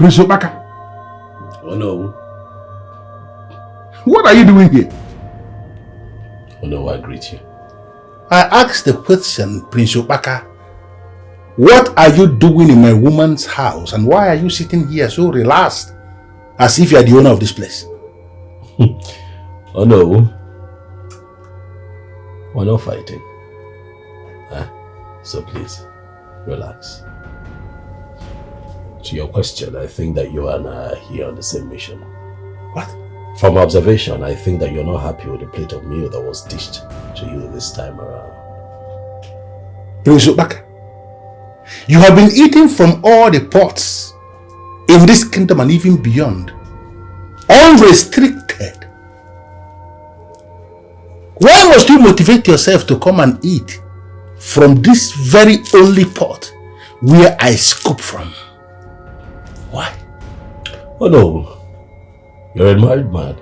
Prince Obaka. Oh no. What are you doing here? Oh no, I greet you. I asked the question, Prince Obaka. What are you doing in my woman's house and why are you sitting here so relaxed? As if you are the owner of this place. Oh no. We're not fighting. So please, relax. To your question, I think that you and I are here on the same mission. What? From observation, I think that you're not happy with the plate of meal that was dished to you this time around. Prince Obaka, you have been eating from all the pots in this kingdom and even beyond, unrestricted. Why must you motivate yourself to come and eat from this very only pot where I scoop from? Why? Oh no, you're a married man.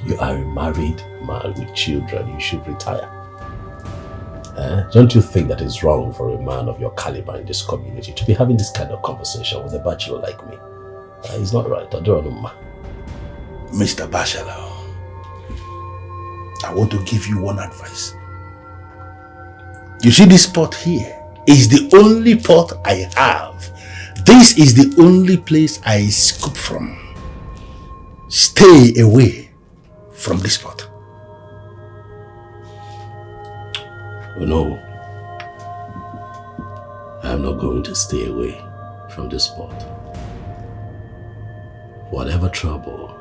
You are a married man with children. You should retire. Don't you think that it's wrong for a man of your caliber in this community to be having this kind of conversation with a bachelor like me? It's not right. I don't know. Mr. Bachelor, I want to give you one advice. You see this pot here is the only pot I have. This is the only place I scoop from. Stay away from this pot. Oh no, I'm not going to stay away from this spot. Whatever trouble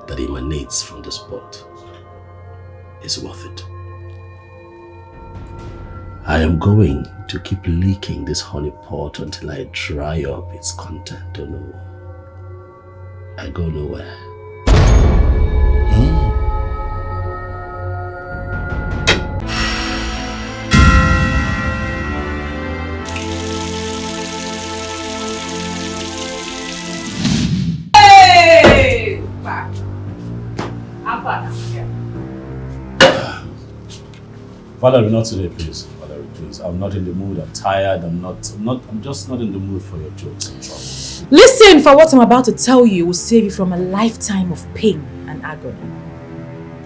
that emanates from this spot is worth it. I am going to keep leaking this honey pot until I dry up its content. Oh no, I go nowhere. Valerie, not today, please. Valerie, please. I'm not in the mood. I'm tired. I'm just not in the mood for your jokes and trouble. Listen, for what I'm about to tell you will save you from a lifetime of pain and agony.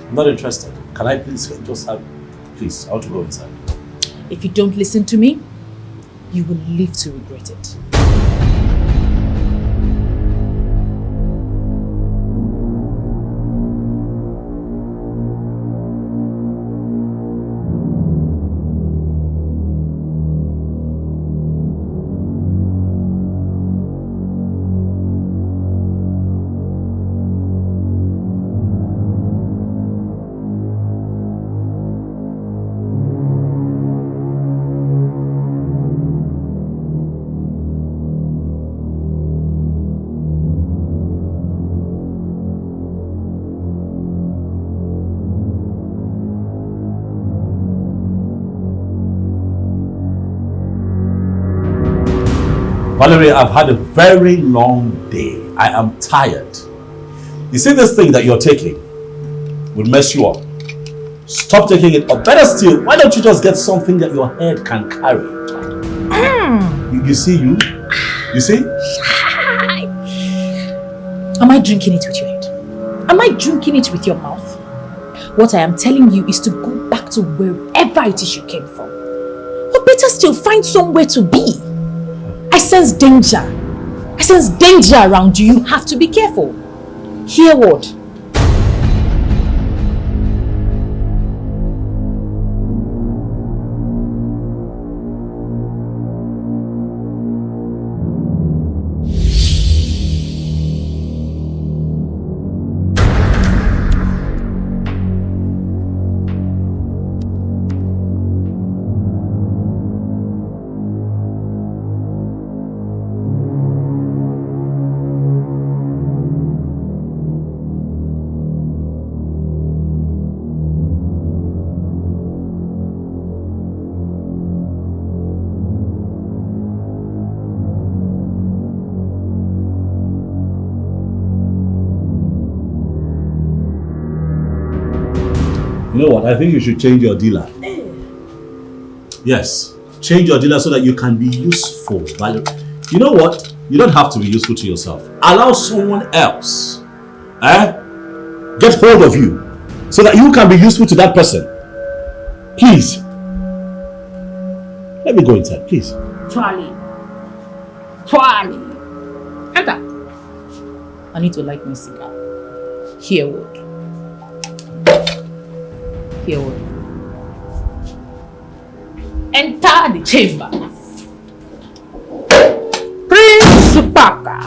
I'm not interested. Can I please just have... Please, I want to go inside. If you don't listen to me, you will live to regret it. Valerie, I've had a very long day. I am tired. You see, this thing that you're taking will mess you up. Stop taking it. Or better still, why don't you just get something that your head can carry? You see you? You see? Am I drinking it with your head? Am I drinking it with your mouth? What I am telling you is to go back to wherever it is you came from. Or better still, find somewhere to be. I sense danger. I sense danger around you. You have to be careful. Hear what? You know what? I think you should change your dealer. Yes. Change your dealer so that you can be useful. You know what? You don't have to be useful to yourself. Allow someone else get hold of you so that you can be useful to that person. Please. Let me go inside, please. Charlie. Enter. I need to light my cigar. Hereward. Enter the chamber. Prince Obaka.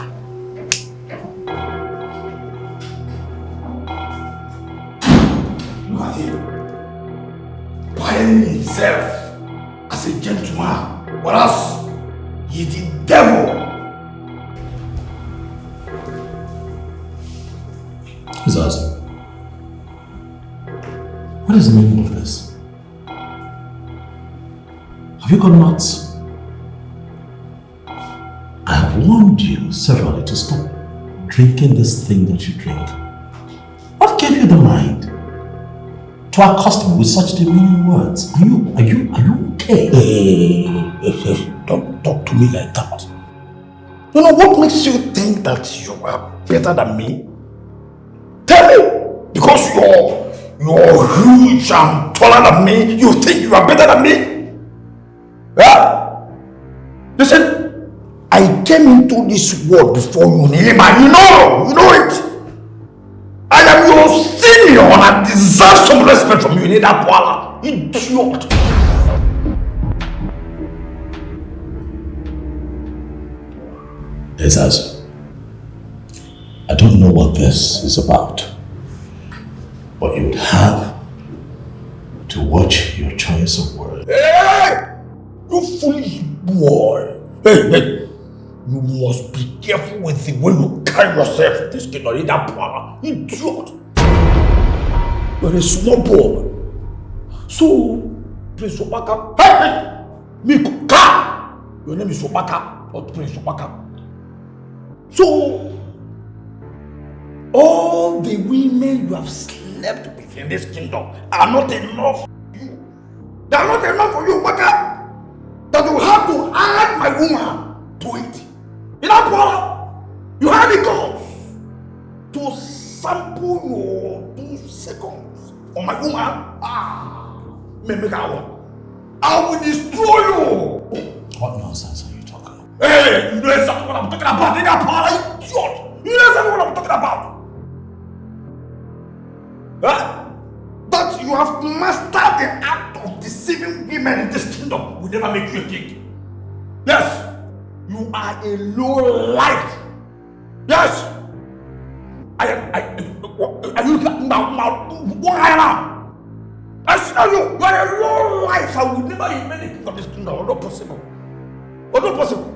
Look at him. Buying himself as a gentleman, whereas he's the devil. Jesus. What is the meaning of this? Have you gone nuts? I have warned you severally to stop drinking this thing that you drink. What gave you the mind to accost me with such demeaning words? Are you okay? Hey, don't talk to me like that. You know what makes you think that you are better than me? Tell me! Because you're huge and taller than me, you think you are better than me? Yeah? Listen, I came into this world before you, Nima. You know it. I am your senior and I deserve some respect from you, that Wala. Idiot. Ezazu, I don't know what this is about, but you would have to watch your choice of words. Hey! You foolish boy! Hey! You must be careful with the way you carry yourself in this kingdom, in that power. Idiot! You're a small boy. So, Prince Obaka. Hey! Mika! Your name is Obaka, not Prince Obaka. So, all the women you have slept with in this kingdom are not enough for you. They are not enough for you, Obaka. That you have to add my woman to it. In that power, you have the guts to sample your 2 seconds on my woman. I will destroy you. What nonsense are you talking about? Hey, you know exactly what I'm talking about. In that power, idiot. You know exactly what I'm talking about. That you have mastered the act of deceiving women in this kingdom will never make you a king. Yes, you are a low life. Yes, are you now? What I am? I see you are a low life. I will never remain a king of this kingdom. Not possible. Not possible.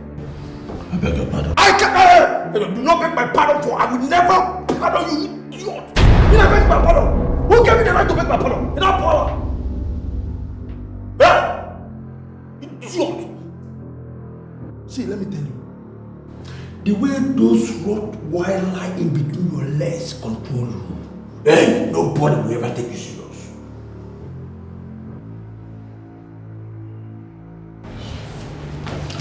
I beg your pardon. I can't. Do not beg my pardon for. I will never pardon you, idiot. You never beg my pardon. Who gave me the right to beg my pardon? In that power. Idiot. See, let me tell you. The way those Rottweiler in between your legs control you, nobody will ever take you serious.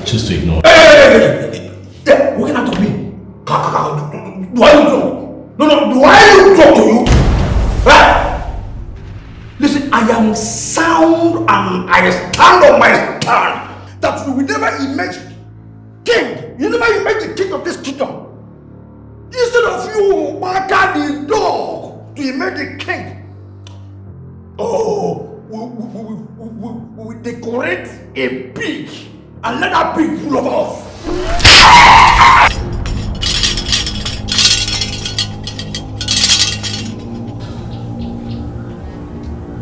Just to ignore. Yeah, what can I talk to me? Do I look talk? No, do I look talk to you? Listen, I am sound and I stand on my stand that you will never emerge king. You never emerge the king of this kingdom. Instead of you, Obaka the dog, to emerge the king. Oh, we will decorate a pig and let that pig rule over us.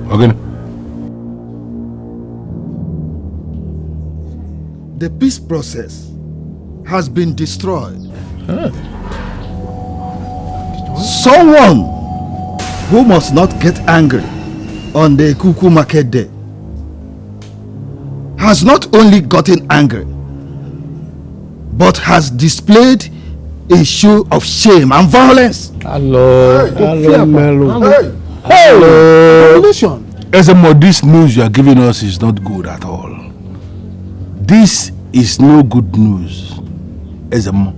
Okay. The peace process has been destroyed. Someone who must not get angry on the Kuku market day has not only gotten angry but has displayed a show of shame and violence. Hello, Melo. Hello. Ezemo, this news you are giving us is not good at all. This is no good news. Ezemo.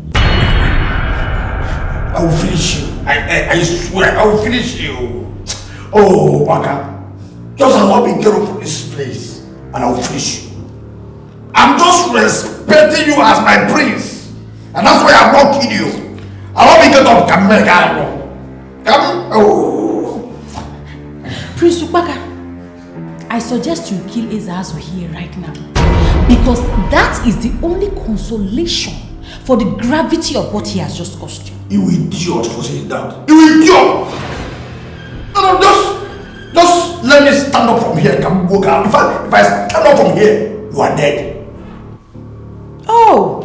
I will finish you. I swear, I will finish you. Oh, Obaka. Just allow me to get up from this place and I will finish you. I'm just respecting you as my prince. And that's why I'm not kidding you. Allow me to get up. Come. Oh. Prince Obaka, I suggest you kill Ezeazu here right now. Because that is the only consolation for the gravity of what he has just caused you. You idiot for saying that. You idiot! No, just let me stand up from here. Come go down. If I stand up from here, you are dead. Oh!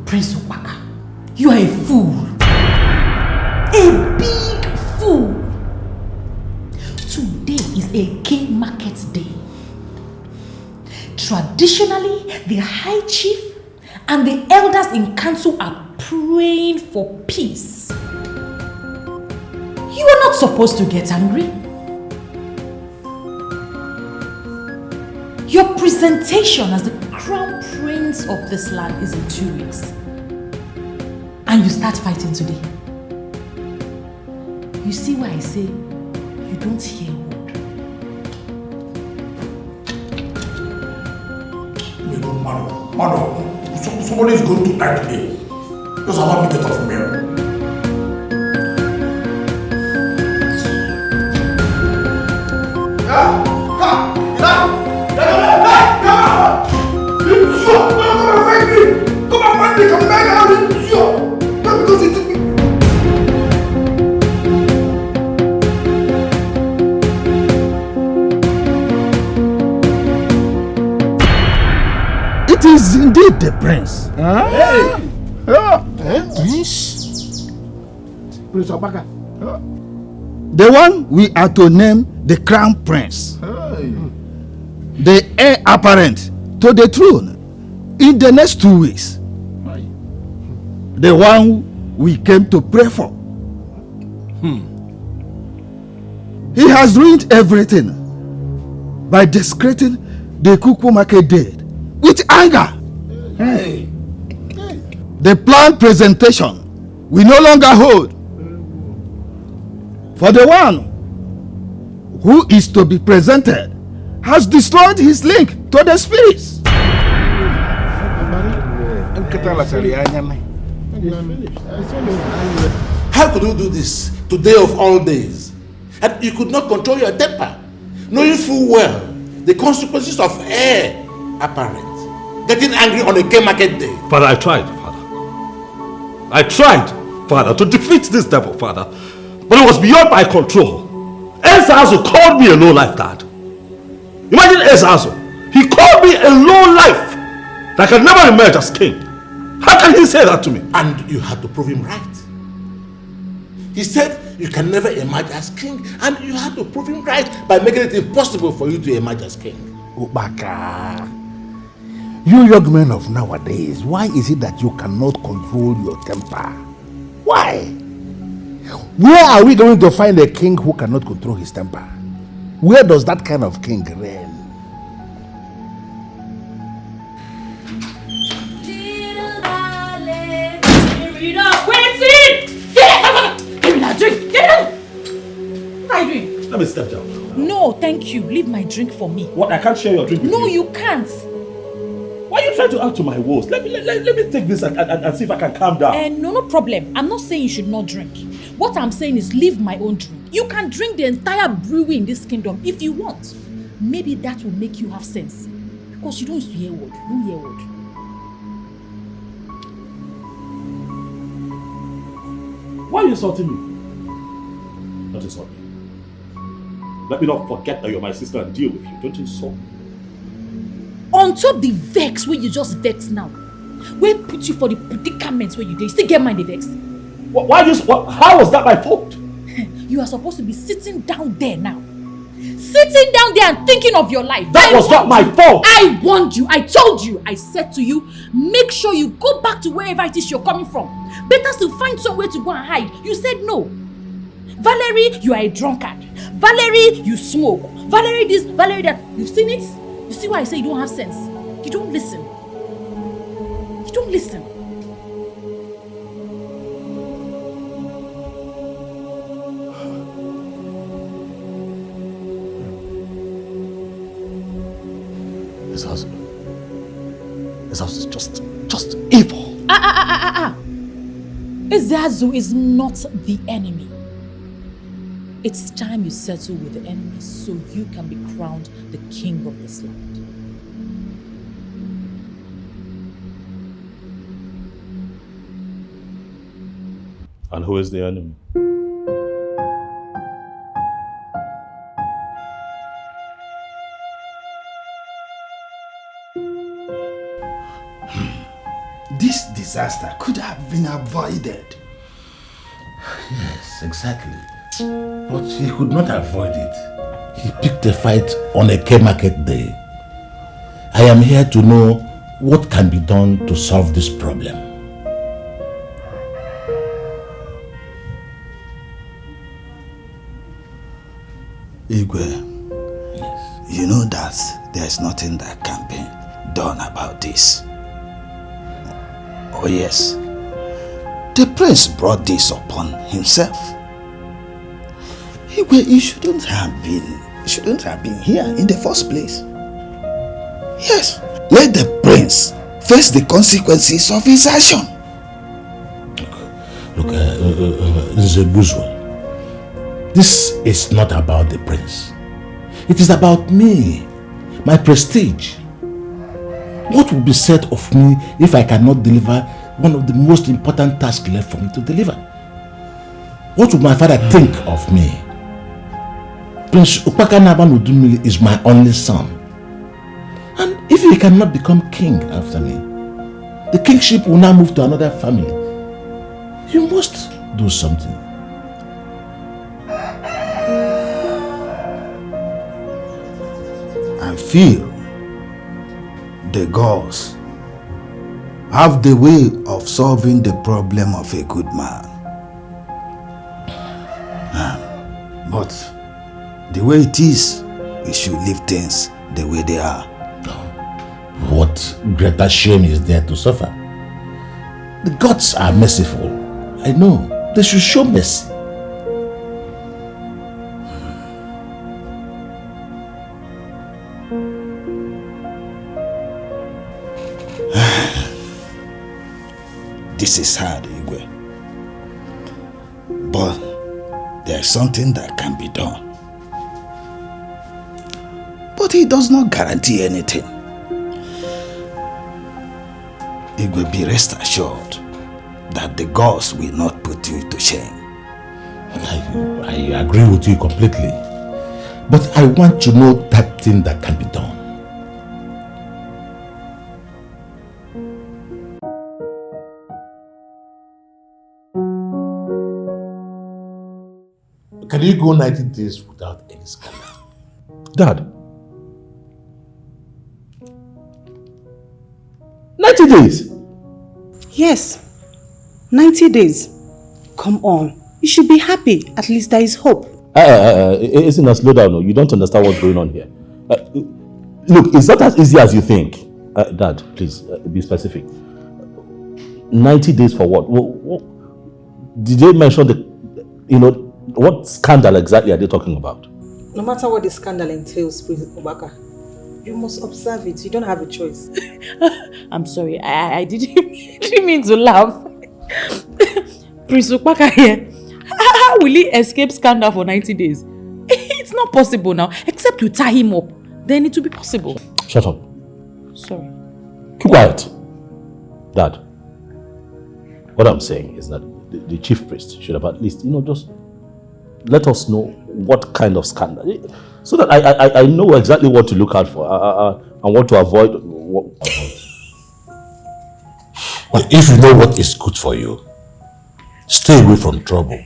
Prince Obaka, you are a fool. A big fool. Today is a king market day. Traditionally, the high chief and the elders in council are praying for peace. You are not supposed to get angry. Your presentation as the crown prince of this land is in 2 weeks. And you start fighting today. You see why I say you don't hear a word. Mano, somebody is going to die today. Just allow me to get off from here. It is indeed the prince. Prince? Prince Obaka. The one we are to name the crown prince. The heir apparent to the throne in the next 2 weeks. The one we came to pray for. He has ruined everything by desecrating the Kuku market dead with anger. The planned presentation we no longer hold. For the one who is to be presented has destroyed his link to the spirits. How could you do this today of all days? And you could not control your temper, knowing full well the consequences of heir apparent. Getting angry on a king market day. Father, I tried, Father. I tried, Father, to defeat this devil, Father. But it was beyond my control. Ezeazu called me a low-life dad. Imagine Ezeazu. He called me a low-life that can never emerge as king. How can he say that to me? And you had to prove him right. He said you can never emerge as king, and you had to prove him right by making it impossible for you to emerge as king. Obaka, you young men of nowadays, why is it that you cannot control your temper? Why? Where are we going to find a king who cannot control his temper? Where does that kind of king reign? Let me step down. No, thank you. Leave my drink for me. What? I can't share your drink with you? No, you can't. Why are you trying to add to my woes? Let me take this and see if I can calm down. No problem. I'm not saying you should not drink. What I'm saying is leave my own drink. You can drink the entire brewery in this kingdom if you want. Maybe that will make you have sense. Because you don't used to hear word. You don't hear word. Why are you insulting me? Don't insult me. Let me not forget that you're my sister and deal with you. Don't insult me. On top the vex where you just vex now. Where put you for the predicaments where you did. You still get mind the vex. How was that my fault? You are supposed to be sitting down there now. Sitting down there and thinking of your life. That was not my fault. I warned you. I told you. I said to you, make sure you go back to wherever it is you're coming from. Better still find somewhere to go and hide. You said no. Valerie, you are a drunkard. Valerie, you smoke. Valerie this, Valerie that. You've seen it? You see why I say you don't have sense? You don't listen. You don't Listen. This house is just evil. Ezeazu is not the enemy. It's time you settle with the enemy so you can be crowned the king of this land. And who is the enemy? This disaster could have been avoided. Yes, exactly. But he could not avoid it. He picked a fight on a K-market day. I am here to know what can be done to solve this problem. Igwe, yes. You know that there's nothing that can be done about this. Oh yes, the prince brought this upon himself. Igwe, you shouldn't have been here in the first place. Yes, let the prince face the consequences of his action. Look, Zebuzwa, this is not about the prince. It is about me, my prestige. What will be said of me if I cannot deliver one of the most important tasks left for me to deliver? What would my father think of me? Prince Obaka Nabanudumili is my only son. And if he cannot become king after me, the kingship will now move to another family. You must do something. I feel the gods have the way of solving the problem of a good man. But the way it is, we should leave things the way they are. What greater shame is there to suffer? The gods are merciful. I know. They should show mercy. This is hard, Igwe. But there's something that can be done. But it does not guarantee anything. Igwe, be rest assured that the gods will not put you to shame. I agree with you completely. But I want to know that thing that can be done. Can you go 90 days without any scandal? Dad. 90 days? Yes. 90 days. Come on. You should be happy. At least there is hope. Isn't a slow down? No, you don't understand what's going on here. Look, it's not as easy as you think. Dad, please, be specific. 90 days for what? Did they mention what scandal exactly are they talking about? No matter what the scandal entails, Prince Obaka, you must observe it. You don't have a choice. I'm sorry, I didn't mean to laugh. Prince Obaka here. How will he escape scandal for 90 days? It's not possible now. Except you tie him up. Then it will be possible. Shut up. Sorry. Keep quiet. Dad, what I'm saying is that the chief priest should have at least, just let us know what kind of scandal, so that I know exactly what to look out for and what to avoid. If you know what is good for you, stay away from trouble.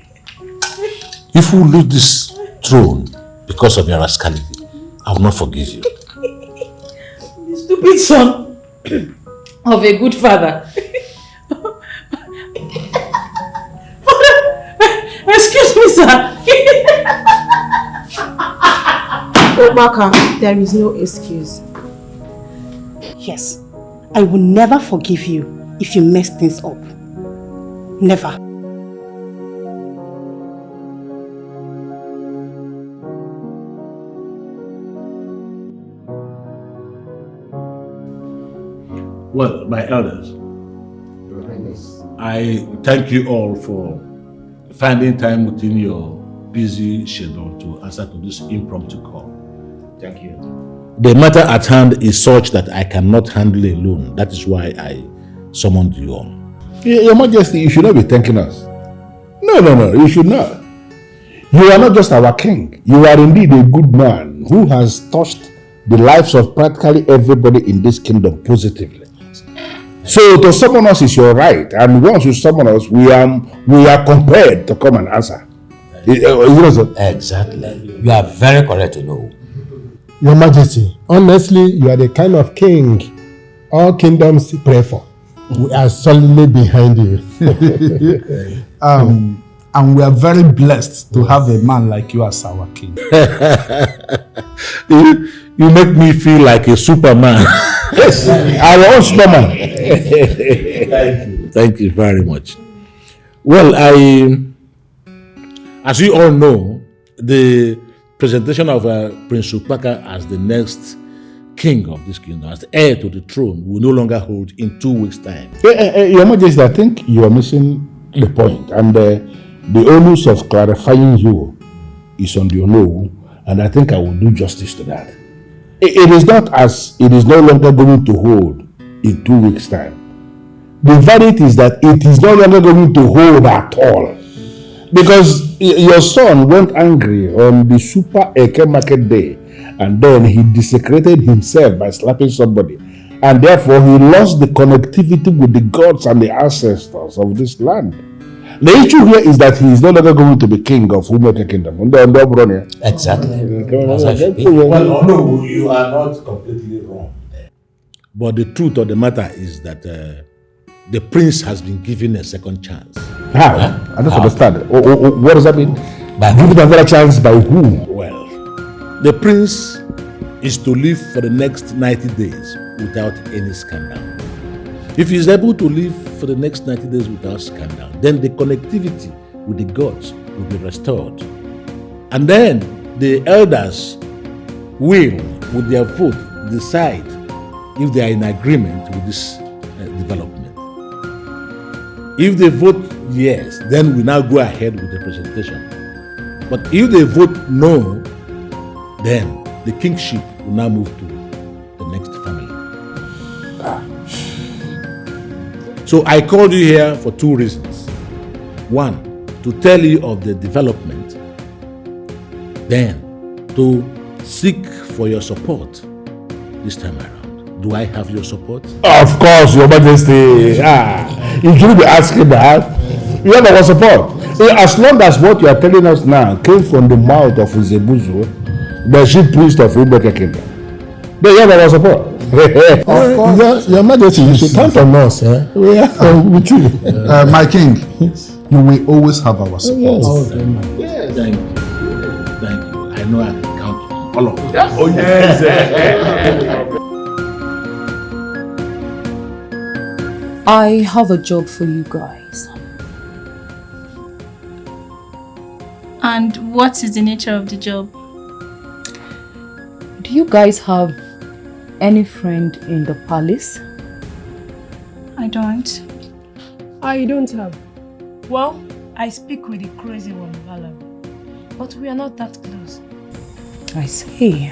If you lose this throne because of your rascality, I will not forgive you. The stupid son of a good father. Excuse me, sir. Obaka, there is no excuse. Yes, I will never forgive you if you mess things up. Never. Well, my elders, I thank you all for finding time within your busy schedule to answer to this impromptu call. Thank you. The matter at hand is such that I cannot handle alone. That is why I summoned you all. Your Majesty, you should not be thanking us. No, you should not. You are not just our king. You are indeed a good man who has touched the lives of practically everybody in this kingdom positively. So to summon us is your right, and once you summon us, we are compelled to come and answer. Exactly. You are very correct to know. Your Majesty, honestly, you are the kind of king all kingdoms pray for. We are solidly behind you. And we are very blessed to have a man like you as our king. You make me feel like a superman. Yes, our own Superman. Thank you very much. Well, as you all know, the presentation of Prince Obaka as the next king of this kingdom, as the heir to the throne, will no longer hold in 2 weeks' time. Your Majesty, I think you are missing the point, and the onus of clarifying you is on the Ono, and I think I will do justice to that. It is not as it is no longer going to hold in 2 weeks' time. The verdict is that it is no longer going to hold at all. Because your son went angry on the Super Eke Market Day, and then he desecrated himself by slapping somebody. And therefore, he lost the connectivity with the gods and the ancestors of this land. The issue here is that he is no longer going to be king of Umeke Kingdom. Exactly. Well, no, you are not completely wrong. But the truth of the matter is that the prince has been given a second chance. How? I don't understand. What does that mean? Given another chance by who? Well, the prince is to live for the next 90 days without any scandal. If he is able to live for the next 90 days without scandal, then the connectivity with the gods will be restored. And then the elders will, with their vote, decide if they are in agreement with this development. If they vote yes, then we now go ahead with the presentation. But if they vote no, then the kingship will now move to the next family. So I called you here for 2 reasons. One, to tell you of the development. Then, to seek for your support this time around. Do I have your support? Of course, Your Majesty. You shouldn't be asking that. You have our support. As long as what you are telling us now came from the mouth of Uzebuzu, the chief priest of Umeke Kingdom, then you have our support. Of course. Your Majesty, you should count on us. We are with you. My king, you will always have our support. Yes. Thank you. Thank you. I know I can count on all of you. Oh, yes. I have a job for you guys. And what is the nature of the job? Do you guys have any friend in the palace? I don't. I don't have. Well, I speak with the crazy one, Vala. But we are not that close. I see.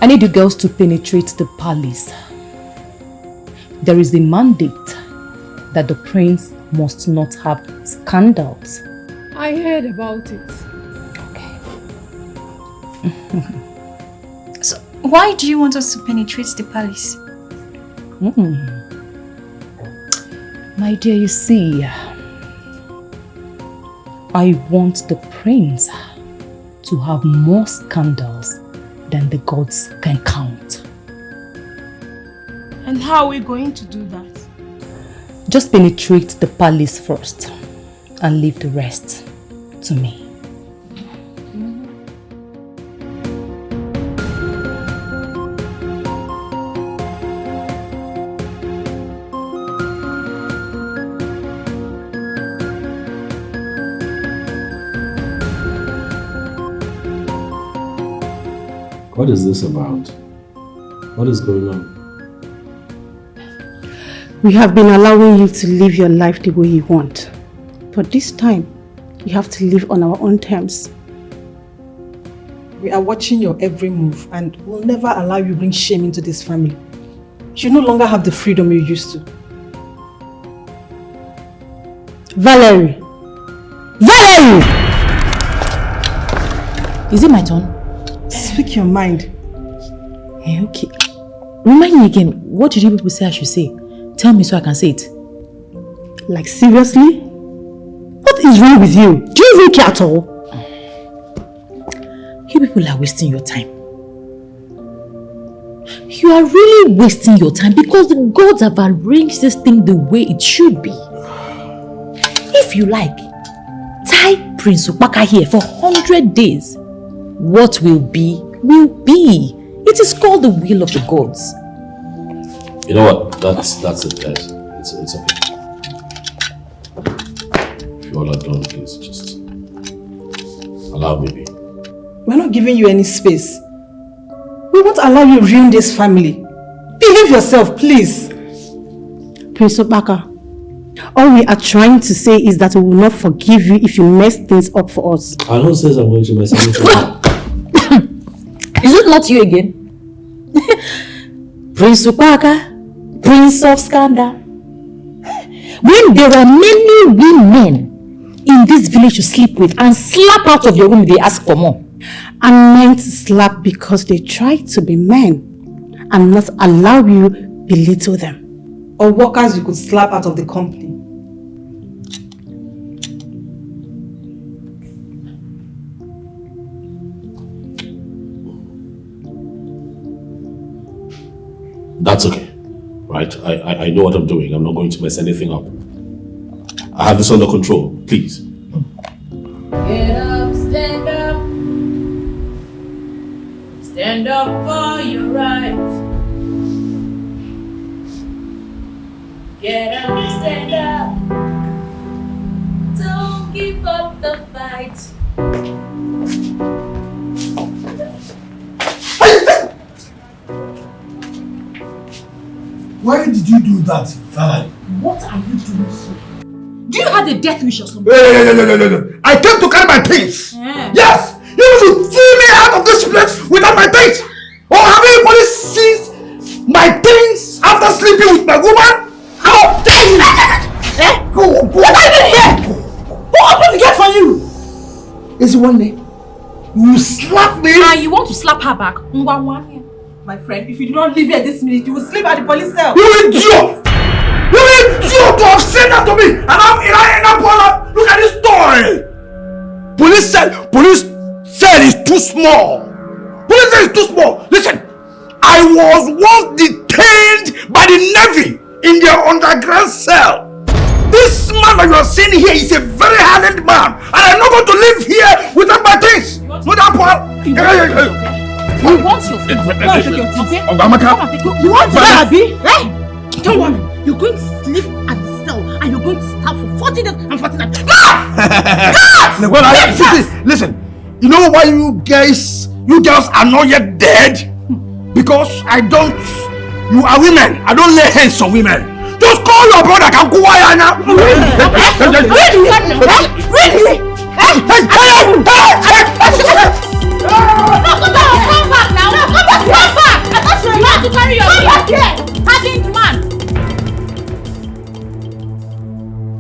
I need you girls to penetrate the palace. There is a mandate that the prince must not have scandals. I heard about it. Okay. So, why do you want us to penetrate the palace? My dear, you see, I want the prince to have more scandals than the gods can count. And how are we going to do that? Just penetrate the palace first and leave the rest to me. What is this about? What is going on? We have been allowing you to live your life the way you want. But this time, you have to live on our own terms. We are watching your every move and will never allow you bring shame into this family. You no longer have the freedom you used to. Valerie! Valerie! Is it my turn? Speak your mind. Hey, okay. Remind me again, what did you people say I should say? Tell me so I can say it. Like seriously? What is wrong with you? Do you even care at all? You people are wasting your time. You are really wasting your time because the gods have arranged this thing the way it should be. If you like, tie Prince Obaka here for 100 days. What will be, will be. It is called the will of the gods. You know what? That's it, guys. It's okay. If you all are done, please just allow me be. We're not giving you any space. We won't allow you ruin this family. Behave yourself, please. Prince Obaka, all we are trying to say is that we will not forgive you if you mess things up for us. And who says I'm going to mess anything up? Is it not you again? Prince Obaka, Prince of Scandal. When there are many women in this village you sleep with and slap out of your room, they ask for more. And men to slap because they try to be men and not allow you belittle them. Or workers you could slap out of the company. That's okay, right? I know what I'm doing. I'm not going to mess anything up. I have this under control, please. Get up, stand up. Stand up for your rights. Get up, stand up. Don't give up the fight. Why did you do that, Valerie? What are you doing here? Do you have a death wish or something? No. I came to carry my things. Yeah. Yes! You should throw me out of this place without my things. Or have anybody seen my things after sleeping with my woman? How dare you! Go. What are you doing here? Who opened the gate for you? Is it one day? You slap me? And you want to slap her back? My friend, if you do not leave here this minute, you will sleep at the police cell. You idiot! You idiot to have said that to me! And I'm in a look at this story! Police cell is too small. Police cell is too small. Listen, I was once detained by the Navy in their underground cell. This man that you are seeing here is a very hardened man, and I'm not going to live here without my things. No, that part. You want your things? Okay? Obaka. You want to die, Abi? Hey! Don't worry. You're going to sleep at the cell and you're going to starve for 40 days and 40 nights. Listen. You know why you girls are not yet dead? Because you are women. I don't lay hands on women. Just call your brother. Can go now. Really? To carry your hardened man.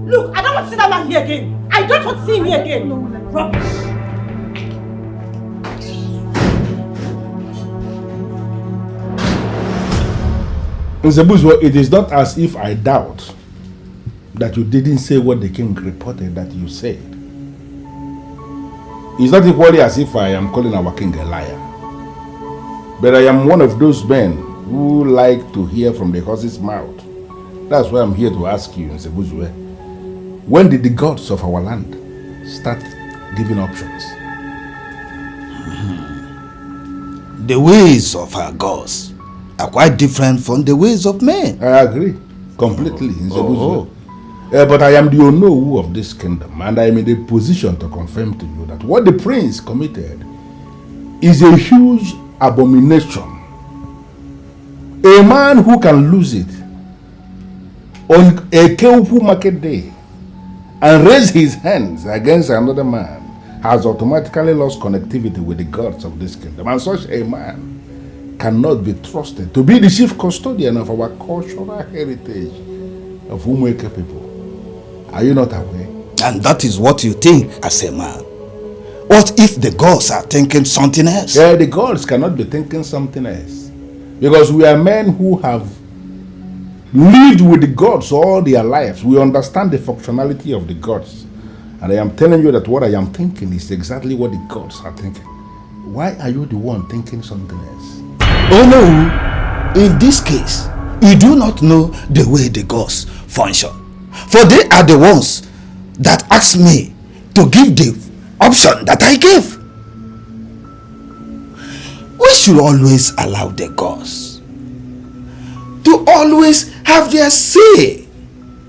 Look, I don't want to see that man here again. I don't want to see him here again. Rubbish. Nzebuzwa, it is not as if I doubt that you didn't say what the king reported that you said. It's not equally as if I am calling our king a liar. But I am one of those men who like to hear from the horse's mouth. That's why I'm here to ask you, Nzebuzwe, when did the gods of our land start giving options? The ways of our gods are quite different from the ways of men. I agree completely, Nzebuzwe. But I am the Onowu of this kingdom, and I am in a position to confirm to you that what the prince committed is a huge abomination. A man who can lose it on a careful market day and raise his hands against another man has automatically lost connectivity with the gods of this kingdom. And such a man cannot be trusted to be the chief custodian of our cultural heritage of Umweke people. Are you not aware? And that is what you think as a man. What if the gods are thinking something else? Yeah, the gods cannot be thinking something else. Because we are men who have lived with the gods all their lives. We understand the functionality of the gods. And I am telling you that what I am thinking is exactly what the gods are thinking. Why are you the one thinking something else? Oh no, in this case, you do not know the way the gods function. For they are the ones that asked me to give the option that I gave. We should always allow the gods to always have their say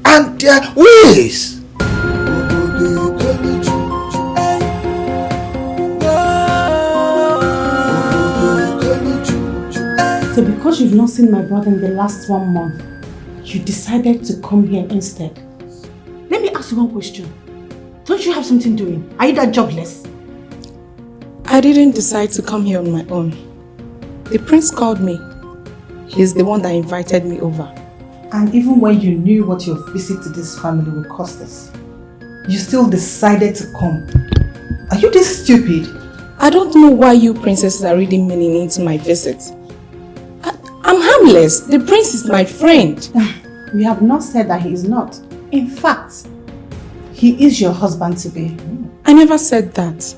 and their ways. So because you've not seen my brother in the last 1 month, you decided to come here instead. Let me ask you one question. Don't you have something doing? Are you that jobless? I didn't decide to come here on my own. The prince called me. He's the one that invited me over. And even when you knew what your visit to this family would cost us, you still decided to come. Are you this stupid? I don't know why you princesses are reading meaning into my visit. I'm harmless. The prince is my friend. We have not said that he is not. In fact, he is your husband-to-be. I never said that.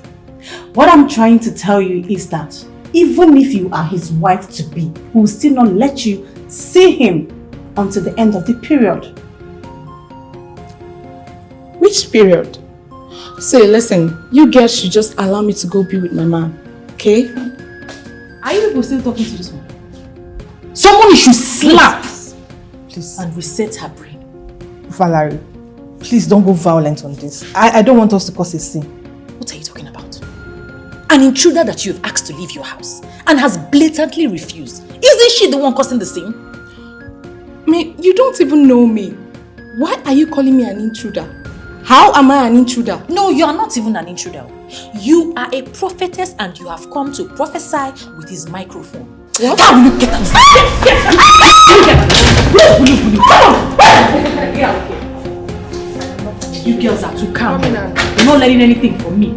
What I'm trying to tell you is that even if you are his wife-to-be, we will still not let you see him until the end of the period. Which period? Say, listen, you girls should just allow me to go be with my man, okay? Are you people still talking to this one? Someone you should slap! Please. And reset her brain. Valerie, please don't go violent on this. I don't want us to cause a scene. What are you talking about? An intruder that you've asked to leave your house and has blatantly refused. Isn't she the one causing the scene? Me, you don't even know me. Why are you calling me an intruder? How am I an intruder? No, you are not even an intruder. You are a prophetess and you have come to prophesy with his microphone. What? How will you get out? You girls are too calm. You're not letting anything from me.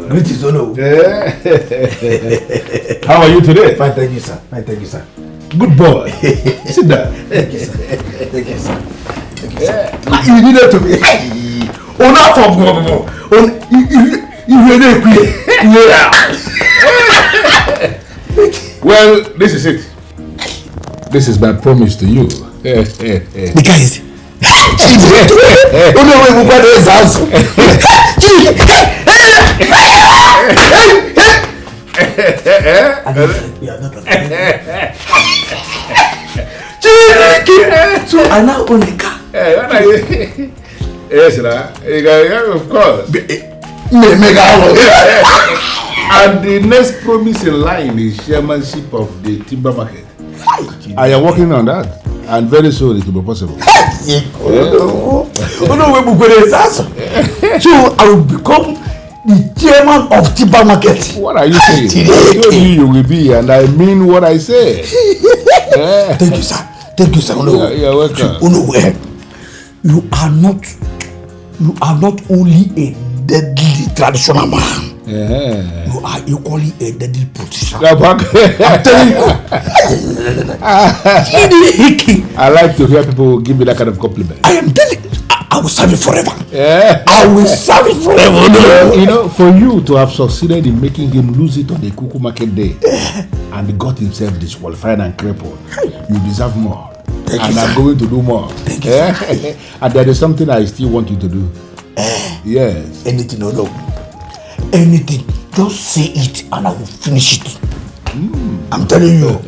Greetings, Ono. How are you today? Fine, thank you, sir. Fine, thank you, sir. Good boy. Sit down. Thank you, sir. Thank you, sir. Thank you, sir. You needed to be. Oh, not from Bobo. Well, this is it. This is my promise to you. The guys. Oh no, wait, what is that? So I now own a car. Yes, of course. And the next promise in line is chairmanship of the timber market. I am working on that. And very soon it will be possible. Oh no, so I will become the chairman of timber market. What are you saying? I told you will be, and I mean what I say. Thank you, sir. Thank you, sir. No, you're welcome. You are not only a deadly traditional man. You are equally a deadly politician. I'm telling you. I like to hear people give me that kind of compliment. I am telling you. I will serve it forever. I will serve it forever. You know, for you to have succeeded in making him lose it on the Kuku market day and got himself disqualified and crippled, you deserve more. And I'm going to do more. Thank you, and there is something I still want you to do. Yes. Anything, no. Anything. Just say it and I will finish it. I'm telling you.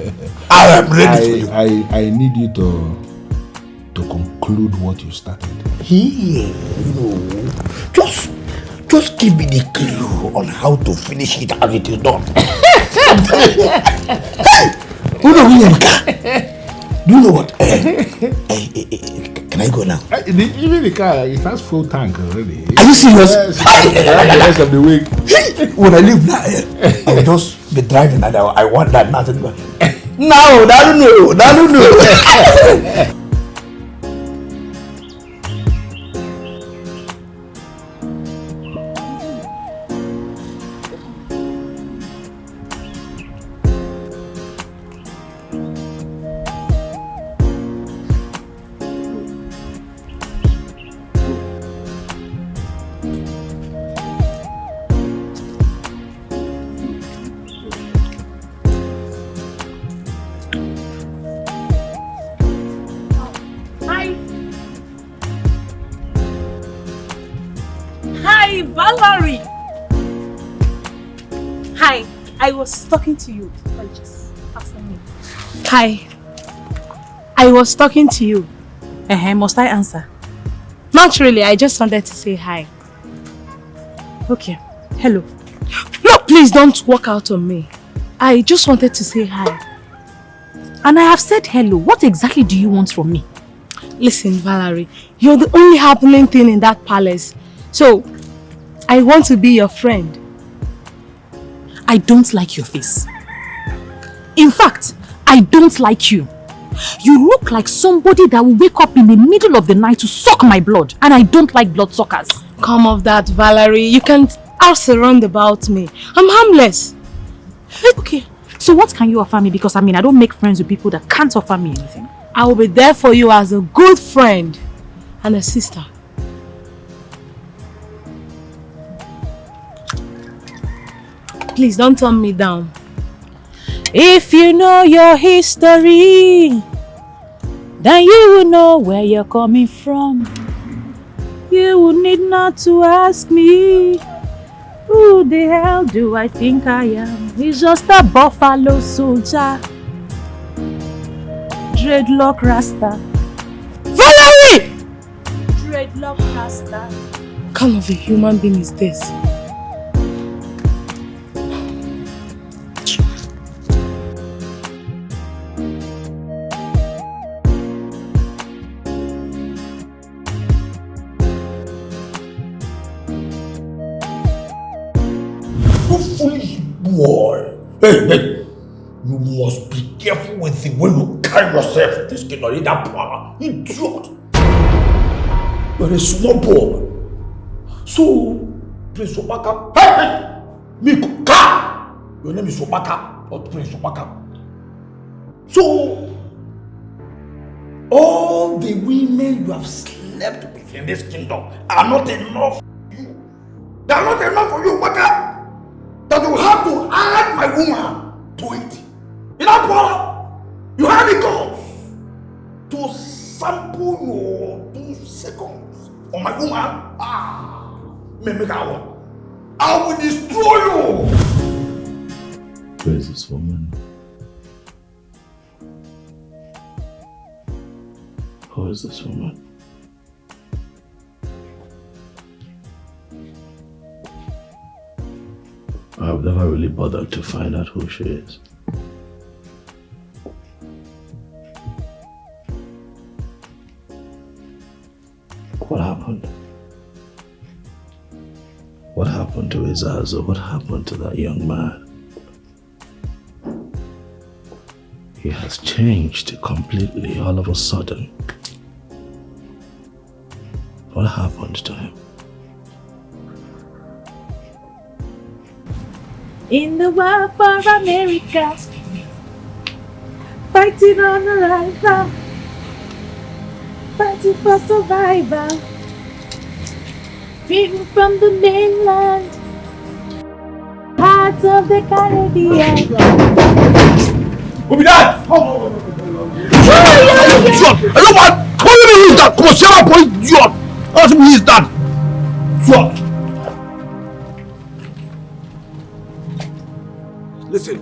I am ready for you. I need you to conclude conclude what you started. Here, just give me the clue on how to finish it and it is done. Do you know what? Can I go now? Even the car, it has full tank already. Are you serious? Yes, the rest of the week. When I leave now, I will just be driving and I want that nothing. No, I don't know. I was talking to you. Just answer me. Hi. I was talking to you. Must I answer? Not really. I just wanted to say hi. Okay. Hello. No, please don't walk out on me. I just wanted to say hi. And I have said hello. What exactly do you want from me? Listen, Valerie. You're the only happening thing in that palace. So, I want to be your friend. I don't like your face. In fact, I don't like you. You look like somebody that will wake up in the middle of the night to suck my blood. And I don't like bloodsuckers. Come off that, Valerie. You can't ask around about me. I'm harmless. Okay. So what can you offer me? Because I don't make friends with people that can't offer me anything. I will be there for you as a good friend and a sister. Please don't turn me down. If you know your history, then you will know where you're coming from. You will need not to ask me, who the hell do I think I am? He's just a buffalo soldier, dreadlock rasta. Valerie! Dreadlock rasta. What kind of a human being is this? Boy, hey, you must be careful with the way you carry yourself. This cannot need that power. Idiot. You're a small boy. So, Prince Obaka, hey, Miko, your name is Obaka, not Prince Obaka. So, all the women you have slept with in this kingdom are not enough for you. They are not enough for you, Obaka. That you have to add my woman to it. In that power, you have the guts to sample your 2 seconds on my woman. I will destroy you. Who is this woman? Who is this woman? I've never really bothered to find out who she is. What happened? What happened to Izazo? What happened to that young man? He has changed completely all of a sudden. What happened to him? In the war for America, fighting on arrival, fighting for survival, freedom from the mainland, heart of the Caribbean. Who be that? Idiot! I don't want. What do you mean who is that? Come on, shut up, boy, idiot! Ask me who is that? Idiot! Listen.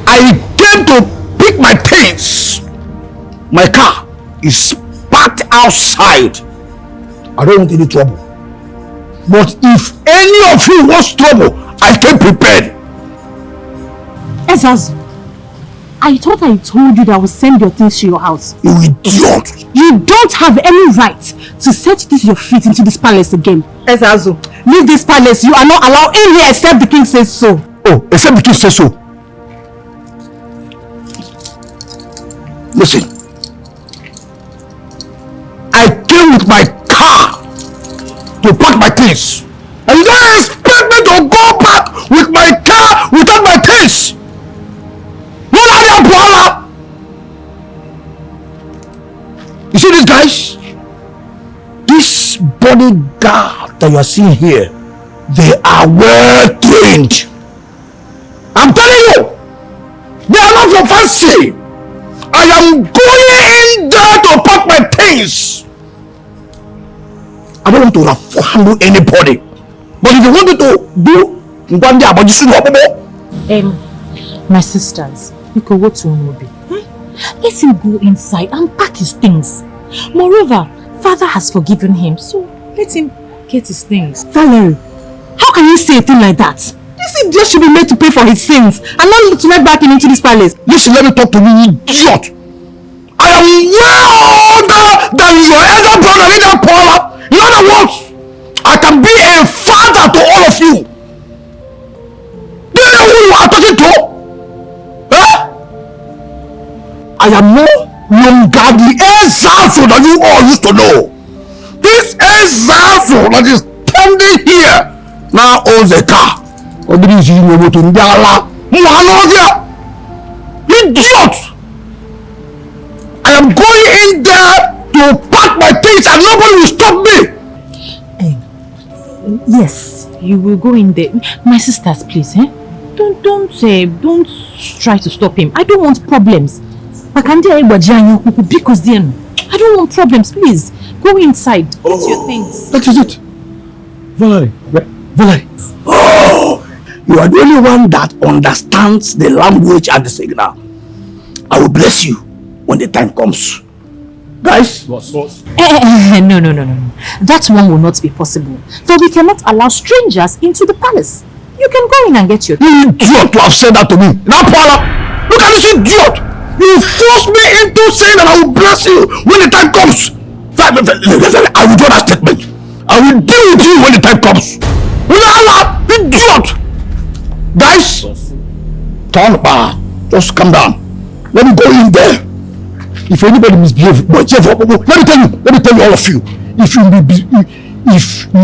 I came to My car is parked outside. I don't want any trouble. But if any of you wants trouble, I came prepared. Ezazu, I thought I told you that I would send your things to your house. You idiot! You don't have any right to set your feet into this palace again. Ezazu, leave this palace. You are not allowed in here except the king says so. Oh, except the king says so. Listen. I came with my car to pack my things. And you don't expect me to go back with my car without my things. You see these guys? This bodyguard that you are seeing here, they are well trained. I'm telling you, they are not for fancy. I am going in there to pack my things. I don't want to handle anybody. But if you want me to do one day about my sisters, you could go to Onobi. Let him go inside and pack his things. Moreover, Father has forgiven him, so let him get his things. Valerie, how can you say a thing like that? This idiot should be made to pay for his sins and not to let back him into this palace. Listen, let me talk to you, idiot. I am well older than your elder brother, either Paula. In other words, I can be a father to all of you. Do you know who you are talking to? Huh? I am no longer the Ezazu that you all used to know. This Ezazu that is standing here now owns a car. Idiot! I am going in there to pack my things and nobody will stop me. Yes, you will go in there. My sisters, please, don't try to stop him. I don't want problems. Because I don't want problems. Please go inside. Get your things. That is it. Valerie. Valerie. Oh, you are the only one that understands the language and the signal. I will bless you when the time comes. Guys? No. That one will not be possible. For we cannot allow strangers into the palace. You can go in and get your things. You idiot to have said that to me. Now, Paula, look at this idiot. You forced me into saying that I will bless you when the time comes. I will draw that statement. I will deal with you when the time comes. Idiot! Guys, just calm down. Let me go in there. If anybody misbehave, let me tell you all of you. If you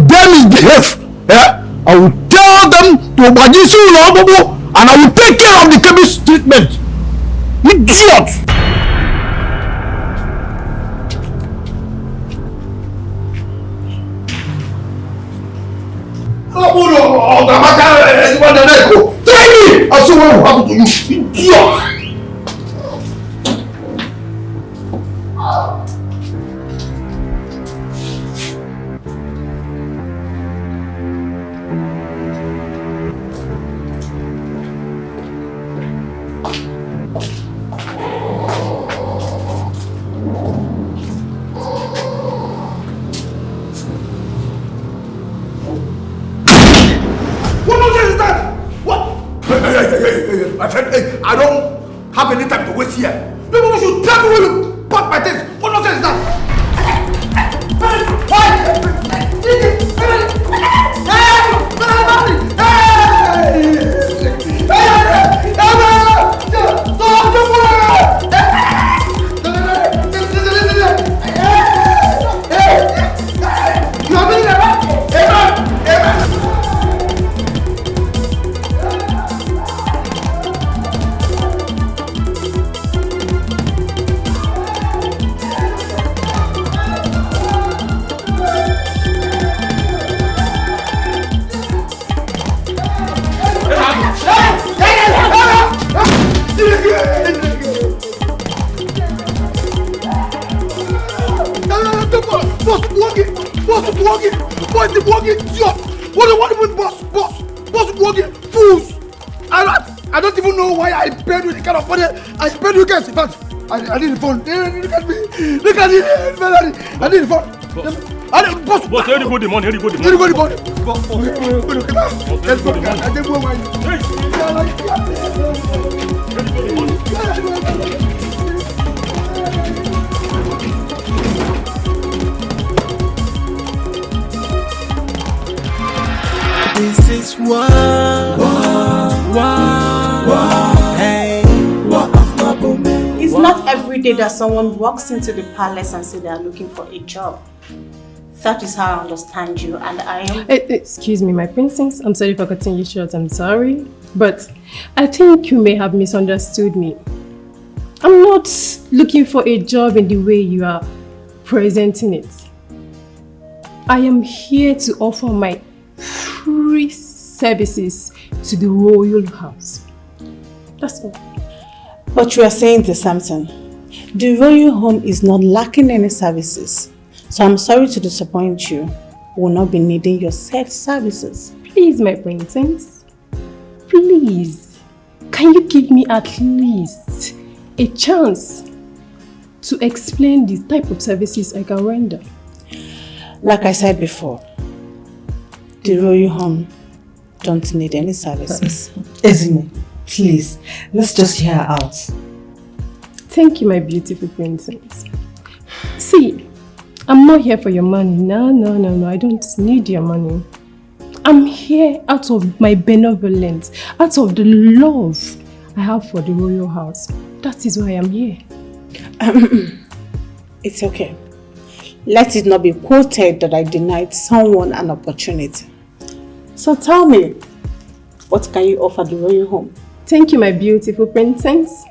dare misbehave, I will tell them to and I will take care of the cabin's treatment. Idiot! Tell me! I see what will happen to you. Idiot! I don't have any time to waste here. Nobody should tell me where you pack my things. What nonsense is that? I don't even know why I paid you the kind of money I paid you guys. In fact, I need the phone. Look at me. Look at it. I need the phone. Boss, here you go the money. Let's go. This is hey, It's not every day that someone walks into the palace and says they are looking for a job. That is how I understand you, and I am... Excuse me, my princess. I'm sorry for cutting you short. I'm sorry. But I think you may have misunderstood me. I'm not looking for a job in the way you are presenting it. I am here to offer my free services to the royal house. That's all. But you are saying the something. The royal home is not lacking any services. So I'm sorry to disappoint you. We will not be needing your said services. Please, my princess. Please. Can you give me at least a chance to explain the type of services I can render? Like I said before, the royal home don't need any services. Esme, please, let's just hear her out. Thank you, my beautiful princess. See, I'm not here for your money. No. I don't need your money. I'm here out of my benevolence, out of the love I have for the royal house. That is why I'm here. It's okay. Let it not be quoted that I denied someone an opportunity. So tell me, what can you offer the royal home? Thank you, my beautiful princess.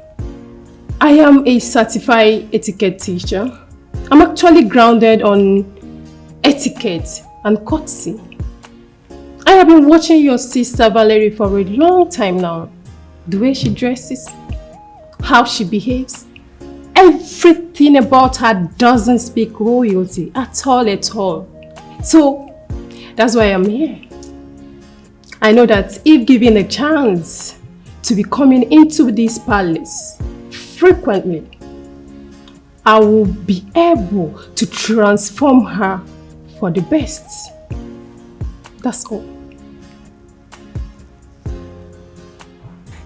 I am a certified etiquette teacher. I'm actually grounded on etiquette and courtesy. I have been watching your sister Valerie for a long time now. The way she dresses, how she behaves, everything about her doesn't speak royalty at all. So that's why I'm here. I know that if given a chance to be coming into this palace frequently, I will be able to transform her for the best. That's all.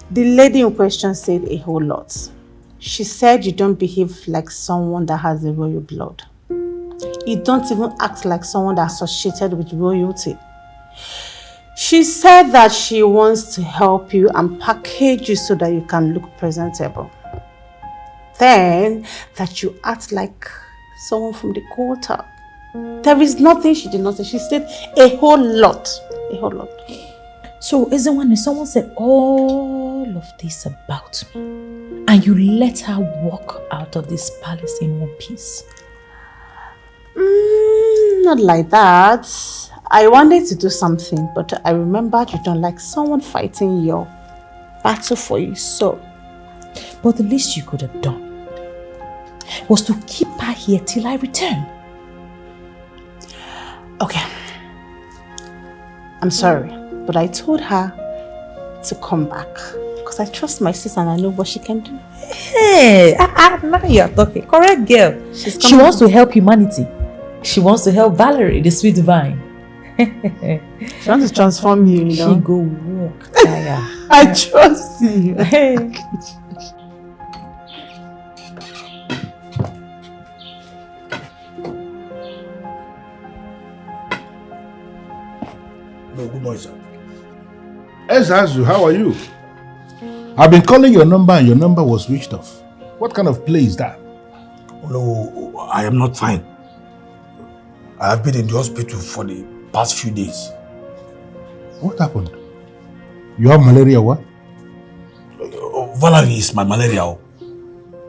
The lady in question said a whole lot. She said you don't behave like someone that has the royal blood. You don't even act like someone that's associated with royalty. She said that she wants to help you and package you so that you can look presentable. Then, that you act like someone from the quarter. There is nothing she did not say. She said a whole lot. So, Ezeonu, someone said all of this about me, and you let her walk out of this palace in one piece? Not like that. I wanted to do something, but I remembered you don't like someone fighting your battle for you, so... But the least you could have done was to keep her here till I return. Okay. I'm sorry, but I told her to come back because I trust my sister and I know what she can do. Hey, now you're talking. Correct girl. She wants to help humanity. She wants to help Valerie, the sweet divine. She wants to transform you, you know. She go walk. I trust you. No, good morning, sir. Ezazu, how are you? I've been calling your number and your number was switched off. What kind of play is that? Oh, no, I am not fine. I have been in the hospital for the past few days. What happened? You have malaria, what? Valerie is my malaria.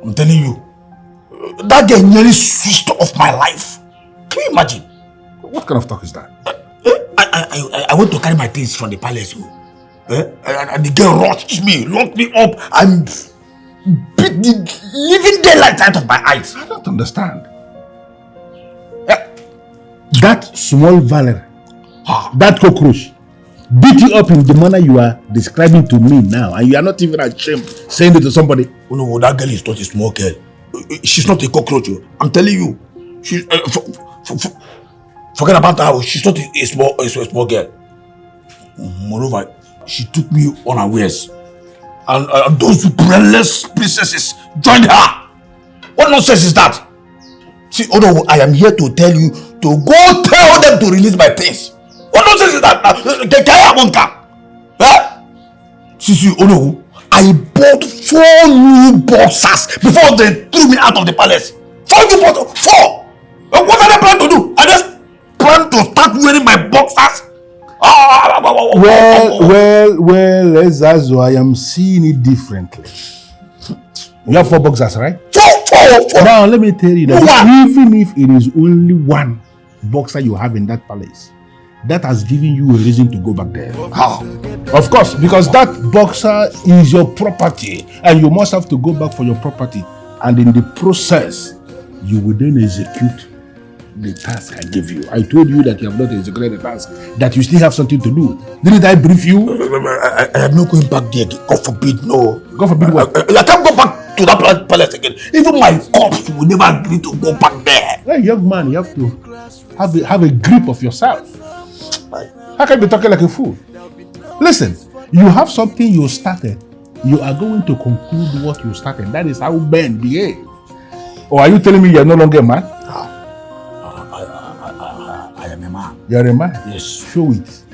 I'm telling you. That girl nearly switched off my life. Can you imagine? What kind of talk is that? I went to carry my things from the palace. And the girl rushed me, locked me up, and beat the living daylight out of my eyes. I don't understand. That small Valerie, that cockroach, beat you up in the manner you are describing to me now, and you are not even ashamed saying it to somebody. Oh no, that girl is not a small girl. She's not a cockroach. I'm telling you. She, forget about her. She's not a small girl. Moreover, she took me unawares. And those brainless princesses joined her. What nonsense is that? See, although I am here to tell you to go tell them to release my things. What nonsense is that? See, Ono, I bought 4 new boxers before they threw me out of the palace. 4 new boxers. 4! What are they planning to do? Are they planning to start wearing my boxers? Well, Ezazo, I am seeing it differently. You have 4 boxers, right? 4. Now, let me tell you that even if it is only 1 boxer you have in that palace, that has given you a reason to go back there. How? Of course, because that boxer is your property and you must have to go back for your property. And in the process, you will then execute the task I gave you. I told you that you have not executed the task, that you still have something to do. Didn't I brief you? I am not going back there. God forbid, no. God forbid what? I can't go back to that palace again. Even my corpse will never agree to go back there. Hey, young man, you have to have a grip of yourself. How can you be talking like a fool? Listen, you have something you started. You are going to conclude what you started. That is how men behave. Or are you telling me you are no longer a man? I am a man. You are a man? Yes. Show it.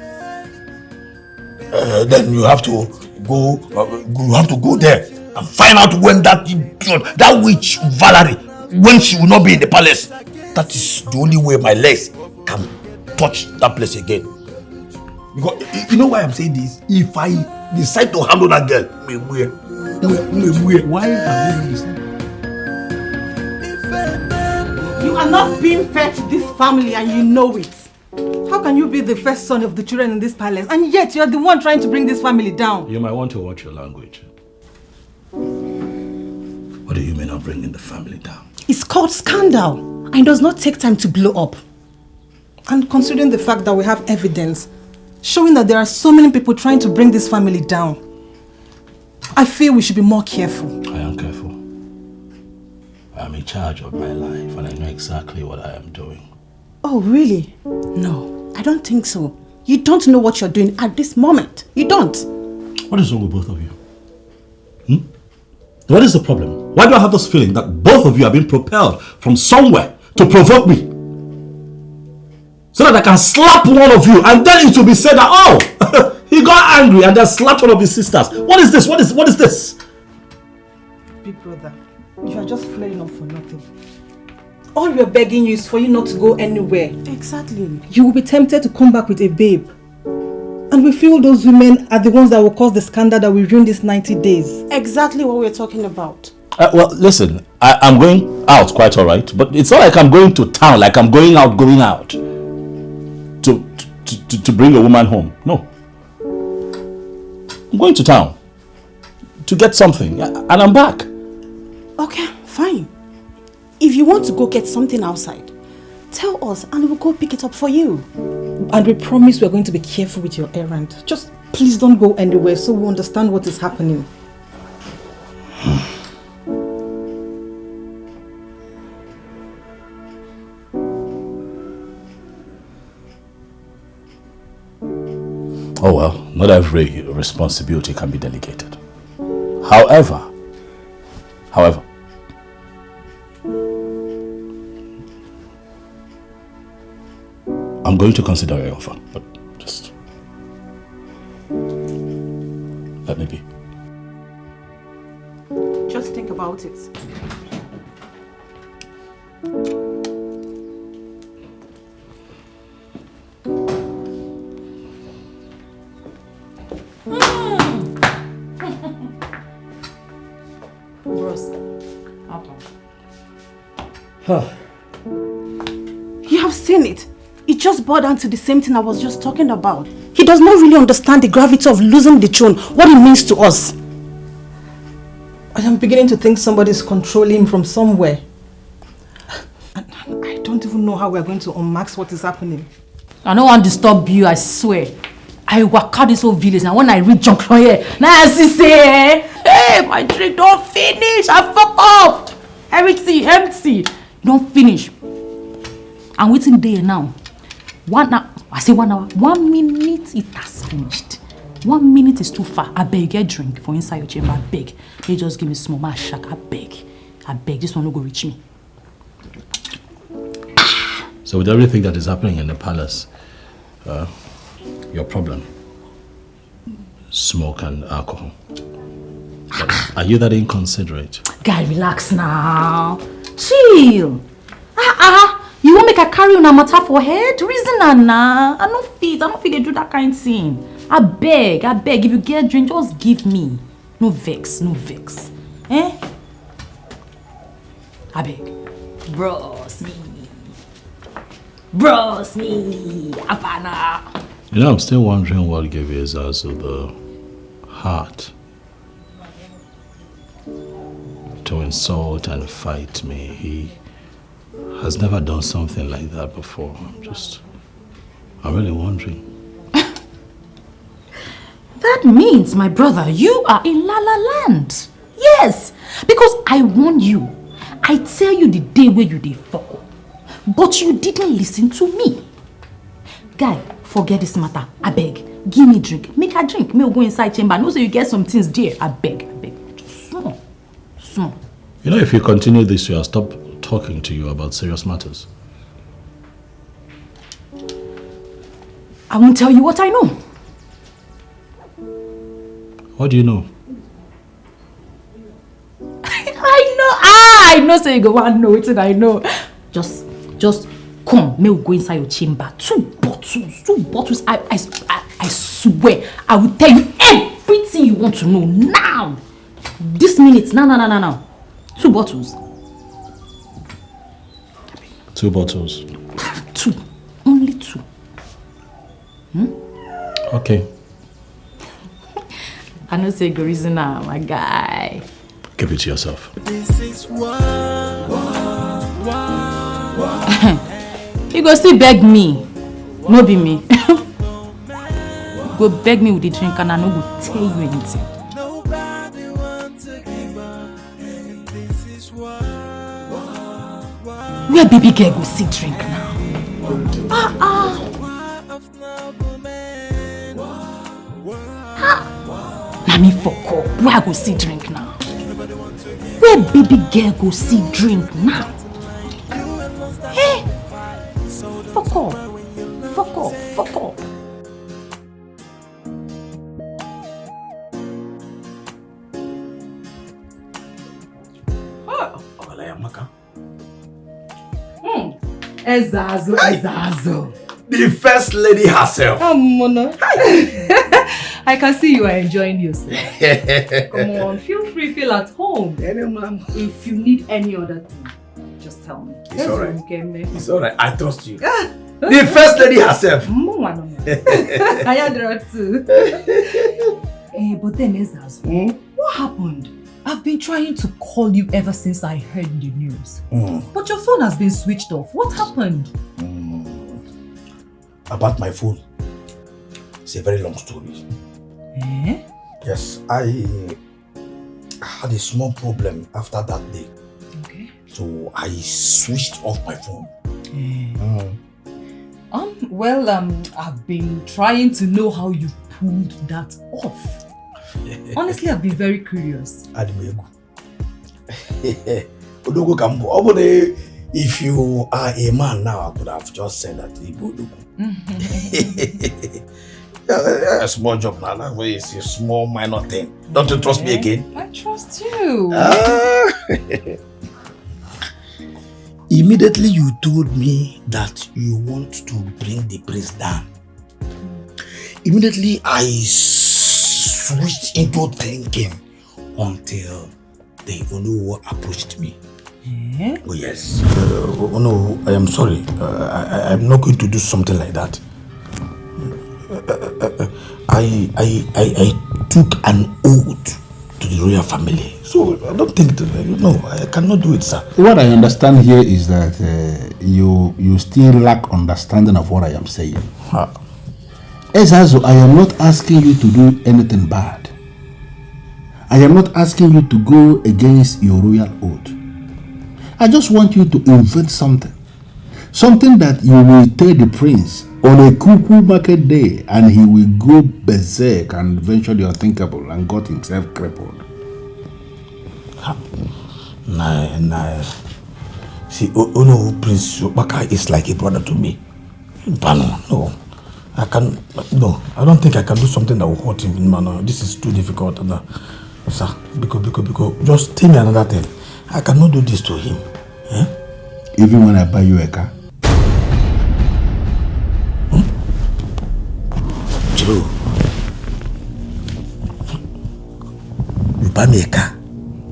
Then you have to go. You have to go there and find out when that witch Valerie, when she will not be in the palace. That is the only way my legs can touch that place again. Because you know why I'm saying this? If I decide to handle that girl, why have you decided? You are not being fair to this family and you know it. How can you be the first son of the children in this palace and yet you're the one trying to bring this family down? You might want to watch your language. What do you mean of bringing the family down? It's called scandal and it does not take time to blow up. And considering the fact that we have evidence showing that there are so many people trying to bring this family down, I feel we should be more careful. I am careful. I am in charge of my life and I know exactly what I am doing. Oh, really? No, I don't think so. You don't know what you're doing at this moment. You don't. What is wrong with both of you? What is the problem? Why do I have this feeling that both of you are being propelled from somewhere to provoke me? So that I can slap one of you and then it will be said that, oh, he got angry and then slapped one of his sisters. What is this? What is this? Big brother, you are just flaring up for nothing. All we're begging you is for you not to go anywhere. Exactly. You will be tempted to come back with a babe. And we feel those women are the ones that will cause the scandal that will ruin these 90 days. Exactly what we're talking about. Well, listen, I'm going out quite all right, but it's not like I'm going to town, like I'm going out to bring a woman home. No. I'm going to town to get something and I'm back. Okay, fine. If you want to go get something outside, tell us and we'll go pick it up for you. And we promise we're going to be careful with your errand. Just please don't go anywhere so we understand what is happening. Oh well, not every responsibility can be delegated. However, I'm going to consider your offer, but just let me be. Just think about it. You have seen it. It just boiled down to the same thing I was just talking about. He does not really understand the gravity of losing the throne, what it means to us. I am beginning to think somebody is controlling him from somewhere. And I don't even know how we are going to unmask what is happening. I don't want to disturb you, I swear. I work out this whole village and when I reach junction here, now I see say, hey, my drink don't finish, I fuck up. Everything empty. You don't finish. I'm waiting there now. 1 hour. I say 1 hour. 1 minute it has finished. 1 minute is too far. I beg, get drink for inside your chamber. I beg. They just give me small shack. I beg. This one will go reach me. So with everything that is happening in the palace, your problem, smoke and alcohol. Are you that inconsiderate? Guy, relax now. Chill. You won't make a carry on a matter for head? Reason now. I don't fit they do that kind of thing. I beg. If you get a drink, just give me. No vex. Eh? I beg. Bros me. Havana. You know, I'm still wondering what gave Ezazu the heart to insult and fight me. He has never done something like that before. I'm really wondering. That means, my brother, you are in La La Land. Yes, because I warned you. I tell you the day where you did fuck up. But you didn't listen to me. Guy, forget this matter. I beg. Give me drink. Make a drink. May go inside chamber. No, so you get some things there. I beg. Just small. You know, if you continue this way, I'll stop talking to you about serious matters. I won't tell you what I know. What do you know? I know, so you go and know it, I know. Just come, may we go inside your chamber. 2 bottles. I swear, I will tell you everything you want to know now. This minute, now. 2 bottles. 2 bottles. 2, only 2. Okay. I know say go reason now, my guy. Keep it to yourself. This is You go still beg me. No be me. Go beg me with the drink and I no go tell you anything. Nobody wants to give up, and this is Where baby girl go see drink now? Mommy fuck up. Where I go see drink now? Where baby girl go see drink now? Hey! Fuck up. Ezazu. The first lady herself. Mona. I can see you are enjoying yourself. Come on, feel free, feel at home. If you need any other thing, just tell me. It's alright. It's alright. I trust you. The first lady herself. I had her too. But then Ezazu, what happened? I've been trying to call you ever since I heard the news. But your phone has been switched off. What happened? About my phone. It's a very long story. Yes, I had a small problem after that day. Okay. So I switched off my phone. I've been trying to know how you pulled that off. Honestly, I've been very curious. If you are a man now, I could have just said that. A small job now, that way it's a small minor thing. Don't you trust me again? I trust you. Immediately you told me that you want to bring the priest down. Immediately I switched into thinking until the Onowo approached me. Oh yes. No, I am sorry. I'm not going to do something like that. I took an oath to the royal family. So I don't think that, I cannot do it, sir. What I understand here is that you still lack understanding of what I am saying. Ezazu, I am not asking you to do anything bad. I am not asking you to go against your royal oath. I just want you to invent something. Something that you will tell the prince on a cuckoo market day and he will go berserk and eventually unthinkable and got himself crippled. Nah. See, no, Prince Obaka is like a brother to me. No. I don't think I can do something that will hurt him. No, this is too difficult. Sir, because just tell me another thing. I cannot do this to him. Eh? Even when I buy you a car? Joe, you buy me a car?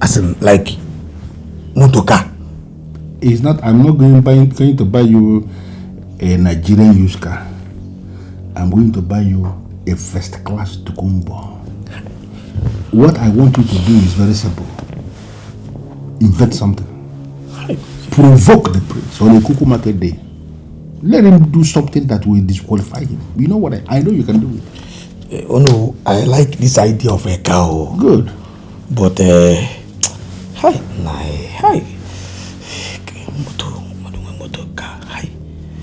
As in, like, motor car? It's not, I'm not going to buy you a Nigerian used car. I'm going to buy you a first class Tukumbo. What I want you to do is very simple. Invent something. Provoke the prince on a cuckoo market day. Let him do something that will disqualify him. You know what? I know you can do it. Oh no, I like this idea of a cow. Good. But, hi.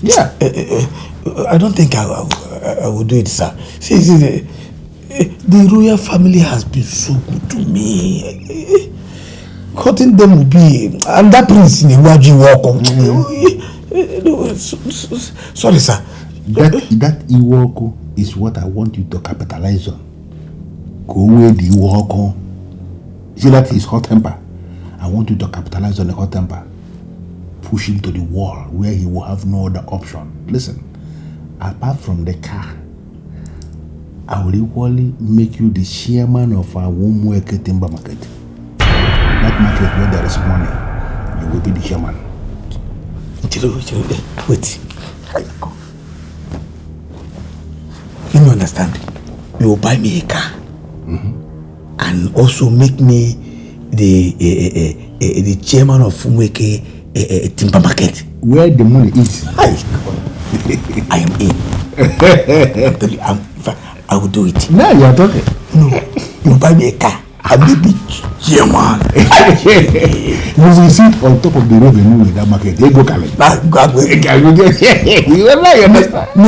Yeah. I don't think I will do it, sir. See, the royal family has been so good to me. Cutting them will be, and that prince in the Iwaji walk. Sorry, sir. That Iwoko is what I want you to capitalize on. Go away the Iwoko. See, that is hot temper. I want you to capitalize on the hot temper. Push him to the wall where he will have no other option. Listen, apart from the car, I will equally make you the chairman of our Womweke timber market. That market where there is money, you will be the chairman. Wait. You don't understand. You will buy me a car, and also make me the chairman of Womweke timber market. Where the money is. I am in. I'm telling you, I will do it. Now you are talking. No, you buy me a car. I may be chairman. You will sit on top of the revenue in that market. They go collect. You understand? No,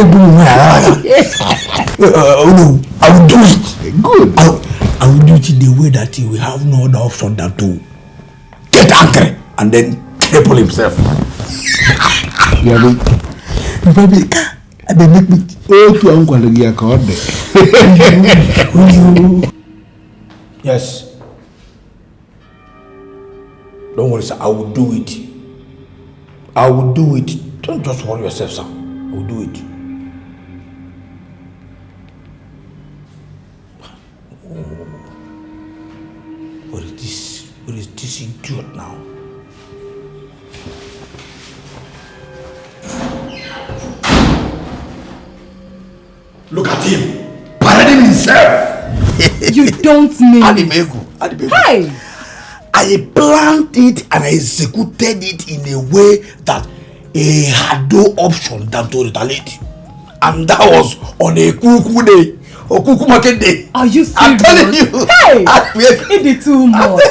I will do it. Good. I will do it in the way that he will have no other option than to get angry and then cripple himself. You buy me a car. And they make me. Yes. Don't worry, sir. I will do it. I will do it. Don't just worry yourself, sir. I will do it. What is this? What is this idiot now? Look at him, parading himself. You don't mean Adimegu. Hey! I planned it and I executed it in a way that he had no option than to retaliate. And that was on a cuckoo day, or cuckoo market day. Are you serious? I'm telling you. Hey! It is too much.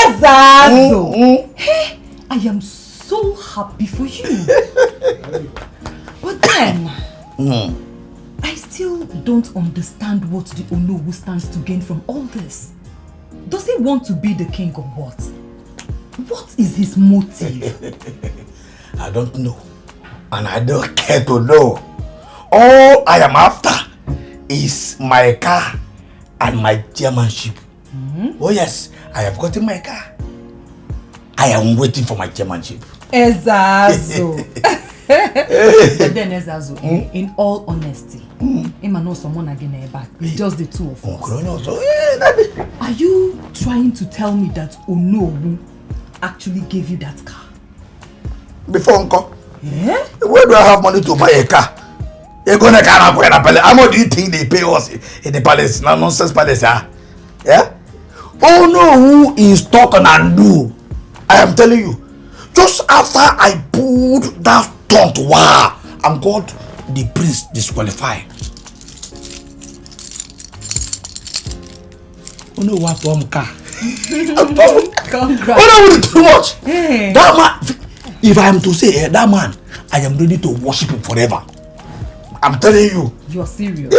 Exactly. Hey, I am so happy for you. But then, I still don't understand what the Onowu stands to gain from all this. Does he want to be the king of what? What is his motive? I don't know. And I don't care to know. All I am after is my car and my chairmanship. Oh yes, I have gotten my car. I am waiting for my chairmanship. Ezazo. But then Ezazo, in all honesty, Emma knows someone again back. It's just the two of us. Are you trying to tell me that Onowu actually gave you that car? Before Uncle, yeah? Where do I have money to buy a car? You're gonna carry a palace. How much do you think they pay us in the palace? No nonsense palace, huh? Yeah? Onowu is talking and do. I am telling you. Just after I pulled that taunt, wow, and got the priest disqualified. Onowu from car. Congrats. Oh, too much. Hey. That man, if I am to say that man, I am ready to worship him forever. I'm telling you. You are serious?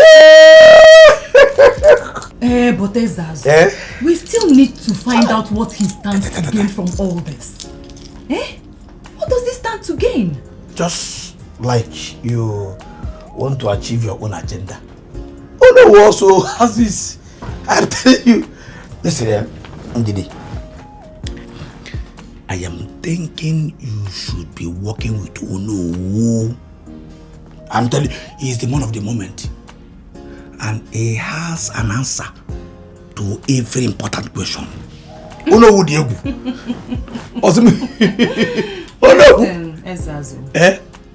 But Ezazo, we still need to find out what he stands to gain from all this. What does he stand to gain? Just like you want to achieve your own agenda. Oh no, also has this. I'm telling you. Listen, Ndidi. I am thinking you should be working with Ono. I'm telling you, he is the man of the moment. And he has an answer to every important question. Ono would you? Listen, Ezazo.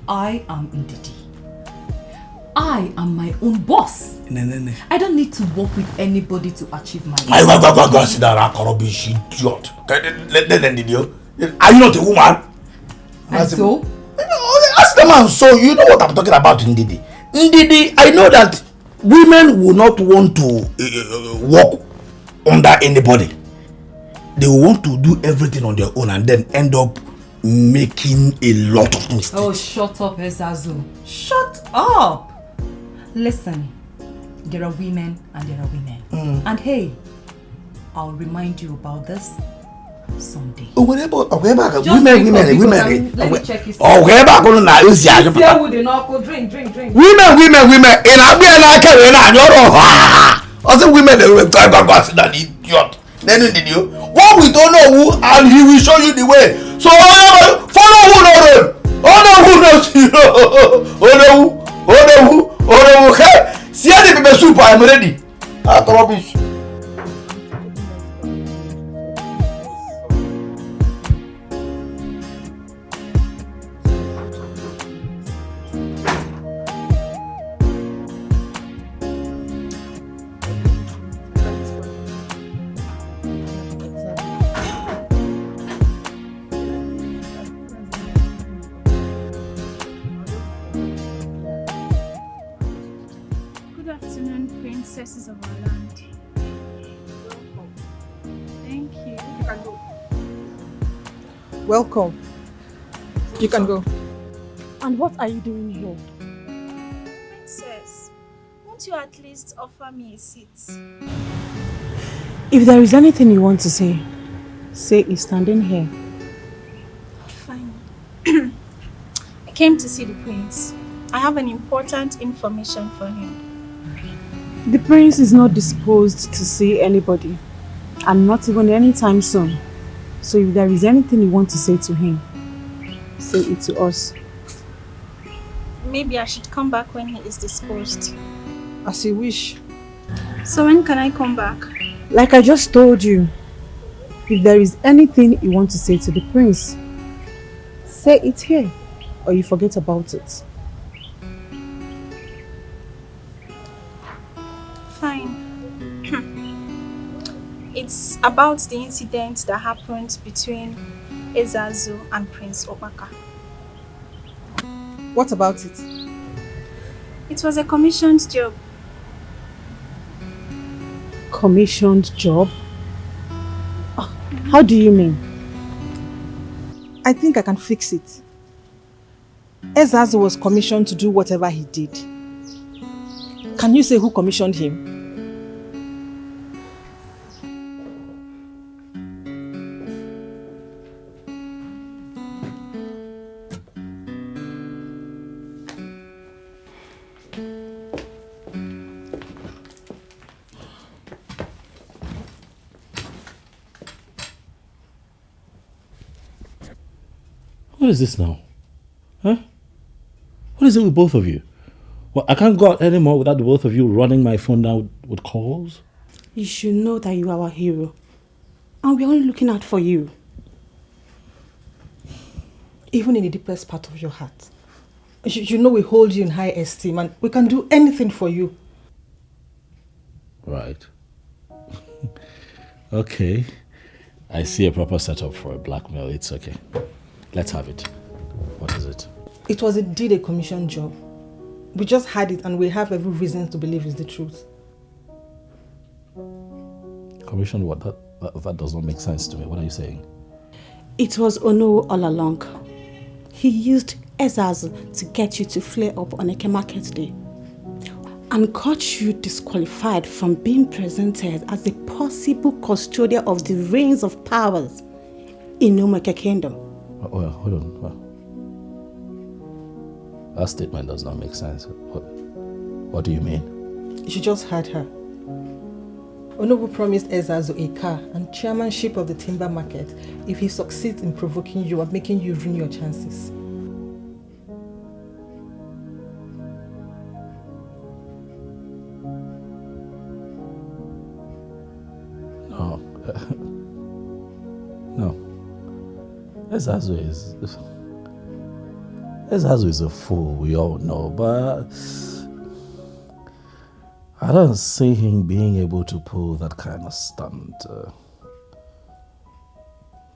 I am Ndidi. I am my own boss. I don't need to work with anybody to achieve my goals. Go sit down, Akorobish, idiot. Are you not a woman? And so? Ask the man, so you know what I'm talking about, Ndidi. Ndidi, I know that women will not want to work under anybody. They will want to do everything on their own and then end up making a lot of mistakes. Oh, shut up, Ezazo. Shut up. Listen, there are women and there are women. And hey, I'll remind you about this someday. Oh, whatever. Women. Let me check his Oh, whatever. Drink. Women. In Abia, also women, they will try to go sit down, idiot. Then did you? What we don't know who, and he will show you the way. So follow who knows. Oh no, who knows you? Oh no, okay? See the people soup, I'm ready. Rubbish. Princesses of our land. Welcome. Thank you. You can go. Welcome. You can go. And what are you doing here? Princess, won't you at least offer me a seat? If there is anything you want to say it standing here. Fine. I came to see the prince. I have an important information for him. The prince is not disposed to see anybody, and not even anytime soon. So if there is anything you want to say to him, say it to us. Maybe I should come back when he is disposed. As you wish. So when can I come back? Like I just told you, if there is anything you want to say to the prince, say it here, or you forget about it. Fine. It's about the incident that happened between Ezazo and Prince Obaka. What about it? It was a commissioned job. Commissioned job? How do you mean? I think I can fix it. Ezazo was commissioned to do whatever he did. Can you say who commissioned him? What is this now? Huh? What is it with both of you? Well, I can't go out anymore without the both of you running my phone down with calls. You should know that you are our hero. And we're only looking out for you. Even in the deepest part of your heart. You know we hold you in high esteem and we can do anything for you. Right. Okay. I see a proper setup for a blackmail. It's okay. Let's have it. What is it? It was indeed a commission job. We just had it and we have every reason to believe it's the truth. Commission what? That does not make sense to me. What are you saying? It was Ono all along. He used Ezazu to get you to flare up on Eke Market Day and got you disqualified from being presented as the possible custodian of the reins of powers in Umeke Kingdom. Well, hold on. Well, that statement does not make sense. What do you mean? You just heard her. Onobu promised Ezazu a car and chairmanship of the timber market if he succeeds in provoking you and making you ruin your chances. No. No. Ezazu is a fool, we all know, but I don't see him being able to pull that kind of stunt.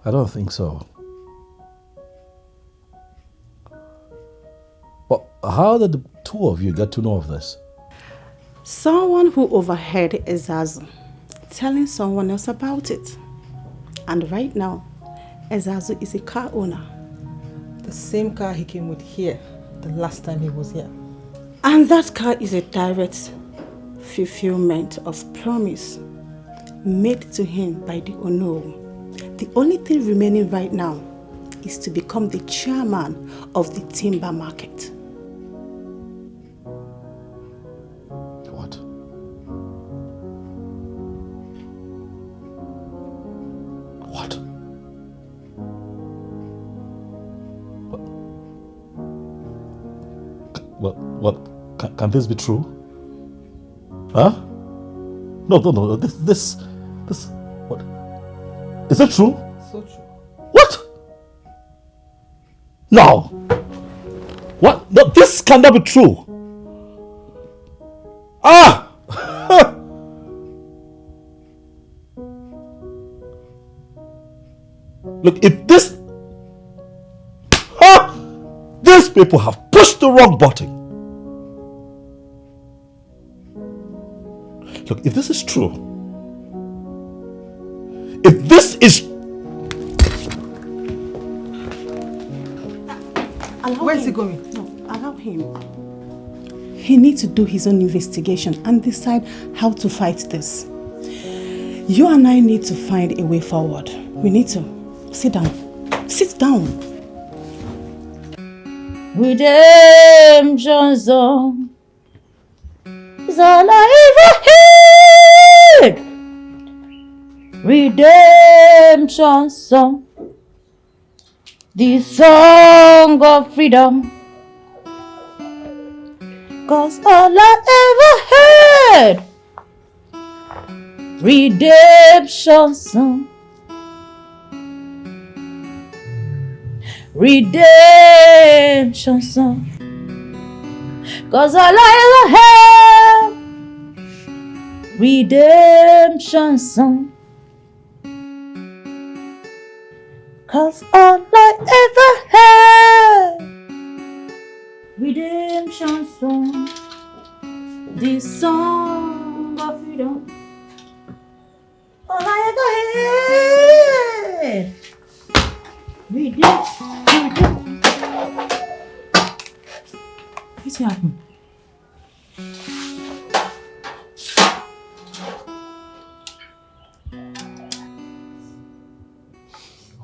I don't think so. But how did the two of you get to know of this? Someone who overheard Ezazu telling someone else about it. And right now, Ezazu is a car owner. The same car he came with here the last time he was here. And that car is a direct fulfillment of promise made to him by the Ono. The only thing remaining right now is to become the chairman of the timber market. What? What? What? Can this be true? Huh? No. This. What? Is it true? So true. What? No. What? No, this cannot be true. Ah! Look, if this... these people have pushed the wrong button. Look, if this is true, if this is... Where is he going? No, allow him. He needs to do his own investigation and decide how to fight this. You and I need to find a way forward. We need to. Sit down. Sit down. Redemption song is all I ever heard. Redemption song, the song of freedom. 'Cause all I ever heard. Redemption song. Redemption song. 'Cause all I ever had. Redemption song. 'Cause all I ever had. Redemption song. The song of freedom. All I ever had. Redemption. What's happening?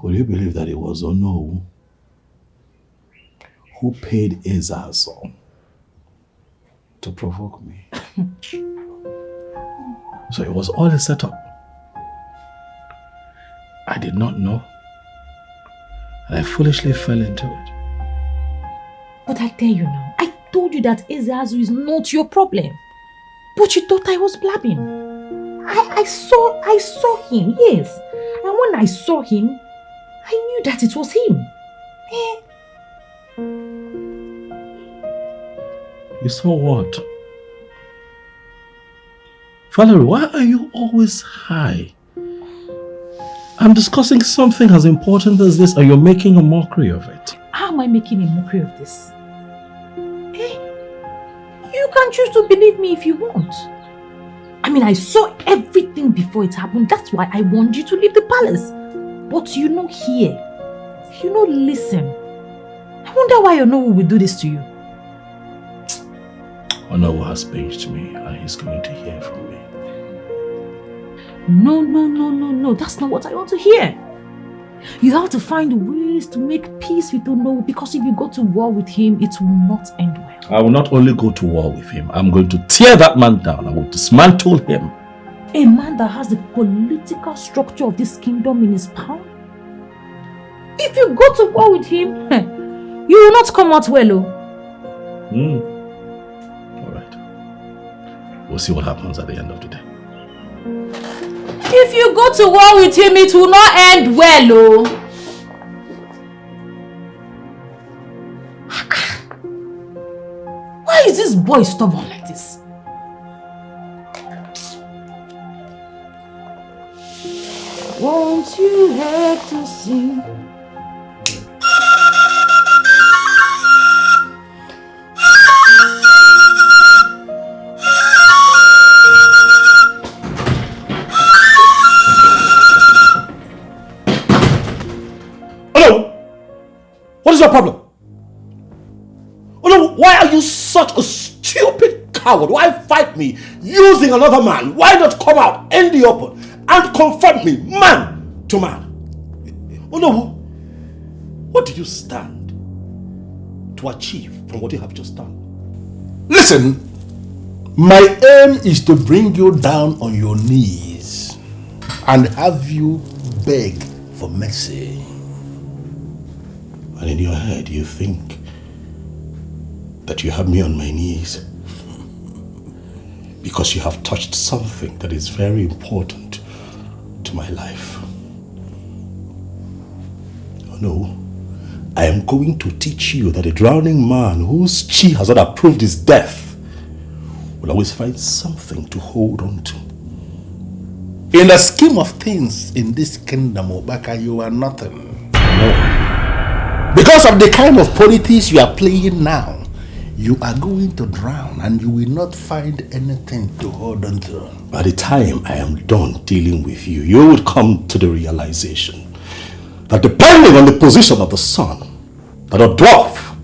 Would you believe that it was Ono who paid Ezazu to provoke me? So it was all a setup. I did not know. And I foolishly fell into it. But I tell you now, I told you that Ezazu is not your problem. But you thought I was blabbing. I saw him, yes. And when I saw him, I knew that it was him. You saw what? Valerie, why are you always high? I'm discussing something as important as this and you're making a mockery of it. How am I making a mockery of this? You can choose to believe me if you want. I I mean, I saw everything before it happened. That's why I warned you to leave the palace. But you no hear. You no listen. I wonder why Onowu will do this to you. Onowu has paged me and he's going to hear from me. No. That's not what I want to hear. You have to find ways to make peace with Onowu, because if you go to war with him, it will not end well. I will not only go to war with him, I'm going to tear that man down. I will dismantle him. A man that has the political structure of this kingdom in his palm? If you go to war with him, you will not come out well, oh. Alright. We'll see what happens at the end of the day. If you go to war with him, it will not end well, oh. Why is this boy stubborn like this? Won't you have to sing? What is your problem? Oh no, why are you such a stupid coward? Why fight me using another man? Why not come out in the open and confront me man to man? Oh no, what do you stand to achieve from what you have just done? Listen, my aim is to bring you down on your knees and have you beg for mercy. And in your head you think that you have me on my knees because you have touched something that is very important to my life. Oh no, I am going to teach you that a drowning man whose chi has not approved his death will always find something to hold on to. In the scheme of things in this kingdom, Obaka, you are nothing. No. Because of the kind of politics you are playing now, you are going to drown and you will not find anything to hold on to. By the time I am done dealing with you, you would come to the realization that depending on the position of the sun, that a dwarf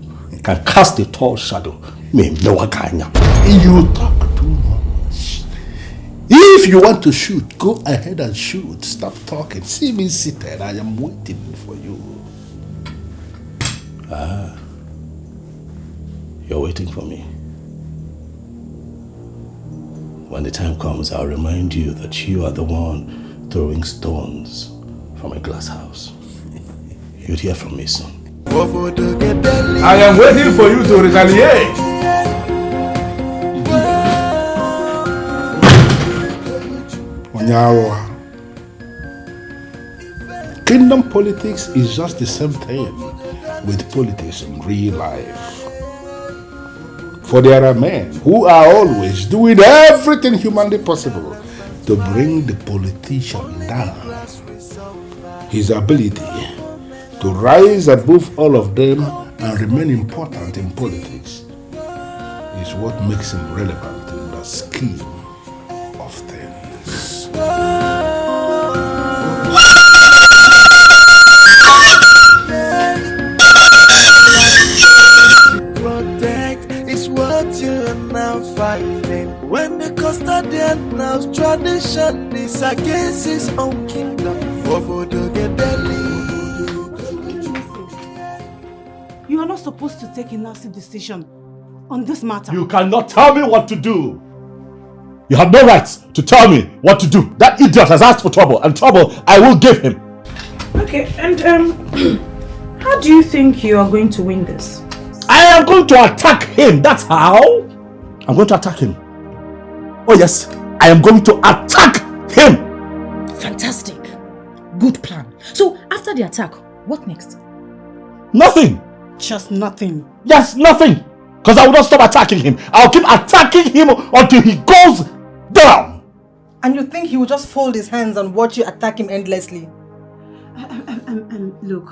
can cast a tall shadow. You talk too much. If you want to shoot, go ahead and shoot. Stop talking. See me seated. I am waiting for you. Ah, you're waiting for me. When the time comes, I'll remind you that you are the one throwing stones from a glass house. You'll hear from me soon. I am waiting for you to retaliate. Kingdom politics is just the same thing with politics in real life. For there are men who are always doing everything humanly possible to bring the politician down. His ability to rise above all of them and remain important in politics is what makes him relevant in the scheme of things. Protect is what you're now fighting. When the custodian now tradition is against his own kingdom. You are not supposed to take a nasty decision on this matter. You cannot tell me what to do. You have no right to tell me what to do. That idiot has asked for trouble, and trouble I will give him. Okay, and how do you think you are going to win this? I am going to attack him. That's how. I'm going to attack him. Oh yes, I am going to attack him. Fantastic. Good plan. So after the attack, what next? Nothing. Just nothing. Yes, nothing. Because I will not stop attacking him. I'll keep attacking him until he goes down. And you think he will just fold his hands and watch you attack him endlessly? Look,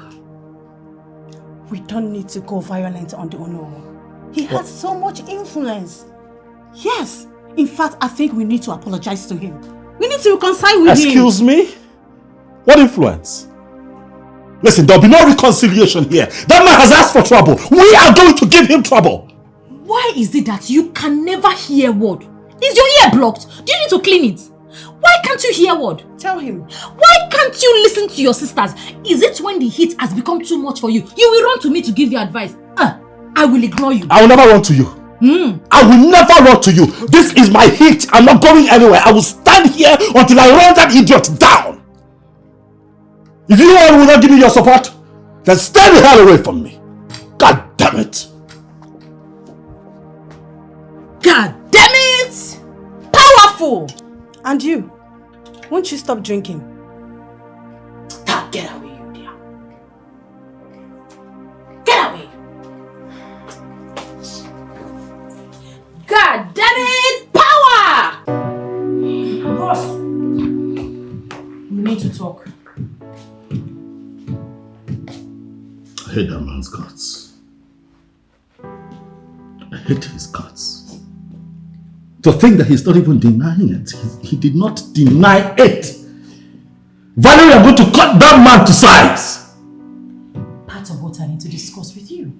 we don't need to go violent on the Onowu. He has so much influence. Yes, In fact, I think we need to apologize to him. We need to reconcile with him. Excuse me? What influence? Listen, there'll be no reconciliation here. That man has asked for trouble. We are going to give him trouble. Why is it that you can never hear word? Is your ear blocked? Do you need to clean it? Why can't you hear word? Tell him. Why can't you listen to your sisters? Is it when the heat has become too much for you? You will run to me to give you advice. I will ignore you. I will never run to you. I will never run to you. This is my heat. I'm not going anywhere. I will stand here until I run that idiot down. If you all will not give me your support, then stay the hell away from me. God damn it. God damn it! Powerful! And you, won't you stop drinking? Get away, you dear. Get away. God damn it! Power! Boss, we need to talk. I hate that man's guts. I hate his guts. To think that he's not even denying it. He did not deny it. Valerie, I'm going to cut that man to size. Part of what I need to discuss with you.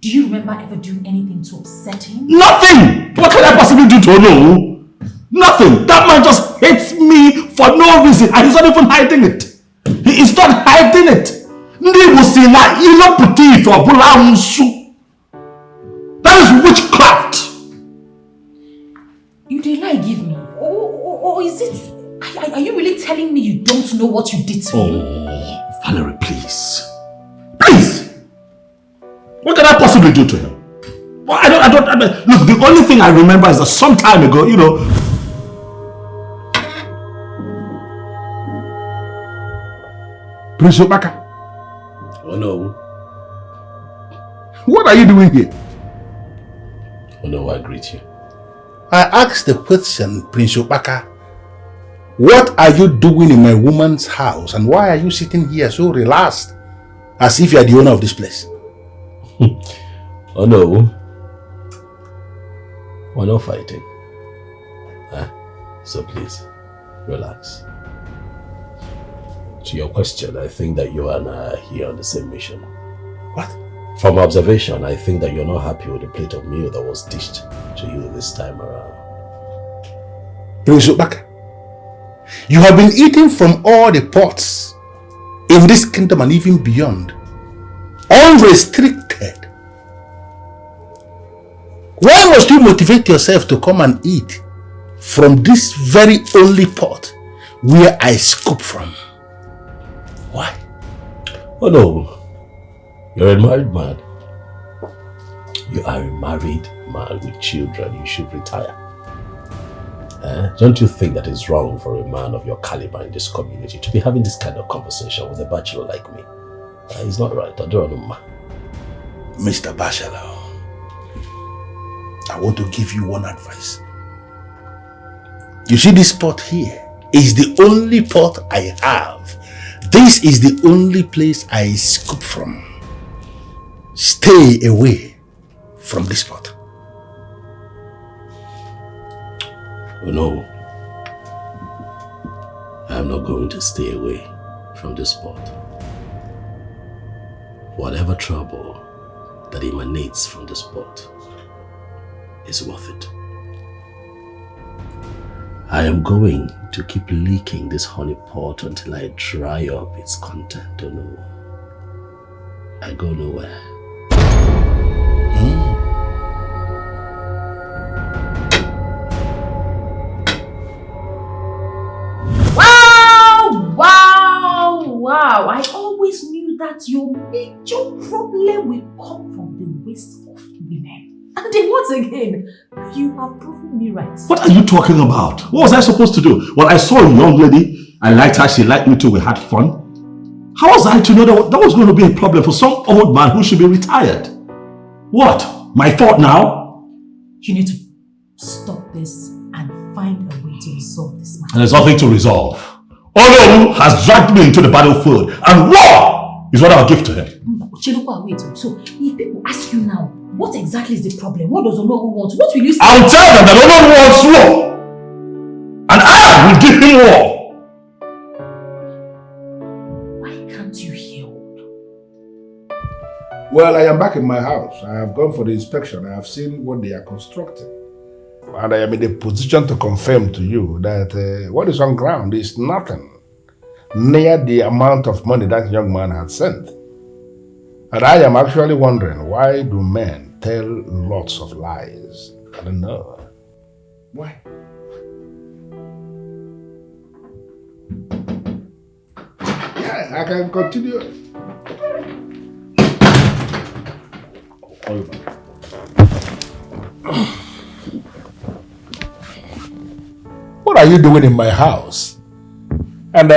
Do you remember ever doing anything to upset him? Nothing! What can I possibly do to Onu? Nothing! That man just hates me for no reason and he's not even hiding it. He is not hiding it. That is witchcraft. You did lie give me? Or is it... Are you really telling me you don't know what you did to him? Oh, Valerie, please. Please! What can I possibly do to him? Well, I don't, look, the only thing I remember is that some time ago, you know... Prince Obaka. Oh no. What are you doing here? Oh no, I greet you. I asked the question, Prince Obaka. What are you doing in my woman's house and why are you sitting here so relaxed? As if you are the owner of this place. Oh no. We're not fighting. So please, relax. To your question, I think that you and I are here on the same mission. What? From observation, I think that you're not happy with the plate of meal that was dished to you this time around. Prince Obaka, you have been eating from all the pots in this kingdom and even beyond, unrestricted. Why must you motivate yourself to come and eat from this very only pot where I scoop from? Why? Oh no, you're a married man. You are a married man with children. You should retire. Don't you think that it's wrong for a man of your caliber in this community to be having this kind of conversation with a bachelor like me? It's not right. I don't know. Mr. Bachelor, I want to give you one advice. You see this pot here is the only pot I have. This is the only place I scoop from. Stay away from this pot. Oh no, I'm not going to stay away from this spot. Whatever trouble that emanates from the spot is worth it. I am going to keep leaking this honey pot until I dry up its content. Oh no, I go nowhere. Wow, I always knew that your major problem will come from the waste of women. And then once again, you have proven me right. What are you talking about? What was I supposed to do? Well, I saw a young lady, I liked her, she liked me too, we had fun. How was I to know that was going to be a problem for some old man who should be retired? What? My fault now? You need to stop this and find a way to resolve this matter. And there's nothing to resolve. Olu has dragged me into the battlefield and war is what I'll give to him. Wait, so if people ask you now, What exactly is the problem? What does Onowu want? What will you say? I'll tell them that Onowu wants war! And I will give him war! Why can't you hear? Well, I am back in my house. I have gone for the inspection. I have seen what they are constructing. And I am in a position to confirm to you that what is on ground is nothing near the amount of money that young man had sent. And I am actually wondering, why do men tell lots of lies? I don't know. Why? Yeah, I can continue. What are you doing in my house? And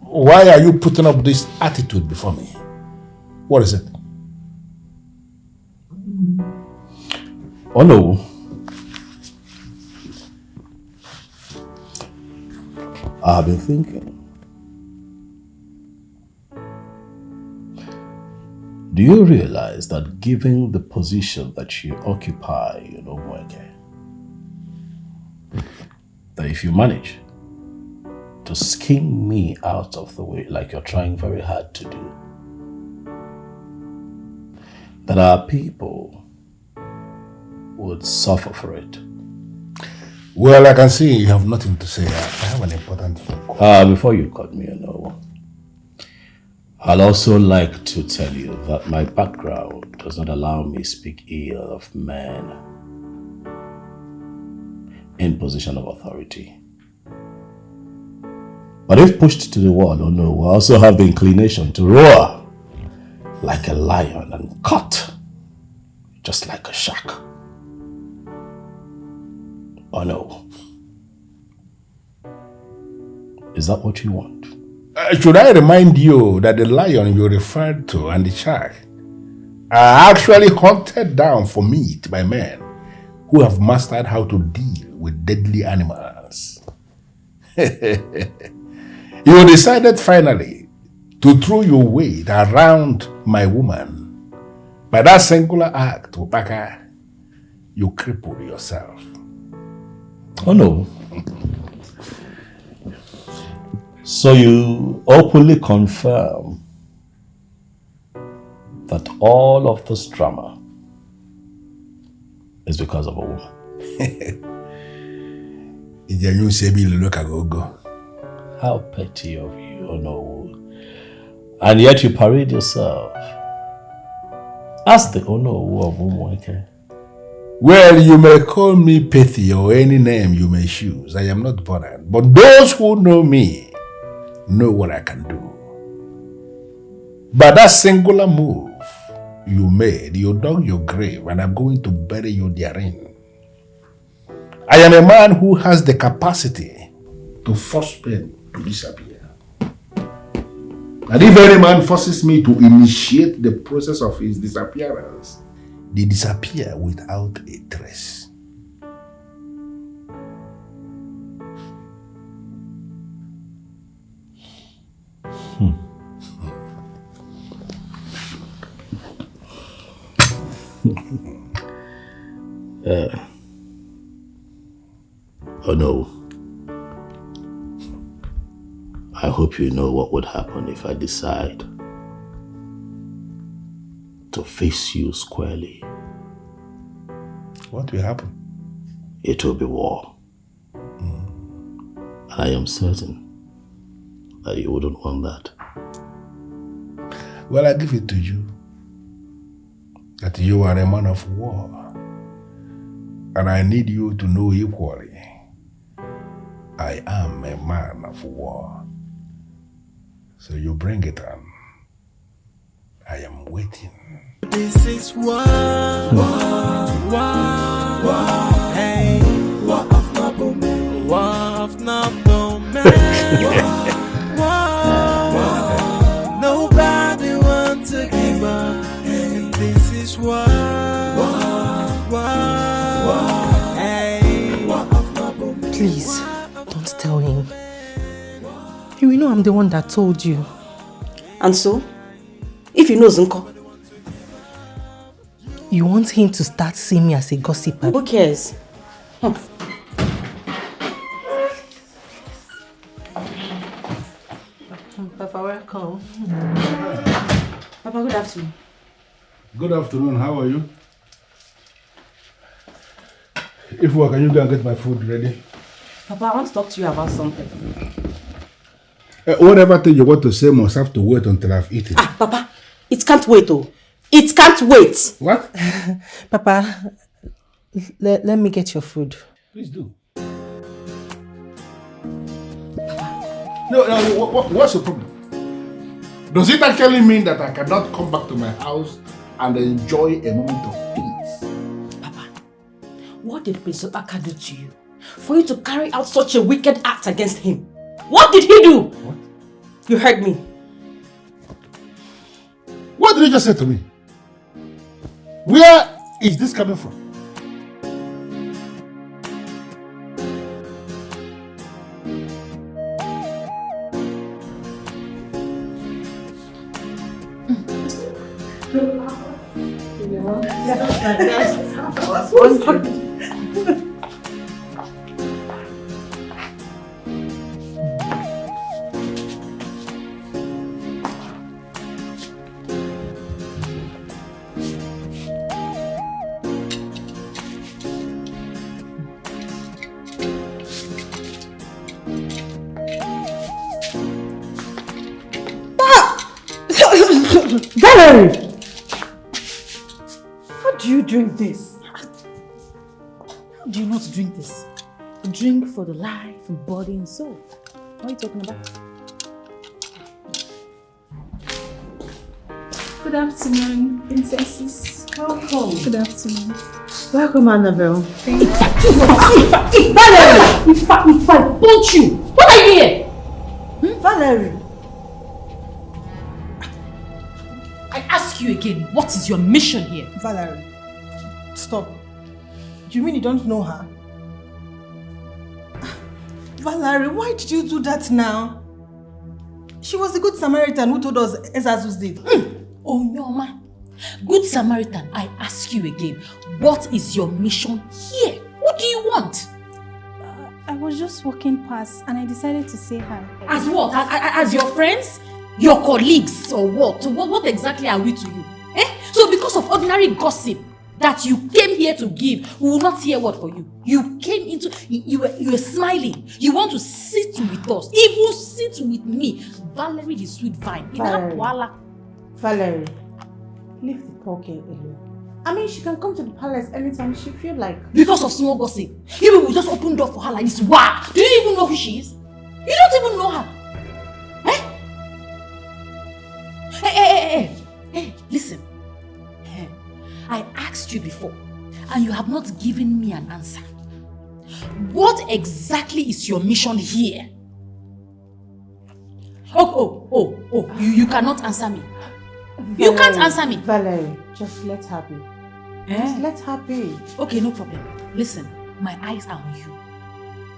why are you putting up this attitude before me? What is it? Oh no. I've been thinking. Do you realize that given the position that you occupy, that if you manage to skim me out of the way like you're trying very hard to do, that our people would suffer for it? Well, I can see you have nothing to say. I have an important phone call. Before you cut me, I'd also like to tell you that my background does not allow me to speak ill of men in position of authority. But if pushed to the wall, I also have the inclination to roar like a lion and cut just like a shark. Oh no. Is that what you want? Should I remind you that the lion you referred to and the shark are actually hunted down for meat by men who have mastered how to deal with deadly animals? You decided finally to throw your weight around my woman. By that singular act, Obaka, you crippled yourself. Oh no. So you openly confirm that all of this drama is because of a woman? How petty of you, oh no. And yet you parade yourself as the owner of Umweke. Well, you may call me petty or any name you may choose. I am not bothered. But those who know me know what I can do. But that singular move you made, you dug your grave and I'm going to bury you therein. I am a man who has the capacity to force men to disappear. And if any man forces me to initiate the process of his disappearance, they disappear without a trace. Oh no. I hope you know what would happen if I decide to face you squarely. What will happen? It will be war. And I am certain that you wouldn't want that. Well, I give it to you that you are a man of war. And I need you to know equally, I am a man of war. So you bring it on. I am waiting. This is war, hey, war of noble men, war of noble men, nobody wants to give up, and this is war, hey, war of noble men. Please, don't tell him. You know I'm the one that told you. And so, if he knows Nko, You want him to start seeing me as a gossiper? Who cares? Papa, welcome. Papa, good afternoon. Good afternoon, how are you? If work, can you go and get my food ready? Papa, I want to talk to you about something. Whatever thing you want to say must have to wait until I've eaten. Papa, it can't wait, oh. It can't wait. What? Papa, let me get your food. Please do. No, what's the problem? Does it actually mean that I cannot come back to my house and enjoy a moment of peace? Papa, what did Prince Obaka do to you for you to carry out such a wicked act against him? What did he do? What? You heard me. What did you just say to me? Where is this coming from? Valerie! How do you drink this? How do you not drink this? A drink for the life and body and soul. What are you talking about? Good afternoon, princesses. Welcome. Good afternoon. Welcome, Annabelle. Thank you. Valerie! If I punch you! What are you here? Valerie! I ask you again, what is your mission here? Valerie, stop. Do you mean you don't know her? Valerie, why did you do that now? She was the good Samaritan who told us Ezazu's did. Oh, no, ma. Good Samaritan, I ask you again, what is your mission here? What do you want? I was just walking past and I decided to say hi. As what? As your friends? Your colleagues or what? What exactly are we to you? So because of ordinary gossip that you came here to give, we will not hear word for you. You came into, you were smiling. You want to sit with us. Even sit with me. Valerie the sweet vine. Valerie, leave the poor girl alone. I mean, she can come to the palace anytime she feel like. Because of small gossip. You will just open door for her like this. Wow! Do you even know who she is? You don't even know her. Hey, listen. I asked you before, and you have not given me an answer. What exactly is your mission here? You cannot answer me. You can't answer me. Valerie, just let her be. Just let her be. Okay, no problem. Listen, my eyes are on you.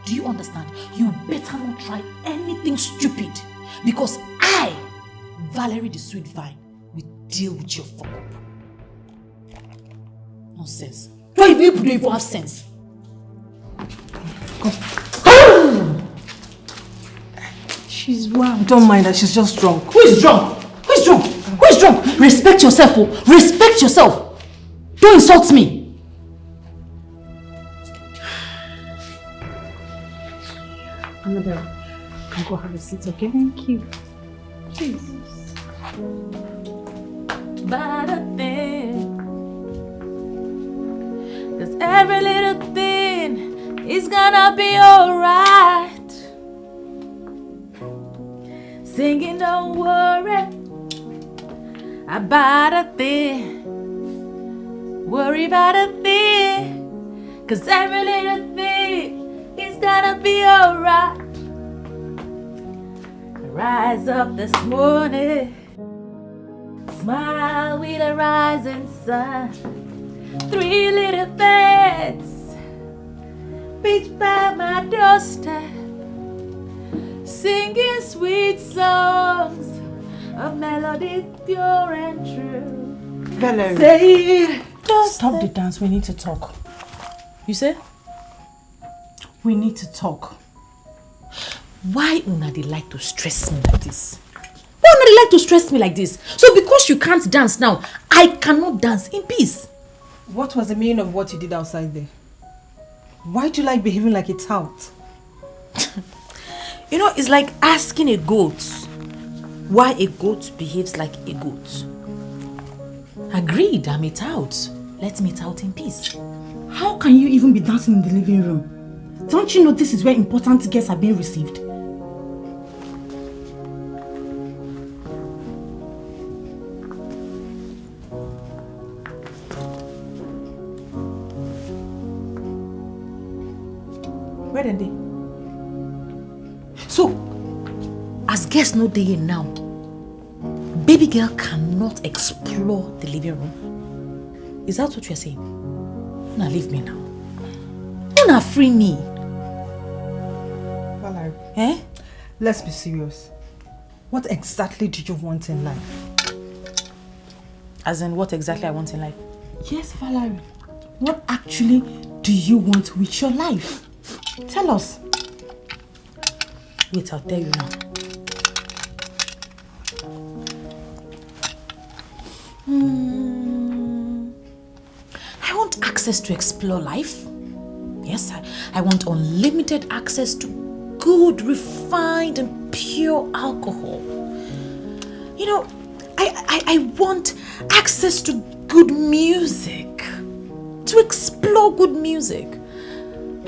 Do you understand? You better not try anything stupid, because I, Valerie the sweet vine, will deal with your fuck up. Nonsense. Why do you even have sense? Come. She's wild. Don't mind her, she's just drunk. Who is drunk? Who is drunk? Who is drunk? Respect yourself, oh. Respect yourself. Don't insult me. Annabelle, can go have a seat, okay? Thank you. Please. But a thing, 'cause every little thing is gonna be alright. Singing, don't worry about a thing, worry about a thing, 'cause every little thing is gonna be alright. Rise up this morning, smile with a rising sun. 3 little beds, beach by my doorstep, singing sweet songs of melody pure and true. Valerie. Say, don't Stop the dance, we need to talk. You say? We need to talk. Why una they like to stress me like this? Why una they like to stress me like this? So because you can't dance now, I cannot dance in peace. What was the meaning of what you did outside there? Why do you like behaving like a tout? You know, it's like asking a goat why a goat behaves like a goat. Agreed, I'm a tout. Let me tout in peace. How can you even be dancing in the living room? Don't you know this is where important guests are being received? Where are they? So, as guests no day in now, baby girl cannot explore the living room. Is that what you're saying? Now leave me now. Now free me. Valerie. Eh? Let's be serious. What exactly do you want in life? As in what exactly I want in life? Yes, Valerie. What actually do you want with your life? Tell us. Wait, I'll tell you now. I want access to explore life. Yes, I want unlimited access to good, refined and pure alcohol. You know, I want access to good music. To explore good music.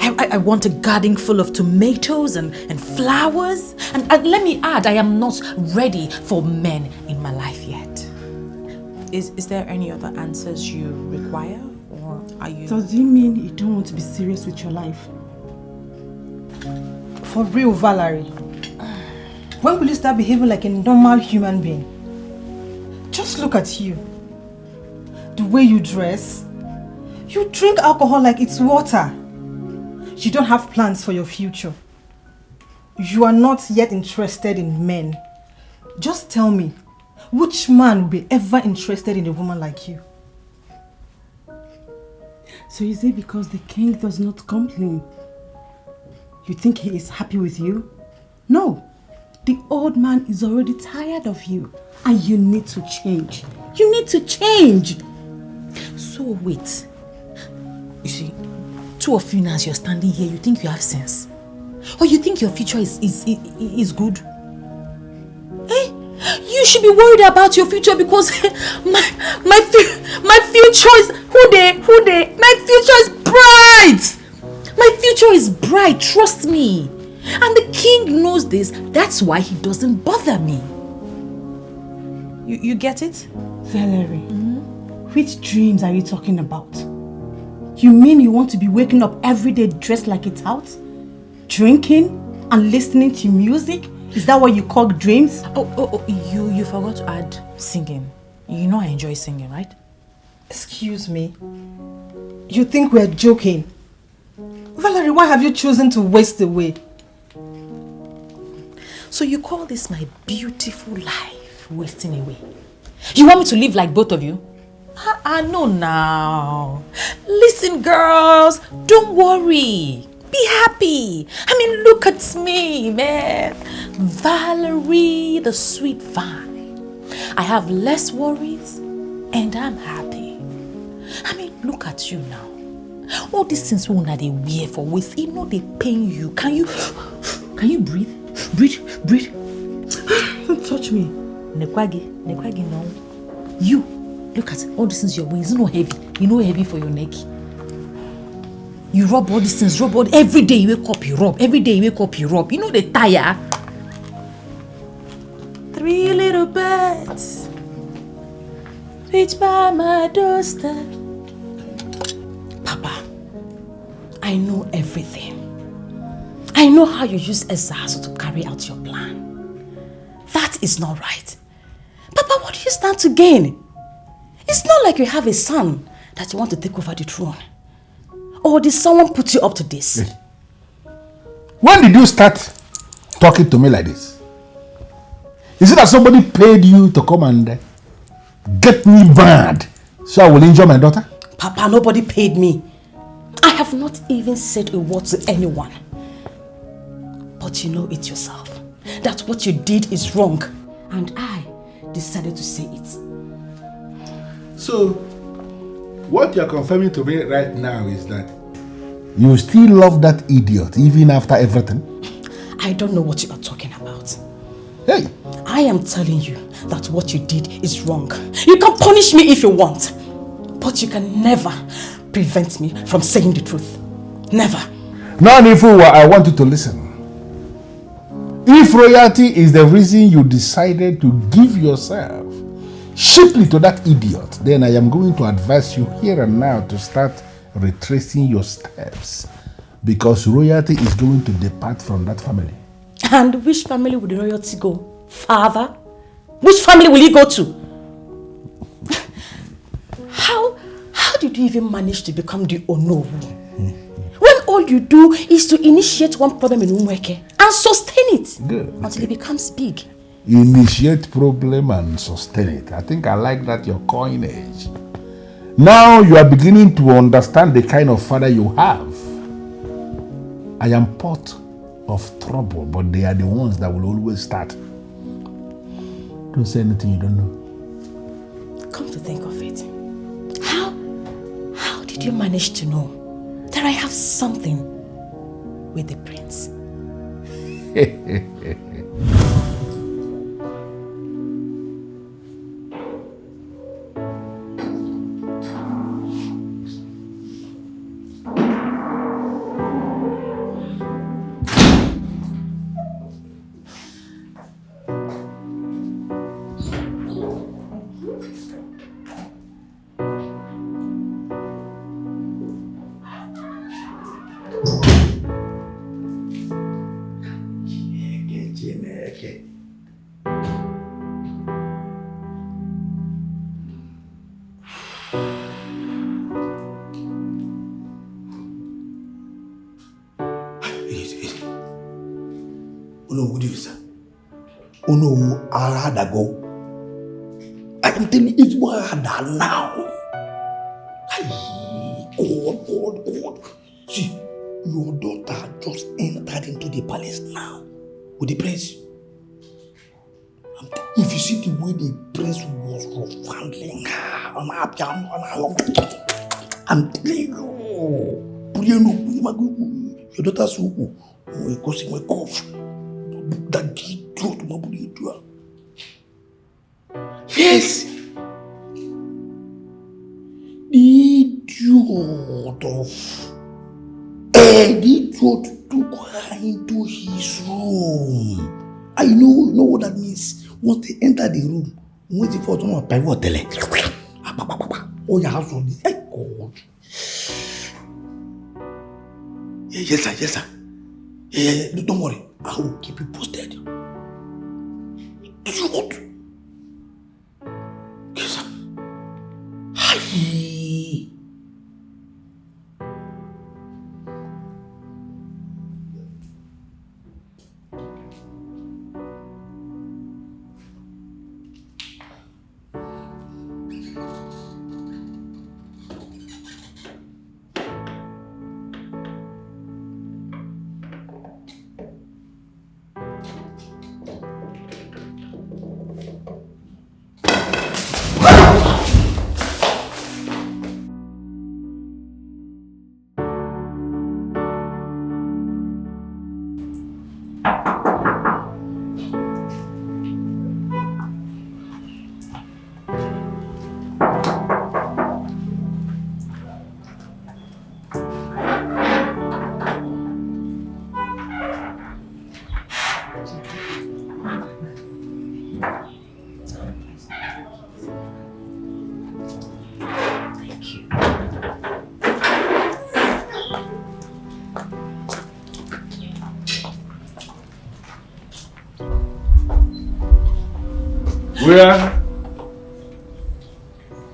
I want a garden full of tomatoes and flowers. And let me add, I am not ready for men in my life yet. Is there any other answers you require? Or are you... Does it mean you don't want to be serious with your life? For real, Valerie. When will you start behaving like a normal human being? Just look at you. The way you dress. You drink alcohol like it's water. You don't have plans for your future. You are not yet interested in men. Just tell me, which man will be ever interested in a woman like you? So is it because the king does not complain? You think he is happy with you? No. The old man is already tired of you. And you need to change. You need to change. So wait. You see, two of you now as you're standing here, you think you have sense? Or you think your future is good? Eh? You should be worried about your future because my future is my future is bright. My future is bright, trust me. And the king knows this. That's why he doesn't bother me. You get it? Valerie, which dreams are you talking about? You mean you want to be waking up every day dressed like a tout? Drinking and listening to music? Is that what you call dreams? Oh, you forgot to add singing. You know I enjoy singing, right? Excuse me. You think we're joking? Valerie, why have you chosen to waste away? So you call this my beautiful life wasting away? You want me to live like both of you? No now. Listen, girls, don't worry. Be happy. I mean, look at me, man. Valerie, the sweet vine. I have less worries and I'm happy. I mean, look at you now. All these things we una dey wear for waist, you know they pain you. Can you breathe? Breathe. Don't touch me. Nekwagi now. You. Look at all these things you're wearing. It's not heavy. You know heavy for your neck. You rub all these things. Every day you wake up, you rub. Every day you wake up, you rub. You know they tire. 3 little birds reach by my doorstep. Papa, I know everything. I know how you use Ezazo to carry out your plan. That is not right. Papa, what do you stand to gain? It's not like you have a son that you want to take over the throne. Or did someone put you up to this? When did you start talking to me like this? Is it that somebody paid you to come and get me mad so I will injure my daughter? Papa, nobody paid me. I have not even said a word to anyone. But you know it yourself, that what you did is wrong. And I decided to say it. So, what you're confirming to me right now is that you still love that idiot even after everything? I don't know what you are talking about. Hey! I am telling you that what you did is wrong. You can punish me if you want, but you can never prevent me from saying the truth. Never. Now, Nifu, I want you to listen. If royalty is the reason you decided to give yourself cheaply to that idiot, then I am going to advise you here and now to start retracing your steps, because royalty is going to depart from that family. And which family would the royalty go? Father? Which family will he go to? How did you even manage to become the Onowu? When all you do is to initiate one problem in Umweke and sustain it. Good. Until it becomes big. Initiate problem and sustain it. I think I like that, your coinage. Now you are beginning to understand the kind of father you have. I am pot of trouble, but they are the ones that will always start. Don't say anything you don't know. Come to think of it, how did you manage to know that I have something with the prince? I am telling you, it's more harder now. God. See, your daughter just entered into the palace now with the prince. If you see the way the prince was handling her, I'm telling you, your daughter's causing my cough. That idiot, my boy. Yes! The idiot took her into his room. I know what that means. Once they enter the room, once they fall to my private tele. Oh, your house on this. Hey, God. Yes, sir. Yeah, don't worry. I will keep you posted. Idiot. Yes, sir. Hi.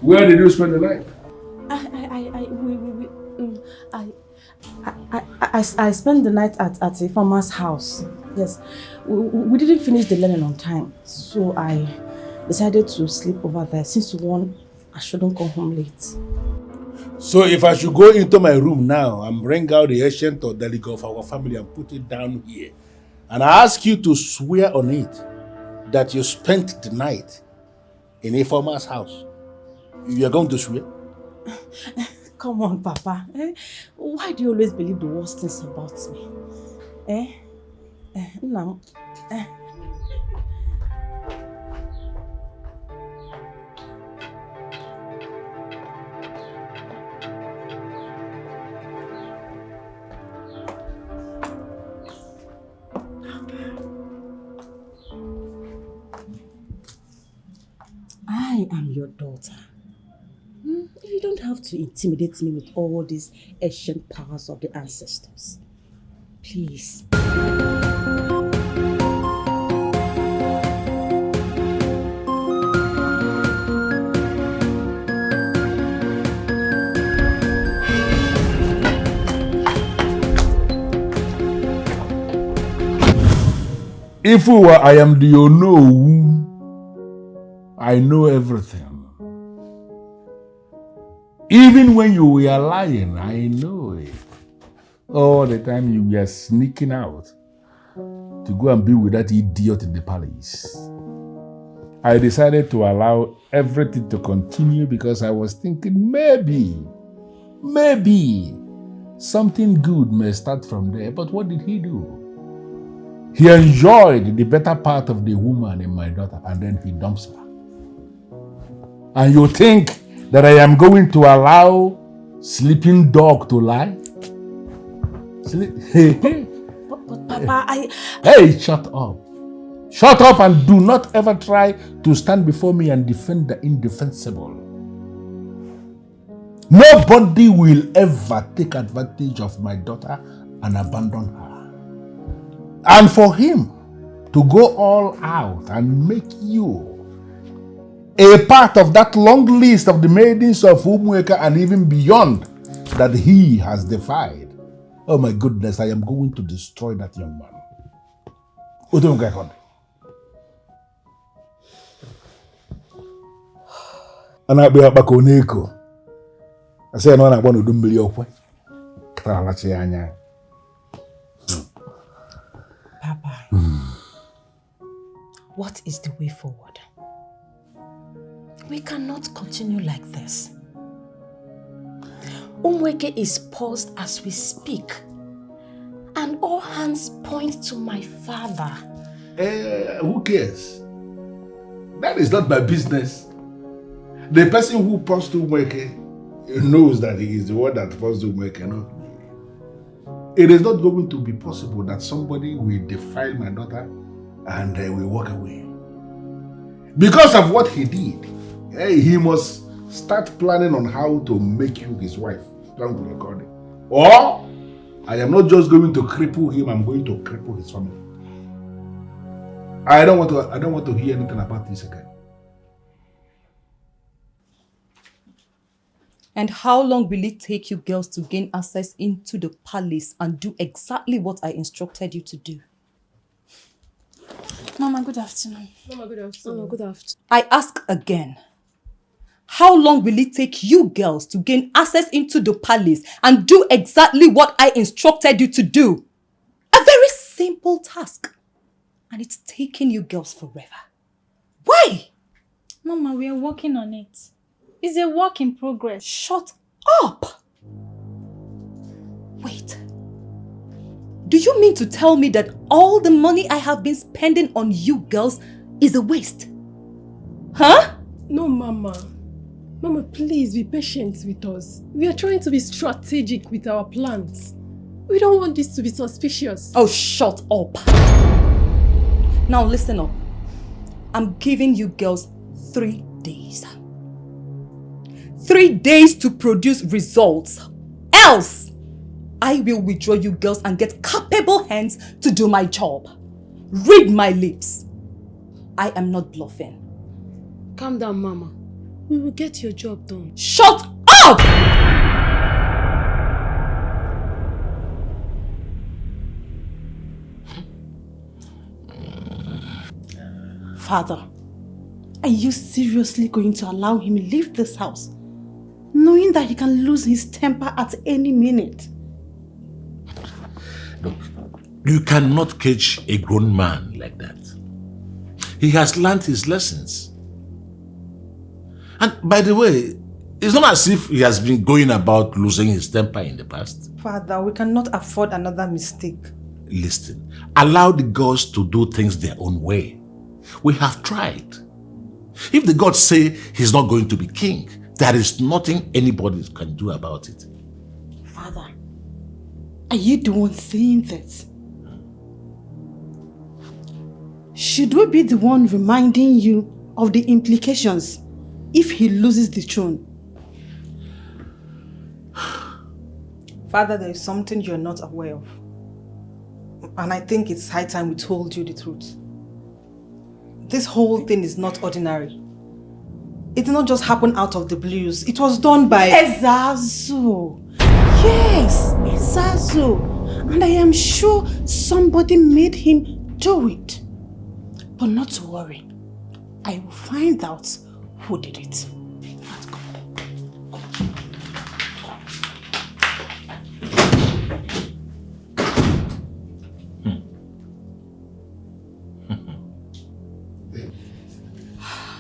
Where did you spend the night? I spent the night at a farmer's house. Yes, we didn't finish the learning on time, so I decided to sleep over there. Since you won, I shouldn't come home late. So if I should go into my room now and bring out the ancient or delegate of our family and put it down here, and I ask you to swear on it that you spent the night in a farmer's house, you are going to swear? Come on, Papa. Why do you always believe the worst things about me? No. I am your daughter. You don't have to intimidate me with all these ancient powers of the ancestors. Please. If I am the Ono, I know everything. Even when you were lying, I know it. All the time you were sneaking out to go and be with that idiot in the palace. I decided to allow everything to continue because I was thinking maybe something good may start from there. But what did he do? He enjoyed the better part of the woman in my daughter and then he dumps her. And you think that I am going to allow sleeping dog to lie? But Papa, Hey, shut up. Shut up and do not ever try to stand before me and defend the indefensible. Nobody will ever take advantage of my daughter and abandon her. And for him to go all out and make you a part of that long list of the maidens of Umueka and even beyond that he has defied. Oh my goodness, I am going to destroy that young man. I say no na gbo no do mmiri okwe. Kata alachi anya. Papa, what is the way forward? We cannot continue like this. Umweke is paused as we speak, and all hands point to my father. Who cares? That is not my business. The person who paused Umweke knows that he is the one that paused Umweke, not me. It is not going to be possible that somebody will defile my daughter and will walk away. Because of what he did, he must start planning on how to make you his wife. Or I am not just going to cripple him, I'm going to cripple his family. I don't want to hear anything about this again. And how long will it take you girls to gain access into the palace and do exactly what I instructed you to do? Mama, good afternoon. Mama, good afternoon. Mama, good afternoon. I ask again. How long will it take you girls to gain access into the palace and do exactly what I instructed you to do? A very simple task. And it's taking you girls forever. Why? Mama, we are working on it. It's a work in progress. Shut up! Wait. Do you mean to tell me that all the money I have been spending on you girls is a waste? Huh? No, Mama. Mama, please be patient with us. We are trying to be strategic with our plans. We don't want this to be suspicious. Oh, shut up. Now listen up. I'm giving you girls 3 days. 3 days to produce results. Else, I will withdraw you girls and get capable hands to do my job. Read my lips. I am not bluffing. Calm down, Mama. We will get your job done. Shut up! Father, are you seriously going to allow him leave this house? knowing that he can lose his temper at any minute. Look, you cannot cage a grown man like that. He has learned his lessons. And by the way, it's not as if he has been going about losing his temper in the past. Father, we cannot afford another mistake. Listen, allow the gods to do things their own way. We have tried. If the gods say he's not going to be king, there is nothing anybody can do about it. Father, are you the one saying this? Should we be the one reminding you of the implications if he loses the throne? Father, there is something you're not aware of. And I think it's high time we told you the truth. This whole thing is not ordinary. It did not just happen out of the blues. It was done by... Ezazo. Yes, Ezazo. And I am sure somebody made him do it. But not to worry. I will find out who did it.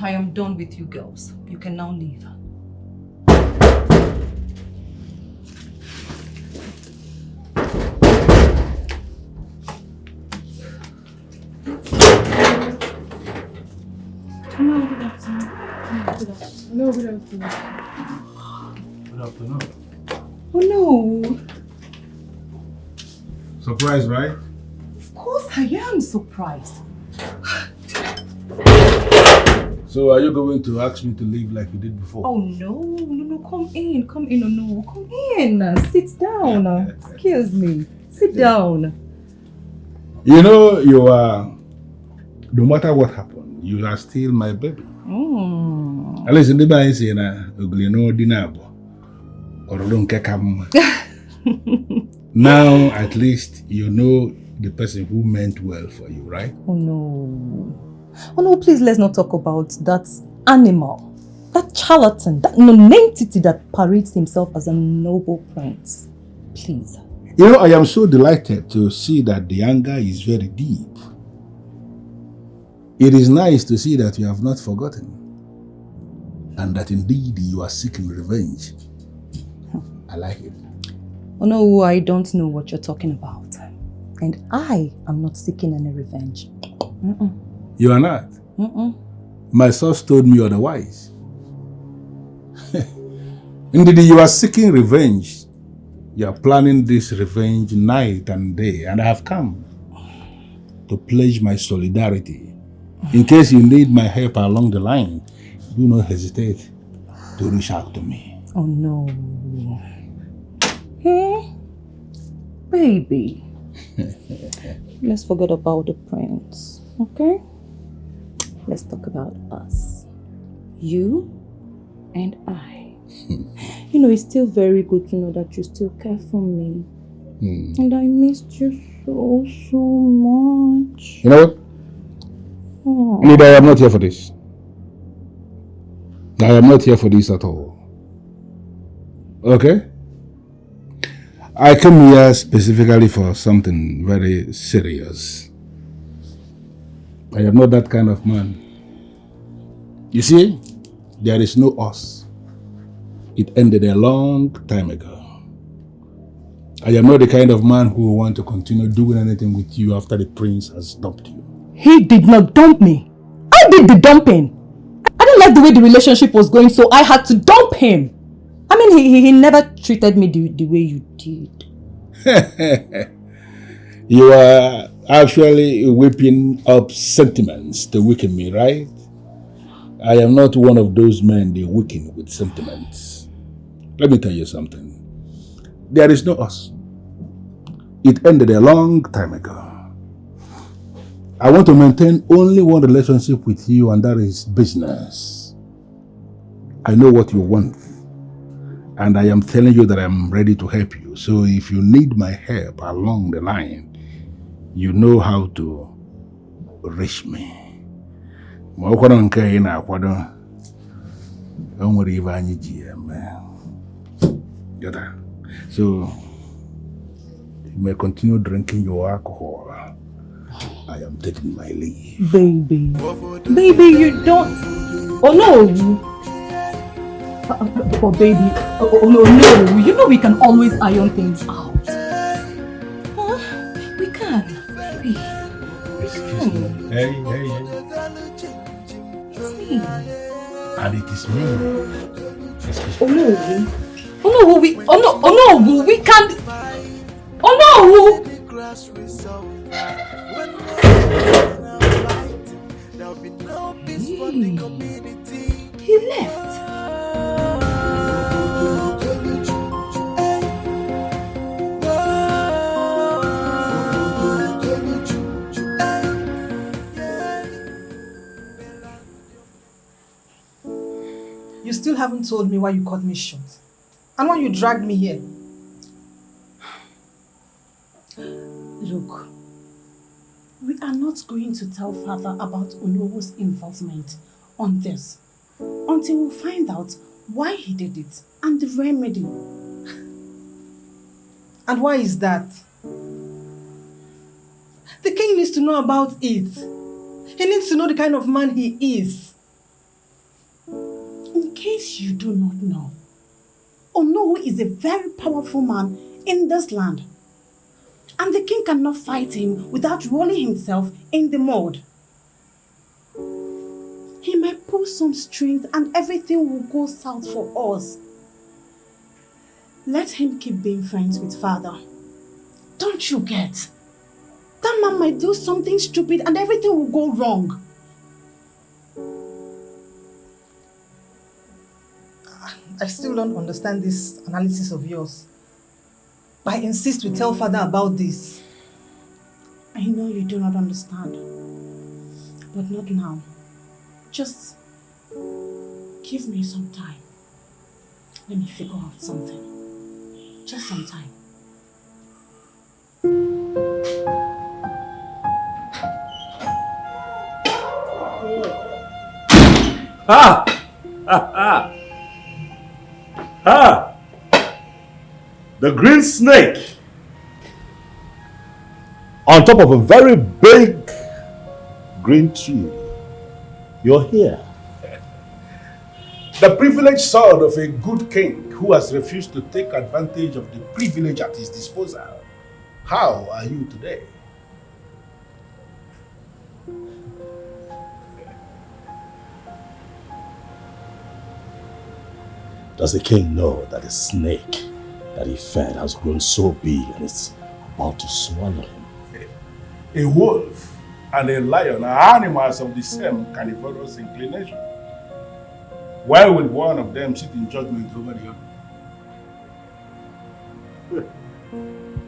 I am done with you girls. You can now leave. Hello, good afternoon. Hello, good afternoon. Good afternoon. Oh no. Surprised, right? Of course I am surprised. So are you going to ask me to leave like you did before? Oh no, come in, come in, sit down, excuse me, sit down. You know, you are, no matter what happened, you are still my baby. At least in the Bible, say na uglino dinabo or kekam. Now, at least you know the person who meant well for you, right? Oh no, please let's not talk about that animal, that charlatan, that nonentity that parades himself as a noble prince. Please. You know, I am so delighted to see that the anger is very deep. It is nice to see that you have not forgotten and that indeed you are seeking revenge. I like it. Oh no, I don't know what you're talking about. And I am not seeking any revenge. You are not? My source told me otherwise. Indeed, you are seeking revenge. You are planning this revenge night and day, and I have come to pledge my solidarity. In case you need my help along the line, do not hesitate to reach out to me. Oh no. Hey, baby. Let's forget about the prince, okay? Let's talk about us. You and I. You know, it's still very good to know that you still care for me. And I missed you so much. You know what? Indeed, I am not here for this. I am not here for this at all. Okay? I came here specifically for something very serious. I am not that kind of man. You see, there is no us. It ended a long time ago. I am not the kind of man who will want to continue doing anything with you after the prince has dumped you. He did not dump me. I did the dumping. I didn't like the way the relationship was going, so I had to dump him. I mean, he never treated me the way you did. You are actually whipping up sentiments to weaken me, right? I am not one of those men they weaken with sentiments. Let me tell you something. There is no us. It ended a long time ago. I want to maintain only one relationship with you, and that is business. I know what you want, and I am telling you that I'm ready to help you. So if you need my help along the line, you know how to reach me. Yada. So, you may continue drinking your alcohol. I am taking my leave. Baby. Baby, you don't. Oh no. Oh baby. Oh no, no. You know we can always iron things out. Huh? We can. Baby. Excuse me. Hey. It's me. And it is me. Excuse Oh no. Oh no, we can't. Oh no. He left. You still haven't told me why you cut me short. And why you dragged me here. Look, we are not going to tell father about Onowo's involvement on this until we find out why he did it and the remedy. And why is that? The king needs to know about it. He needs to know the kind of man he is. In case you do not know, Onowo is a very powerful man in this land. And the king cannot fight him without rolling himself in the mud. He might pull some strings and everything will go south for us. Let him keep being friends with father. Don't you get? That man might do something stupid and everything will go wrong. I still don't understand this analysis of yours. I insist we tell father about this. I know you do not understand, but not now. Just give me some time. Let me figure out something. Just some time. Ha! Ha! Ha! Ha! The green snake on top of a very big green tree. You're here. The privileged son of a good king who has refused to take advantage of the privilege at his disposal. How are you today? Does the king know that the snake that he fed has grown so big and it's about to swallow him? A wolf and a lion are animals of the same carnivorous inclination. Why will one of them sit in judgment over the other?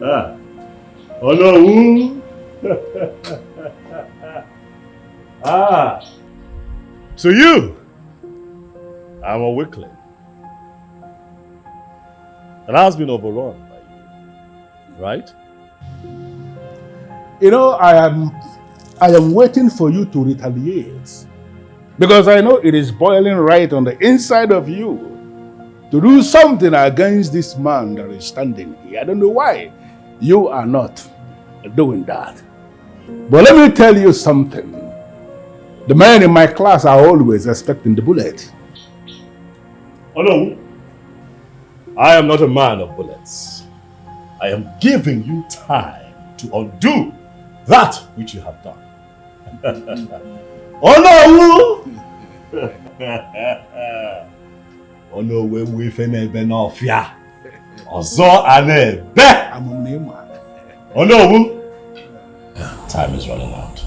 Ah. Oh no! Ah! So you, I'm a weakling. And has been overrun by you, right? You know, I am waiting for you to retaliate. Because I know it is boiling right on the inside of you to do something against this man that is standing here. I don't know why you are not doing that. But let me tell you something. The men in my class are always expecting the bullet. Oh no, I am not a man of bullets. I am giving you time to undo that which you have done. Oh no! Oh no, we finna be no fear. Ozo ane be. Oh no! Time is running out.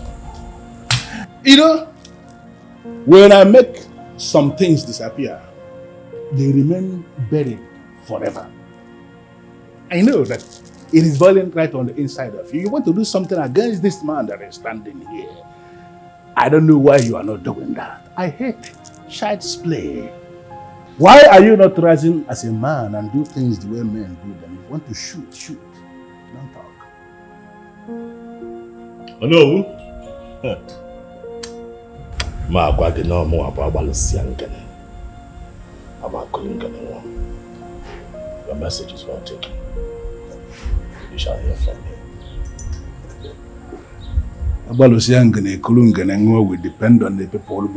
You know, when I make some things disappear, they remain buried forever. I know that it is boiling right on the inside of you. You want to do something against this man that is standing here. I don't know why you are not doing that. I hate child's play. Why are you not rising as a man and do things the way men do them? If you want to shoot, shoot. Don't talk. Oh no! Ma gwagi no mo ababalusi angene. Ama kulingene wo. Your message is well taken. You shall hear from me. We depend on the people who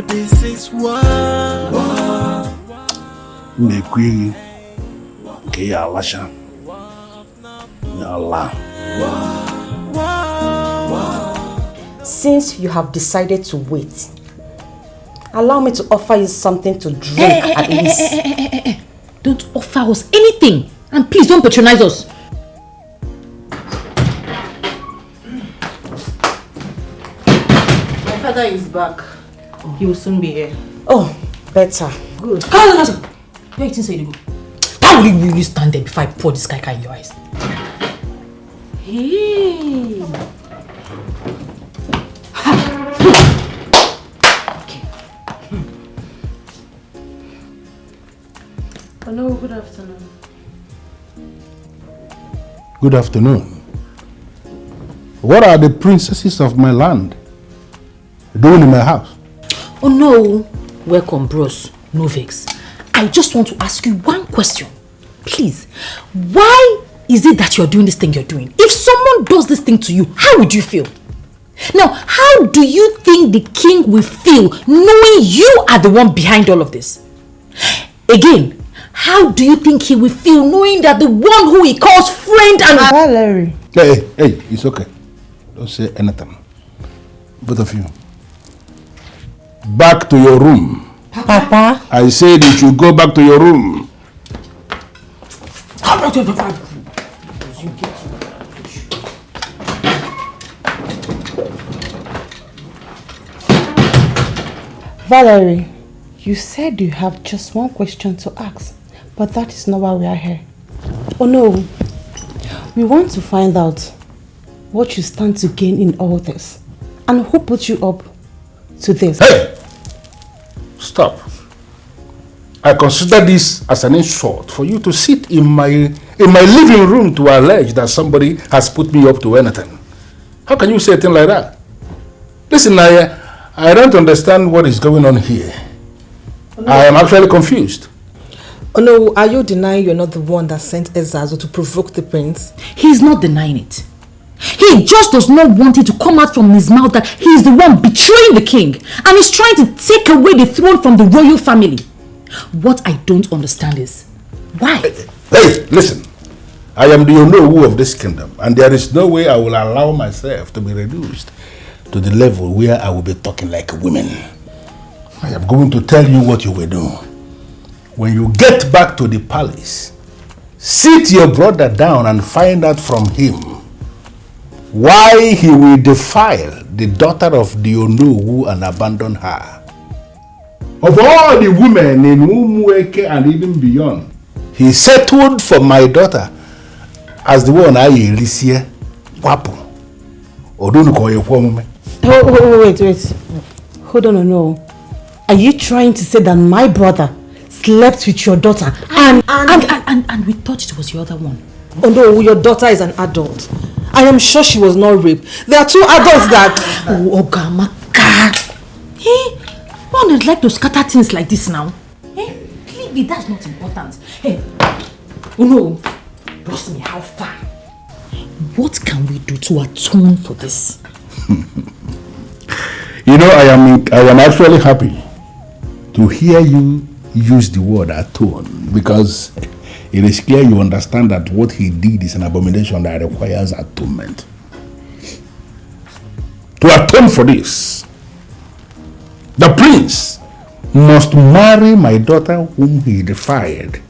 This is what Since you have decided to wait, allow me to offer you something to drink at least. Don't offer us anything. And please don't patronize us. My father is back. He will soon be here. Oh, better. Good. Where you think so you go? How will you really stand there before I pour this kaka in your eyes? Hey. Hello, good afternoon. Good afternoon. What are the princesses of my land doing in my house? Oh no. Welcome, bros. No vex. I just want to ask you one question. Please. Why is it that you're doing this thing you're doing? If someone does this thing to you, how would you feel? Now, how do you think the king will feel knowing you are the one behind all of this? Again, how do you think he will feel knowing that the one who he calls friend and... Valerie. Hey, it's okay. Don't say anything. Both of you. Back to your room. Papa? I said you should go back to your room. Valerie, you said you have just one question to ask, but that is not why we are here. Oh no, we want to find out what you stand to gain in all this and who put you up to this. Hey! Stop. I consider this as an insult for you to sit in my living room to allege that somebody has put me up to anything. How can you say a thing like that? Listen, I don't understand what is going on here. Oh, no. I am actually confused. Oh no, are you denying you're not the one that sent Ezazo to provoke the prince? He's not denying it. He just does not want it to come out from his mouth that he is the one betraying the king and is trying to take away the throne from the royal family. What I don't understand is, why? Hey, listen. I am the Onowu of this kingdom and there is no way I will allow myself to be reduced to the level where I will be talking like women. I am going to tell you what you will do. When you get back to the palace, sit your brother down and find out from him why he will defile the daughter of the Onowu and abandon her. Of all the women in Umueke and even beyond, he settled for my daughter as the one I Alicia Wapo. Wait. Hold on, no. Are you trying to say that my brother slept with your daughter and we thought it was your other one? Oh no, your daughter is an adult. I am sure she was not raped. There are two adults that... Oh, Ogamaka. Hey, one would like to scatter things like this now. Hey, leave it, that's not important. Hey, oh no, trust me, how far? What can we do to atone for this? You know, I am actually happy to hear you use the word atone because it is clear you understand that what he did is an abomination that requires atonement. To atone for this, the prince must marry my daughter whom he defied,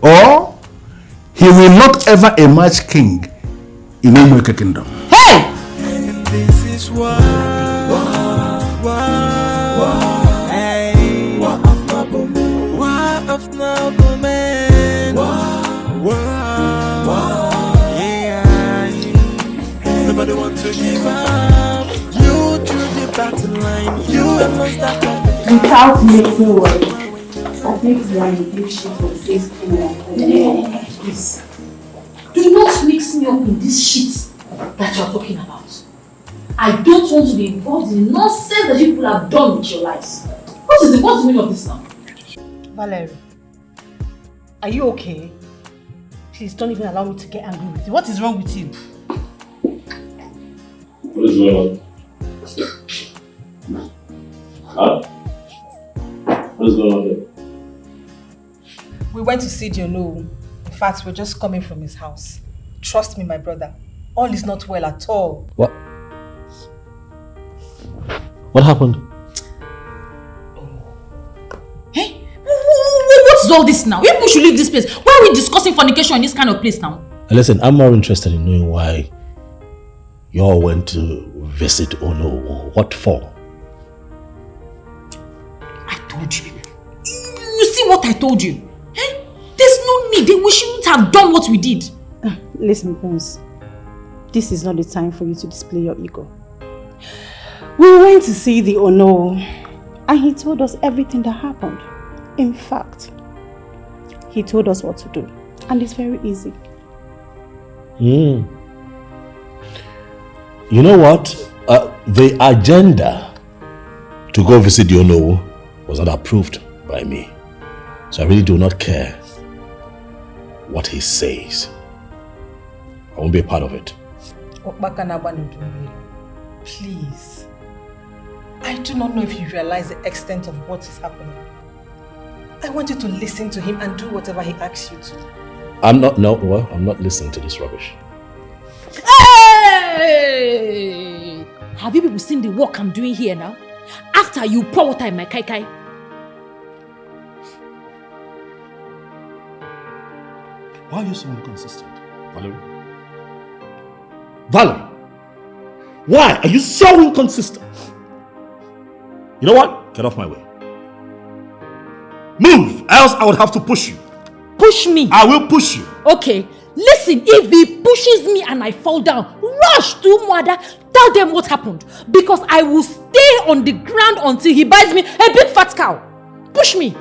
or he will not ever emerge king in Umueke kingdom. Hey! And this is why nobody wants to give up. You drew the battle line. You must start without making words. I think we are in deep shit for this please. Do not mix me up in this shit that you're talking about. I don't want to be involved in the nonsense that you people have done with your lives. What's the meaning of this now? Valerie, Are you okay? Please don't even allow me to get angry with you. What is wrong with you? What is going on? Huh? What is going on there? We went to see Diono. In fact, we're just coming from his house. Trust me, my brother. All is not well at all. What? What happened? Hey, what's all this now? People should leave this place. Why are we discussing fornication in this kind of place now? Listen, I'm more interested in knowing why you all went to visit Ono. What for? I told you. You see what I told you? Eh? There's no need. We shouldn't have done what we did. Listen, Prince. This is not the time for you to display your ego. We went to see the Ono and he told us everything that happened. In fact, he told us what to do. And it's very easy. You know what? The agenda to go visit the Ono was not approved by me. So I really do not care what he says. I won't be a part of it. Please. I do not know if you realize the extent of what is happening. I want you to listen to him and do whatever he asks you to. I'm not listening to this rubbish. Hey! Have you people seen the work I'm doing here now? After you pour water in my kai-kai. Why are you so inconsistent, Valerie? Valerie! Why are you so inconsistent? You know what? Get off my way. Move, else I would have to push you. Push me? I will push you. Okay, listen, if he pushes me and I fall down, rush to Mwada, tell them what happened. Because I will stay on the ground until he buys me a big fat cow. Push me.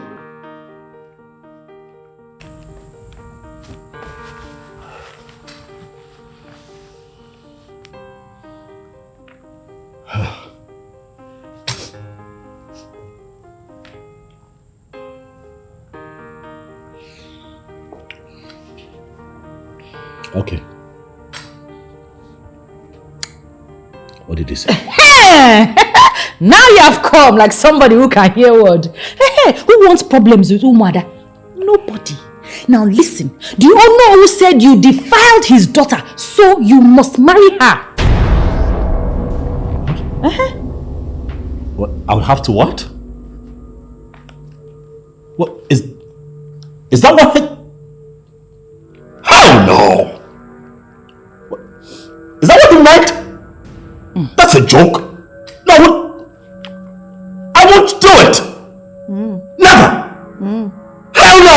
Okay. What did he say? Hey! Now you have come like somebody who can hear word. Hey, who wants problems with Umada? Nobody. Now listen, do you all know who said you defiled his daughter, so you must marry her? What? I would have to what? What is that what? Hell no! Is that what you meant? That's a joke. No, I won't do it. Never. Hell no!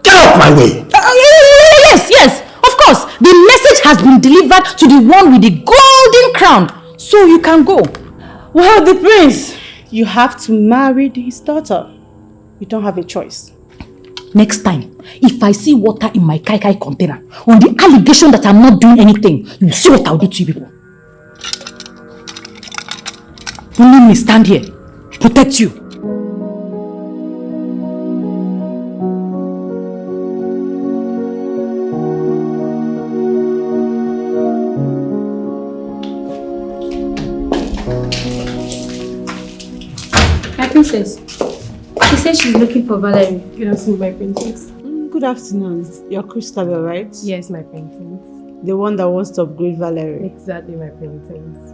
Get off my way. Yes, of course. The message has been delivered to the one with the golden crown, so you can go. Well, the prince, you have to marry his daughter. You don't have a choice. Next time, if I see water in my kai-kai container on the allegation that I'm not doing anything, you see what I'll do to you people. Only me stand here, protect you. My princess. She said she's looking for Valerie. Good afternoon, my princess. Good afternoon. You're Christabel, right? Yes, my princess. The one that wants to upgrade Valerie. Exactly, my princess.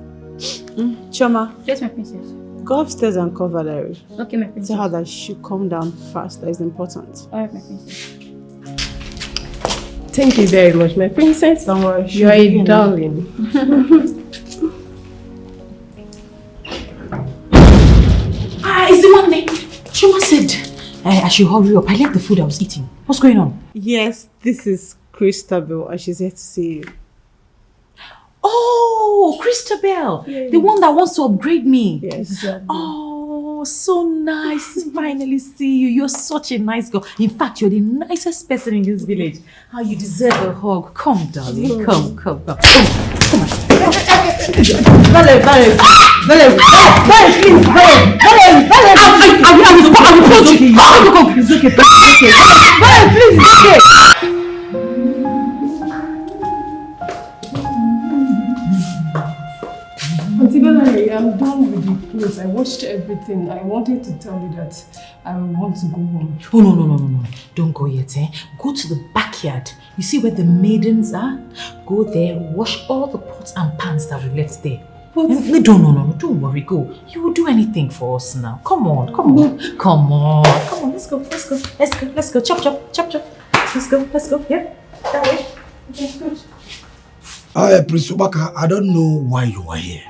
Choma. Yes, my princess. Go upstairs and call Valerie. Okay, my princess. Tell her that she should come down fast. That is important. Alright, my princess. Thank you very much, my princess. Don't worry. You are a darling. Is the one name? Chuma said I should hurry up. I left the food I was eating. What's going on? Yes, this is Christabel and she's here to see you. Oh, Christabel. Yes. The one that wants to upgrade me. Yes. Exactly. Oh, so nice to finally see you. You're such a nice girl. In fact, you're the nicest person in this village. How you deserve a hug. Come, darling. Come on. Valerie, please, I will punch you. It's okay. Valerie, please, it's okay. Auntie Valerie, I'm done with the clothes. I watched everything. I wanted to tell you that I want to go home. Oh, no. Don't go yet, eh? Go to the backyard. You see where the maidens are? Go there, wash all the pots and pans that we left there. No, don't worry, go. You will do anything for us now. Come on. Let's go. Chop. Let's go. Yeah, that way. Okay, good. Prince Obaka, I don't know why you are here.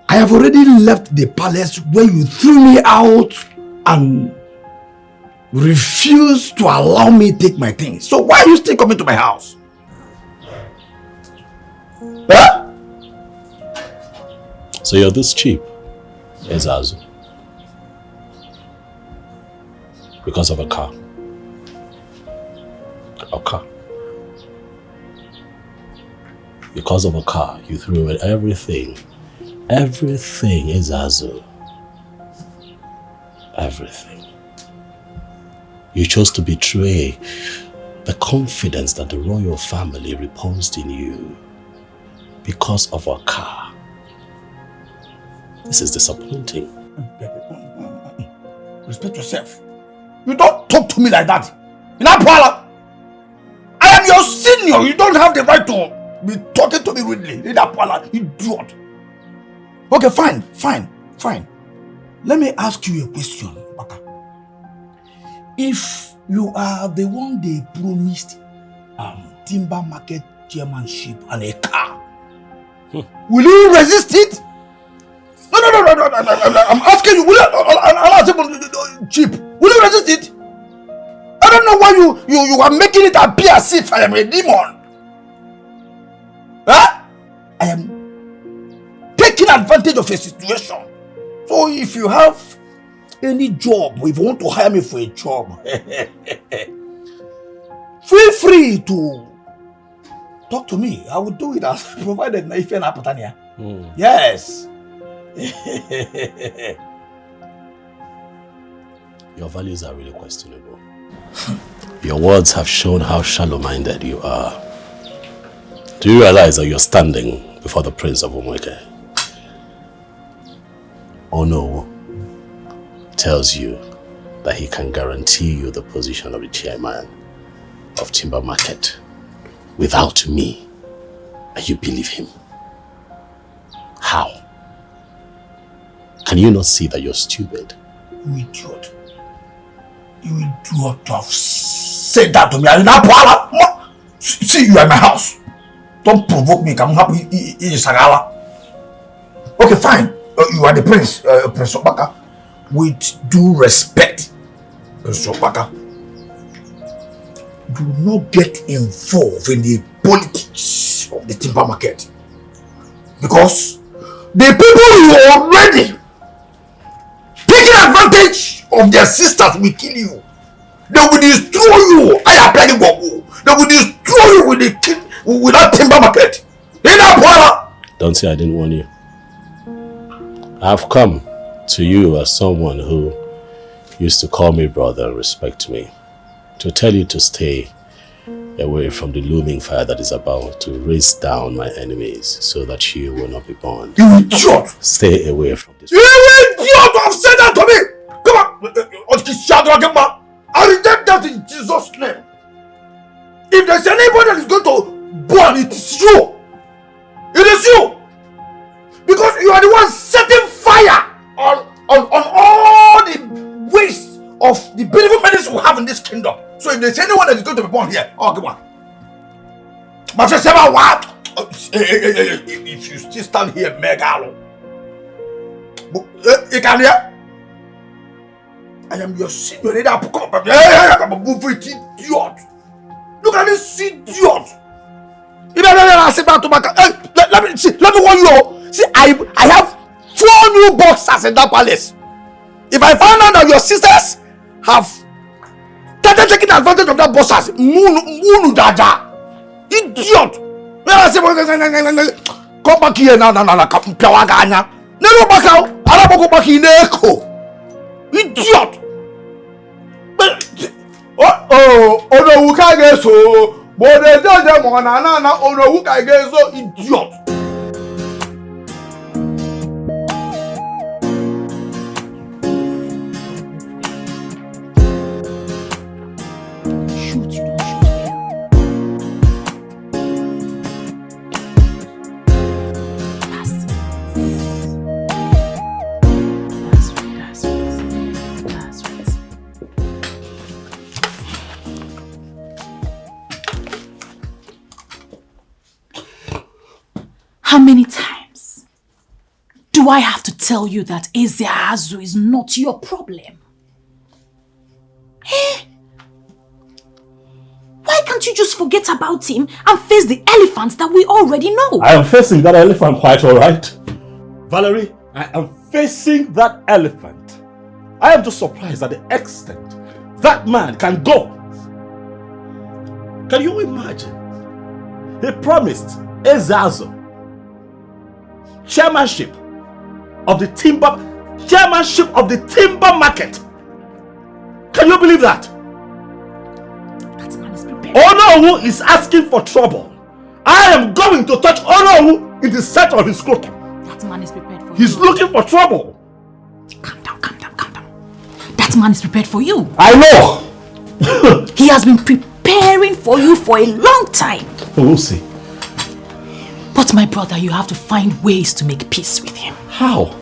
I have already left the palace where you threw me out and refused to allow me to take my things. So why are you still coming to my house? Huh? So you're this cheap, Ezazu, because of a car. Because of a car, you threw away everything. Everything, Ezazu. Everything. You chose to betray the confidence that the royal family reposed in you because of a car. This is disappointing. Respect yourself. You don't talk to me like that. In that parlor, I am your senior. You don't have the right to be talking to me rudely. In that parlor, idiot. Okay, fine. Let me ask you a question, Obaka. If you are the one they promised timber market chairmanship and a car, will you resist it? No. I'm asking you, will you, cheap, will you resist it? I don't know why you are making it appear as if I am a demon. Huh? I am taking advantage of a situation. So if you have any job, if you want to hire me for a job, feel free to talk to me. I will do it as provided if you're not. Yes. Your values are really questionable. Your words have shown how shallow-minded you are. Do you realize that you're standing before the Prince of Umueke? Ono tells you that he can guarantee you the position of the chairman of Timber Market without me, and you believe him. How? Can you not see that you're stupid? You idiot. You idiot to have said that to me. I'm not parlor. See, you are in my house. Don't provoke me. I'm happy in Sagala. Okay, fine. You are the prince, Prince Obaka. With due respect, Prince Obaka, do not get involved in the politics of the timber market. Because the people you already taking advantage of their sisters will kill you. They will destroy you. I am planning Bobo. They will destroy you with that timber market. Don't say I didn't warn you. I've come to you as someone who used to call me brother and respect me, to tell you to stay away from the looming fire that is about to race down my enemies so that you will not be burned. You idiot! Stay away from this. You idiot! Have said that to me! Come on! I reject that in Jesus' name. If there's anybody that is going to burn, it is you. It is you. Because you are the one setting fire on all the waste of the beautiful medicines we have in this kingdom. So if there's anyone that is going to be born here, oh, come on. If you still stand here, Megalo, you can hear? I am your senior. I'm a good idiot. Look at this idiot. Let me warn you. See, I have 4 new boxers in that palace. If I find out that your sisters have started taking advantage of that boxers, Munu Dada, idiot. Come back here now, Piawagana. Never back out. I don't go back in echo. Idiot. Oh, no, who can get so? But they don't them on another. Oh, no, who can get so? Idiot. How many times do I have to tell you that Ezeazu is not your problem? Eh? Why can't you just forget about him and face the elephants that we already know? I am facing that elephant quite alright. Valerie, I am facing that elephant. I am just surprised at the extent that man can go. Can you imagine? He promised Ezeazu chairmanship of the timber market. Can you believe that? That man is prepared. Onowu is asking for trouble. I am going to touch Onowu in the center of his scrotum. That man is prepared for you. He's looking for trouble. Calm down. That man is prepared for you. I know. He has been preparing for you for a long time. We'll see. But my brother, you have to find ways to make peace with him. How?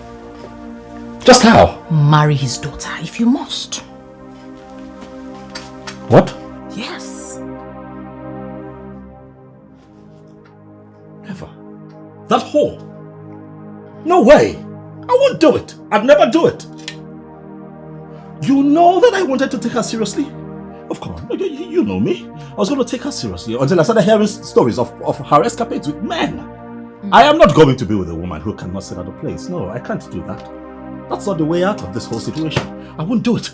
Just how? Marry his daughter if you must. What? Yes. Never. That whore? No way. I won't do it. I'd never do it. You know that I wanted to take her seriously? Of course, you know me. I was going to take her seriously until I started hearing stories of her escapades with men. I am not going to be with a woman who cannot sit at a place. No, I can't do that. That's not the way out of this whole situation. I won't do it.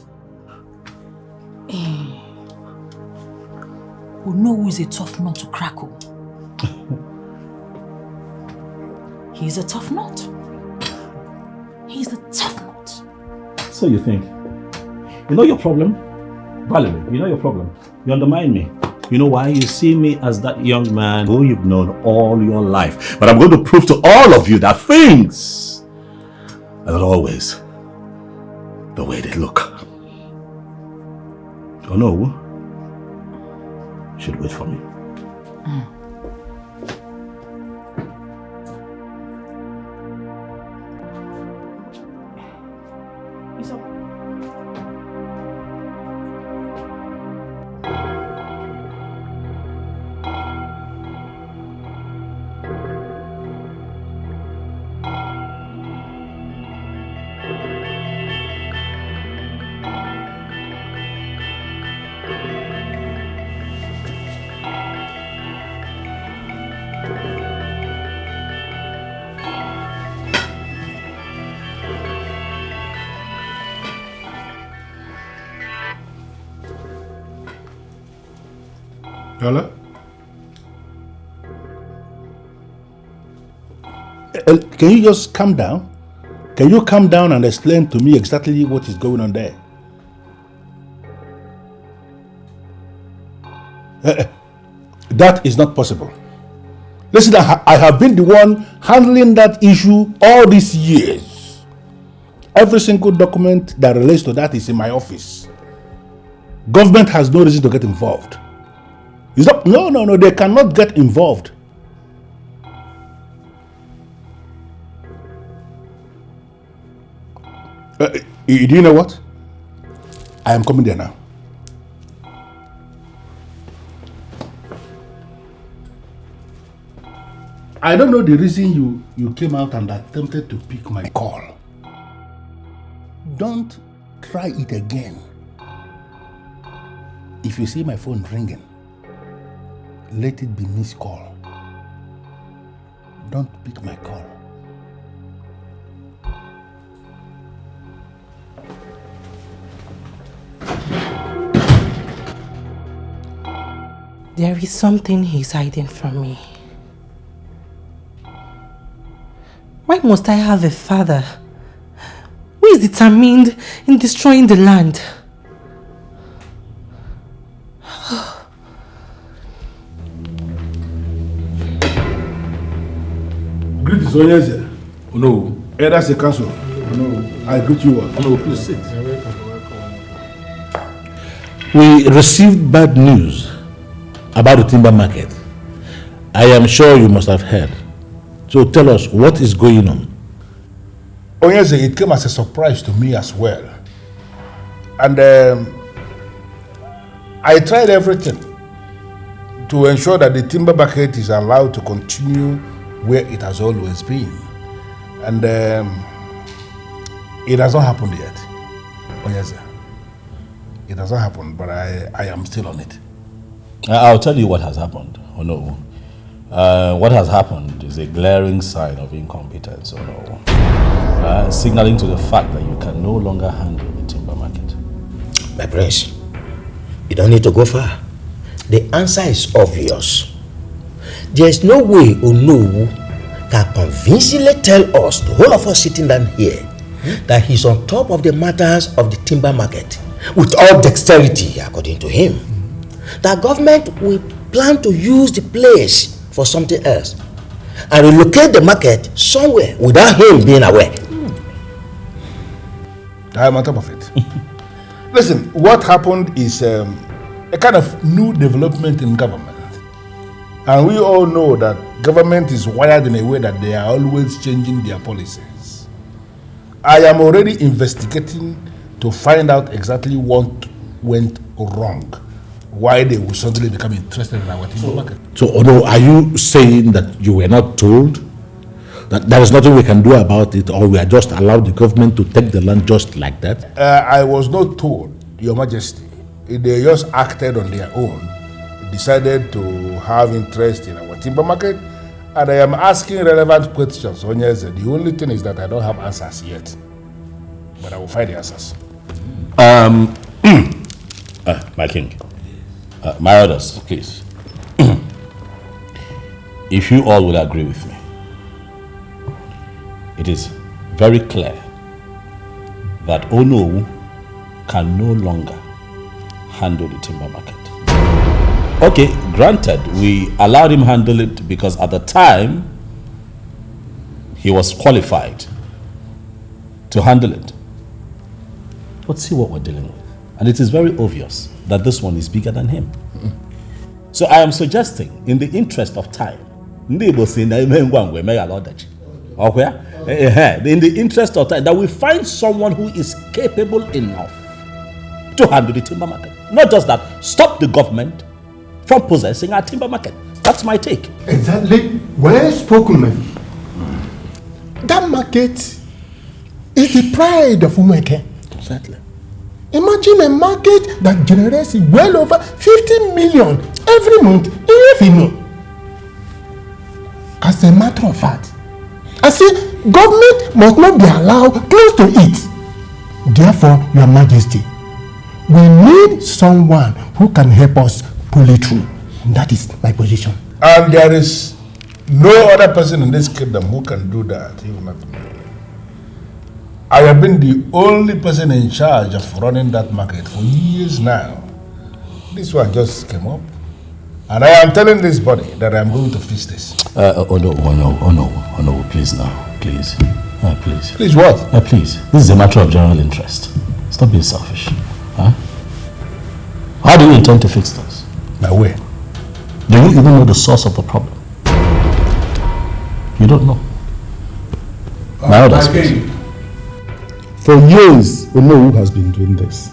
Onowu is a tough nut to crack. He's a tough nut. He's a tough nut. So you think? You know your problem? Valerie, you know your problem. You undermine me. You know why? You see me as that young man who you've known all your life. But I'm going to prove to all of you that things are not always the way they look. Oh no, should wait for me. Hello? Can you just calm down? Can you calm down and explain to me exactly what is going on there? That is not possible. Listen, I have been the one handling that issue all these years. Every single document that relates to that is in my office. Government has no reason to get involved. No, they cannot get involved. Do you know what? I am coming there now. I don't know the reason you came out and attempted to pick my call. Don't try it again. If you see my phone ringing, let it be missed call. Don't pick my call. There is something he's hiding from me. Why must I have a father who is determined in destroying the land? Greetings, Onyeze. Oh no, that's the council. Oh no, I greet you all. Oh no, please sit. We received bad news about the timber market. I am sure you must have heard. So tell us, what is going on? Onyeze, it came as a surprise to me as well. And I tried everything to ensure that the timber market is allowed to continue where it has always been. And it has not happened yet. Onyeze. It has not happened, but I am still on it. I'll tell you what has happened. Oh no. What has happened is a glaring sign of incompetence. Oh no. Signaling to the fact that you can no longer handle the timber market. My prince, you don't need to go far. The answer is obvious. There is no way Onowu can convincingly tell us, the whole of us sitting down here, that he's on top of the matters of the timber market with all dexterity, according to him. The government will plan to use the place for something else and relocate the market somewhere without him being aware. I am on top of it. Listen, what happened is a kind of new development in government. And we all know that government is wired in a way that they are always changing their policies. I am already investigating to find out exactly what went wrong, why they will suddenly become interested in our timber market. So, Ono, are you saying that you were not told? That there is nothing we can do about it, or we are just allowed the government to take the land just like that? I was not told, Your Majesty. They just acted on their own, decided to have interest in our timber market, and I am asking relevant questions. Onyeze, the only thing is that I don't have answers yet, but I will find the answers. My king, my orders, please. If you all will agree with me, it is very clear that Onowu can no longer handle the timber market. Okay, granted, we allowed him handle it because at the time he was qualified to handle it. But see what we're dealing with. And it is very obvious that this one is bigger than him. So I am suggesting, in the interest of time, in the interest of time, that we find someone who is capable enough to handle the timber market. Not just that, stop the government from possessing our timber market. That's my take. Exactly. Well spoken, man. That market is the pride of Umeke. Exactly. Imagine a market that generates well over 50 million every month in revenue. As a matter of fact, I say government must not be allowed close to it. Therefore, Your Majesty, we need someone who can help us pull it through. And that is my position. And there is no other person in this kingdom who can do that, even not me. I have been the only person in charge of running that market for years now. This one just came up. And I am telling this body that I am going to fix this. Oh no, please now, please. Please. Please what? Please, this is a matter of general interest. Stop being selfish. Huh? How do you intend to fix this? By way. Do you even know the source of the problem? You don't know. My orders, please. For years, Onowu has been doing this.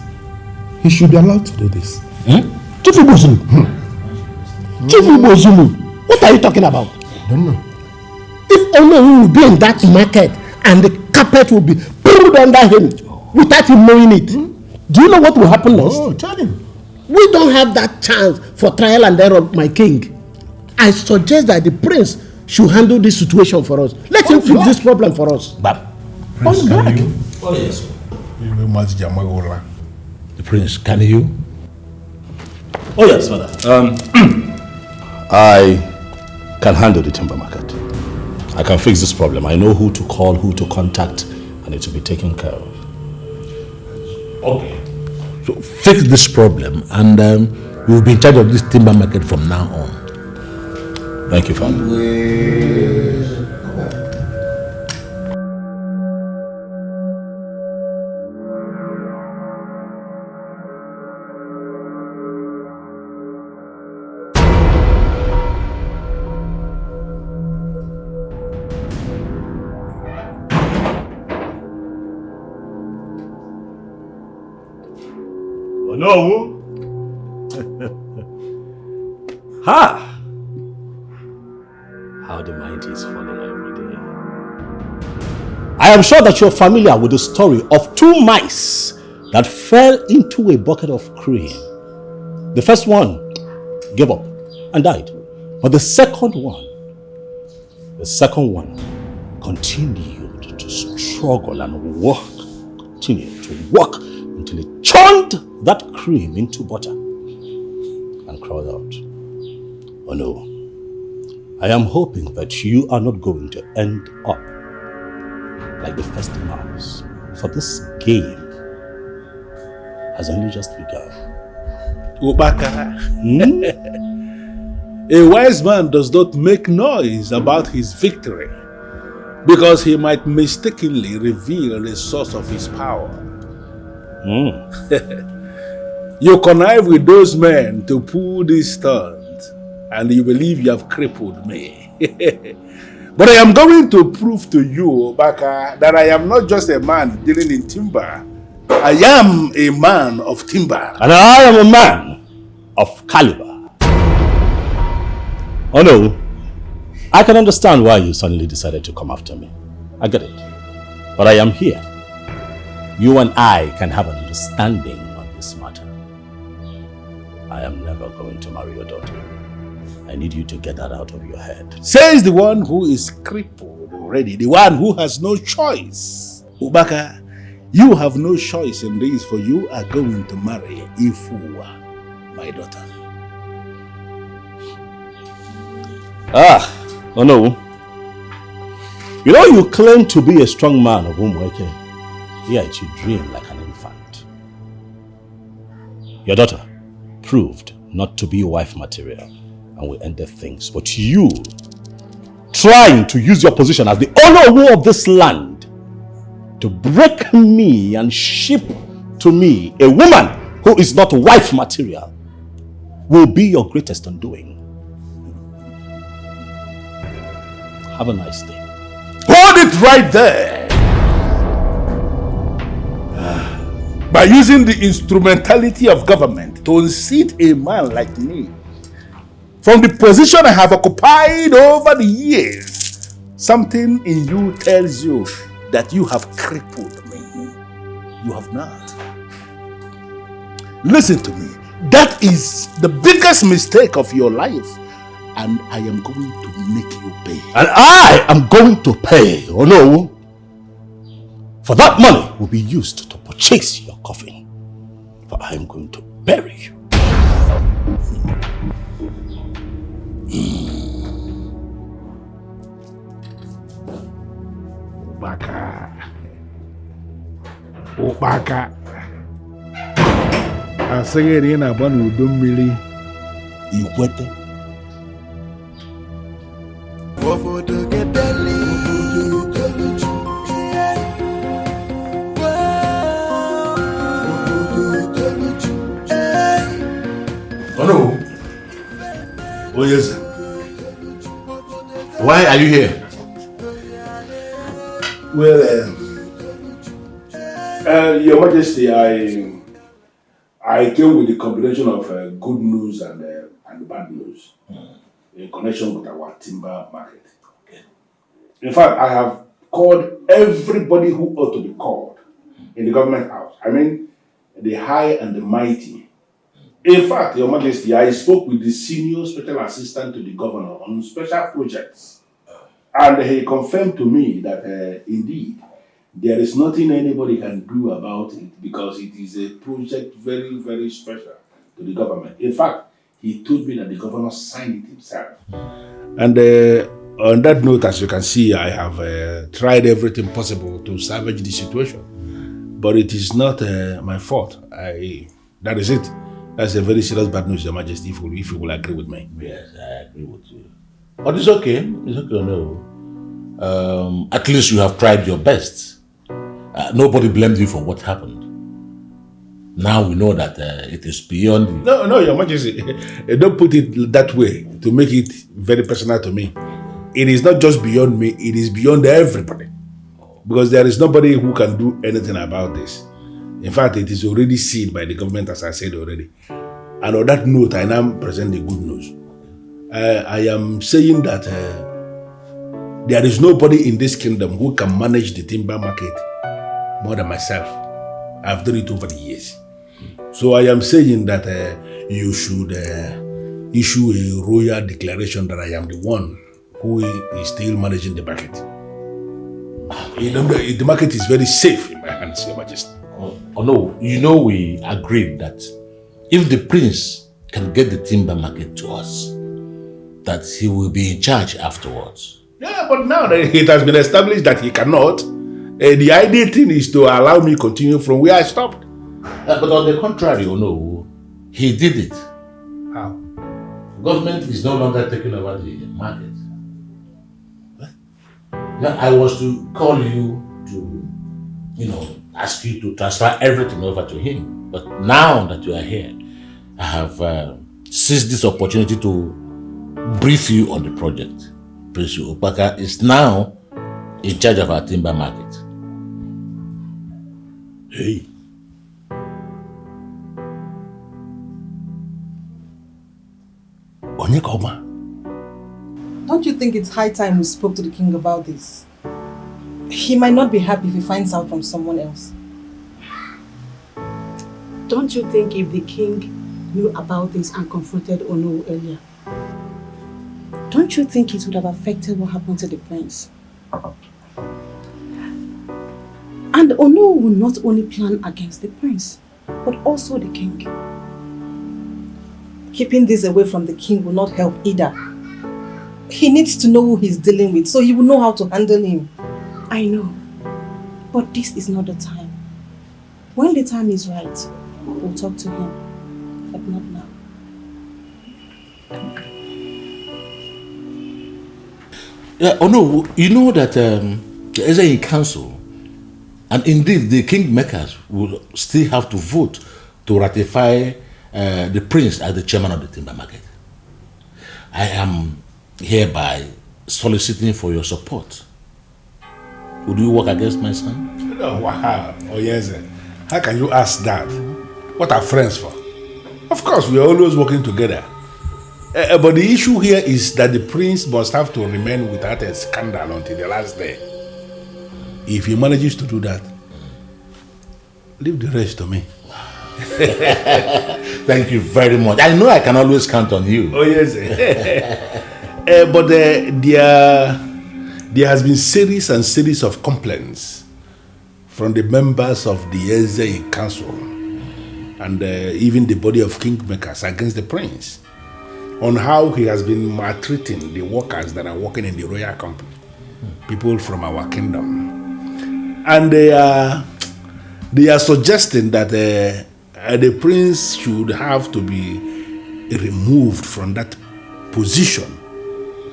He should be allowed to do this. Chief Ibozulu. Chief Ibozulu, what are you talking about? I don't know. If Onowu will be in that market and the carpet will be pulled under him without him knowing it, do you know what will happen next? Oh, tell him. We don't have that chance for trial and error, my king. I suggest that the prince should handle this situation for us. Let him fix this problem for us. Prince, can you? Oh yes. The prince, can you? Oh yes, father. I can handle the timber market. I can fix this problem. I know who to call, who to contact, and it will be taken care of. Okay. So fix this problem and we'll be in charge of this timber market from now on. Thank you, Father. No. Ha! How the mighty is falling every day. I am sure that you're familiar with the story of two mice that fell into a bucket of cream. The first one gave up and died. But the second one continued to struggle and work, continued to work until it churned that cream into butter and crawled out. Oh no, I am hoping that you are not going to end up like the first mouse, for this game has only just begun. Obaka, a wise man does not make noise about his victory because he might mistakenly reveal the source of his power. You connive with those men to pull this stunt, and you believe you have crippled me. But I am going to prove to you, Obaka, that I am not just a man dealing in timber. I am a man of timber. And I am a man of caliber. Oh no, I can understand why you suddenly decided to come after me. I get it. But I am here. You and I can have an understanding on this matter. I am never going to marry your daughter. I need you to get that out of your head. Says the one who is crippled already, the one who has no choice. Obaka, you have no choice in this, for you are going to marry Ifua, my daughter. Oh no. You know you claim to be a strong man of Umweke, yet you dream like an infant. Your daughter proved not to be wife material, and we ended things. But you, trying to use your position as the owner of this land to break me and ship to me a woman who is not wife material, will be your greatest undoing. Have a nice day. Hold it right there! By using the instrumentality of government to unseat a man like me from the position I have occupied over the years, something in you tells you that you have crippled me. You have not. Listen to me. That is the biggest mistake of your life, and I am going to make you pay. And I am going to pay, oh no. For that money will be used to purchase your coffin. For I am going to bury you. Obaka. I say it in a bun with don't really. You wet. Oh no. Oh yes. Why are you here? Well, Your Majesty, I came with a combination of good news and bad news in connection with our timber market. Okay. In fact, I have called everybody who ought to be called in the government house. I mean, the high and the mighty. In fact, Your Majesty, I spoke with the senior special assistant to the governor on special projects. And he confirmed to me that indeed, there is nothing anybody can do about it because it is a project very, very special to the government. In fact, he told me that the governor signed it himself. And On that note, as you can see, I have tried everything possible to salvage the situation. But it is not my fault. That is it. That's a very serious bad news, Your Majesty, if you will agree with me. Yes, I agree with you. But it's okay. It's okay, no. At least you have tried your best. Nobody blamed you for what happened. Now we know that it is beyond you. No, Your Majesty. Don't put it that way to make it very personal to me. It is not just beyond me, it is beyond everybody. Because there is nobody who can do anything about this. In fact, it is already seen by the government, as I said already. And on that note, I now present the good news. I am saying that there is nobody in this kingdom who can manage the timber market more than myself. I've done it over the years. So I am saying that you should issue a royal declaration that I am the one who is still managing the market. The market is very safe in my hands, Your Majesty. Oh no, you know we agreed that if the prince can get the timber market to us, that he will be in charge afterwards. Yeah, but now that it has been established that he cannot, the ideal thing is to allow me continue from where I stopped. But on the contrary, oh no, he did it. How? Government is no longer taking over the market. Now, I was to call you to, ask you to transfer everything over to him. But now that you are here, I have seized this opportunity to brief you on the project. Prince Obaka is now in charge of our timber market. Hey. Onyekoma. Don't you think it's high time we spoke to the king about this? He might not be happy if he finds out from someone else. Don't you think if the king knew about this and confronted Ono earlier, don't you think it would have affected what happened to the prince? And Ono will not only plan against the prince, but also the king. Keeping this away from the king will not help either. He needs to know who he's dealing with, so he will know how to handle him. I know, but this is not the time. When the time is right, we'll talk to him, but not now. Yeah, oh no, you know that there is a council, and indeed the kingmakers will still have to vote to ratify the prince as the chairman of the timber market. I am hereby soliciting for your support. Would you work against my son? No, wow. Oh yes. How can you ask that? What are friends for? Of course, we are always working together. But the issue here is that the prince must have to remain without a scandal until the last day. If he manages to do that, leave the rest to me. Thank you very much. I know I can always count on you. Oh yes. But there has been series and series of complaints from the members of the Eze Council and even the body of kingmakers against the prince on how he has been maltreating the workers that are working in the royal company, people from our kingdom. And they are suggesting that the prince should have to be removed from that position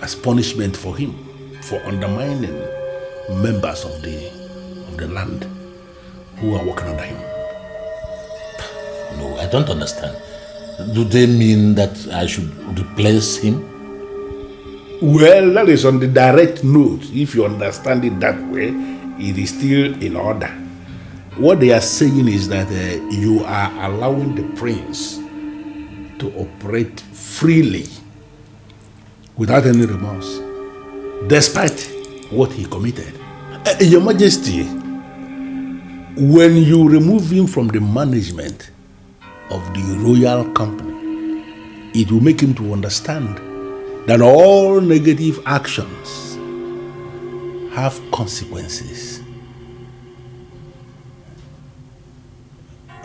as punishment for him for undermining members of the land who are working under him. No, I don't understand. Do they mean that I should replace him? Well, that is on the direct note. If you understand it that way, it is still in order. What they are saying is that you are allowing the prince to operate freely without any remorse, despite what he committed. Your Majesty, when you remove him from the management of the royal company, it will make him to understand that all negative actions have consequences.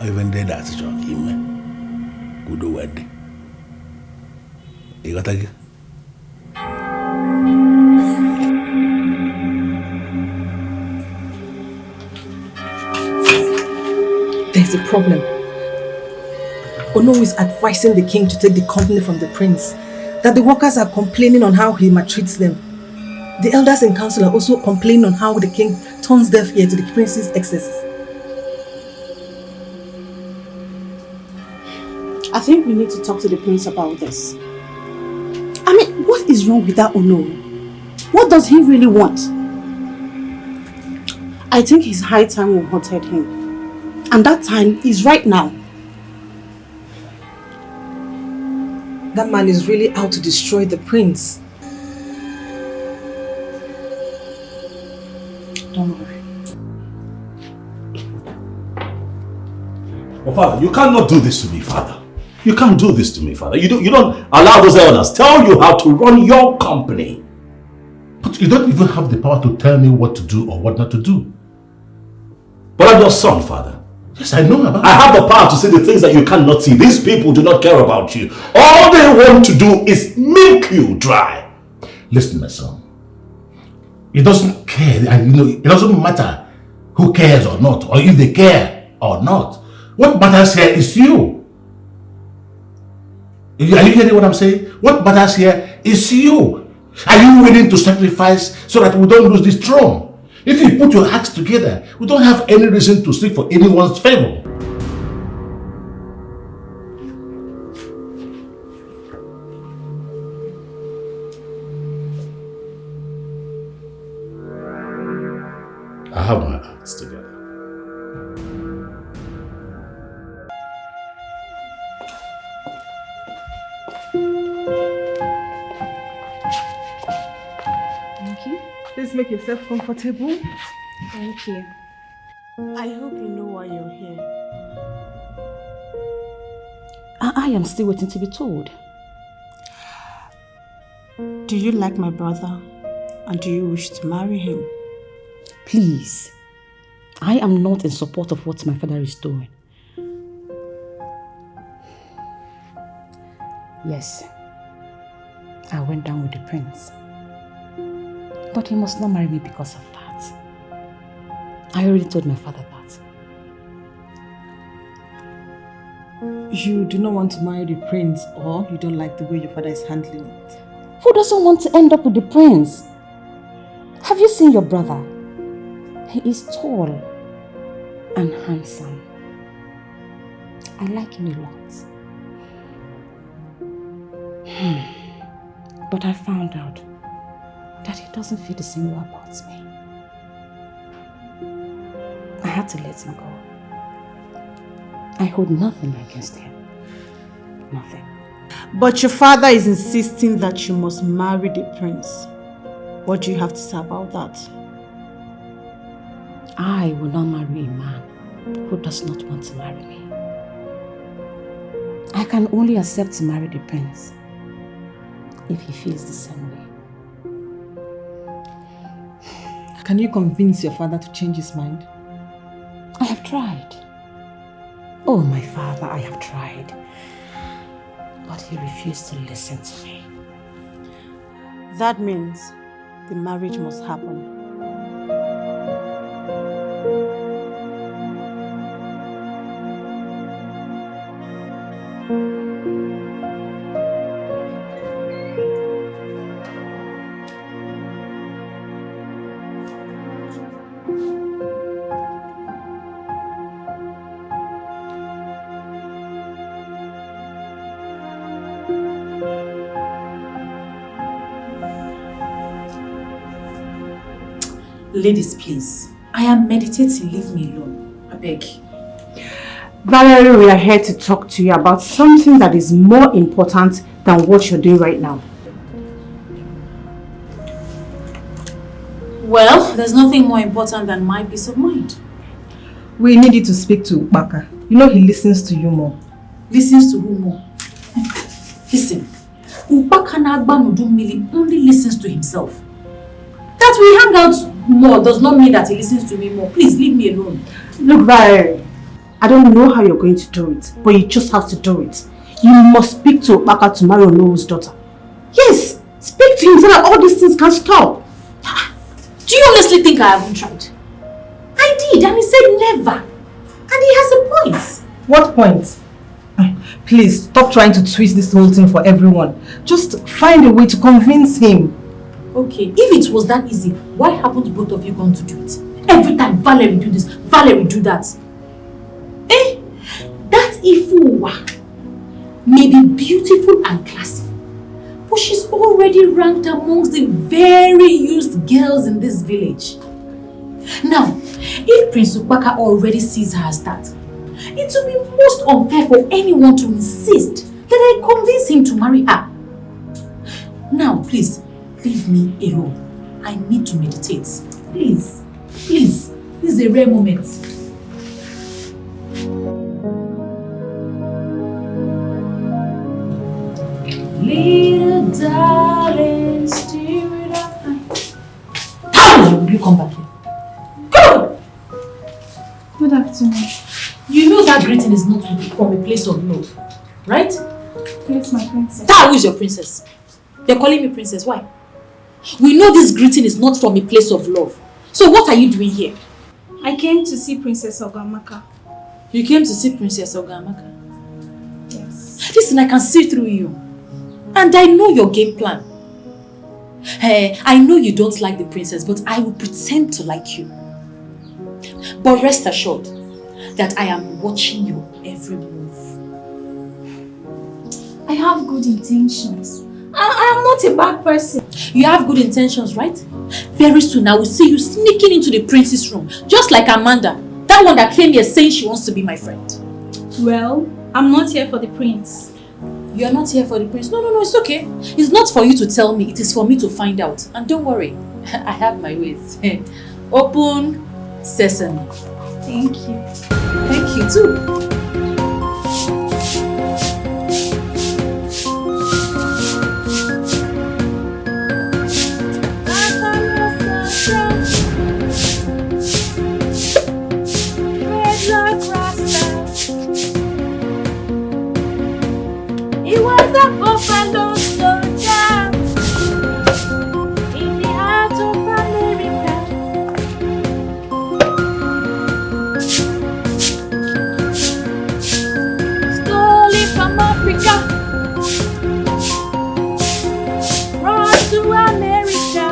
Even then, that's John him. Good word. You got to problem. Ono is advising the king to take the company from the prince. That the workers are complaining on how he maltreats them. The elders in council are also complaining on how the king turns deaf ear to the prince's excesses. I think we need to talk to the prince about this. I mean, what is wrong with that Ono? What does he really want? I think his high time will hurt him. And that time is right now. That man is really out to destroy the prince. Don't worry. Oh, Father, you cannot do this to me, Father. You can't do this to me, Father. You don't allow those elders tell you how to run your company. But you don't even have the power to tell me what to do or what not to do. But I'm your son, Father. Yes, I know about it. I have the power to see the things that you cannot see. These people do not care about you. All they want to do is milk you dry. Listen, my son. It doesn't care. It doesn't matter who cares or not, or if they care or not. What matters here is you. Are you hearing what I'm saying? What matters here is you. Are you willing to sacrifice so that we don't lose this throne? If you put your acts together, we don't have any reason to seek for anyone's favor. I have my acts together. Please make yourself comfortable. Thank you. I hope you know why you're here. I am still waiting to be told. Do you like my brother? And do you wish to marry him? Please. I am not in support of what my father is doing. Yes. I went down with the prince. But he must not marry me because of that. I already told my father that. You do not want to marry the prince, or you don't like the way your father is handling it? Who doesn't want to end up with the prince? Have you seen your brother? He is tall and handsome. I like him a lot. But I found out that he doesn't feel the same way about me. I had to let him go. I hold nothing against him. Nothing. But your father is insisting that you must marry the prince. What do you have to say about that? I will not marry a man who does not want to marry me. I can only accept to marry the prince if he feels the same way. Can you convince your father to change his mind? I have tried. Oh, my father, I have tried. But he refused to listen to me. That means the marriage must happen. Ladies, please. I am meditating. Leave me alone. I beg. Valerie, we are here to talk to you about something that is more important than what you're doing right now. Well, there's nothing more important than my peace of mind. We need you to speak to Obaka. You know he listens to you more. Listens to who more? Listen, Obaka Nagbanudumili only listens to himself. That we hang out more does not mean that he listens to me more. Please leave me alone. Look, Valerie, I don't know how you're going to do it, but you just have to do it. You must speak to Obaka to marry Onoru's daughter. Yes, speak to him so that all these things can stop. Do you honestly think I haven't tried? I did, and he said never. And he has a point. What point? Please, stop trying to twist this whole thing for everyone. Just find a way to convince him. Okay, if it was that easy, why haven't both of you gone to do it? Every time Valerie do this, Valerie do that. Eh? That Ifuwa may be beautiful and classy, but she's already ranked amongst the very used girls in this village. Now, if Prince Obaka already sees her as that, it will be most unfair for anyone to insist that I convince him to marry her. Now, please, leave me alone. I need to meditate. Please, please, this is a rare moment. Little darling, steer it up. How will you come back here? Go! Good afternoon. You know that greeting is not from a place of love, right? Yes, my princess. Who is your princess? They're calling me princess. Why? We know this greeting is not from a place of love. So what are you doing here? I came to see Princess Ogamaka. You came to see Princess Ogamaka? Yes. Listen, I can see through you. And I know your game plan. I know you don't like the princess, but I will pretend to like you. But rest assured that I am watching your every move. I have good intentions. I am not a bad person. You have good intentions, right? Very soon I will see you sneaking into the prince's room, just like Amanda, that one that came here saying she wants to be my friend. Well, I'm not here for the prince. You are not here for the prince? No, it's okay. It's not for you to tell me, it is for me to find out. And don't worry, I have my ways. Open sesame. Thank you. Thank you too. He was a buffalo soldier in the heart of America. Stole it from Africa, brought to America,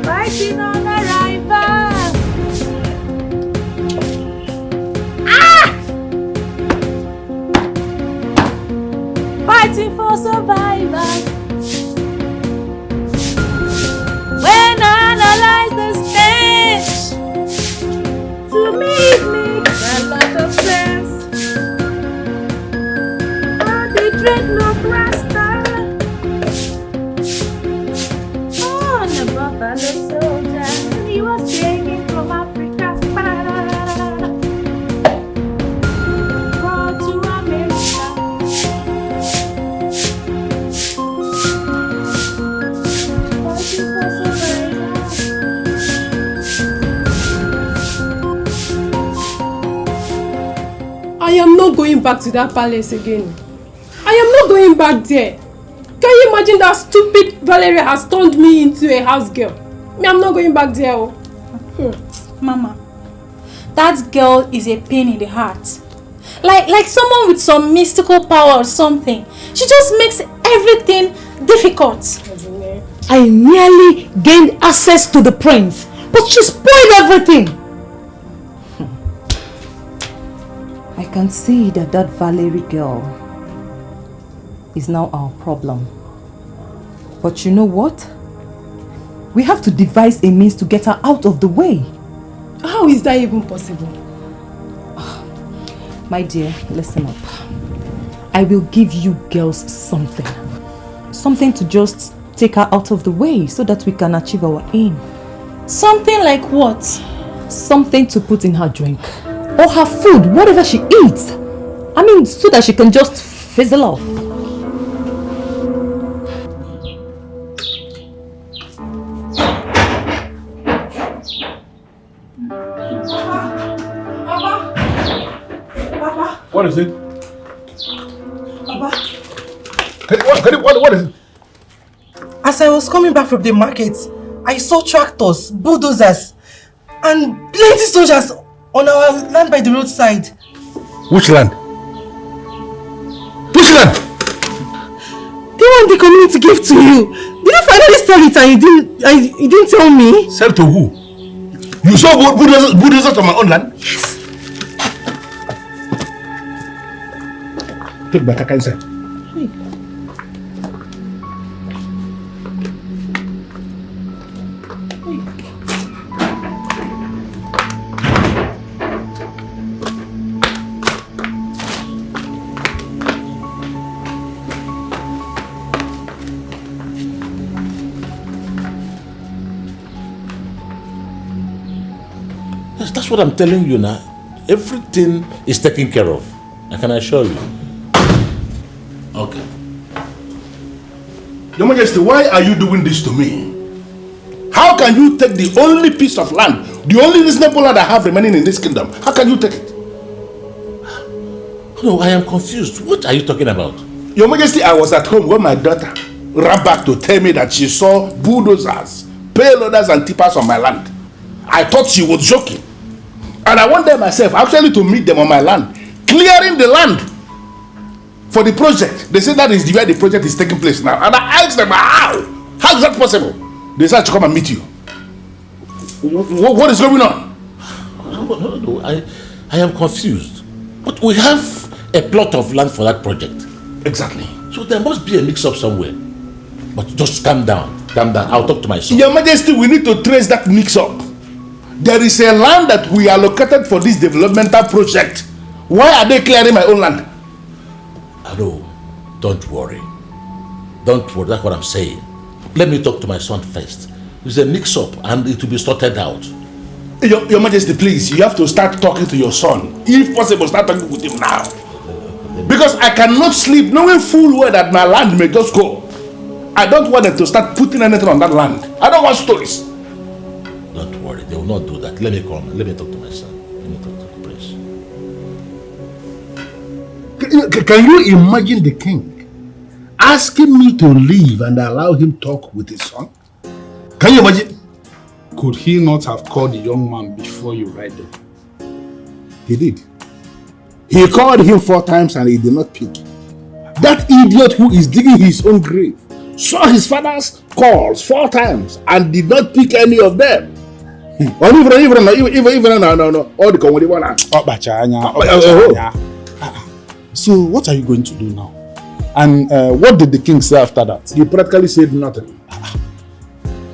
fighting on arrival. Fighting for survival. When I analyze the stage, to me it makes a lot of sense. And the dreadnought rasta on a buffalo soldier, he was taken from Africa. Brought to America. I am not going back to that palace again. I am not going back there. Can you imagine that stupid Valerie has turned me into a house girl? Me, I'm not going back there. Mama, that girl is a pain in the heart. Like someone with some mystical power or something. She just makes everything difficult. I nearly gained access to the prince, but she spoiled everything. I can see that Valerie girl is now our problem. But you know what? We have to devise a means to get her out of the way. How is that even possible? My dear, listen up. I will give you girls something. Something to just take her out of the way so that we can achieve our aim. Something like what? Something to put in her drink. Or her food, whatever she eats. I mean, so that she can just fizzle off. What is it? Papa. What is it? As I was coming back from the market, I saw tractors, bulldozers, and plenty soldiers On our land by the roadside. Which land? Which land? The one the community gave to you. Did you finally sell it and you didn't tell me? Sell to who? You saw bulldozers on my own land? Yes. Take back, I can say. That's what I'm telling you now. Everything is taken care of. I can assure you. Okay. Your Majesty, why are you doing this to me? How can you take the only piece of land, the only reasonable land I have remaining in this kingdom? How can you take it? No, I am confused. What are you talking about? Your Majesty, I was at home when my daughter ran back to tell me that she saw bulldozers, payloaders and tippers on my land. I thought she was joking. And I went there myself, actually to meet them on my land, clearing the land for the project. They said that is where the project is taking place now. And I asked them, how? How is that possible? They said to come and meet you. What is going on? No, I am confused. But we have a plot of land for that project. Exactly. So there must be a mix-up somewhere. But just calm down. Calm down. I'll talk to my son. Your Majesty, we need to trace that mix-up. There is a land that we allocated for this developmental project. Why are they clearing my own land? Hello, don't worry. Don't worry, that's what I'm saying. Let me talk to my son first. There's a mix-up and it will be sorted out. Your Majesty, please, you have to start talking to your son. If possible, start talking with him now. Because I cannot sleep knowing full well that my land may just go. I don't want them to start putting anything on that land. I don't want stories. Don't worry, they will not do that. Let me come. Let me talk to my son. Let me talk to the prince. Can you imagine the king asking me to leave and allow him talk with his son? Can you imagine? Could he not have called the young man before you ride them? He did. He called him 4 times and he did not pick. That idiot who is digging his own grave saw his father's calls 4 times and did not pick any of them. Or even all the So what are you going to do now? And what did the king say after that? He practically said nothing.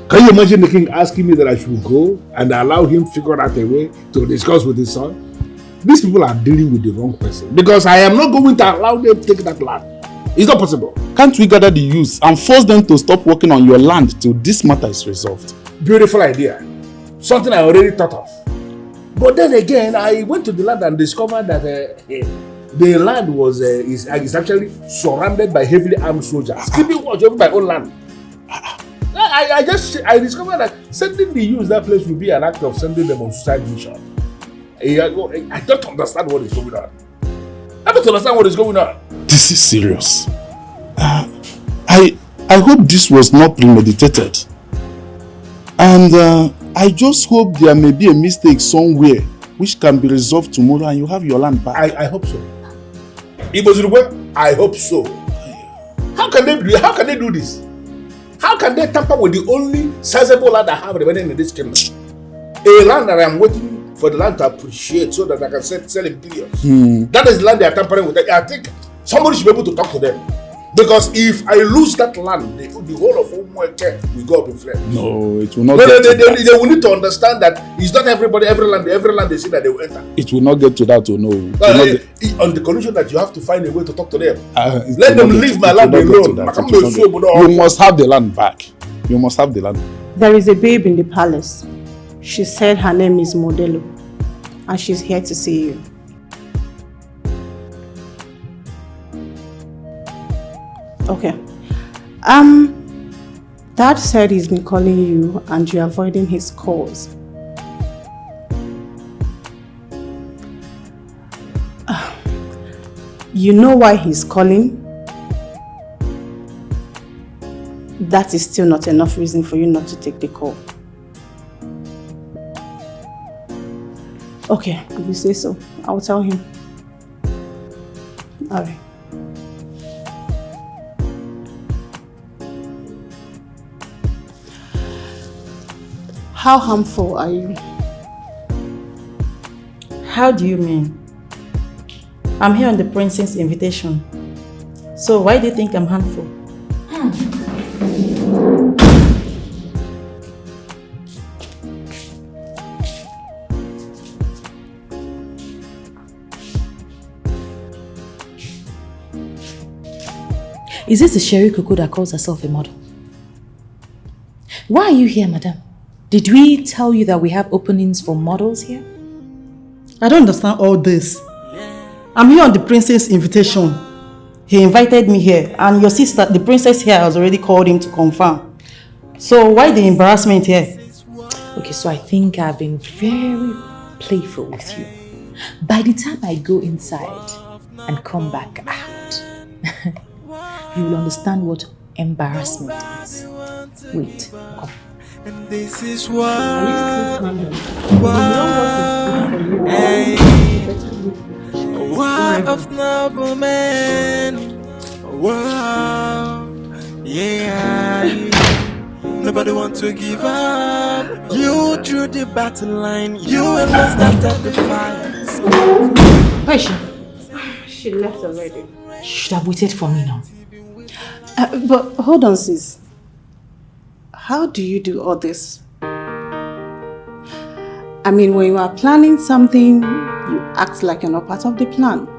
Can you imagine the king asking me that I should go and allow him figure out a way to discuss with his son? These people are dealing with the wrong person. Because I am not going to allow them to take that land. It's not possible. Can't we gather the youths and force them to stop working on your land till this matter is resolved? Beautiful idea. Something I already thought of. But then again, I went to the land and discovered that the land was is actually surrounded by heavily armed soldiers. Keeping watch over my own land. I discovered that sending the youths that place will be an act of sending them on suicide mission. I don't understand what is going on. I don't understand what is going on. This is serious. I hope this was not premeditated. And I just hope there may be a mistake somewhere which can be resolved tomorrow and you have your land back. I hope so. It was I hope so. How can they do this? How can they tamper with the only sizable land I have remaining in this kingdom? A land that I am waiting for the land to appreciate so that I can sell in billions. That is the land they are tampering with. I think somebody should be able to talk to them. Because if I lose that land, the whole of Umueke will go up in flames. No, it will not they will need to understand that it's not every land they say that they will enter. It will not get to that, no. On the condition that you have to find a way to talk to them. Let them leave my land alone. You must have the land back. You must have the land. There is a babe in the palace. She said her name is Modelo. And she's here to see you. Okay. Dad said he's been calling you and you're avoiding his calls. You know why he's calling? That is still not enough reason for you not to take the call. Okay, if you say so, I'll tell him. Alright. How harmful are you? How do you mean? I'm here on the prince's invitation. So why do you think I'm harmful? Is this the Sherry Coco that calls herself a model? Why are you here, madam? Did we tell you that we have openings for models here? I don't understand all this. I'm here on the prince's invitation. He invited me here, and your sister, the princess here, has already called him to confirm. So why the embarrassment here? Okay, so I think I've been very playful with you. By the time I go inside and come back out, you will understand what embarrassment is. Wait, come. And this is why of noble men. Wow, yeah. Nobody want to give up. You drew the battle line. You will not started the fight. Where is she? She left already. She should have waited for me now. But hold on, sis. How do you do all this? I mean, when you are planning something, you act like you're not part of the plan.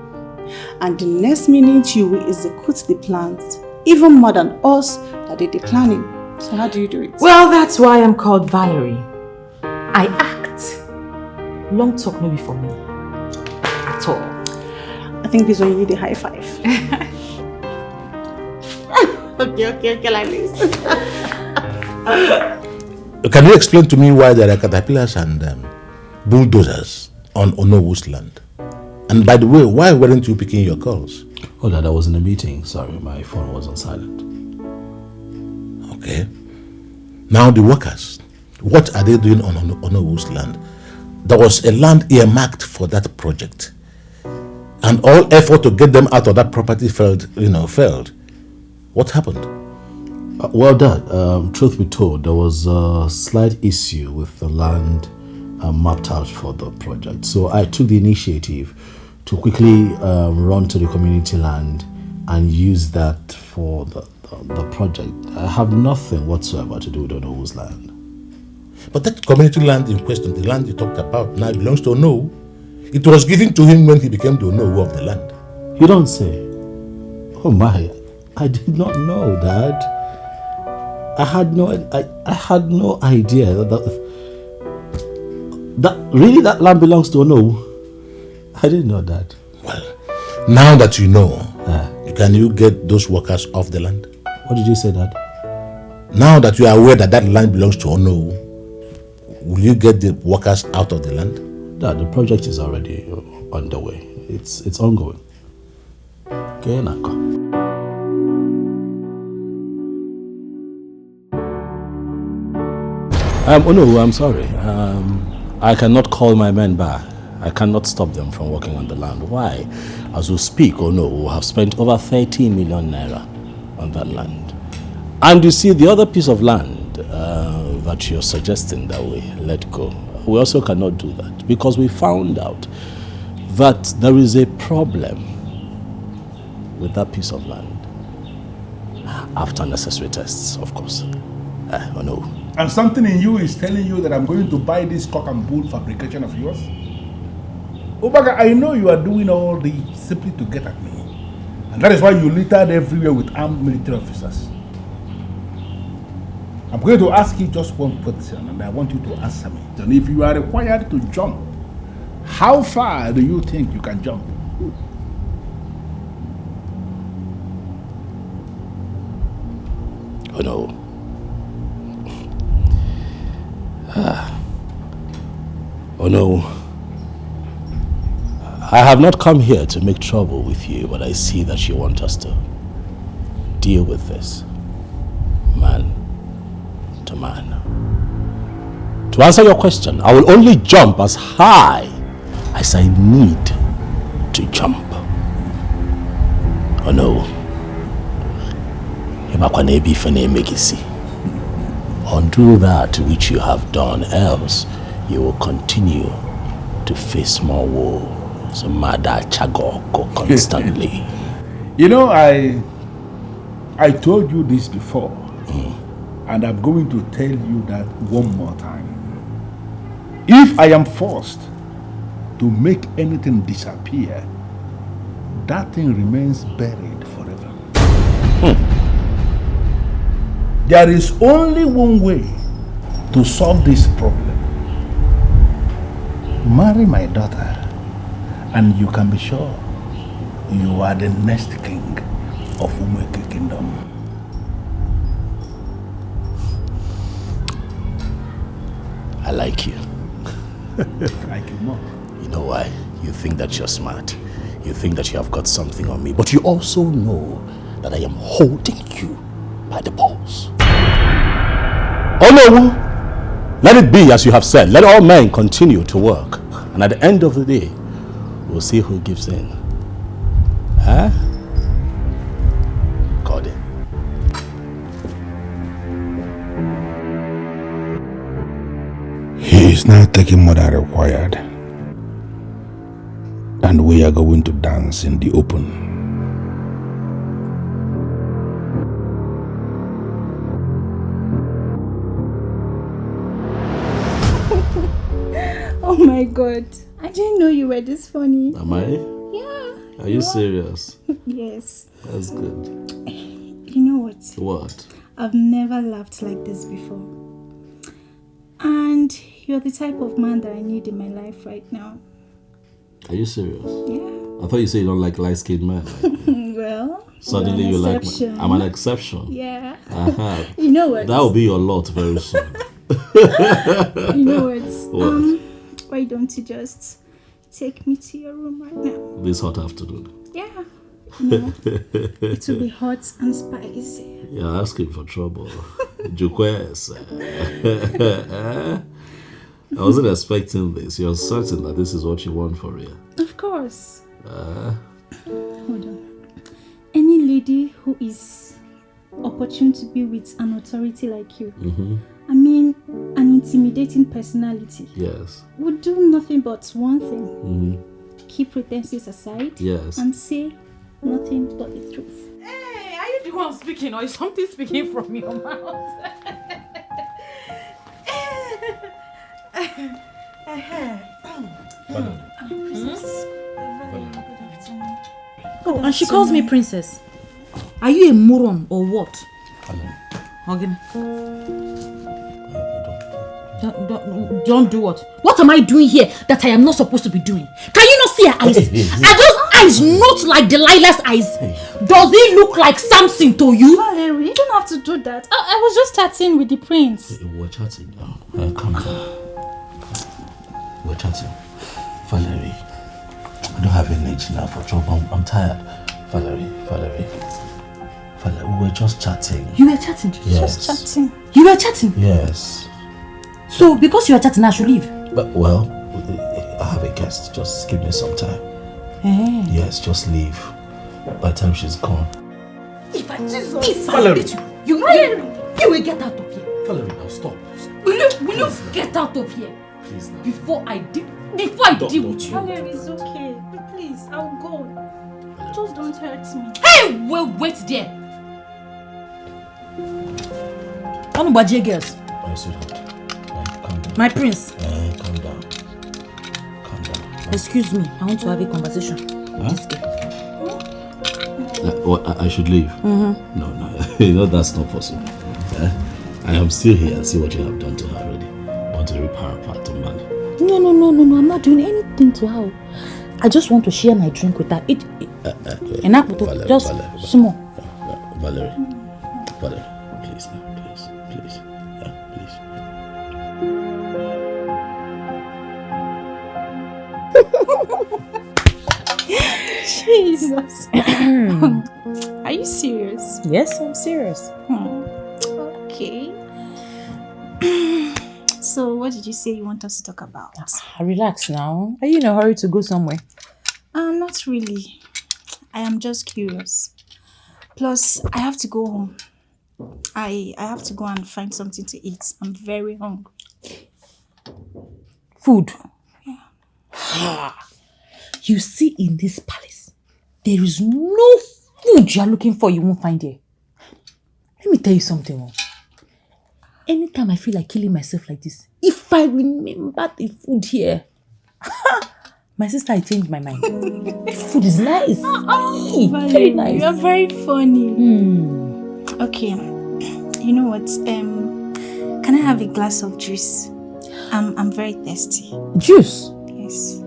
And the next minute, you will execute the plans, even more than us that did the planning. So how do you do it? Well, that's why I'm called Valerie. I act. Long talk no be for me. At all. I think this will be the high five. Okay, like this. Can you explain to me why there are caterpillars and bulldozers on Onowu's land? And by the way, why weren't you picking your calls? Oh, Dad, I was in a meeting. Sorry, my phone was on silent. Okay. Now the workers, what are they doing on Onowu's land? There was a land earmarked for that project. And all effort to get them out of that property failed. What happened? Well, Dad, truth be told, there was a slight issue with the land mapped out for the project. So I took the initiative to quickly run to the community land and use that for the project. I have nothing whatsoever to do with Onowu's land. But that community land in question, the land you talked about, now belongs to Onowu. It was given to him when he became the Onowu of the land. You don't say. Oh my, I did not know, Dad. I had no idea that really that land belongs to Onowu. I didn't know that. Well, now that you know, can you get those workers off the land? What did you say, Dad? Now that you are aware that that land belongs to Onowu, will you get the workers out of the land? Dad, the project is already underway. It's ongoing. Okay, Nako. Onowu, I'm sorry. I cannot call my men back. I cannot stop them from working on the land. Why? As we speak, Onowu have spent over 30 million naira on that land. And you see, the other piece of land that you're suggesting that we let go, we also cannot do that because we found out that there is a problem with that piece of land. After necessary tests, of course. Onowu. And something in you is telling you that I'm going to buy this cock and bull fabrication of yours? Obaka, I know you are doing all this simply to get at me. And that is why you littered everywhere with armed military officers. I'm going to ask you just one question and I want you to answer me. And if you are required to jump, how far do you think you can jump? Onowu. Onowu, I have not come here to make trouble with you, but I see that you want us to deal with this man to man. To answer your question, I will only jump as high as I need to jump. Oh no. Undo that which you have done, else you will continue to face more woes, murder, chagoko constantly. You know, I told you this before, and I'm going to tell you that one more time. If I am forced to make anything disappear, that thing remains buried forever. There is only one way to solve this problem. Marry my daughter, and you can be sure you are the next king of Umweke Kingdom. I like you. Like you more. You know why? You think that you're smart. You think that you have got something on me. But you also know that I am holding you by the balls. Oh no! Let it be as you have said. Let all men continue to work. And at the end of the day, we'll see who gives in. Huh? Got it. He is now taking more than required. And we are going to dance in the open. Oh my god. I didn't know you were this funny. Am I? Yeah. Are you serious? Yes. That's good. You know what? What? I've never laughed like this before. And you're the type of man that I need in my life right now. Are you serious? Yeah. I thought you said you don't like light-skinned men. Well, Suddenly you like me. I'm an exception. Yeah. Uh-huh. You know what? That will be your lot very soon. You know what? What? Why don't you just take me to your room right now? This hot afternoon. Yeah. No. It will be hot and spicy. You're asking for trouble. Jukwes. I wasn't expecting this. You're certain that this is what you want for real? Of course. Hold on. Any lady who is opportune to be with an authority like you, I mean, an intimidating personality, yes, would do nothing but one thing. Keep pretenses aside, yes, and say nothing but the truth. Hey, are you the one speaking or is something speaking from your mouth? Princess. Oh, and she calls me princess. Are you a moron or what? Again. Don't do what? What am I doing here that I am not supposed to be doing? Can you not see her eyes? Are those eyes not like Delilah's eyes? Does it look like something to you? Valerie, you don't have to do that. I was just chatting with the prince. We're chatting now. Calm down. We're chatting. Valerie, I don't have energy now for trouble. I'm tired. Valerie. We were just chatting. You were chatting? Yes. Just chatting. You were chatting? Yes. So, because you are chatting, I should leave? But, well, I have a guest. Just give me some time. Hey. Yes, just leave. By the time she's gone. If I beat you will get out of here. Valerie, now stop. Will you get out of here? Please now. Before I deal with you. Valerie, it's okay. Please, I'll go. Just don't hurt me. Hey, wait there. I'm about girls. My sweetheart. Calm down. My prince. Calm down. Excuse me, I want to have a conversation with this girl. I should leave? No, you know that's not possible. I am still here. See what you have done to her already. Want to rip her apart, man. No, I'm not doing anything to her. I just want to share my drink with her. Valerie, just Valerie, small. Valerie, please, please. Jesus. Are you serious? Yes, I'm serious. Okay. So, what did you say you want us to talk about? Relax now. Are you in a hurry to go somewhere? Not really. I am just curious. Plus, I have to go home. I have to go and find something to eat. I'm very hungry. Food? Yeah. You see, in this palace, there is no food you are looking for you won't find here. Let me tell you something. Anytime I feel like killing myself like this, if I remember the food here, my sister, I changed my mind. The food is nice. Very nice. You're very funny. Okay. You know what? Can I have a glass of juice? I'm very thirsty. Juice? Yes.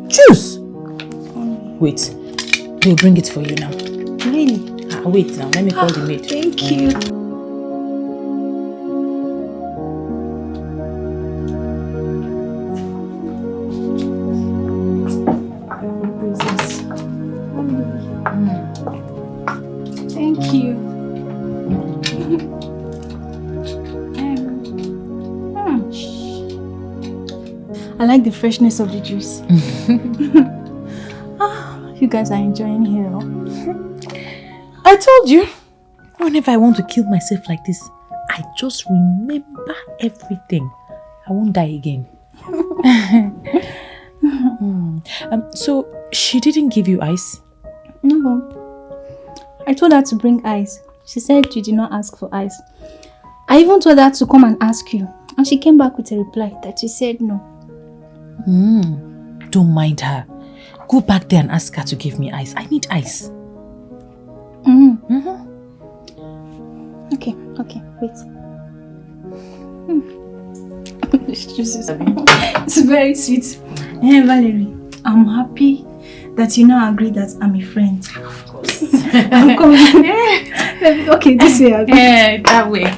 Juice? Wait. They'll bring it for you now. Really? Wait now. Let me call the maid. Thank you. Thank you. I like the freshness of the juice. You guys are enjoying here. I told you. Whenever I want to kill myself like this, I just remember everything. I won't die again. So, she didn't give you ice? No. I told her to bring ice. She said you did not ask for ice. I even told her to come and ask you. And she came back with a reply that you said no. Don't mind her. Go back there and ask her to give me ice. I need ice. Okay, wait. This juice is it's very sweet. Hey, Valerie, I'm happy that you now agree that I'm a friend. Of course. I'm coming. Okay, this way. Yeah, that way.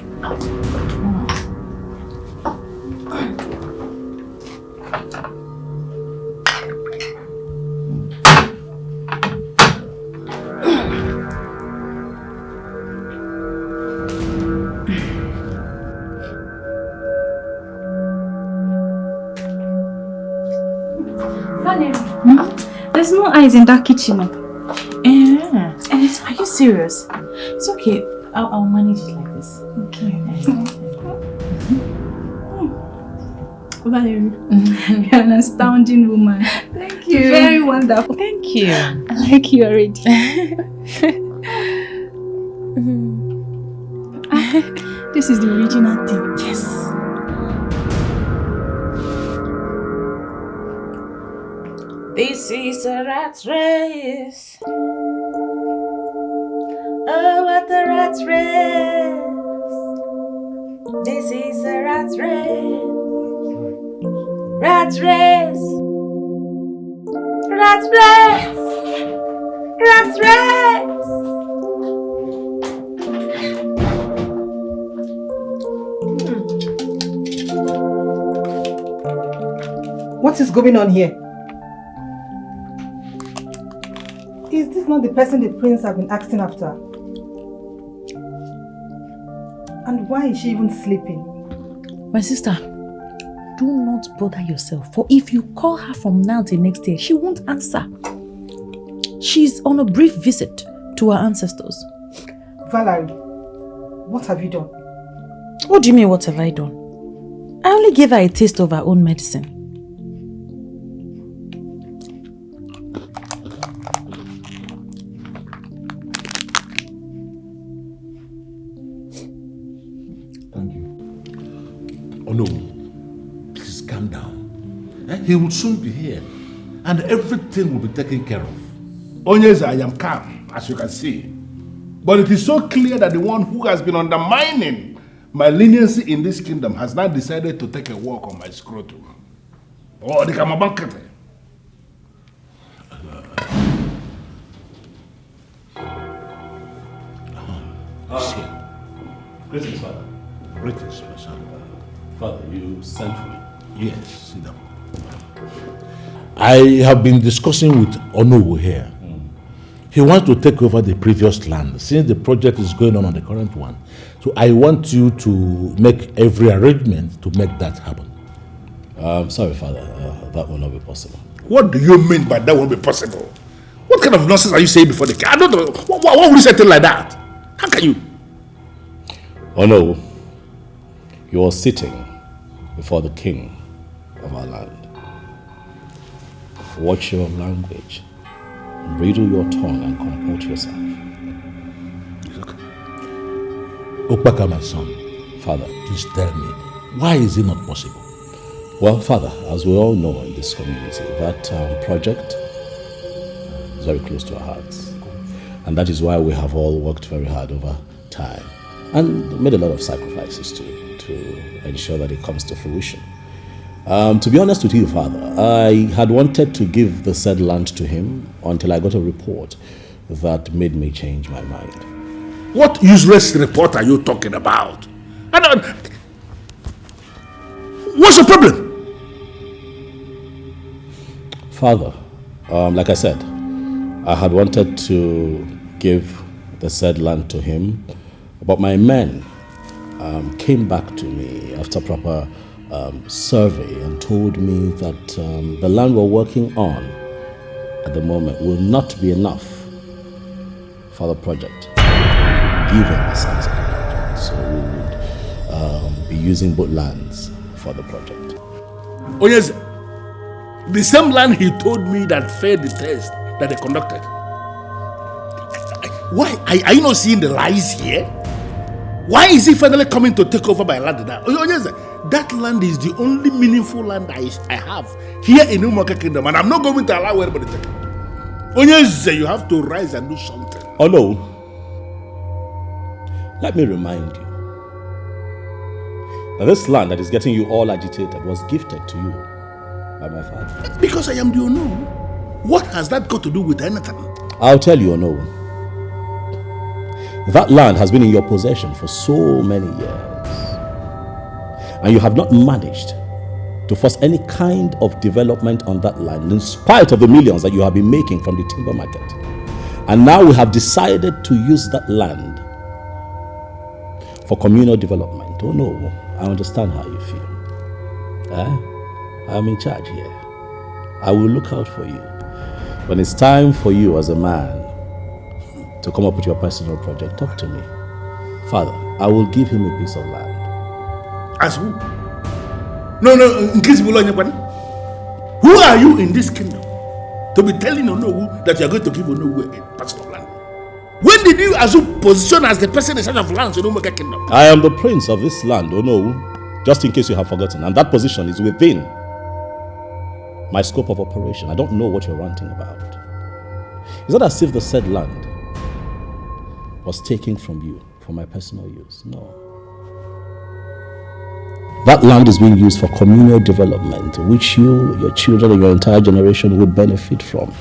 There's no ice in that kitchen. Are you serious? It's okay. I'll manage it like this. Okay. Valerie, you're an astounding woman. Thank you. Very wonderful. Thank you. I like you already. This is the original thing. Yes. This is a rat race. Oh, what a rat race. This is a rat race. Rat race. Rat race. Rat race. What is going on here? Is this not the person the prince have been asking after? And why is she even sleeping? My sister, do not bother yourself. For if you call her from now till next year, she won't answer. She's on a brief visit to her ancestors. Valerie, what have you done? What do you mean, what have I done? I only gave her a taste of her own medicine. Oh no, please calm down. He will soon be here and everything will be taken care of. Onyeza, I am calm, as you can see. But it is so clear that the one who has been undermining my leniency in this kingdom has now decided to take a walk on my scrotum. Oh, the Kamabankate. Greetings, Father. Greetings, my son. Father, you sent for me? Yes, sit down. I have been discussing with Onowu here. He wants to take over the previous land since the project is going on the current one. So I want you to make every arrangement to make that happen. Sorry, Father, that will not be possible. What do you mean by that won't be possible? What kind of nonsense are you saying before the king? I don't know. What would you say thing like that? How can you? Oh no, you are sitting before the king of our land. Watch your language, bridle your tongue and comport yourself. Obaka, my son, Father, please tell me, why is it not possible? Well, Father, as we all know in this community, that project is very close to our hearts. And that is why we have all worked very hard over time and made a lot of sacrifices to ensure that it comes to fruition. To be honest with you, Father, I had wanted to give the said land to him until I got a report that made me change my mind. What useless report are you talking about? I don't... What's the problem? Father, like I said, I had wanted to give the said land to him, but my men came back to me after proper survey and told me that the land we're working on at the moment will not be enough for the project, given the size of the project. So we would be using both lands for the project. Oh yes, the same land he told me that failed the test that they conducted. Why? Are you not seeing the lies here? Why is he finally coming to take over my land now? Oh yes, that land is the only meaningful land I have here in Umuaka Kingdom, and I'm not going to allow anybody to take it. Oh yes, you have to rise and do something. Oh no. Let me remind you that this land that is getting you all agitated was gifted to you by my father. Because I am the Onu. What has that got to do with anything? I'll tell you, Onu. That land has been in your possession for so many years, and you have not managed to force any kind of development on that land in spite of the millions that you have been making from the timber market. And now we have decided to use that land for communal development. Oh no, I understand how you feel. I'm in charge here. I will look out for you. When it's time for you as a man to come up with your personal project, talk to me. Father, I will give him a piece of land. As who? No, in case who are you in this kingdom to be telling Onowu that you are going to give Onowu a parcel of land? When did you assume position as the person in charge of lands in Umuaka Kingdom? I am the prince of this land, Onowu, just in case you have forgotten, and that position is within my scope of operation. I don't know what you're ranting about. It's not as if the said land was taken from you for my personal use. No. That land is being used for communal development, which you, your children, and your entire generation will benefit from.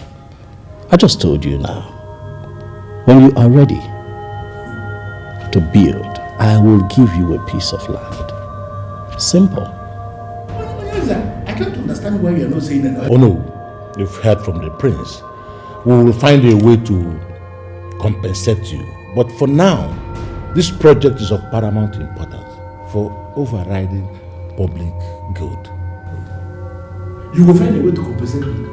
I just told you now. When you are ready to build, I will give you a piece of land. Simple. I can't understand why you are not saying that. Oh no, you've heard from the prince. We will find a way to compensate you. But for now, this project is of paramount importance for overriding public good. You will find a way to compensate me.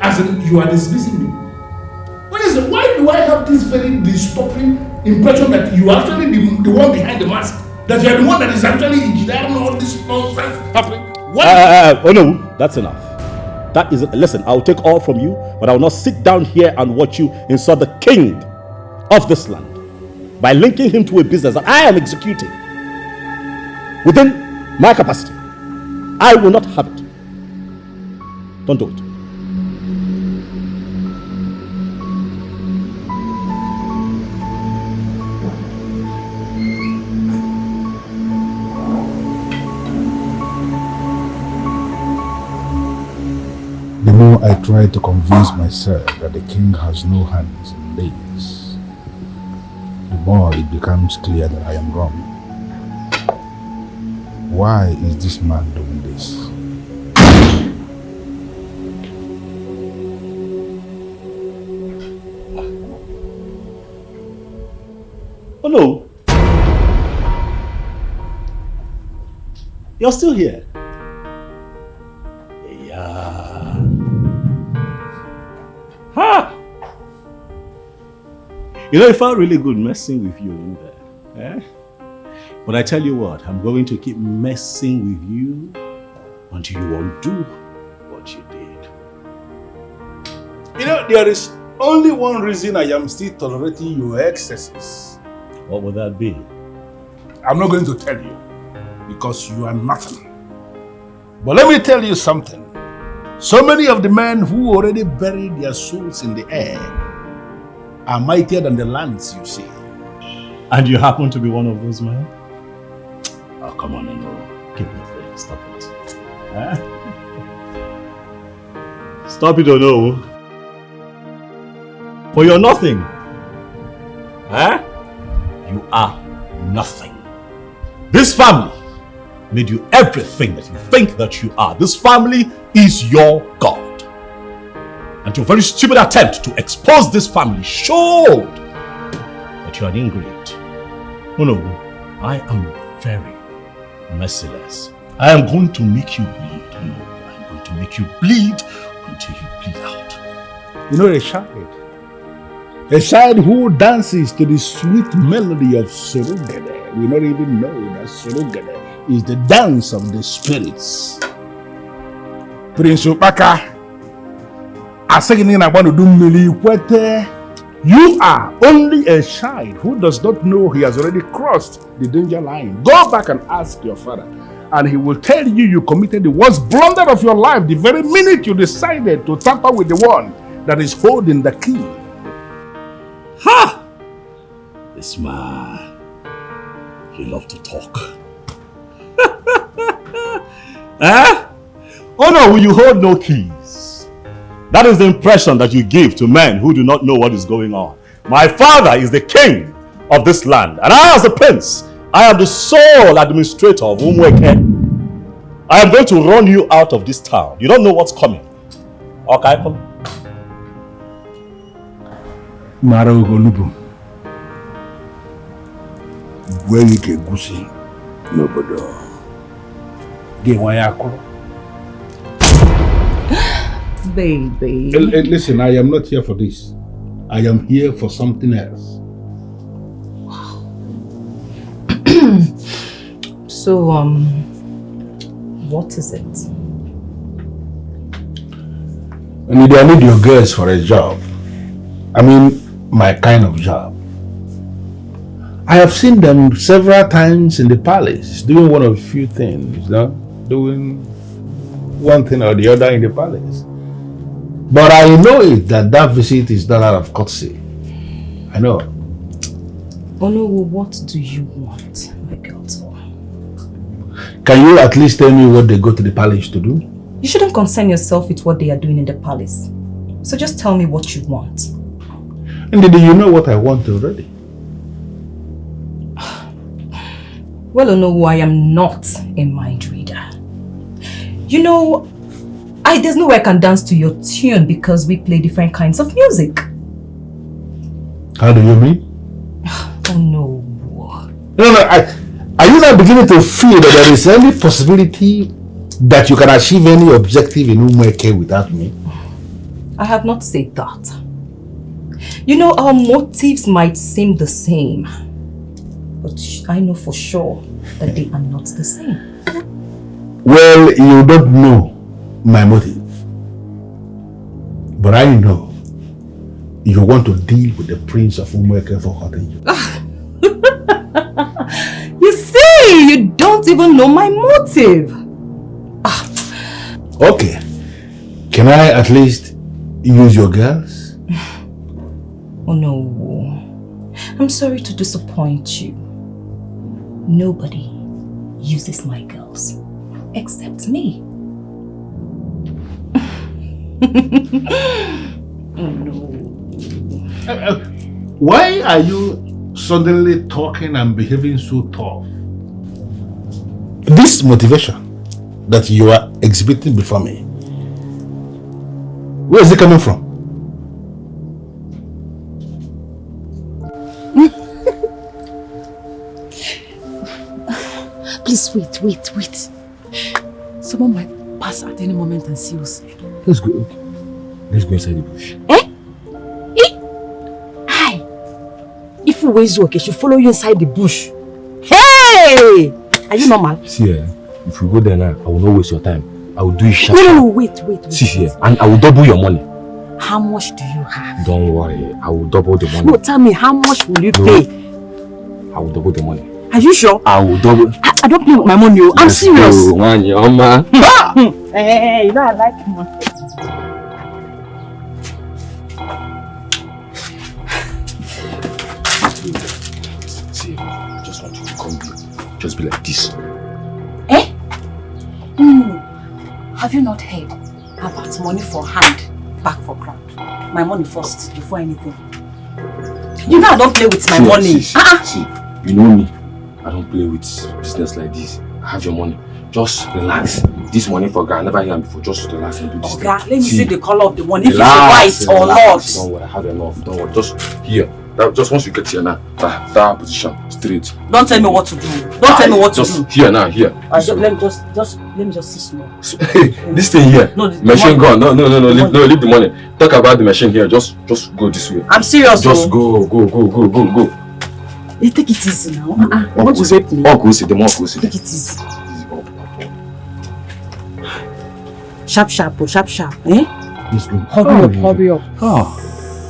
As in, you are dismissing me. Why do I have this very disturbing impression that you are actually the one behind the mask? That you are the one that is actually engineering all this nonsense happening? Oh no, that's enough. That is, listen, I'll take all from you, but I will not sit down here and watch you insult the king of this land by linking him to a business that I am executing within my capacity. I will not have it. Don't do it. The more I try to convince myself that the king has no hands in this, the more it becomes clear that I am wrong. Why is this man doing this? Oh no. You're still here. Yeah. Ha! You know, it felt really good messing with you in there. Eh? But I tell you what, I'm going to keep messing with you until you undo what you did. You know, there is only one reason I am still tolerating your excesses. What would that be? I'm not going to tell you, because you are nothing. But let me tell you something. So many of the men who already buried their souls in the air are mightier than the lands you see. And you happen to be one of those men? Oh, come on, no. Keep me free. Stop it. Huh? Stop it or no. For you're nothing. Huh? You are nothing. This family made you everything that you think that you are. This family is your God. And your very stupid attempt to expose this family showed that you are an ingrate. Oh no, I am very merciless. I am going to make you bleed. No, I'm going to make you bleed until you bleed out. You know, a child who dances to the sweet melody of Sorogede will not even know that Sorogede is the dance of the spirits. Prince Obaka, you are only a child who does not know he has already crossed the danger line. Go back and ask your father, and he will tell you you committed the worst blunder of your life the very minute you decided to tamper with the one that is holding the key. Ha! This man, he loves to talk. Eh? Oh no, you hold no keys. That is the impression that you give to men who do not know what is going on. My father is the king of this land, and I, as a prince, I am the sole administrator of Umweke. I am going to run you out of this town. You don't know what's coming. Okay? Marogolubu. Gweke gusi nobodo. Gewayako. Baby. Listen, I am not here for this. I am here for something else. So, what is it? I need your girls for a job. I mean, my kind of job. I have seen them several times in the palace doing one of a few things, doing one thing or the other in the palace. But I know it that visit is not out of courtesy. I know. Ono, what do you want my girls for? Can you at least tell me what they go to the palace to do? You shouldn't concern yourself with what they are doing in the palace. So just tell me what you want. And do you know what I want already? Well, Ono, I am not a mind reader. You know, there's no way I can dance to your tune because we play different kinds of music. How do you mean? Oh no. No, are you not beginning to feel that there is any possibility that you can achieve any objective in Umweke without me? I have not said that. You know, our motives might seem the same, but I know for sure that they are not the same. Well, you don't know my motive. But I know you want to deal with the prince of Umweke for hurting you. You see, you don't even know my motive. Okay. Can I at least use your girls? Oh no. I'm sorry to disappoint you. Nobody uses my girls except me. Oh no. Why are you suddenly talking and behaving so tough? This motivation that you are exhibiting before me, where is it coming from? Please wait. Someone might pass at any moment and see us. Let's go. Okay. Let's go inside the bush. If you ways okay, she'll follow you inside the bush. Hey! Are you normal? See, if you go there now, I will not waste your time. I will do it sharp. No, wait. See here, and I will double your money. How much do you have? Don't worry, I will double the money. No, tell me, how much will you pay? I will double the money. Are you sure? I will double. I don't play with my money. I'm serious. Go, man, your man. Hey, you know I like money. See, I just want you to come here. Just be like this. Have you not heard about money for hand, back for ground? My money first, before anything. You know I don't play with my money. See, you know me. I don't play with business like this. I have your money. Just relax. This money for ground, I never hear before. Just relax and do this. Okay, let me see the color of the money. If Relax, it's white or not. Don't worry, I have enough. Don't worry. Just here. Just once you get here now, that position, straight. Don't tell me what to do. Don't tell me what to do. Just here now, here. Let me just see small. This thing here, No, machine gun. No, leave the money. Talk about the machine here. Just go this way. I'm serious. Just go. Hey, take it easy now. You want to rape me? Go see them. Take it easy. Sharp. Eh? Let's go. Hurry up.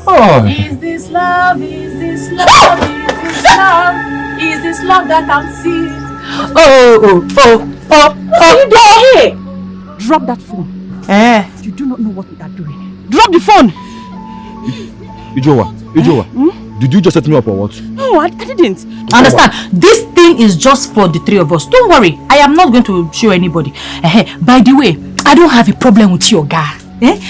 Oh. Is this love? Is this love? Is this love? Is this love that I'm seeing? Oh. You there? Hey! Drop that phone. You do not know what we are doing. Drop the phone! Ijowa. Did you just set me up or what? No, I didn't. Understand? This thing is just for the three of us. Don't worry. I am not going to show anybody. By the way, I don't have a problem with your guy.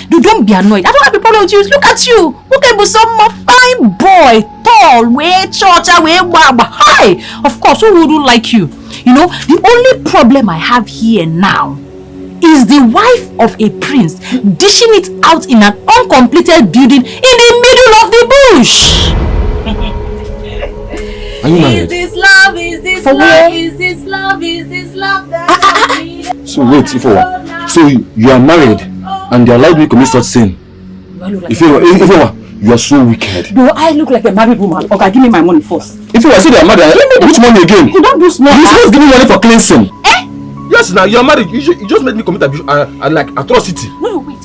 Don't be annoyed. I don't have a problem with you. Look at you. Look at some fine boy, tall, way short, way high. Of course, who wouldn't like you? You know, the only problem I have here now is the wife of a prince dishing it out in an uncompleted building in the middle of the bush. Are you married? Is this love? Is this love? Is this love? Is this love that I need? So wait, Ifewa. So you are married and they allowed me to commit such sin? Ifewa, you are so wicked. Do I look like a married woman? Okay, give me my money first. Ifewa, say they are married. Which money again? You don't do small. You supposed to give me money for cleansing. Yes, now you are married. You just made me commit like atrocity. No, wait.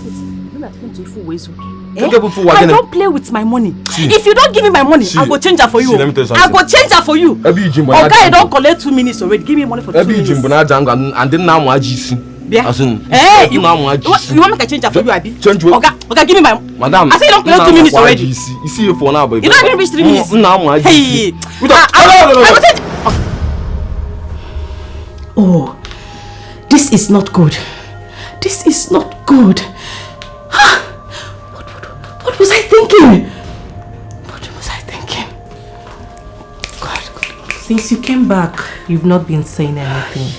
You're not going to fool ways, okay? I don't play with my money. If you don't give me my money, I go change her for you. Let me tell you something. I go change her for you. Okay, I don't collect 2 minutes already. Give me money for 2 minutes. And then now I'm Hey, you want me to change her for you, Abi? Okay, give me my. Madam, I say you don't collect 2 minutes already. You see you for now, baby. You don't even reach 3 minutes. Hey, oh, this is not good. This is not good. What was I thinking? God. Since you came back, you've not been saying anything.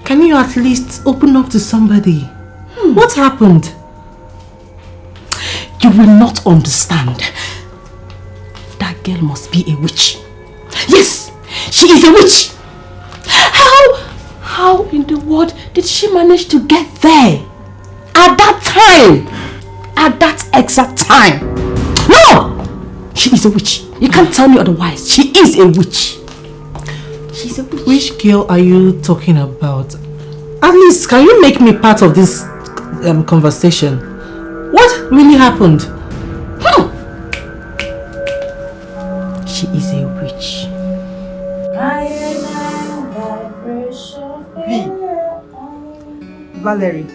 Can you at least open up to somebody? What happened? You will not understand. That girl must be a witch. Yes, she is a witch. How in the world did she manage to get there? At that time. At that exact time. No! She is a witch. You can't tell me otherwise. She is a witch. She's a witch. Which girl are you talking about? At least, can you make me part of this conversation? What really happened? She is a witch. Valerie.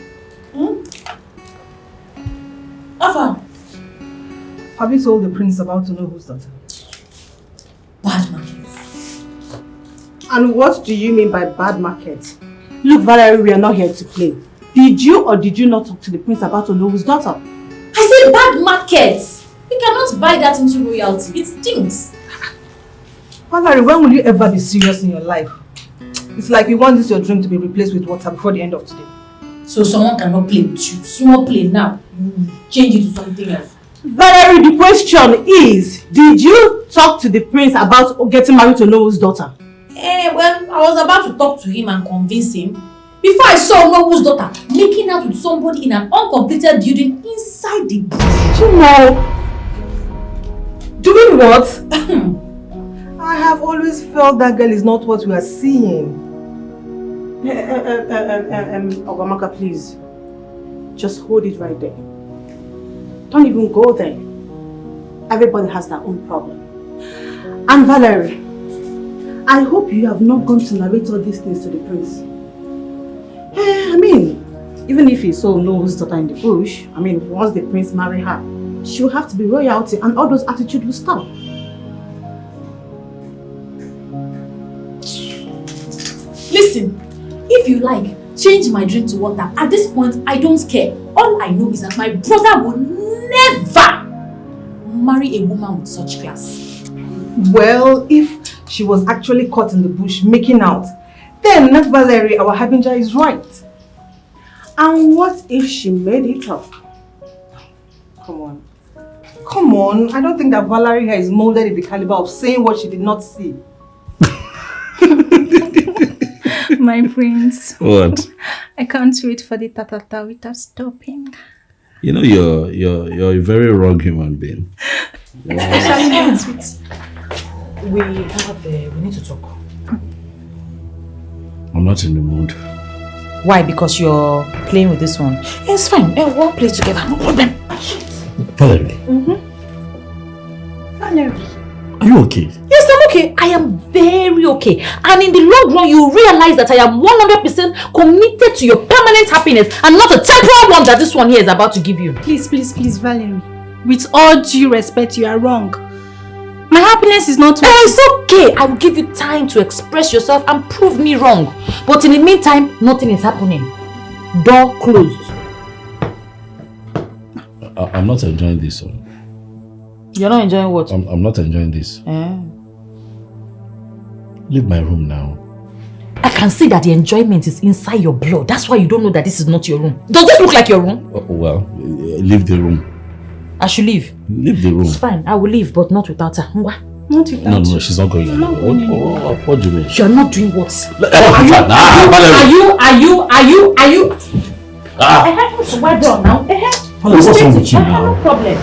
Afam. Have you told the prince about to know whose daughter? Bad market. And what do you mean by bad market? Look, Valerie, we are not here to play. Did you or did you not talk to the prince about to know whose daughter? I said bad market. You cannot buy that into royalty. It stinks. Valerie, when will you ever be serious in your life? It's like you want this your dream to be replaced with water before the end of today. So someone cannot play with you. Small play now. Change it to something else. Valerie, the question is, did you talk to the prince about getting married to Noah's daughter? Well, I was about to talk to him and convince him before I saw Nobu's daughter making out with somebody in an uncompleted building inside the bush. Doing what? I have always felt that girl is not what we are seeing. Obaka, please. Just hold it right there. Don't even go there. Everybody has their own problem. And Valerie, I hope you have not gone to narrate all these things to the prince. I mean, even if he so knows daughter in the bush, I mean, once the prince marry her, she will have to be royalty and all those attitudes will stop. Listen, if you like, change my drink to water. At this point, I don't care. All I know is that my brother will never marry a woman with such class. Well, if she was actually caught in the bush making out, then Valerie, our harbinger, is right. And what if she made it up? Come on. Come on, I don't think that Valerie is molded in the caliber of saying what she did not see. My prince. What? I can't wait for the tatata without stopping. You know, you're a very wrong human being. Especially next week. We need to talk. I'm not in the mood. Why? Because you're playing with this one. It's fine. We'll play together. No problem. Valerie, Valerie. are you okay? Yes, I'm okay. I am very okay. And in the long run, you realize that I am 100% committed to your permanent happiness and not a temporary one that this one here is about to give you. Please, please, please, Valerie. With all due respect, you are wrong. My happiness is not... It's okay. I will give you time to express yourself and prove me wrong. But in the meantime, nothing is happening. Door closed. I'm not enjoying this one. You're not enjoying what? I'm not enjoying this. Leave my room now. I can see that the enjoyment is inside your blood. That's why you don't know that this is not your room. Does this look like your room? Well, leave the room. I should leave. Leave the room. It's fine. I will leave, but not without her. Not without her. No, she's not going anywhere. What do you mean? You're not doing what? Are you? Ah. I have to wipe down now. What's wrong with you now? No problem.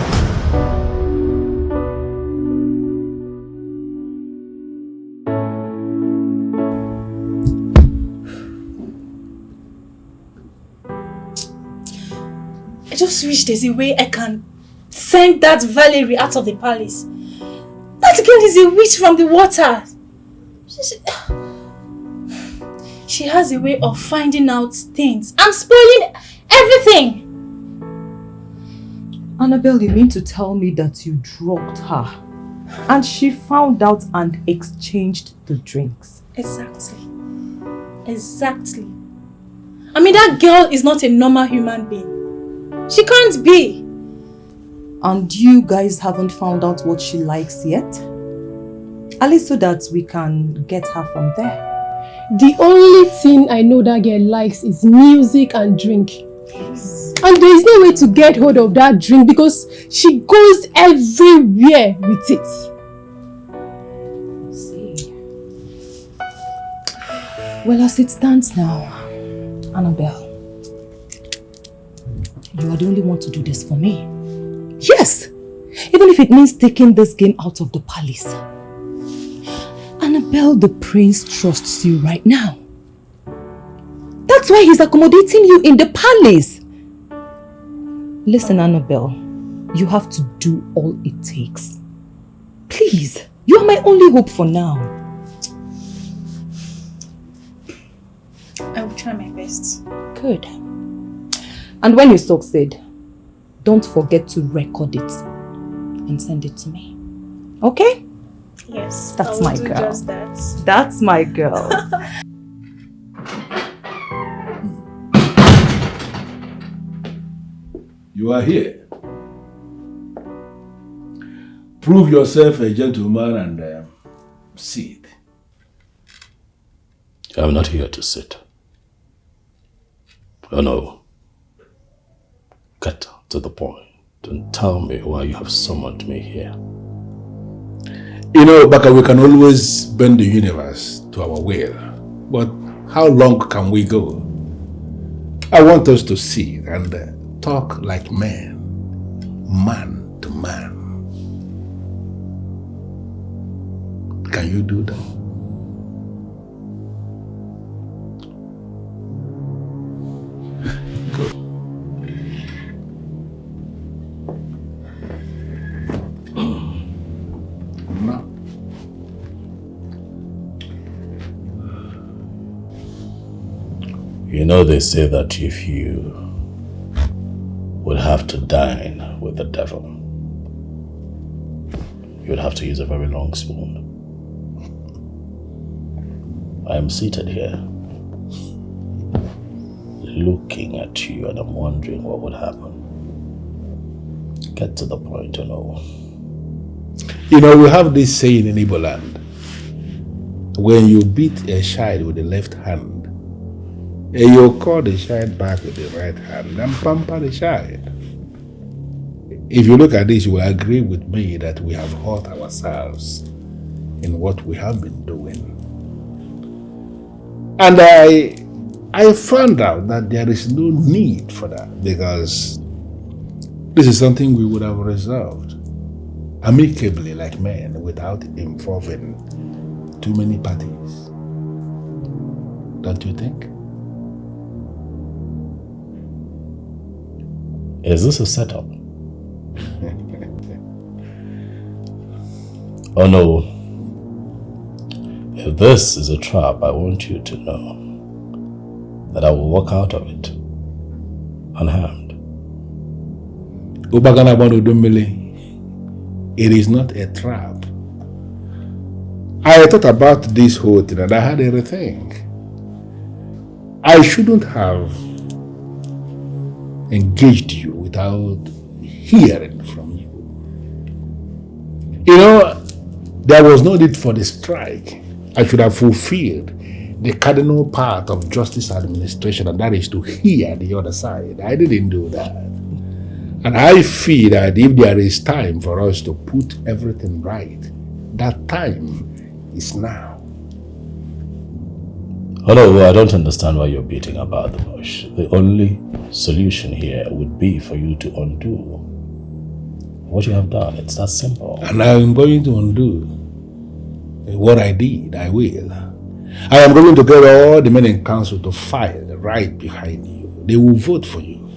I just wish there's a way I can send that Valerie out of the palace. That girl is a witch from the water. She has a way of finding out things and spoiling everything. Annabelle, you mean to tell me that you drugged her and she found out and exchanged the drinks? Exactly. Exactly. I mean, that girl is not a normal human being. She can't be. And you guys haven't found out what she likes yet? At least so that we can get her from there. The only thing I know that girl likes is music and drink. Yes. And there is no way to get hold of that drink because she goes everywhere with it. See. Well, as it stands now, Annabelle, you are the only one to do this for me. Yes! Even if it means taking this game out of the palace. Annabelle, the prince trusts you right now. That's why he's accommodating you in the palace. Listen, Annabelle, you have to do all it takes. Please, you are my only hope for now. I will try my best. Good. And when you succeed, don't forget to record it and send it to me. Okay? Yes, That's I will my do girl. just that. That's my girl. You are here. Prove yourself a gentleman and sit. I'm not here to sit. Oh no. Get to the point and tell me why you have summoned me here. You know, Obaka, we can always bend the universe to our will. But how long can we go? I want us to sit and talk like men, man to man. Can you do that? Good. No. You know, they say that if you would have to dine with the devil, you would have to use a very long spoon. I am seated here, looking at you, and I'm wondering what would happen. Get to the point, you know. You know, we have this saying in Igbo land. When you beat a child with the left hand, you call the child back with the right hand and pamper the child. If you look at this, you will agree with me that we have hurt ourselves in what we have been doing. And I found out that there is no need for that, because this is something we would have resolved amicably like men without involving too many parties. Don't you think? Is this a setup? Oh no. If this is a trap, I want you to know that I will walk out of it unharmed. Ubagana Banudumili, it is not a trap. I thought about this whole thing and I had everything. I shouldn't have engaged you without hearing from you. You know, there was no need for the strike. I should have fulfilled the cardinal part of justice administration, and that is to hear the other side. I didn't do that. And I feel that if there is time for us to put everything right, that time is now. Oh no, I don't understand why you're beating about the bush. The only solution here would be for you to undo what you have done. It's that simple. And I'm going to undo what I did. I will. I am going to get all the men in council to file right behind you. They will vote for you.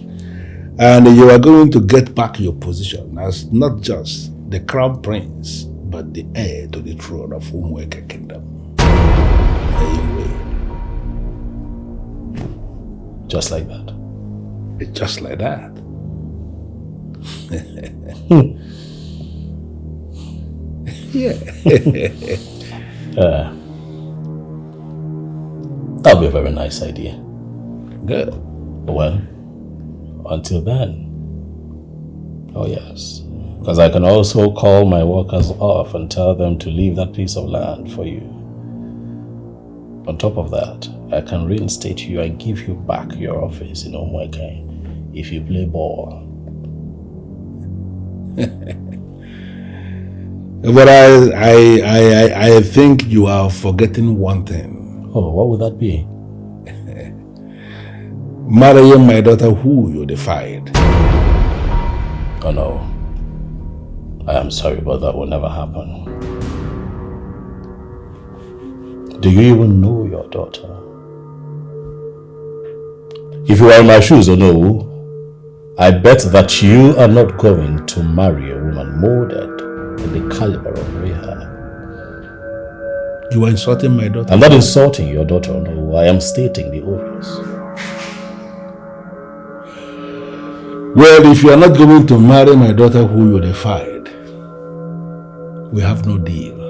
And you are going to get back your position as not just the crown prince, but the heir to the throne of Umweke Kingdom. There you will. Just like that. Just like that. Yeah. That'll be a very nice idea. Good. Well, until then. Oh yes. Because I can also call my workers off and tell them to leave that piece of land for you. On top of that, I can reinstate you and give you back your office in Umweke if you play ball. But I think you are forgetting one thing. Oh, what would that be? Marrying my daughter who you defied. Oh no. I am sorry, but that will never happen. Do you even know your daughter? If you are in my shoes or no, I bet that you are not going to marry a woman molded in the caliber of Rahab. You are insulting my daughter? I'm not insulting your daughter, no. I am stating the obvious. Well, if you are not going to marry my daughter who you defied, we have no deal.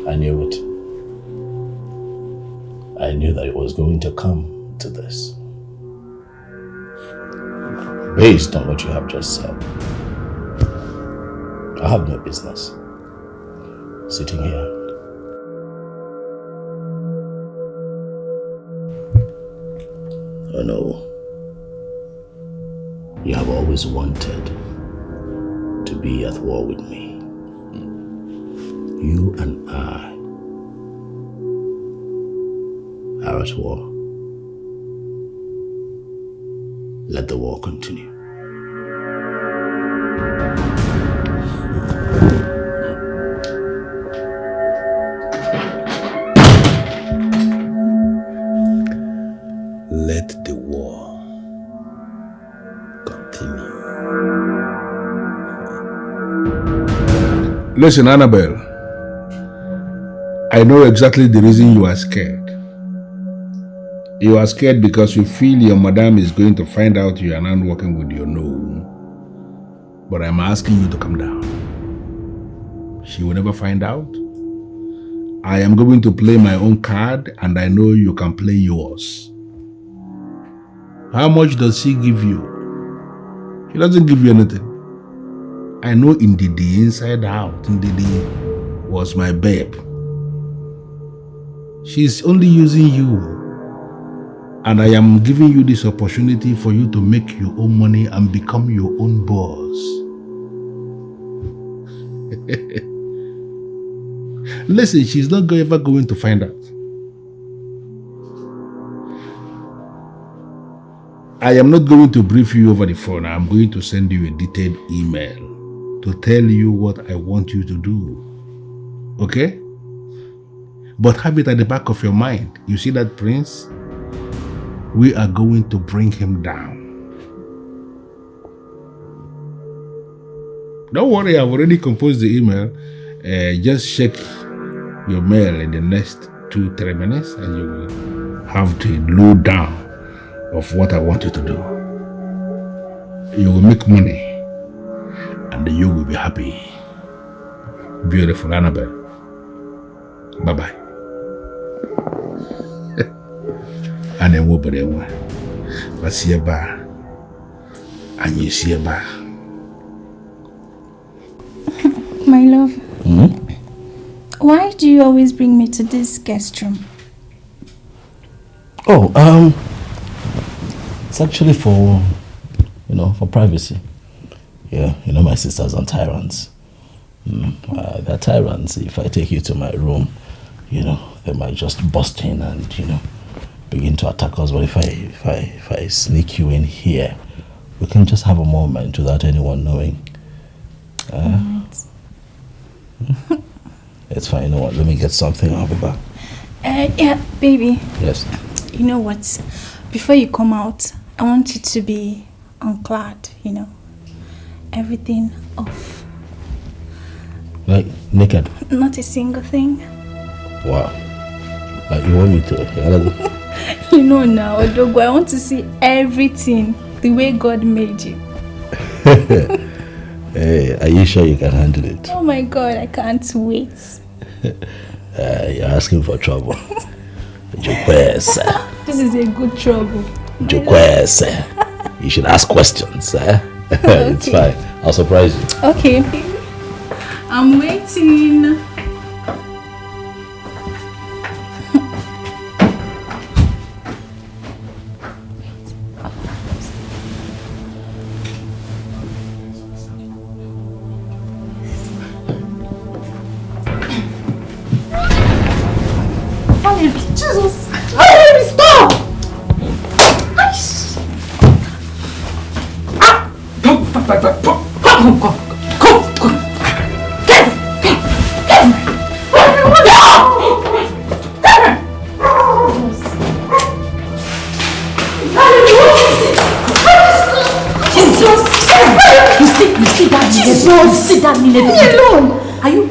I knew it. I knew that it was going to come to this. Based on what you have just said, I have no business sitting here. Oh no. always wanted to be at war with me. You and I are at war. Let the war continue. Let the war continue. Listen, Annabelle. I know exactly the reason you are scared. You are scared because you feel your madam is going to find out you are not working with your no. But I'm asking you to calm down. She will never find out. I am going to play my own card and I know you can play yours. How much does she give you? She doesn't give you anything. I know Ndidi inside out. Ndidi was my babe. She's only using you. And I am giving you this opportunity for you to make your own money and become your own boss. Listen, she's not ever going to find out. I am not going to brief you over the phone. I'm going to send you a detailed email to tell you what I want you to do. Okay? But have it at the back of your mind. You see that prince? We are going to bring him down. Don't worry, I've already composed the email. Just check your mail in the next 2-3 minutes and you will have the lowdown of what I want you to do. You will make money and you will be happy. Beautiful Annabelle. Bye-bye. And then we'll be there. But see a bar. And you see a bar. My love. Why do you always bring me to this guest room? Oh, it's actually for, for privacy. Yeah, my sisters are tyrants. They're tyrants. If I take you to my room, they might just bust in and, begin to attack us. But if I sneak you in here, we can just have a moment without anyone knowing. It's fine. You know what? Let me get something. I'll be back. Yeah, baby. Yes. You know what? Before you come out, I want you to be unclad. Everything off. Like naked? Not a single thing. Wow. Like you want me to? Now, Odogo, I want to see everything the way God made you. Hey, are you sure you can handle it? Oh my God, I can't wait. You're asking for trouble. This is a good trouble. You should ask questions. It's fine. I'll surprise you. Okay. I'm waiting. Jesus! Valerie, stop! See that me alone. Are you?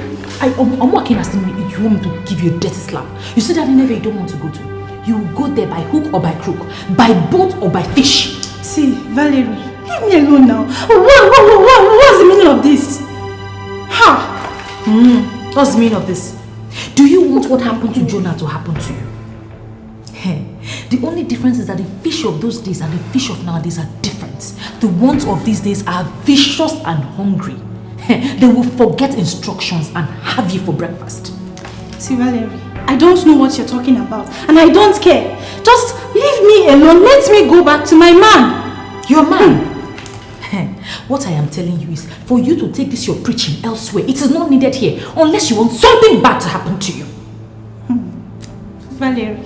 I'm working as the you want me to give you a dirty slap. You see that never you don't want to go to. You will go there by hook or by crook, by boat or by fish. See, Valerie, leave me alone now. What's the meaning of this? What's the meaning of this? Do you want what happened to Jonah to happen to you? The only difference is that the fish of those days and the fish of nowadays are different. The ones of these days are vicious and hungry. They will forget instructions and have you for breakfast. See, Valerie, I don't know what you're talking about and I don't care. Just leave me alone. Let me go back to my man. Your man? What I am telling you is for you to take this your preaching elsewhere. It is not needed here unless you want something bad to happen to you. Valerie,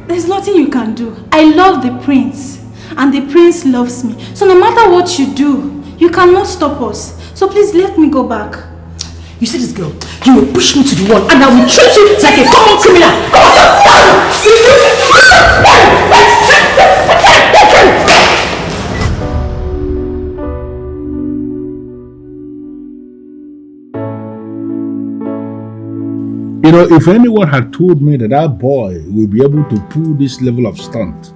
there's nothing you can do. I love the prince and the prince loves me. So no matter what you do, you cannot stop us. So please let me go back. You see this girl? You will push me to the wall and I will treat you like a common criminal. You know, if anyone had told me that that boy will be able to pull this level of stunt,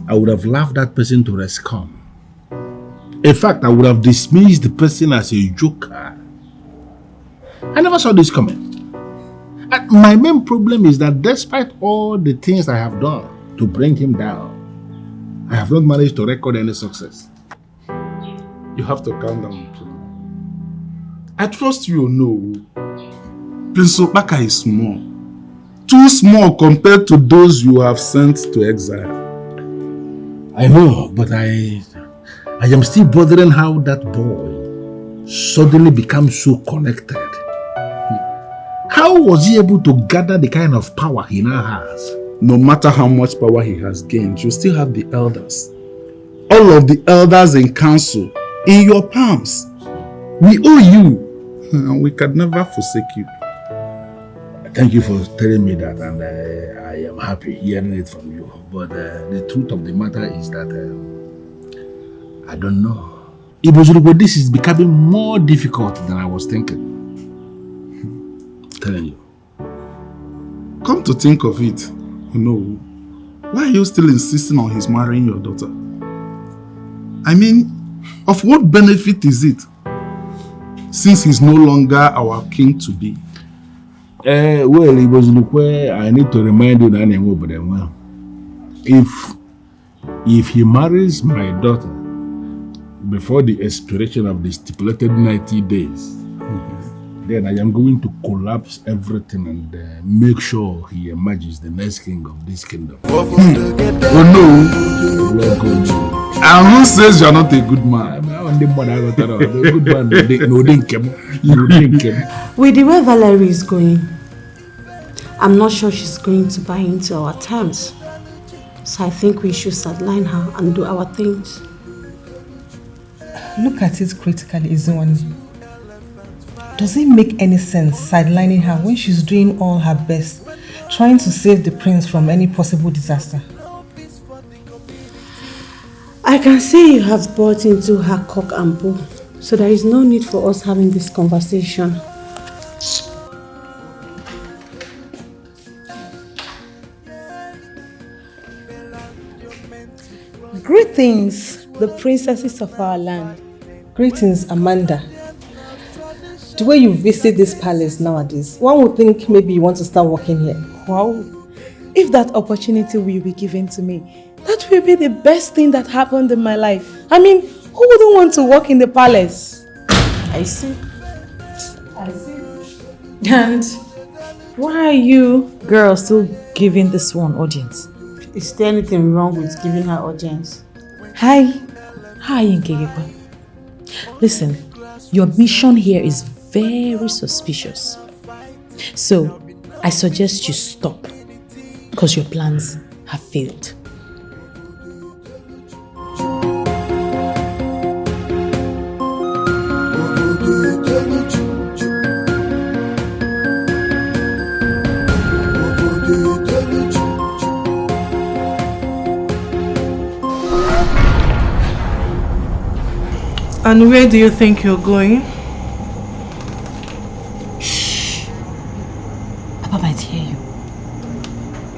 I would have laughed that person to rescum. In fact, I would have dismissed the person as a joker. I never saw this coming. And my main problem is that despite all the things I have done to bring him down, I have not managed to record any success. You have to calm down. I trust you, no. Prince Obaka is small. Too small compared to those you have sent to exile. I know, but I am still bothering how that boy suddenly becomes so connected. How was he able to gather the kind of power he now has? No matter how much power he has gained, you still have the elders. All of the elders in council in your palms. We owe you, and we can never forsake you. Thank you for telling me that, and I am happy hearing it from you. But the truth of the matter is that I don't know. This is becoming more difficult than I was thinking. Telling you. Come to think of it, why are you still insisting on his marrying your daughter? I mean, of what benefit is it? Since he's no longer our king to be. Well, I need to remind you that if he marries my daughter before the expiration of the stipulated 90 days, then I am going to collapse everything and make sure he emerges the next king of this kingdom. Oh no! And who says you're not a good man? With the way Valerie is going, I'm not sure she's going to buy into our terms. So I think we should sideline her and do our things. Look at it critically, Ezeonu. Does it make any sense sidelining her when she's doing all her best, trying to save the prince from any possible disaster? I can see you have bought into her cock and bull, so there is no need for us having this conversation. Greetings, the princesses of our land. Greetings, Amanda. The way you visit this palace nowadays, one would think maybe you want to start working here. Wow. If that opportunity will be given to me, that will be the best thing that happened in my life. I mean, who wouldn't want to work in the palace? I see. And why are you girls still giving this one audience? Is there anything wrong with giving her audience? Hi, Nkegekwa. Listen, your mission here is very suspicious. So, I suggest you stop because your plans have failed. And where do you think you're going? Shh. Papa might hear you.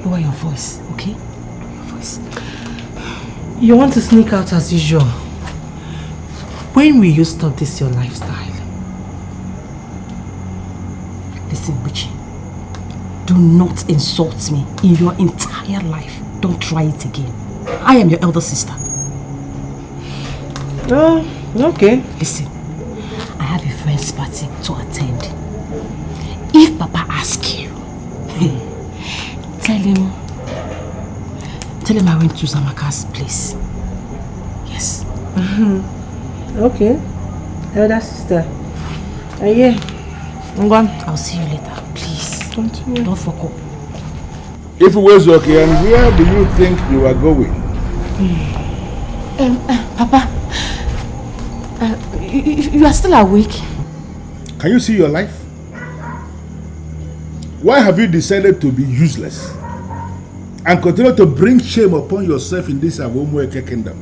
Lower your voice, okay? Lower your voice. You want to sneak out as usual. When will you stop this your lifestyle? Listen, Buchi. Do not insult me in your entire life. Don't try it again. I am your elder sister. Oh, okay. Listen, I have a friend's party to attend. If Papa asks you, tell him I went to Zamaka's place. Yes. Okay. Elder sister. Yeah. I'll see you later. Please. Continue. Don't fuck up. If it was okay, and where do you think you are going? Papa, you are still awake? Can you see your life? Why have you decided to be useless and continue to bring shame upon yourself in this Avomweke kingdom?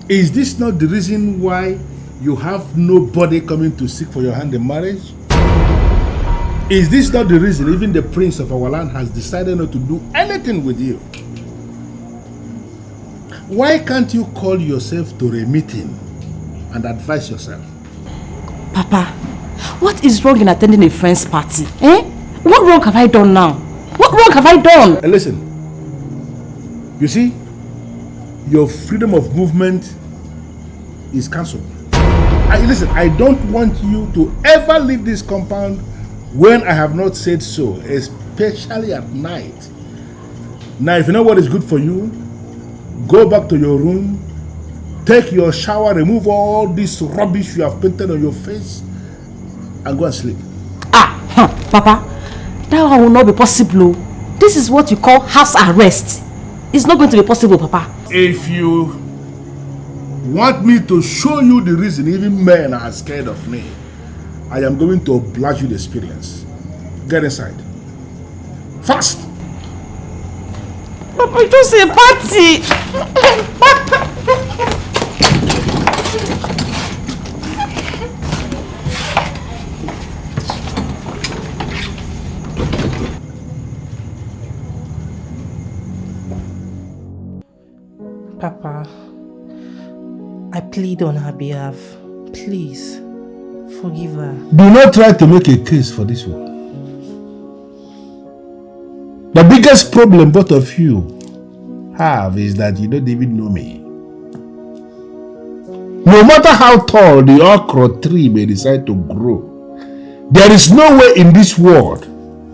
Is this not the reason why you have nobody coming to seek for your hand in marriage? Is this not the reason even the prince of our land has decided not to do anything with you? Why can't you call yourself to a meeting and advise yourself? Papa, what is wrong in attending a friend's party? What wrong have I done now? What wrong have I done? Listen, you see, your freedom of movement is cancelled. Listen, I don't want you to ever leave this compound when I have not said so, especially at night. Now, if you know what is good for you, go back to your room, take your shower, remove all this rubbish you have painted on your face, and go and sleep. Papa, that one will not be possible. This is what you call house arrest. It's not going to be possible, Papa. If you want me to show you the reason even men are scared of me, I am going to oblige you the experience. Get inside. Fast! Papa, it was a party! Papa, I plead on her behalf. Please, forgive her. Do not try to make a case for this one. The biggest problem both of you have is that you don't even know me. No matter how tall the okra tree may decide to grow, there is no way in this world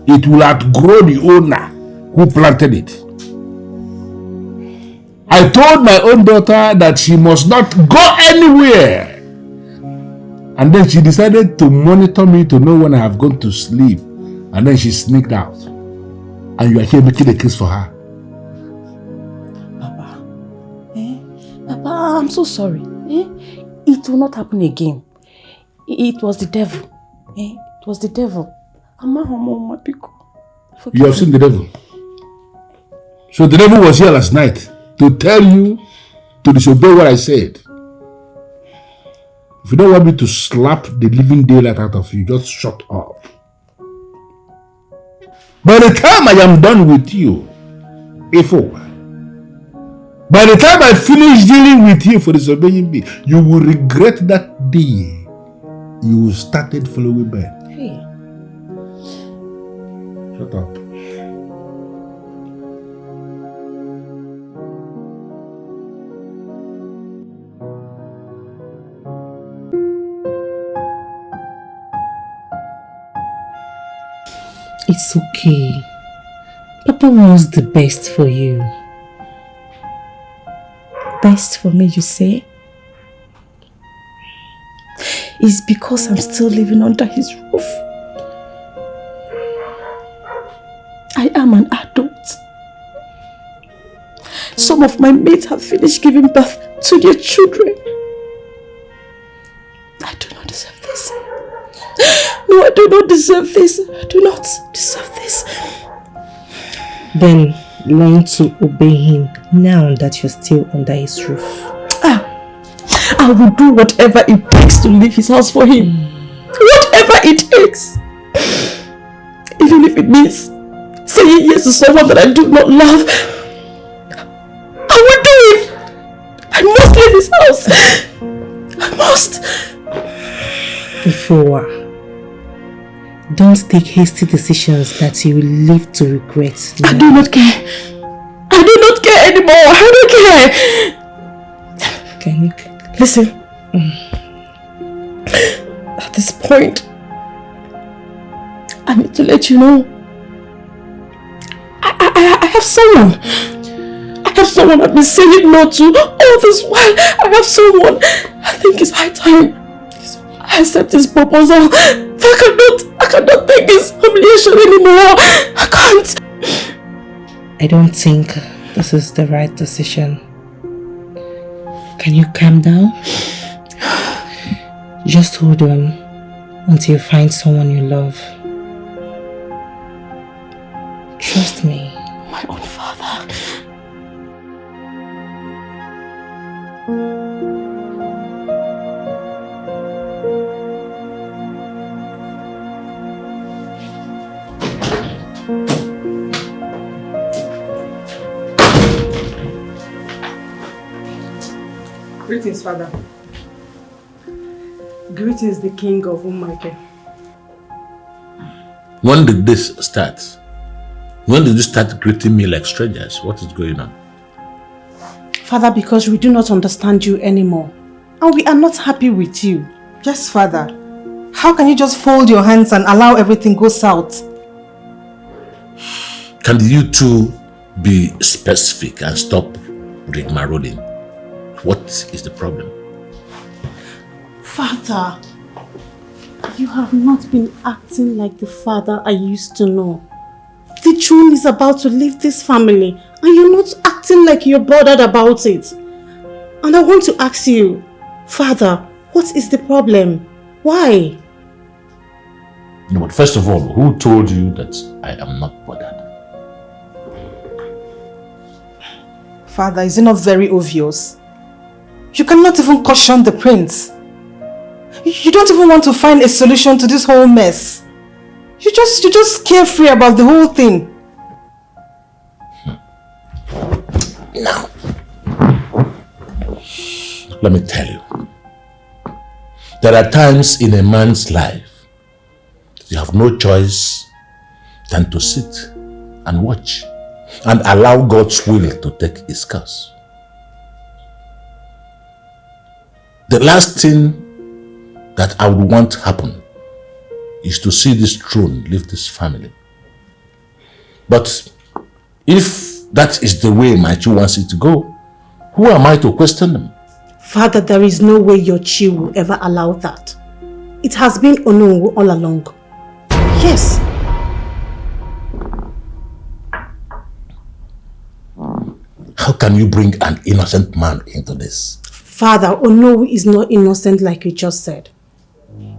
it will outgrow the owner who planted it. I told my own daughter that she must not go anywhere. And then she decided to monitor me to know when I have gone to sleep. And then she sneaked out. And you are here making a case for her. Papa, I'm so sorry. It will not happen again. It was the devil. It was the devil. You have seen the devil. So the devil was here last night to tell you to disobey what I said. If you don't want me to slap the living daylight out of you, just shut up. By the time I am done with you, by the time I finish dealing with you for disobeying me, you will regret that day you started following me. Hey. Shut up. It's okay. Papa wants the best for you. Best for me, you say? It's because I'm still living under his roof. I am an adult. Some of my mates have finished giving birth to their children. I do not deserve this. No, I do not deserve this. I do not deserve this. Then learn to obey him now that you're still under his roof. I will do whatever it takes to leave his house for him. Whatever it takes. Even if it means saying yes to someone that I do not love. I will do it. I must leave his house. I must. Before, don't take hasty decisions that you will live to regret. I do not care. I do not care anymore. I don't care. Can you listen? At this point, I need to let you know I have someone. I have someone I've been saying no to all this while. I have someone. I think it's high time I accept this proposal. I cannot take this humiliation anymore. I can't. I don't think this is the right decision. Can you calm down? Just hold on until you find someone you love. Trust me. My own father. Greetings, Father. Greetings, the King of Michael. When did this start? When did you start greeting me like strangers? What is going on? Father, because we do not understand you anymore. And we are not happy with you. Yes, Father. How can you just fold your hands and allow everything go south? Can you two be specific and stop rigmaroling? What is the problem? Father, you have not been acting like the father I used to know. The June is about to leave this family and you're not acting like you're bothered about it. And I want to ask you, Father, what is the problem? Why? No, but first of all, who told you that I am not bothered? Father, is it not very obvious? You cannot even caution the prince. You don't even want to find a solution to this whole mess. You're just carefree about the whole thing. Now, let me tell you. There are times in a man's life you have no choice than to sit and watch and allow God's will to take its course. The last thing that I would want to happen is to see this throne leave this family. But if that is the way my Chi wants it to go, who am I to question them? Father, there is no way your Chi will ever allow that. It has been Onongo all along. Yes. How can you bring an innocent man into this? Father, Onowu is not innocent like you just said.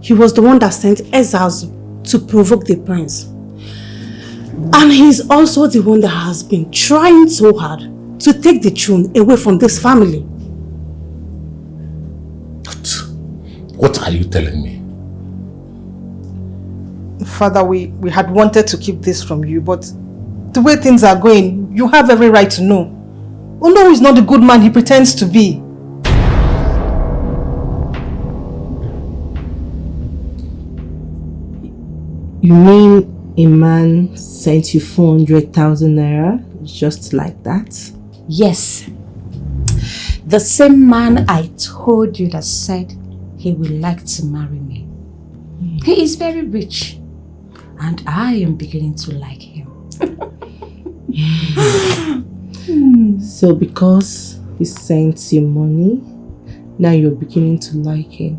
He was the one that sent Ezazu to provoke the prince. And he's also the one that has been trying so hard to take the throne away from this family. What are you telling me? Father, we had wanted to keep this from you, but the way things are going, you have every right to know. Onowu is not the good man he pretends to be. You mean a man sent you 400,000 naira just like that? Yes. The same man I told you that said he would like to marry me. He is very rich and I am beginning to like him. So because he sent you money, now you're beginning to like him.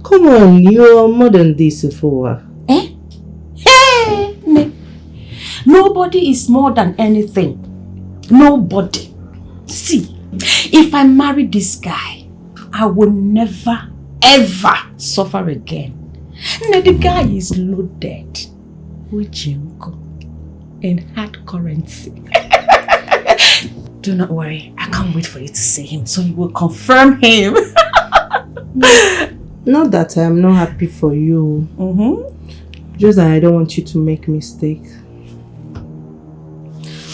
Come on, you're more than this before. Eh? Hey! Nobody is more than anything. Nobody. See, if I marry this guy, I will never ever suffer again. Now the guy is loaded with Jinko in hard currency. Do not worry, I can't wait for you to see him so you will confirm him. Not that I am not happy for you. Just that I don't want you to make mistake.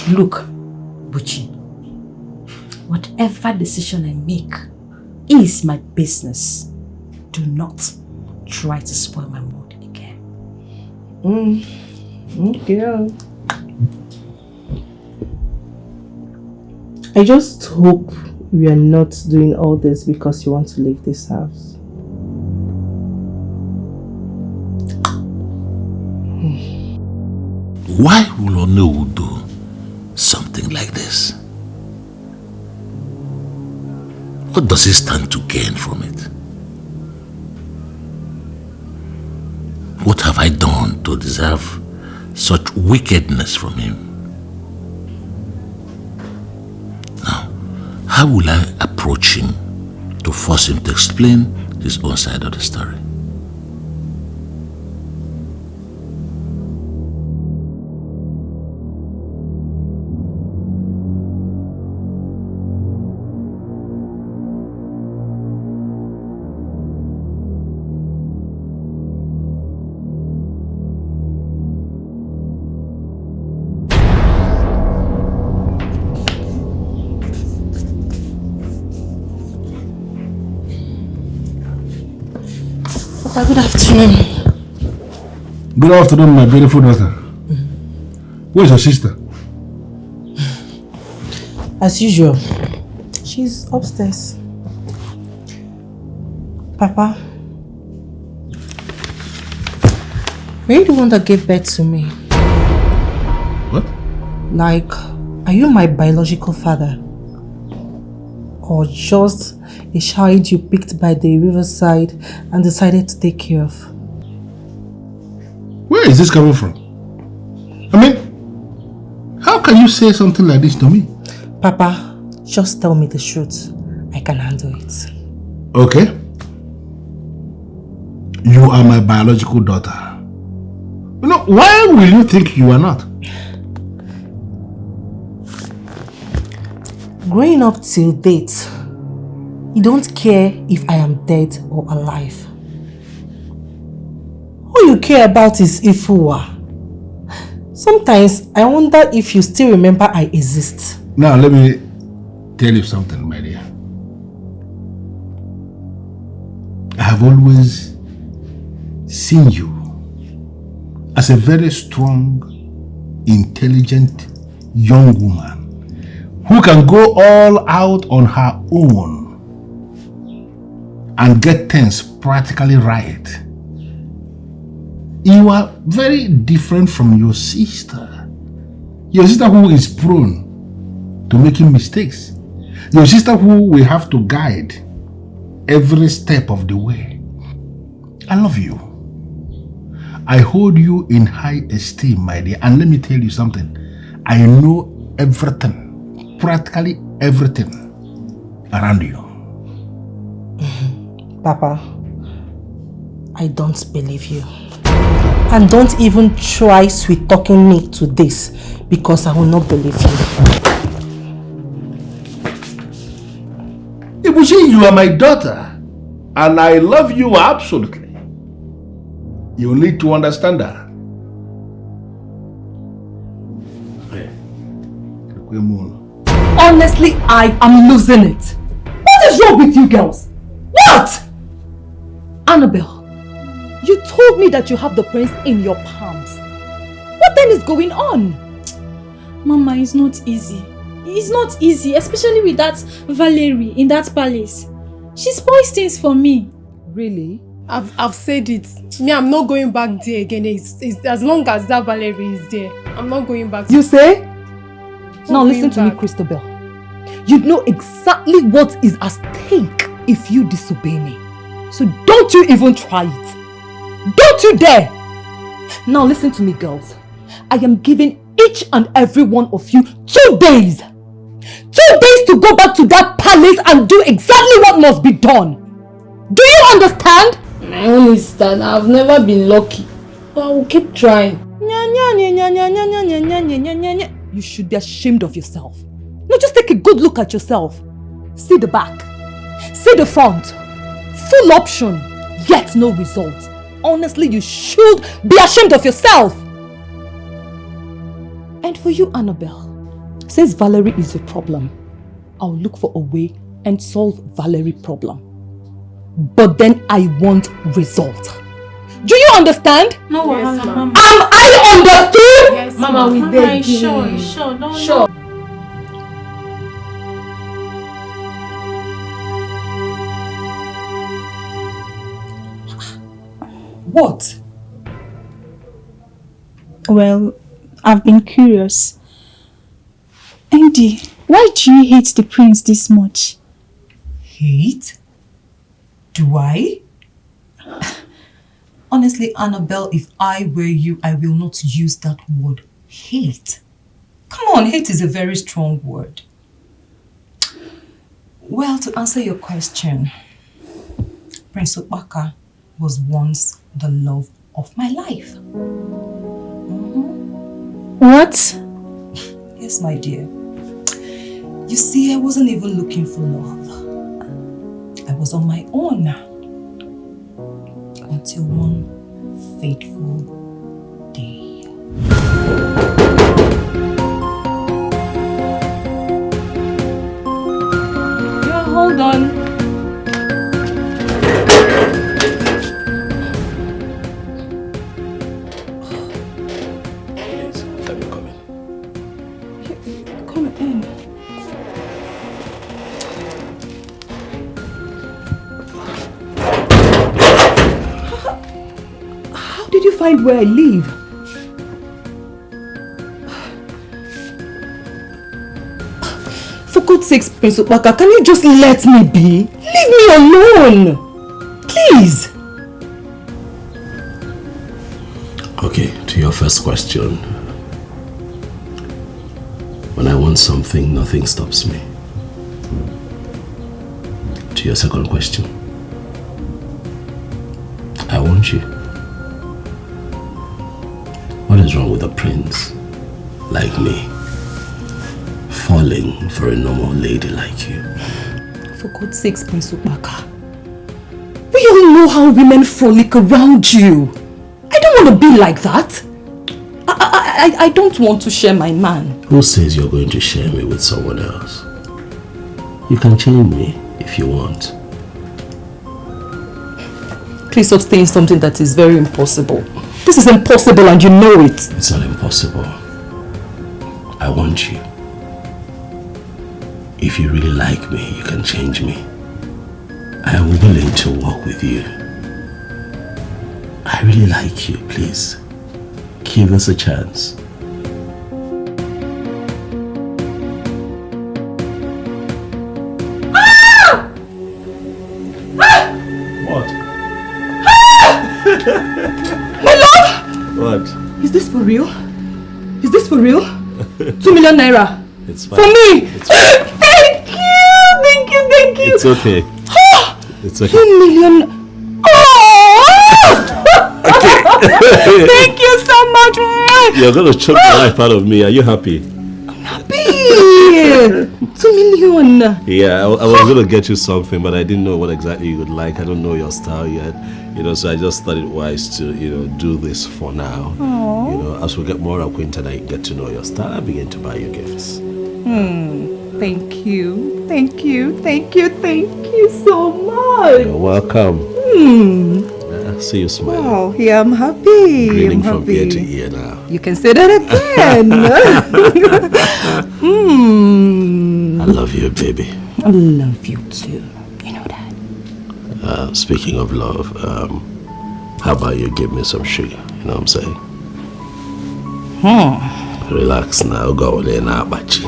Look, Buchi, whatever decision I make is my business. Do not try to spoil my mood again. Okay. I just hope you are not doing all this because you want to leave this house. Why will Onowu do something like this? What does he stand to gain from it? What have I done to deserve such wickedness from him? Now, how will I approach him to force him to explain his own side of the story? Good afternoon. Good afternoon, my beautiful daughter. Where's your sister? As usual, she's upstairs. Papa, were you the one that gave birth to me? What? Like, are you my biological father? Or just a child you picked by the riverside and decided to take care of? Where is this coming from? I mean, how can you say something like this to me? Papa, just tell me the truth. I can handle it. Okay. You are my biological daughter. You know, why will you think you are not? Growing up till date, you don't care if I am dead or alive. All you care about is Ifuwa. Sometimes I wonder if you still remember I exist. Now let me tell you something, my dear. I have always seen you as a very strong, intelligent young woman who can go all out on her own and get things practically right. You are very different from your sister. Your sister who is prone to making mistakes. Your sister who will have to guide every step of the way. I love you. I hold you in high esteem, my dear. And let me tell you something. I know everything, practically everything around you. Papa, I don't believe you. And don't even try sweet talking me to this, because I will not believe you. Ibushi, you are my daughter. And I love you absolutely. You need to understand that. Honestly, I am losing it. What is wrong with you girls? What? Annabelle, you told me that you have the prince in your palms. What then is going on? Mama, it's not easy. It's not easy, especially with that Valerie in that palace. She spoils things for me. Really? I've said it. Me, I'm not going back there again. It's as long as that Valerie is there. I'm not going back. You say? Now listen to me, Christabel. You know exactly what is at stake if you disobey me. So don't you even try it. Don't you dare! Now listen to me, girls. I am giving each and every one of you 2 days. 2 days to go back to that palace and do exactly what must be done. Do you understand? My own is that I've never been lucky. But I will keep trying. You should be ashamed of yourself. Now just take a good look at yourself. See the back. See the front. Full option, yet no result. Honestly, you should be ashamed of yourself. And for you, Annabelle, since Valerie is a problem, I'll look for a way and solve Valerie's problem. But then I want result. Do you understand? No, yes, Mama. Am I understood? Yes, Mama, we beg you. Sure, don't. Sure. What? Well, I've been curious. Andy, why do you hate the prince this much? Hate? Do I? Honestly, Annabelle, if I were you, I will not use that word, hate. Come on, hate is a very strong word. Well, to answer your question, Prince Obaka was once the love of my life. What? Yes, my dear. You see, I wasn't even looking for love. I was on my own until one fateful day. Yeah, hold on. Please, let me come in. Come in. How did you find where I live? For God's sake, Prince Obaka, can you just let me be? Leave me alone! Please! Okay, to your first question. When I want something, nothing stops me. To your second question. I want you. What is wrong with a prince like me falling for a normal lady like you? For God's sake, Prince Obaka. We all know how women frolic around you. I don't want to be like that. I don't want to share my man. Who says you're going to share me with someone else? You can change me if you want. Please stop saying something that is very impossible. This is impossible and you know it. It's not impossible. I want you. If you really like me, you can change me. I am willing to walk with you. I really like you, please. Give us a chance. What? My love! What? Is this for real? Is this for real? 2 million naira. It's fine. For me! It's fine. Thank you! Thank you, thank you! It's okay. It's okay. 2 million. Oh! Thank you so much. You're gonna choke the life out of me. Are you happy? Happy! 2 million. Yeah, I was gonna get you something, but I didn't know what exactly you would like. I don't know your style yet. So I just thought it wise to, do this for now. Aww. As we get more acquainted, I get to know your style. I begin to buy you gifts. Thank you. Thank you. Thank you. Thank you so much. You're welcome. See you smiling. Wow, yeah, I'm happy. Grinning I'm from happy. ear to ear now. You can say that again. I love you, baby. I love you too. You know that. Speaking of love, how about you give me some sugar? You know what I'm saying? Relax now, go there now, Bachi.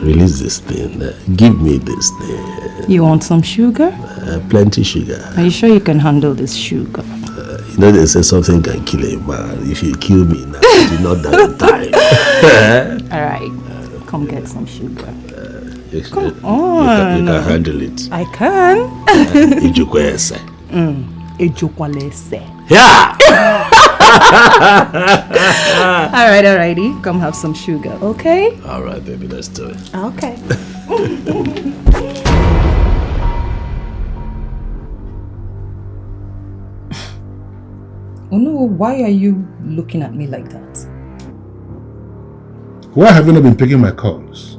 Release this thing. Give me this thing. You want some sugar? Plenty sugar. Are you sure you can handle this sugar? They say something can kill a man. If you kill me now, you not die in time. Alright, come get some sugar. Come on. You can handle it. I can. Ijukwese. Ijukwalese. Yeah! Alrighty. Come have some sugar, okay? Alright, baby, let's do it. Okay. Oh no, why are you looking at me like that? Why have you not been picking my calls?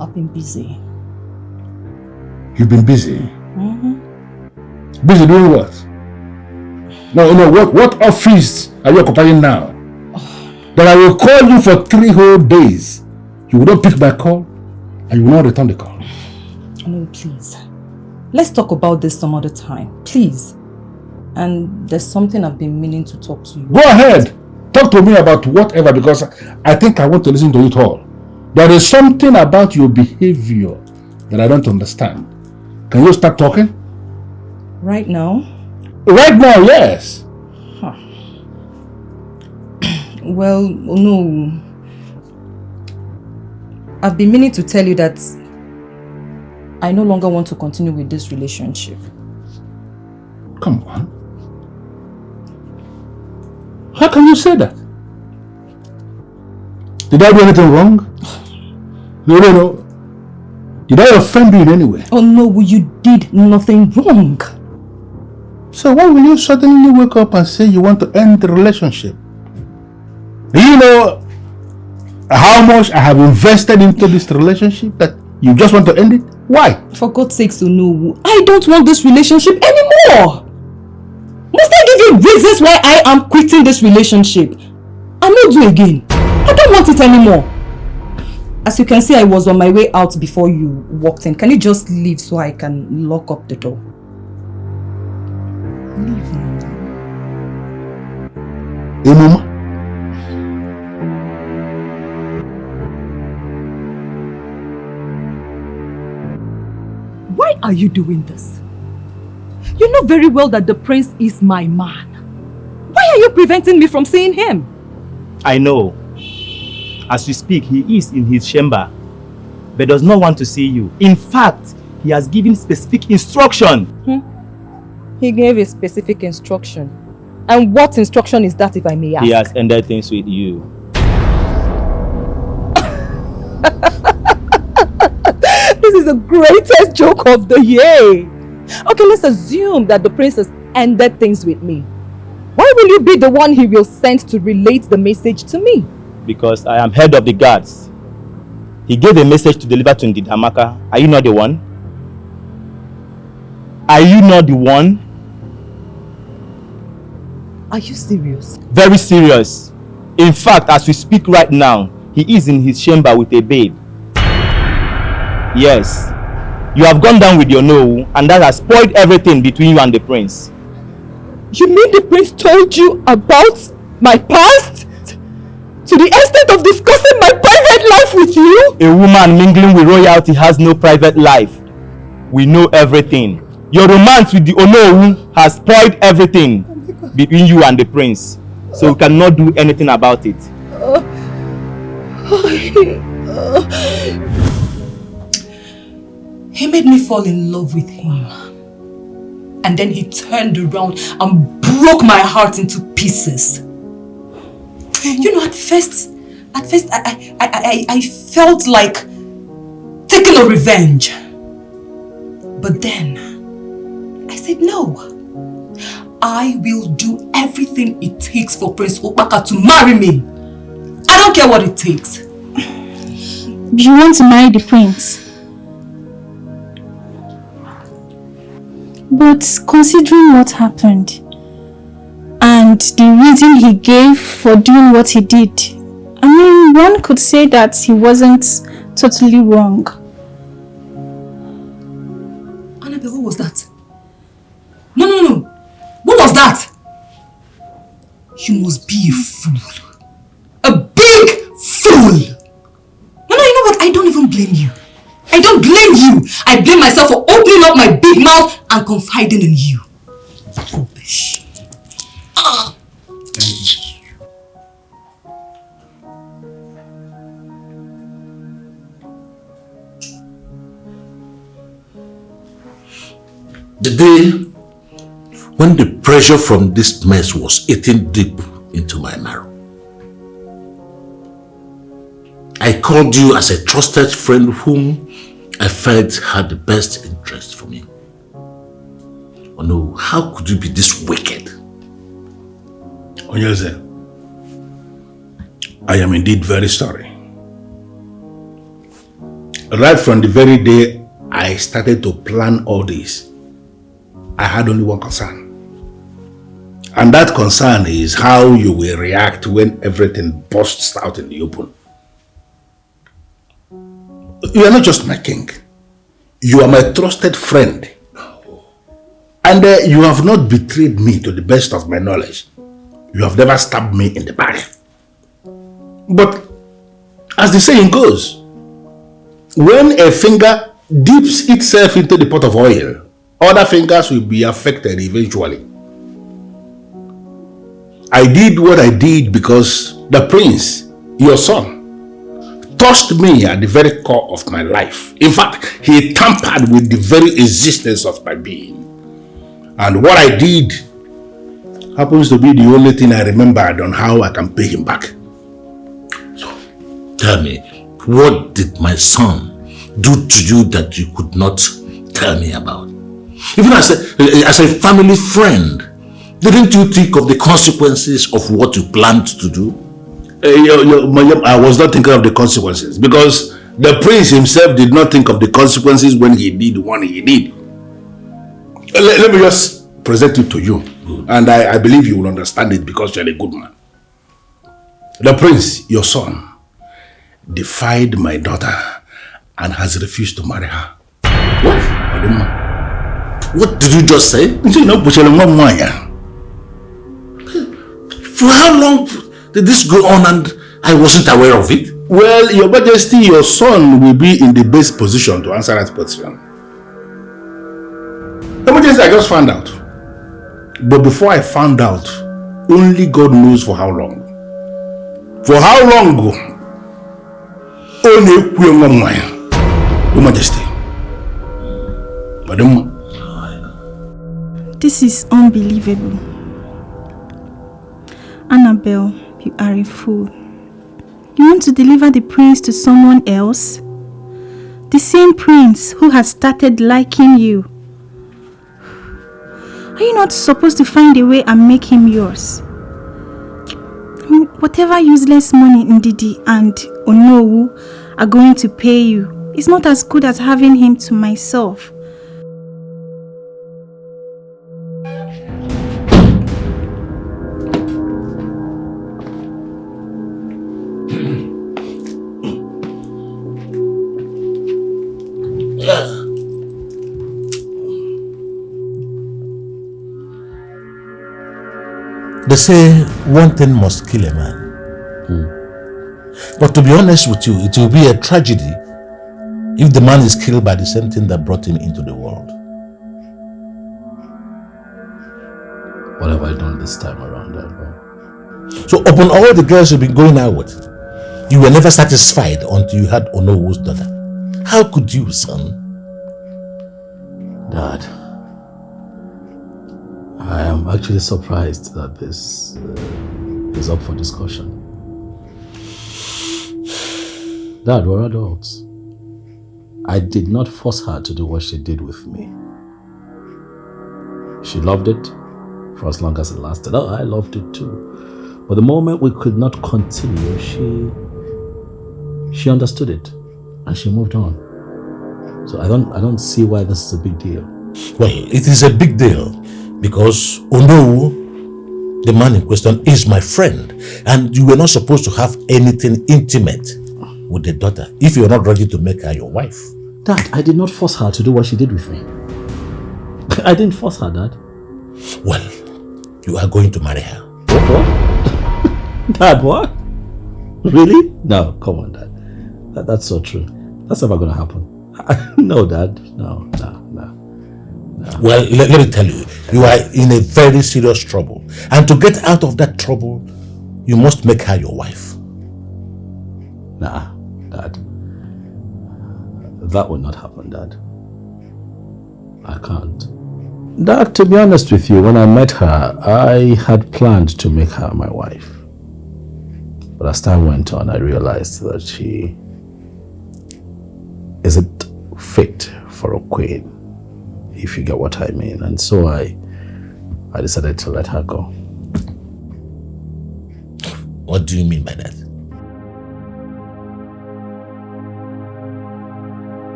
I've been busy. You've been busy? Busy doing what? No, what office are you occupying now? That I will call you for 3 whole days. You will not pick my call and you will not return the call. No, please. Let's talk about this some other time, please. And there's something I've been meaning to talk to you Go ahead. Talk to me about whatever, because I think I want to listen to it all. There is something about your behavior that I don't understand. Can you start talking? Right now? Right now, yes. Huh. Well, no. I've been meaning to tell you that I no longer want to continue with this relationship. Come on. How can you say that? Did I do anything wrong? No. Did I offend you in any way? Oh no, you did nothing wrong. So why will you suddenly wake up and say you want to end the relationship? Do you know how much I have invested into this relationship that you just want to end it? Why? For God's sake, no, I don't want this relationship anymore. Must I give you reasons why I am quitting this relationship? I'm not doing again. I don't want it anymore. As you can see, I was on my way out before you walked in. Can you just leave so I can lock up the door? Leave now. Hey, Mama. Why are you doing this? You know very well that the prince is my man. Why are you preventing me from seeing him? I know. As we speak, he is in his chamber, but does not want to see you. In fact, he has given specific instruction. He gave a specific instruction. And what instruction is that, if I may ask? He has ended things with you. This is the greatest joke of the year. Okay, let's assume that the prince has ended things with me. Why will you be the one he will send to relate the message to me? Because I am head of the guards. He gave a message to deliver to Ndidamaka. Are you not the one? Are you not the one? Are you serious? Very serious. In fact, as we speak right now, he is in his chamber with a babe. Yes. You have gone down with your no, and that has spoiled everything between you and the prince. You mean the prince told you about my past? To the extent of discussing my private life with you? A woman mingling with royalty has no private life. We know everything. Your romance with the Onowu has spoiled everything between you and the prince. So we cannot do anything about it. He made me fall in love with him. And then he turned around and broke my heart into pieces. You know, at first I felt like taking a revenge. But then I said no. I will do everything it takes for Prince Obaka to marry me. I don't care what it takes. You want to marry the prince? But considering what happened and the reason he gave for doing what he did, I mean, one could say that he wasn't totally wrong. Annabelle, what was that? No. What was that? You must be a fool. A big fool. No, you know what? I don't even blame you. I don't blame you. I blame myself for opening up my big mouth and confiding in you. Rubbish. The day when the pressure from this mess was eating deep into my marrow, I called you as a trusted friend whom I felt had the best interest for me. Oh no, how could you be this wicked? Onyeze, I am indeed very sorry. Right from the very day I started to plan all this, I had only one concern. And that concern is how you will react when everything bursts out in the open. You are not just my king. You are my trusted friend. And you have not betrayed me to the best of my knowledge. You have never stabbed me in the back. But as the saying goes, when a finger dips itself into the pot of oil, other fingers will be affected eventually. I did what I did because the prince, your son, touched me at the very core of my life. In fact, he tampered with the very existence of my being. And what I did happens to be the only thing I remembered on how I can pay him back. So, tell me, what did my son do to you that you could not tell me about? Even as a family friend, didn't you think of the consequences of what you planned to do? I was not thinking of the consequences because the prince himself did not think of the consequences when he did what he did. Let me just present it to you. And I believe you will understand it because you're a good man. The prince, your son, defied my daughter and has refused to marry her. What? What did you just say? For how long did this go on and I wasn't aware of it? Well, Your Majesty, your son will be in the best position to answer that question. Your Majesty, I just found out. But before I found out, only God knows for how long. For how long ago? Only Your Majesty. Madam. This is unbelievable. Annabelle, you are a fool. You want to deliver the prince to someone else? The same prince who has started liking you. Are you not supposed to find a way and make him yours? I mean, whatever useless money Ndidi and Onowu are going to pay you is not as good as having him to myself. They say one thing must kill a man. But to be honest with you, it will be a tragedy if the man is killed by the same thing that brought him into the world. What have I done this time around, Dad? So upon all the girls you've been going out with, you were never satisfied until you had Onowu's daughter. How could you, son? Dad, I am actually surprised that this is up for discussion. Dad, we're adults. I did not force her to do what she did with me. She loved it for as long as it lasted. Oh, I loved it too. But the moment we could not continue, she understood it and she moved on. So I don't see why this is a big deal. Well, it is a big deal because Onowu, the man in question, is my friend, and you were not supposed to have anything intimate with the daughter if you're not ready to make her your wife. Dad, I did not force her to do what she did with me. I didn't force her, Dad. Well, you are going to marry her. What? Dad, what? Really? No, come on, Dad. That's so true. That's never going to happen. No, Dad. No. Well, let me tell you, you are in a very serious trouble. And to get out of that trouble, you must make her your wife. Nah, Dad. That will not happen, Dad. I can't. Dad, to be honest with you, when I met her, I had planned to make her my wife. But as time went on, I realized that she isn't fit for a queen, if you get what I mean. And so I decided to let her go. What do you mean by that?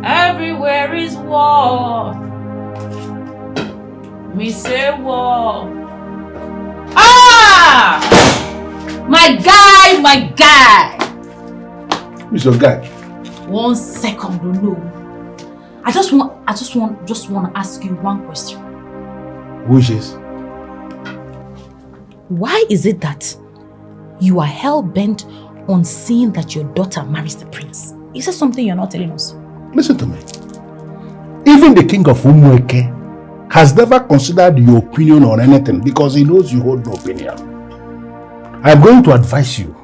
Everywhere is war. Me say war. Ah! My guy! Who's your guy? 1 second, no. I just want to ask you one question. Who is this? Why is it that you are hell-bent on seeing that your daughter marries the prince, Is there something you're not telling us? Listen to me. Even the king of Umueke has never considered your opinion on anything because he knows you hold no opinion. I'm going to advise you,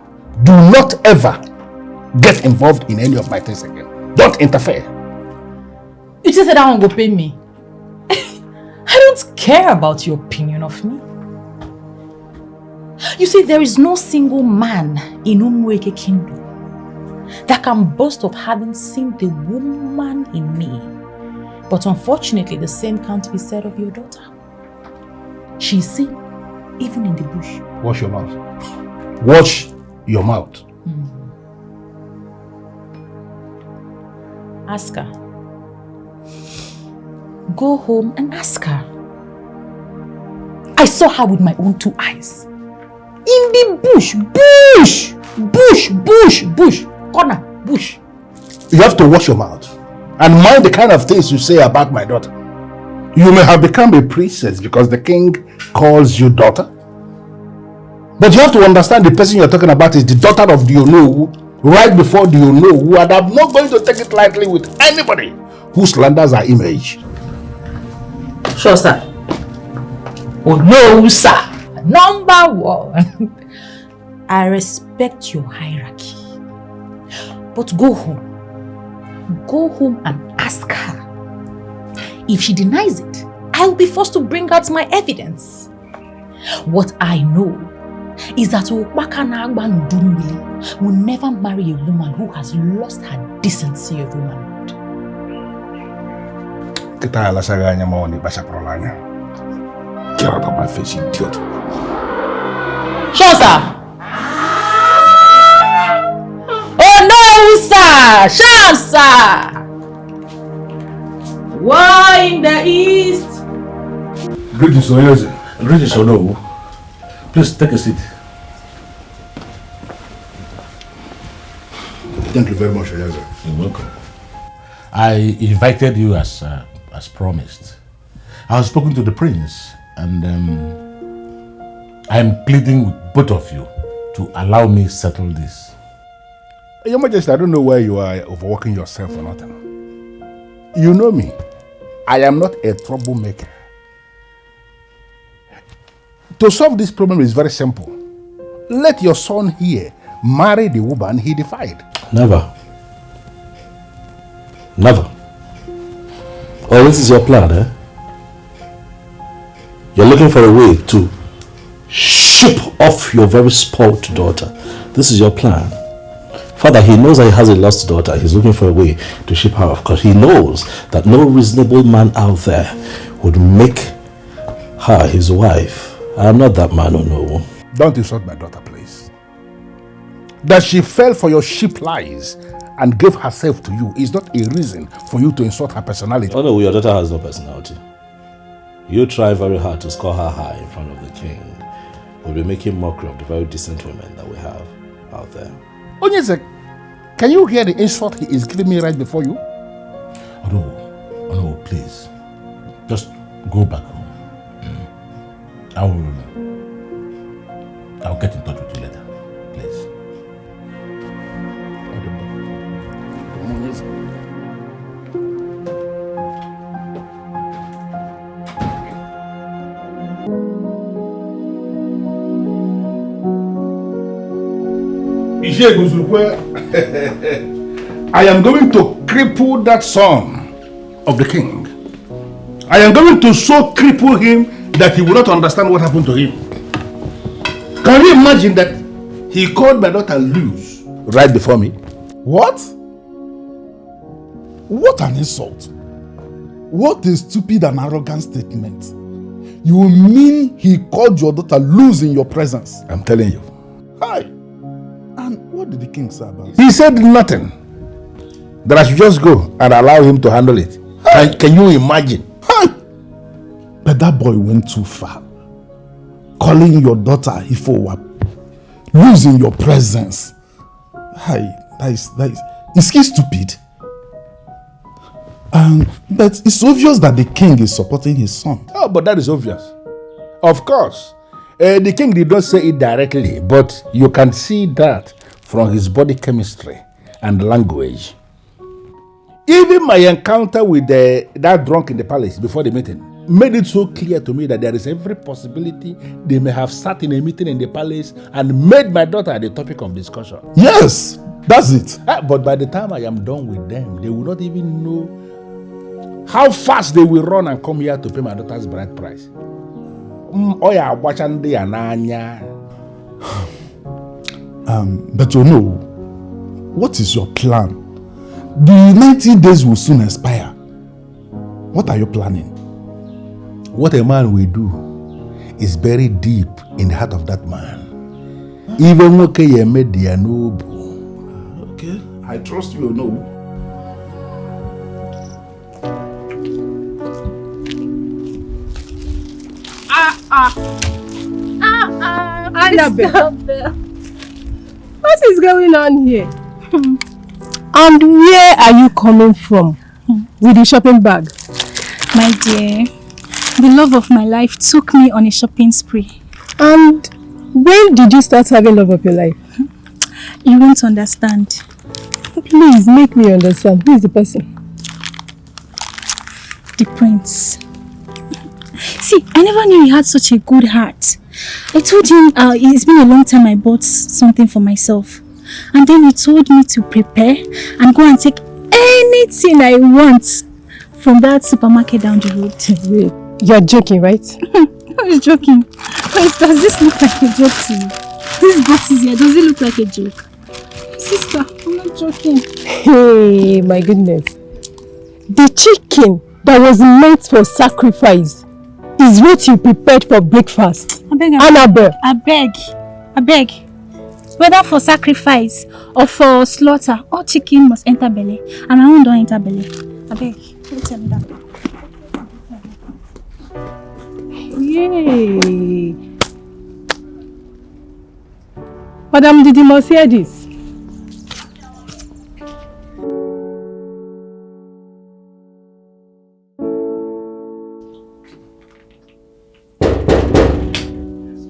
do not ever get involved in any of my things again. Don't interfere. You just said that one go pay me. I don't care about your opinion of me. You see, there is no single man in Umueke kingdom that can boast of having seen the woman in me. But unfortunately, the same can't be said of your daughter. She's seen even in the bush. Wash your mouth. Wash your mouth. Ask her. Go home and ask her. I saw her with my own 2 eyes. In the bush, bush, corner, bush. You have to wash your mouth and mind the kind of things you say about my daughter. You may have become a princess because the king calls you daughter. But you have to understand the person you're talking about is the daughter of the Onowu, right before the Onowu, and I'm not going to take it lightly with anybody who slanders our image. Sure, sir. Onowu, sir. Number 1. I respect your hierarchy. But go home. Go home and ask her. If she denies it, I will be forced to bring out my evidence. What I know is that Obaka will never marry a woman who has lost her decency of womanhood. Get out of my face, idiot. Sure, sir. Oh no, sir. Sure, sir. War in the east. Greetings, Oyeze. Greetings, Onowu. Please take a seat. Thank you very much, Oyeze. You're welcome. I invited you as promised. I was spoken to the prince, and I am pleading with both of you to allow me settle this. Your Majesty, I don't know why you are overworking yourself or nothing. You know me. I am not a troublemaker. To solve this problem is very simple. Let your son here marry the woman he defied. Never. Never. Oh, this is your plan, eh? You're looking for a way to ship off your very spoiled daughter. This is your plan. Father, he knows that he has a lost daughter. He's looking for a way to ship her off because he knows that no reasonable man out there would make her his wife. I am not that man, no. Don't insult my daughter, please. That she fell for your cheap lies and gave herself to you is not a reason for you to insult her personality. Oh no, your daughter has no personality. You try very hard to score her high in front of the king. We'll be making mockery of the very decent women that we have out there. Onyeze, can you hear the insult he is giving me right before you? Oh no, please. Just go back home. I'll get in touch with you later. Please. I am going to cripple that son of the king. I am going to so cripple him that he will not understand what happened to him. Can you imagine that he called my daughter loose right before me? What? What an insult. What a stupid and arrogant statement. You mean he called your daughter loose in your presence? I'm telling you. Hi. And what did the king say about it? He said nothing. That I should just go and allow him to handle it. Can you imagine? Hi. But that boy went too far. Calling your daughter Ifowa loose in your presence. Hi. Is he stupid? But it's obvious that the king is supporting his son. Oh, but that is obvious. Of course. The king did not say it directly, but you can see that from his body chemistry and language. Even my encounter with that drunk in the palace before the meeting made it so clear to me that there is every possibility they may have sat in a meeting in the palace and made my daughter the topic of discussion. Yes, that's it. But by the time I am done with them, they will not even know how fast they will run and come here to pay my daughter's bride price. But you know, what is your plan? The 90 days will soon expire. What are you planning? What a man will do is very deep in the heart of that man. Even okay, you made the noble. Okay, I trust you, no. Annabelle. What is going on here? And where are you coming from with the shopping bag? My dear, the love of my life took me on a shopping spree. And when did you start having love of your life? You won't understand. Please make me understand. Who is the person? The prince. See, I never knew he had such a good heart. I told him it's been a long time I bought something for myself. And then he told me to prepare and go and take anything I want from that supermarket down the road. Wait, you're joking, right? I was joking. Wait, does this look like a joke to you? This box is here. Does it look like a joke? Sister, I'm not joking. Hey, my goodness. The chicken that was meant for sacrifice is what you prepared for breakfast. Annabelle. I beg. Whether for sacrifice or for slaughter, all chicken must enter belly. And my own don't enter belly. I beg. Don't tell me that. Yay. Madam, did you must hear this?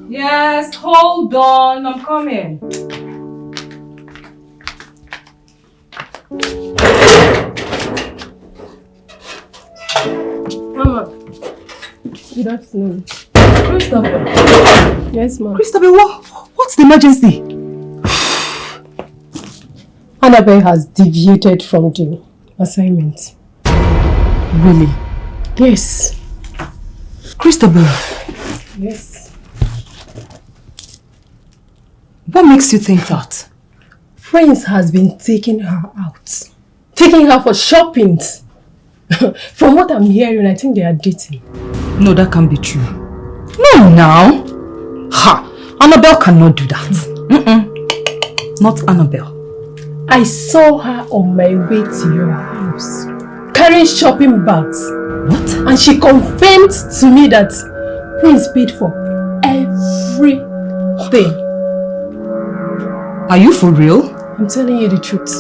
Yes, hold on, I'm coming. Mama, good afternoon. Christopher. Yes, ma'am. Christopher, what's the emergency? Annabelle has deviated from the assignment. Really? Yes. Christopher. Yes. What makes you think that? Prince has been taking her out. Taking her for shopping. From what I'm hearing, I think they are dating. No, that can't be true. No, now. Ha! Annabelle cannot do that. Not Annabelle. I saw her on my way to your house, carrying shopping bags. What? And she confirmed to me that Prince paid for everything. Are you for real? I'm telling you the truth.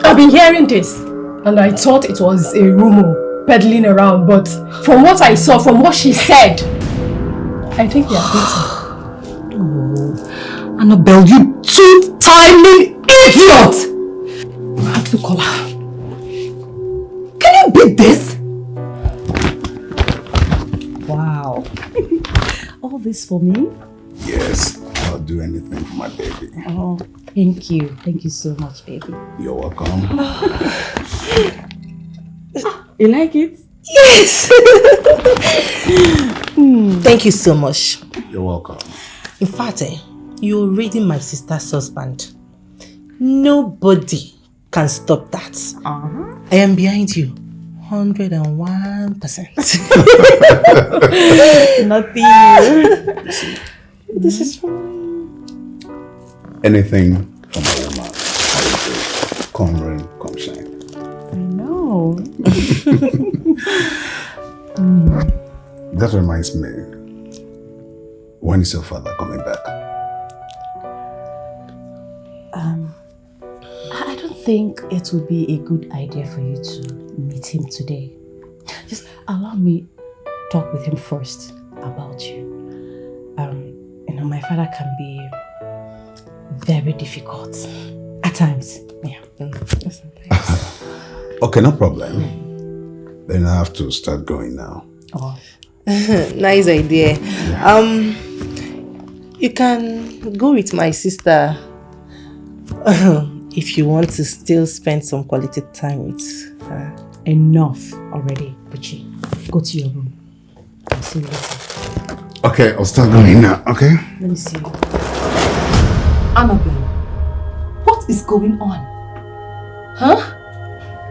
I've been hearing this, and I thought it was a rumor peddling around, but from what I saw, from what she said, I think they are dating. Oh, Annabelle, you two-timing idiot! I have to call her. Can you beat this? Wow. All this for me? Yes, I'll do anything for my baby. Oh, thank you. Thank you so much, baby. You're welcome. You like it? Yes! Thank you so much. You're welcome. In fact, you're reading my sister's husband. Nobody can stop that. I am behind you. 101%. Nothing new. This is for me. Anything from my mouth. Come rain, come shine. I know. That reminds me. When is your father coming back? I don't think it would be a good idea for you to meet him today. Just allow me talk with him first about you. You know, my father can be very difficult at times. Yeah. Okay, no problem. Then I have to start going now. Oh. Nice idea. You can go with my sister if you want to still spend some quality time with her. Enough already, Buchi. Go to your room. I'll see you later. Okay, I'll start going now, okay? Let me see you. Annabelle, what is going on? Huh?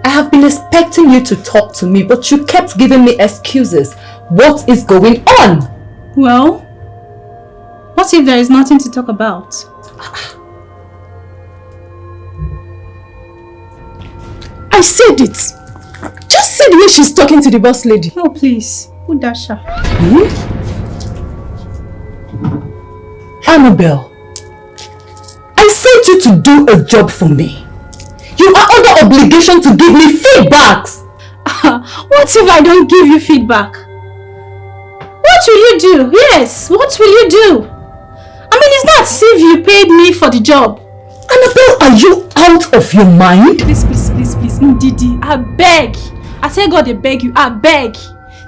I have been expecting you to talk to me, but you kept giving me excuses. What is going on? Well, what if there is nothing to talk about? I said it. Just say the way she's talking to the boss lady. Oh, please. Udasha. Annabelle, I sent you to do a job for me. You are under obligation to give me feedbacks. What if I don't give you feedback? What will you do? Yes, what will you do? I mean, it's not as if you paid me for the job. Annabelle, are you out of your mind? Please, Ndidi, I beg. I tell God I beg you, I beg.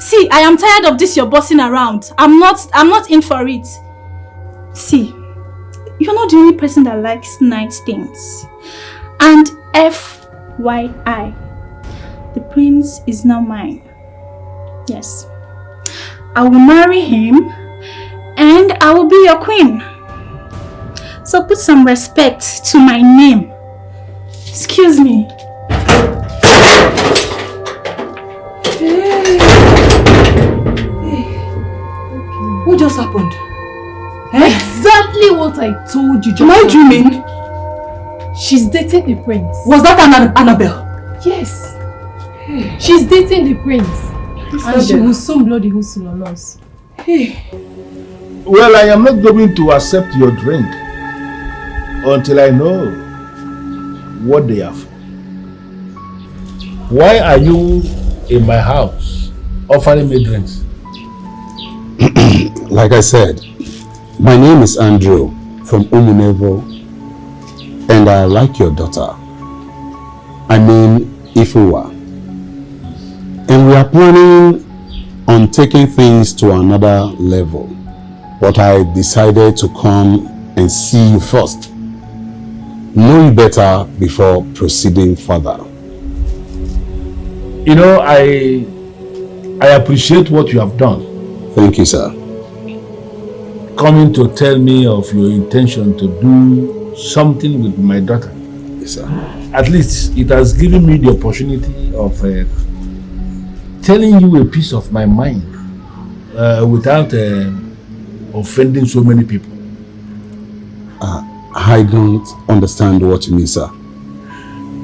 See, I am tired of this you're bossing around. I'm not in for it. See, you're not the only person that likes nice things. And FYI, the prince is now mine. Yes. I will marry him and I will be your queen. So put some respect to my name. Excuse me. Hey. What just happened? Exactly what I told you just now. What do you mean? She's dating the prince. Was that Annabelle? Yes. She's dating the prince. And she will soon blow the whistle on us. Well, I am not going to accept your drink until I know what they are for. Why are you in my house offering me drinks? Like I said, my name is Andrew from Umunevo, and I like your daughter. I mean, Ifewa. And we are planning on taking things to another level. But I decided to come and see you first. Know you better before proceeding further. You know, I appreciate what you have done. Thank you, sir. Coming to tell me of your intention to do something with my daughter. Yes, sir. At least it has given me the opportunity of telling you a piece of my mind without offending so many people. I don't understand what you mean, sir.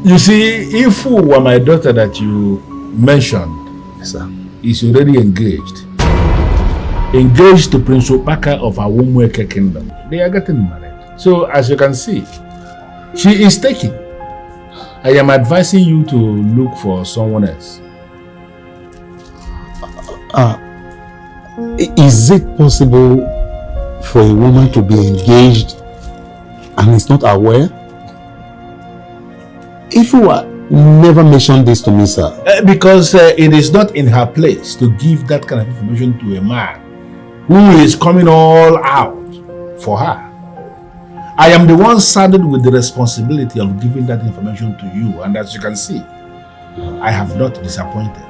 You see, if who were my daughter that you mentioned, yes, sir, is already engaged to Prince Obaka of Awumweke Kingdom. They are getting married. So, as you can see, she is taken. I am advising you to look for someone else. Is it possible for a woman to be engaged and is not aware? If you never mentioned this to me, sir. Because it is not in her place to give that kind of information to a man who is coming all out for her. I am the one saddled with the responsibility of giving that information to you, and as you can see, I have not disappointed.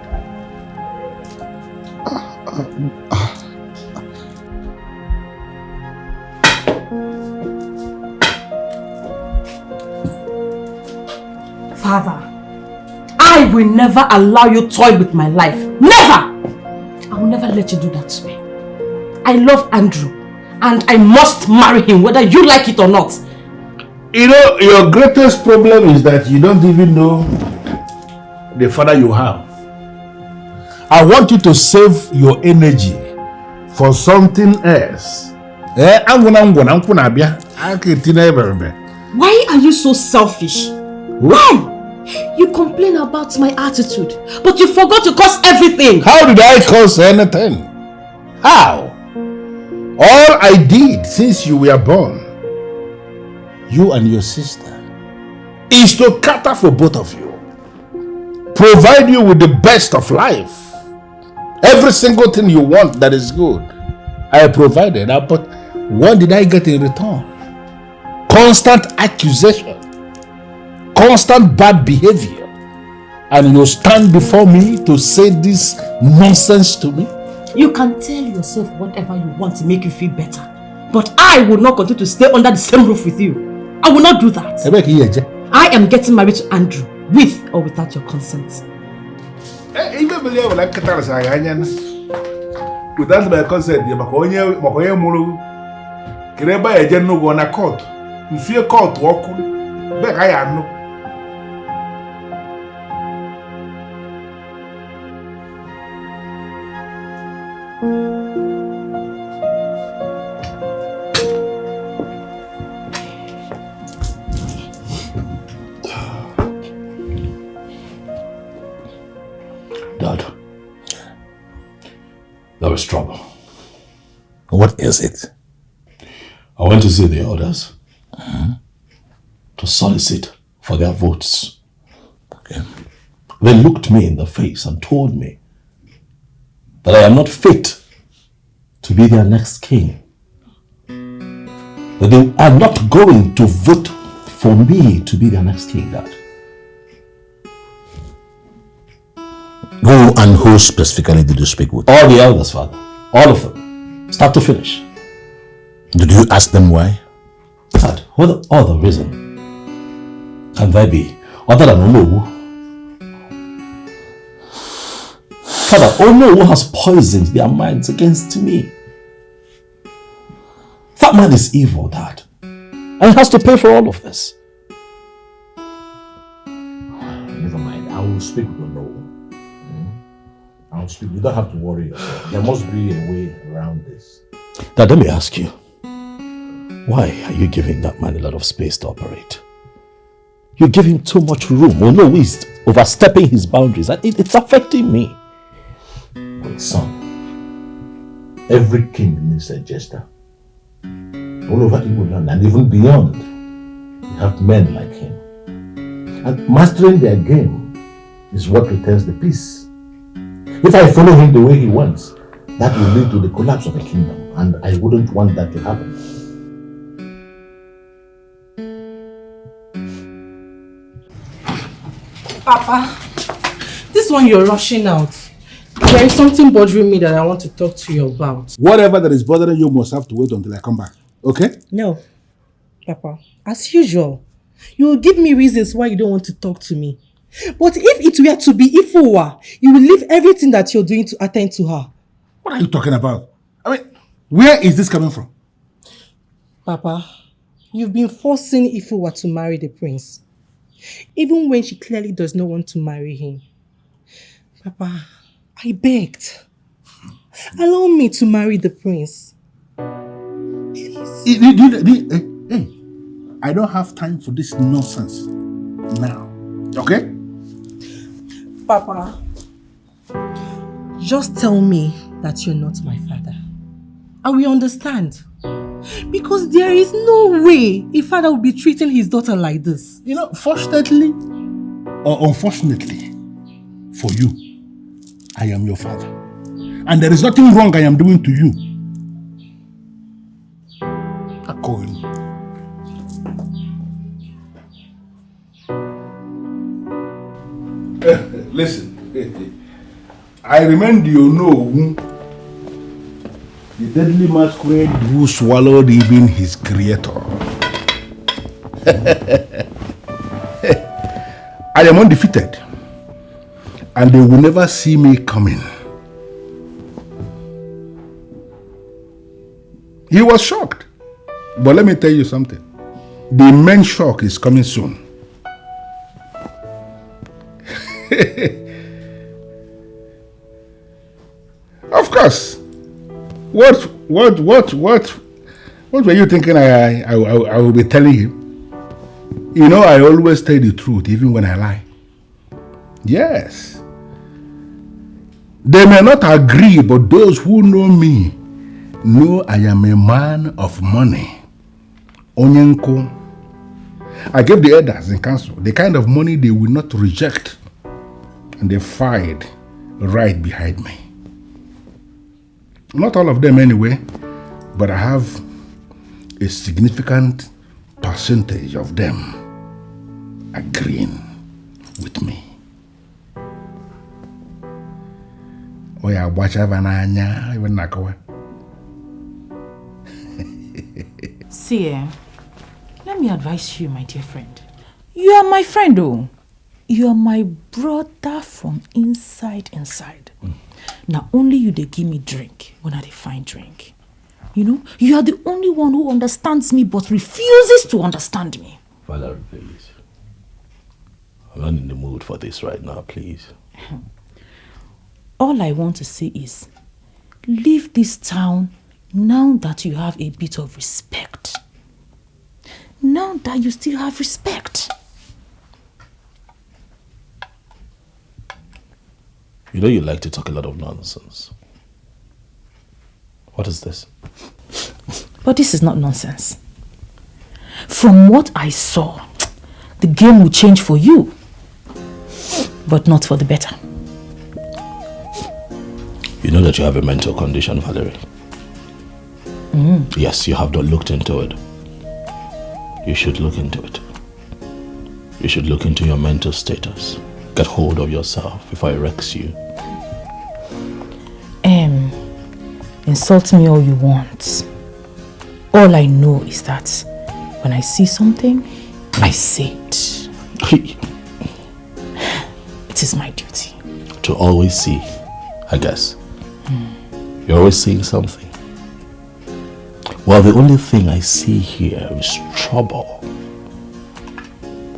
Father, I will never allow you to toy with my life. Never! I will never let you do that to me. I love Andrew and I must marry him whether you like it or not. You know, your greatest problem is that you don't even know the father you have. I want you to save your energy for something else. Why are you so selfish? Why? You complain about my attitude, but you forgot to cause everything. How did I cause anything? How? All I did since you were born, you and your sister, is to cater for both of you. provide you with the best of life. Every single thing you want that is good, I provided. But what did I get in return? Constant accusation, constant bad behavior. And you stand before me to say this nonsense to me? You can tell yourself whatever you want to make you feel better. But I will not continue to stay under the same roof with you. I will not do that. I am getting married to Andrew, with or without your consent. Without my consent, you court. If you court, walk. Back I am no. Dad, there is trouble. What is it? I went to see the elders to solicit for their votes. Okay. They looked me in the face and told me that I am not fit to be their next king. That they are not going to vote for me to be their next king, Dad. Who and who specifically did you speak with? All the elders, Father. All of them. Start to finish. Did you ask them why? Dad, what other reason can there be other than Onowu? Father, Onowu has poisoned their minds against me. That man is evil, Dad. And he has to pay for all of this. Never mind. I will speak with Onowu. I will speak. You don't have to worry yourself. There must be a way around this. Dad, let me ask you. Why are you giving that man a lot of space to operate? You give him too much room. Oh no, he's overstepping his boundaries. It's affecting me. But son, every king needs a jester. All over Igbo land and even beyond, you have men like him. And mastering their game is what returns the peace. If I follow him the way he wants, that will lead to the collapse of the kingdom, and I wouldn't want that to happen. Papa, this one you're rushing out. There is something bothering me that I want to talk to you about. Whatever that is bothering you must have to wait until I come back. Okay? No, Papa. As usual, you will give me reasons why you don't want to talk to me. But if it were to be Ifuwa, you will leave everything that you're doing to attend to her. What are you talking about? I mean, where is this coming from? Papa, you've been forcing Ifuwa to marry the prince. Even when she clearly does not want to marry him. Papa, I begged. Allow me to marry the prince. I don't have time for this nonsense now. Okay? Papa, just tell me that you're not my father. And we understand. Because there is no way a father would be treating his daughter like this. You know, fortunately or unfortunately for you, I am your father. And there is nothing wrong I am doing to you. According. Listen, I remind you, the deadly masquerade who swallowed even his creator. I am undefeated, and they will never see me coming. He was shocked, but let me tell you something. The immense shock is coming soon. Of course. What were you thinking I will be telling him? You know, I always tell the truth, even when I lie. Yes. They may not agree, but those who know me know I am a man of money. Onyenko. I gave the elders in council the kind of money they will not reject. and they fight right behind me. Not all of them anyway, but I have a significant percentage of them agreeing with me. Oya wacha vananya even nakawa. See, let me advise you, my dear friend. You are my friend, oh. You are my brother from inside. Now only you they give me drink when I find drink. You know, you are the only one who understands me but refuses to understand me. Valerie, please. I'm not in the mood for this right now, please. All I want to say is, leave this town now that you have a bit of respect. Now that you still have respect. You know you like to talk a lot of nonsense. What is this? But this is not nonsense. From what I saw, the game will change for you, but not for the better. You know that you have a mental condition, Valerie. Yes, you have not looked into it. You should look into it. You should look into your mental status. Get hold of yourself before it wrecks you. Insult me all you want. All I know is that when I see something, I say it. It is my duty. To always see, I guess. You're always seeing something. Well, the only thing I see here is trouble.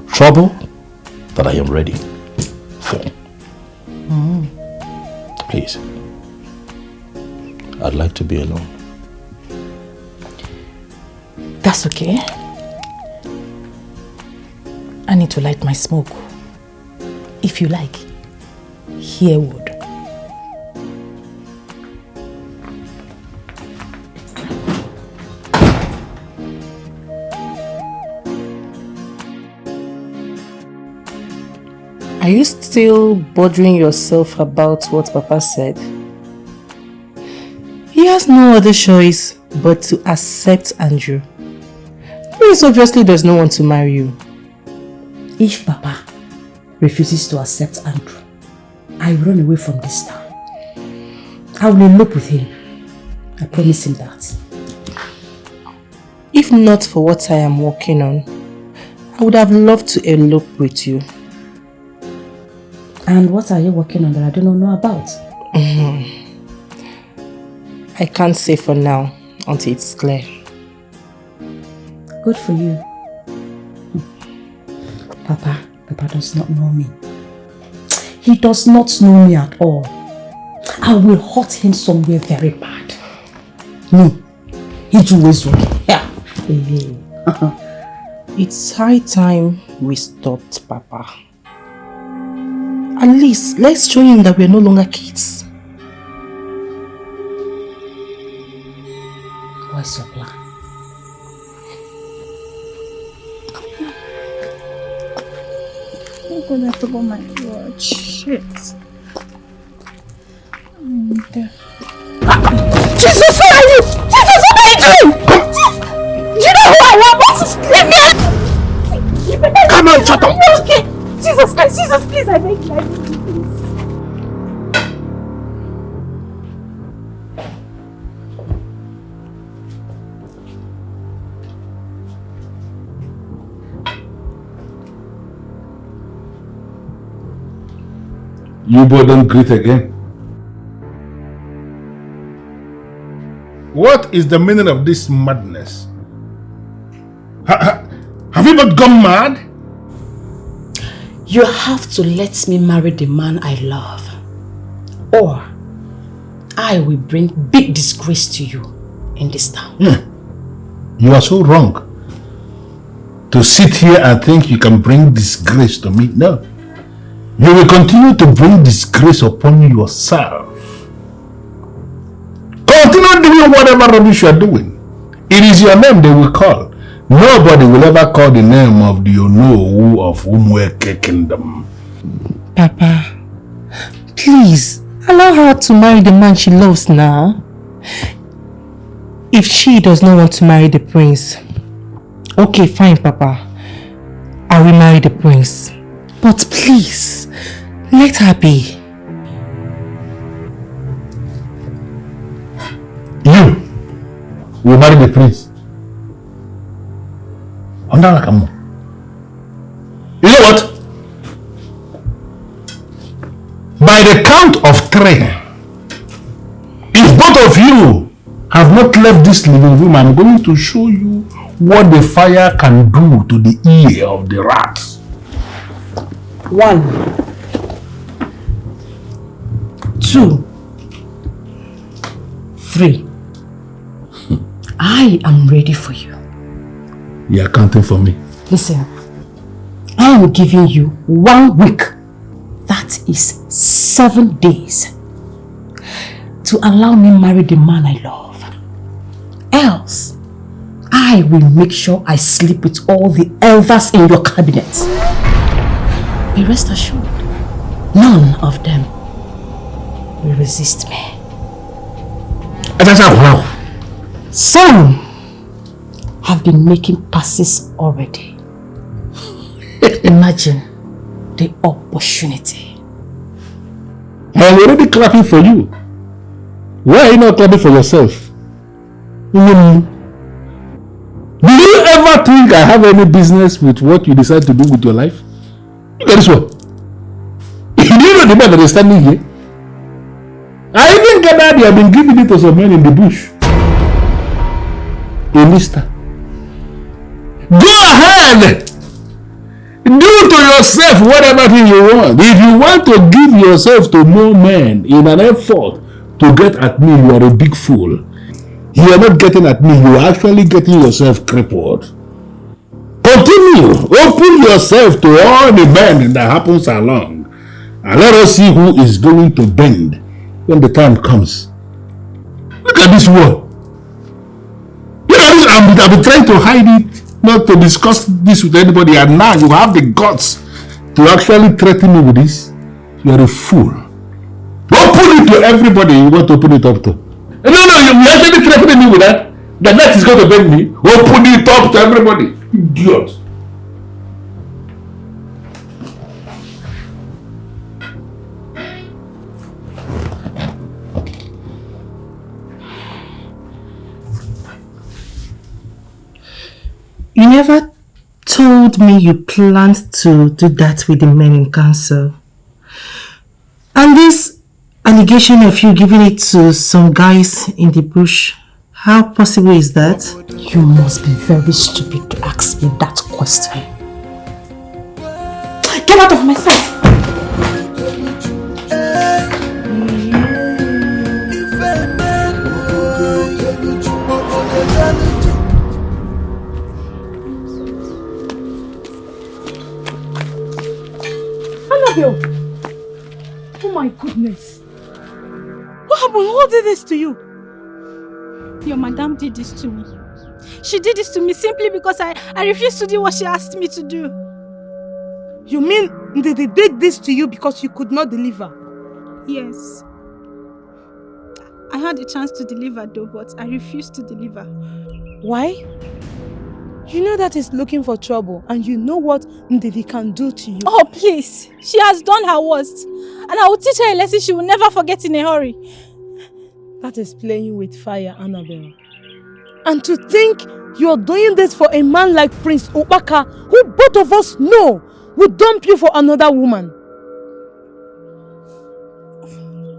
Trouble that I am ready for. Please. I'd like to be alone. That's okay. I need to light my smoke. If you like, here wood. Are you still bothering yourself about what Papa said? He has no other choice but to accept Andrew. Prince obviously does not want to marry you. If Papa refuses to accept Andrew, I run away from this town. I will elope with him. I promise him that. If not for what I am working on, I would have loved to elope with you. And what are you working on that I do not know about? I can't say for now until it's clear. Good for you. Papa does not know me. He does not know me at all. I will hurt him somewhere very bad. Me, Uju Okoli. Yeah. It's high time we stopped, Papa. At least, let's show him that we're no longer kids. What's your plan? I'm gonna have to go my watch. Shit. Jesus, who are you? Jesus, what are you doing? Do you know who I am? What is this? Come on, shut up! Okay. Jesus Christ, Jesus, please, I beg you, please. You both don't greet again. What is the meaning of this madness? Have you not gone mad? You have to let me marry the man I love, or I will bring big disgrace to you in this town. You are so wrong to sit here and think you can bring disgrace to me. No. You will continue to bring disgrace upon yourself. Continue doing whatever rubbish you are doing. It is your name they will call. Nobody will ever call the name of the Onowu of Umueke Kingdom. Papa, Please, allow her to marry the man she loves now. If she does not want to marry the prince, okay, fine, Papa. I will marry the prince. But please, let her be. You will marry the prince. You know what? By the count of 3, if both of you have not left this living room, I'm going to show you what the fire can do to the ear of the rat. 1, 2, 3. I am ready for you. You are counting for me. Listen, I am giving you 1 week. That is 7 days to allow me marry the man I love. Else, I will make sure I sleep with all the elders in your cabinet. Be rest assured, none of them will resist me. Some have been making passes already. Imagine the opportunity. I'm already clapping for you. Why are you not clapping for yourself? Do you ever think I have any business with what you decide to do with your life? Look at this one. Do you know the man that is standing here? I even gathered you have been giving it to some men in the bush. A mister. Go ahead! Do to yourself whatever thing you want. If you want to give yourself to more men in an effort to get at me, you are a big fool. You are not getting at me, you are actually getting yourself crippled. Continue. Open yourself to all the bend that happens along. And let us see who is going to bend when the time comes. Look at this wall. Look at this. I've been trying to hide it, not to discuss this with anybody, and now you have the guts to actually threaten me with this. You are a fool. Open it to everybody you want to open it up to. No, you actually threatening me with that? The net is going to bend me. Open it up to everybody. Idiot. You never told me you planned to do that with the men in council. And this allegation of you giving it to some guys in the bush, how possible is that? You must be very stupid to ask me that question. Get out of my sight! Oh my goodness. What happened? Who did this to you? Your madam did this to me. She did this to me simply because I refused to do what she asked me to do. You mean they did this to you because you could not deliver? Yes. I had a chance to deliver though, but I refused to deliver. Why? You know that is looking for trouble, and you know what Ndidi can do to you. Oh, please. She has done her worst. And I will teach her a lesson she will never forget in a hurry. That is playing with fire, Annabelle. And to think you're doing this for a man like Prince Obaka, who both of us know would dump you for another woman.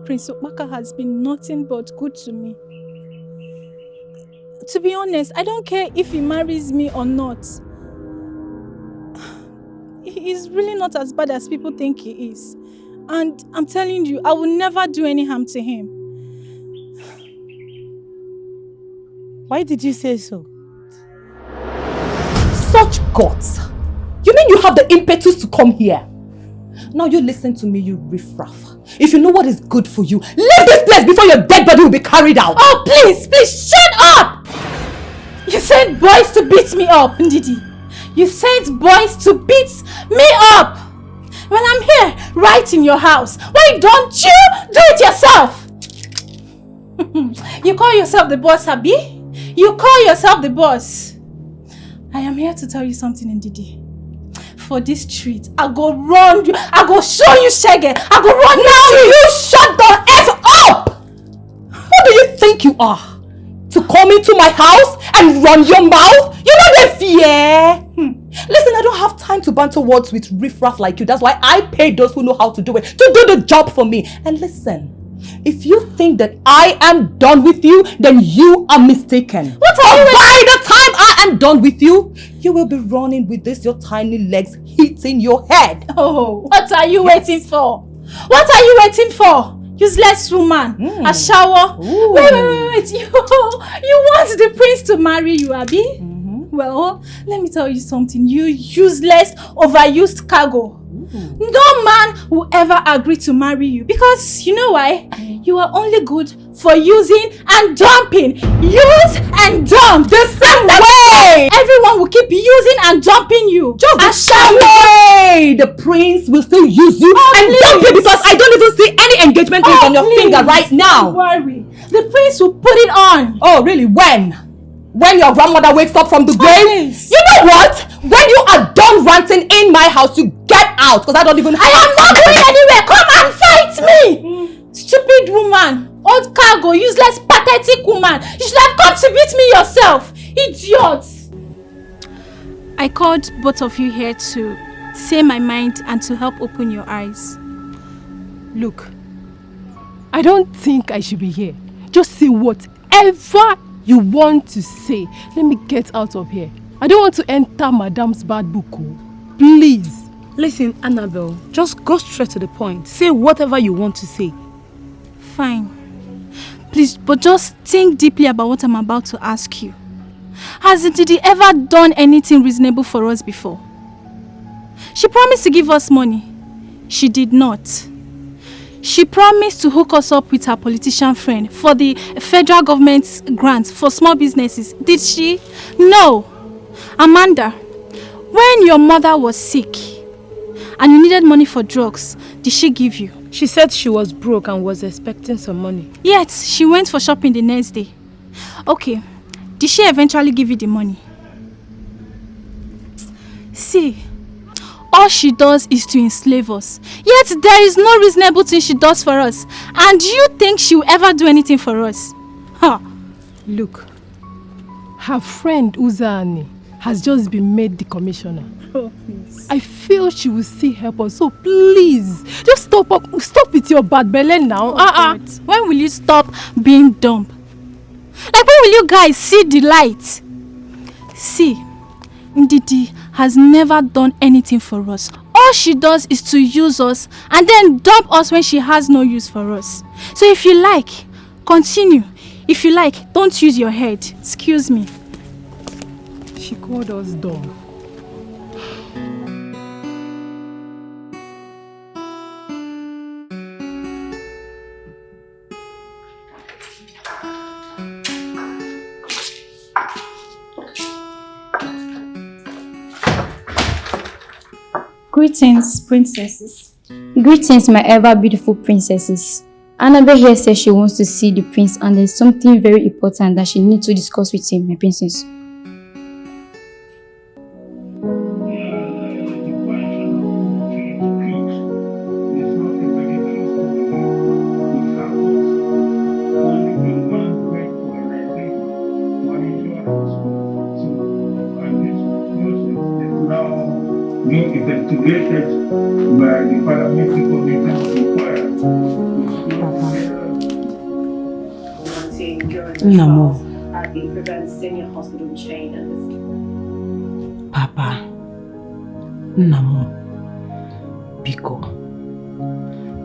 Prince Obaka has been nothing but good to me. To be honest, I don't care if he marries me or not. He is really not as bad as people think he is. And I'm telling you, I will never do any harm to him. Why did you say so? Such guts! You mean you have the impetus to come here? Now you listen to me, you riffraff. If you know what is good for you, leave this place before your dead body will be carried out. Oh, please, shut up! You sent boys to beat me up, Ndidi. You sent boys to beat me up. Well, I'm here, right in your house. Why don't you do it yourself? You call yourself the boss, Abi? You call yourself the boss. I am here to tell you something, Ndidi. For this street, I go run you. I go show you shaggy. I go run now. You shut the F up! Who do you think you are? To come into my house and run your mouth? You know the fear. Listen, I don't have time to banter words with riffraff like you. That's why I pay those who know how to do it to do the job for me. And listen, if you think that I am done with you, then you are mistaken. What are you? By the time I am done with you, you will be running with this your tiny legs hitting your head. Oh, what are you waiting for? What are you waiting for? Useless woman. A shower. Wait. You want the prince to marry you, Abi? Well, let me tell you something. You useless, overused cargo. No man will ever agree to marry you because you know why? You are only good for using and dumping. Use and dump. The same way. Everyone will keep using and dumping you. Just the same way. The prince will still use you and dump you because I don't even see any engagement ring on your finger right now. Don't worry. The prince will put it on. Oh, really? When? When your grandmother wakes up from the grave? You know what? When you are done ranting in my house, you get out because I don't even have I am not going anywhere. Come and fight me. Stupid woman. Old cargo. Useless, pathetic woman. You should have come to meet me yourself. Idiot. I called both of you here to say my mind and to help open your eyes. Look, I don't think I should be here. Just say whatever you want to say. Let me get out of here. I don't want to enter Madame's bad book. Please. Listen, Annabelle, just go straight to the point. Say whatever you want to say. Fine. Please, but just think deeply about what I'm about to ask you. Has Ndidi ever done anything reasonable for us before? She promised to give us money. She did not. She promised to hook us up with her politician friend for the federal government's grants for small businesses. Did she? No. Amanda, when your mother was sick and you needed money for drugs, did she give you? She said she was broke and was expecting some money. Yet, she went for shopping the next day. Okay, did she eventually give you the money? See, all she does is to enslave us. Yet there is no reasonable thing she does for us. And you think she will ever do anything for us? Huh. Look, her friend Uzani has just been made the commissioner. Oh, please. I feel she will still help us. So please, just stop with your bad belly now. When will you stop being dumb? Like when will you guys see the light? See, Ndidi has never done anything for us. All she does is to use us and then dump us when she has no use for us. So if you like, continue. If you like, don't use your head. Excuse me. She called us dumb. Greetings, princesses. Greetings, my ever beautiful princesses. Annabelle here says she wants to see the prince and there's something very important that she needs to discuss with him, my princess. Investigated by the parliamentary committee required. Namo. At the Prevent Senior Hospital chain and Papa. Namo. Biko.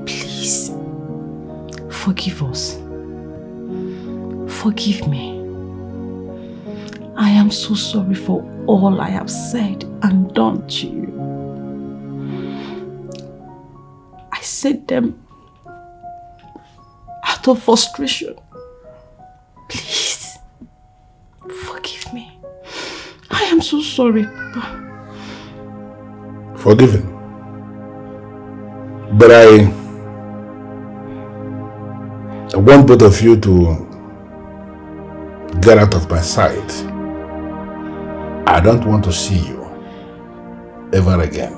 Please. Forgive us. Forgive me. I am so sorry for all I have said and done to you. I said them out of frustration. Please, forgive me. I am so sorry, Papa. Forgiven? But I want both of you to get out of my sight. I don't want to see you ever again.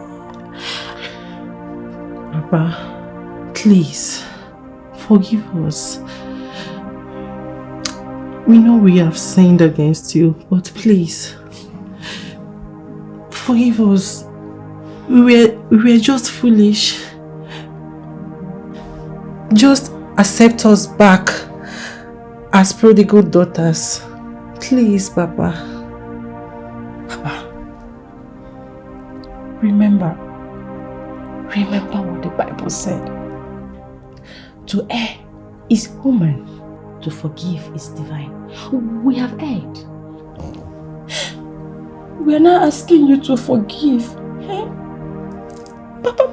Papa, please, forgive us. We know we have sinned against you, but please, forgive us. We were just foolish. Just accept us back as prodigal daughters. Please, Papa. Papa, remember what the Bible said. To err is human, to forgive is divine. We have erred. We are now asking you to forgive. Eh? Papa,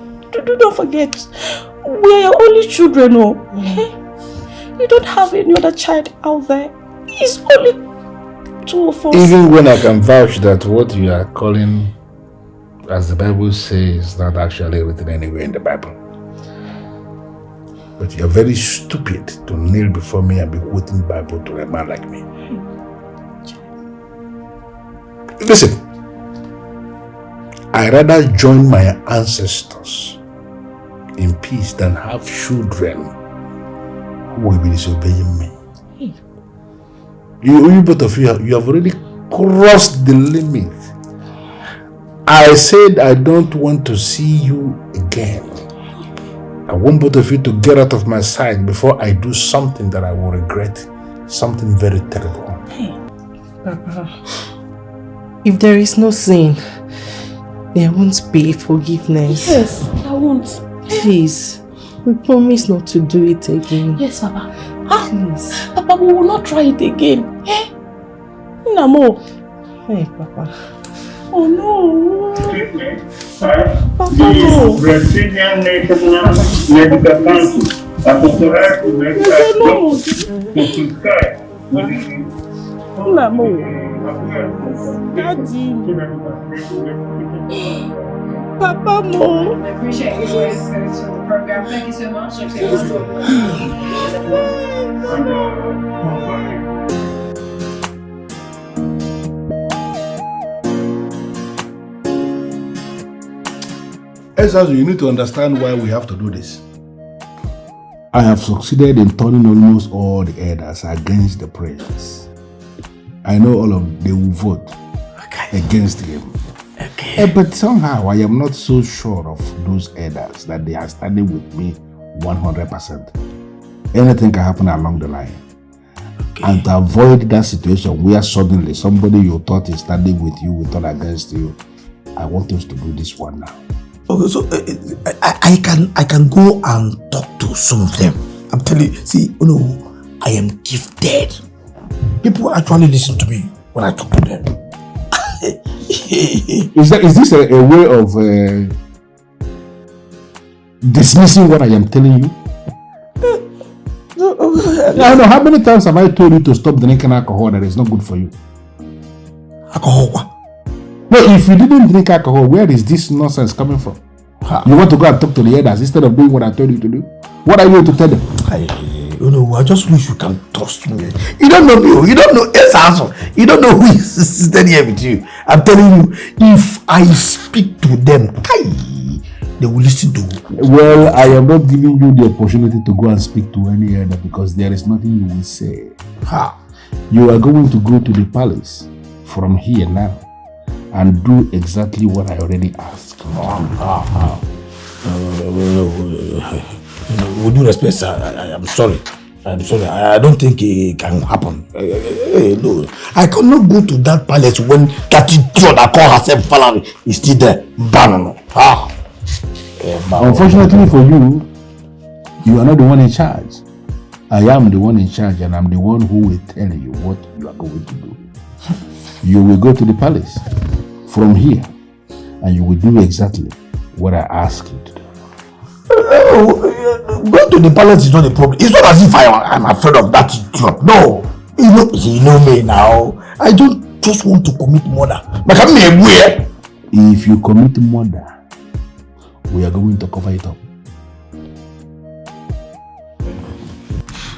don't forget, we are your only children. Oh. Eh? You don't have any other child out there. It's only two of us. Even when I can vouch that what you are calling, as the Bible says, is not actually written anywhere in the Bible. But you are very stupid to kneel before me and be quoting the Bible to a man like me. Listen, I rather join my ancestors in peace than have children who will be disobeying me. You both of you have already crossed the limit. I said I don't want to see you again. I want both of you to get out of my sight before I do something that I will regret. Something very terrible. Papa, if there is no sin, there won't be forgiveness. Yes, I won't. Please, we promise not to do it again. Yes, Papa. Please. Papa, we will not try it again. Eh? Namo. Hey, Papa. Oh no. The Brazilian National Medical Council has authorized the medical doctors to prescribe Namo. Daddy. Papa, no. I appreciate you guys going to the program. Thank you so much. Ezazu, you need to understand why we have to do this. I have succeeded in turning almost all the elders against the prince. I know all of them will vote against him. But somehow I am not so sure of those elders that they are standing with me 100%. Anything can happen along the line. And to avoid that situation where suddenly somebody you thought is standing with you will turn against you, I want us to do this one now. Okay, so I can go and talk to some of them. I'm telling you, see, you know, I am gifted. People actually listen to me when I talk to them. Is this a way of dismissing what I am telling you? I know, how many times have I told you to stop drinking alcohol that is not good for you? Alcohol? No, if you didn't drink alcohol, where is this nonsense coming from? You want to go and talk to the elders instead of doing what I told you to do? What are you to tell them? I just wish you can trust me. You don't know me. You don't know Ezazu. You don't know who is sitting here with you. I'm telling you, if I speak to them, they will listen to me. Well, I am not giving you the opportunity to go and speak to any elder because there is nothing you will say. You are going to go to the palace from here now and do exactly what I already asked. With due respect, sir, I am sorry. I'm sorry. I don't think it can happen. No, I cannot go to that palace when that idiot that call herself Valerie is still there. Unfortunately for you, you are not the one in charge. I am the one in charge, and I'm the one who will tell you what you are going to do. You will go to the palace from here, and you will do exactly what I ask you to do. Going to the palace is not a problem. It's not as if I'm afraid of that job. No. You know me now. I don't just want to commit murder. But I'm if you commit murder, we are going to cover it up.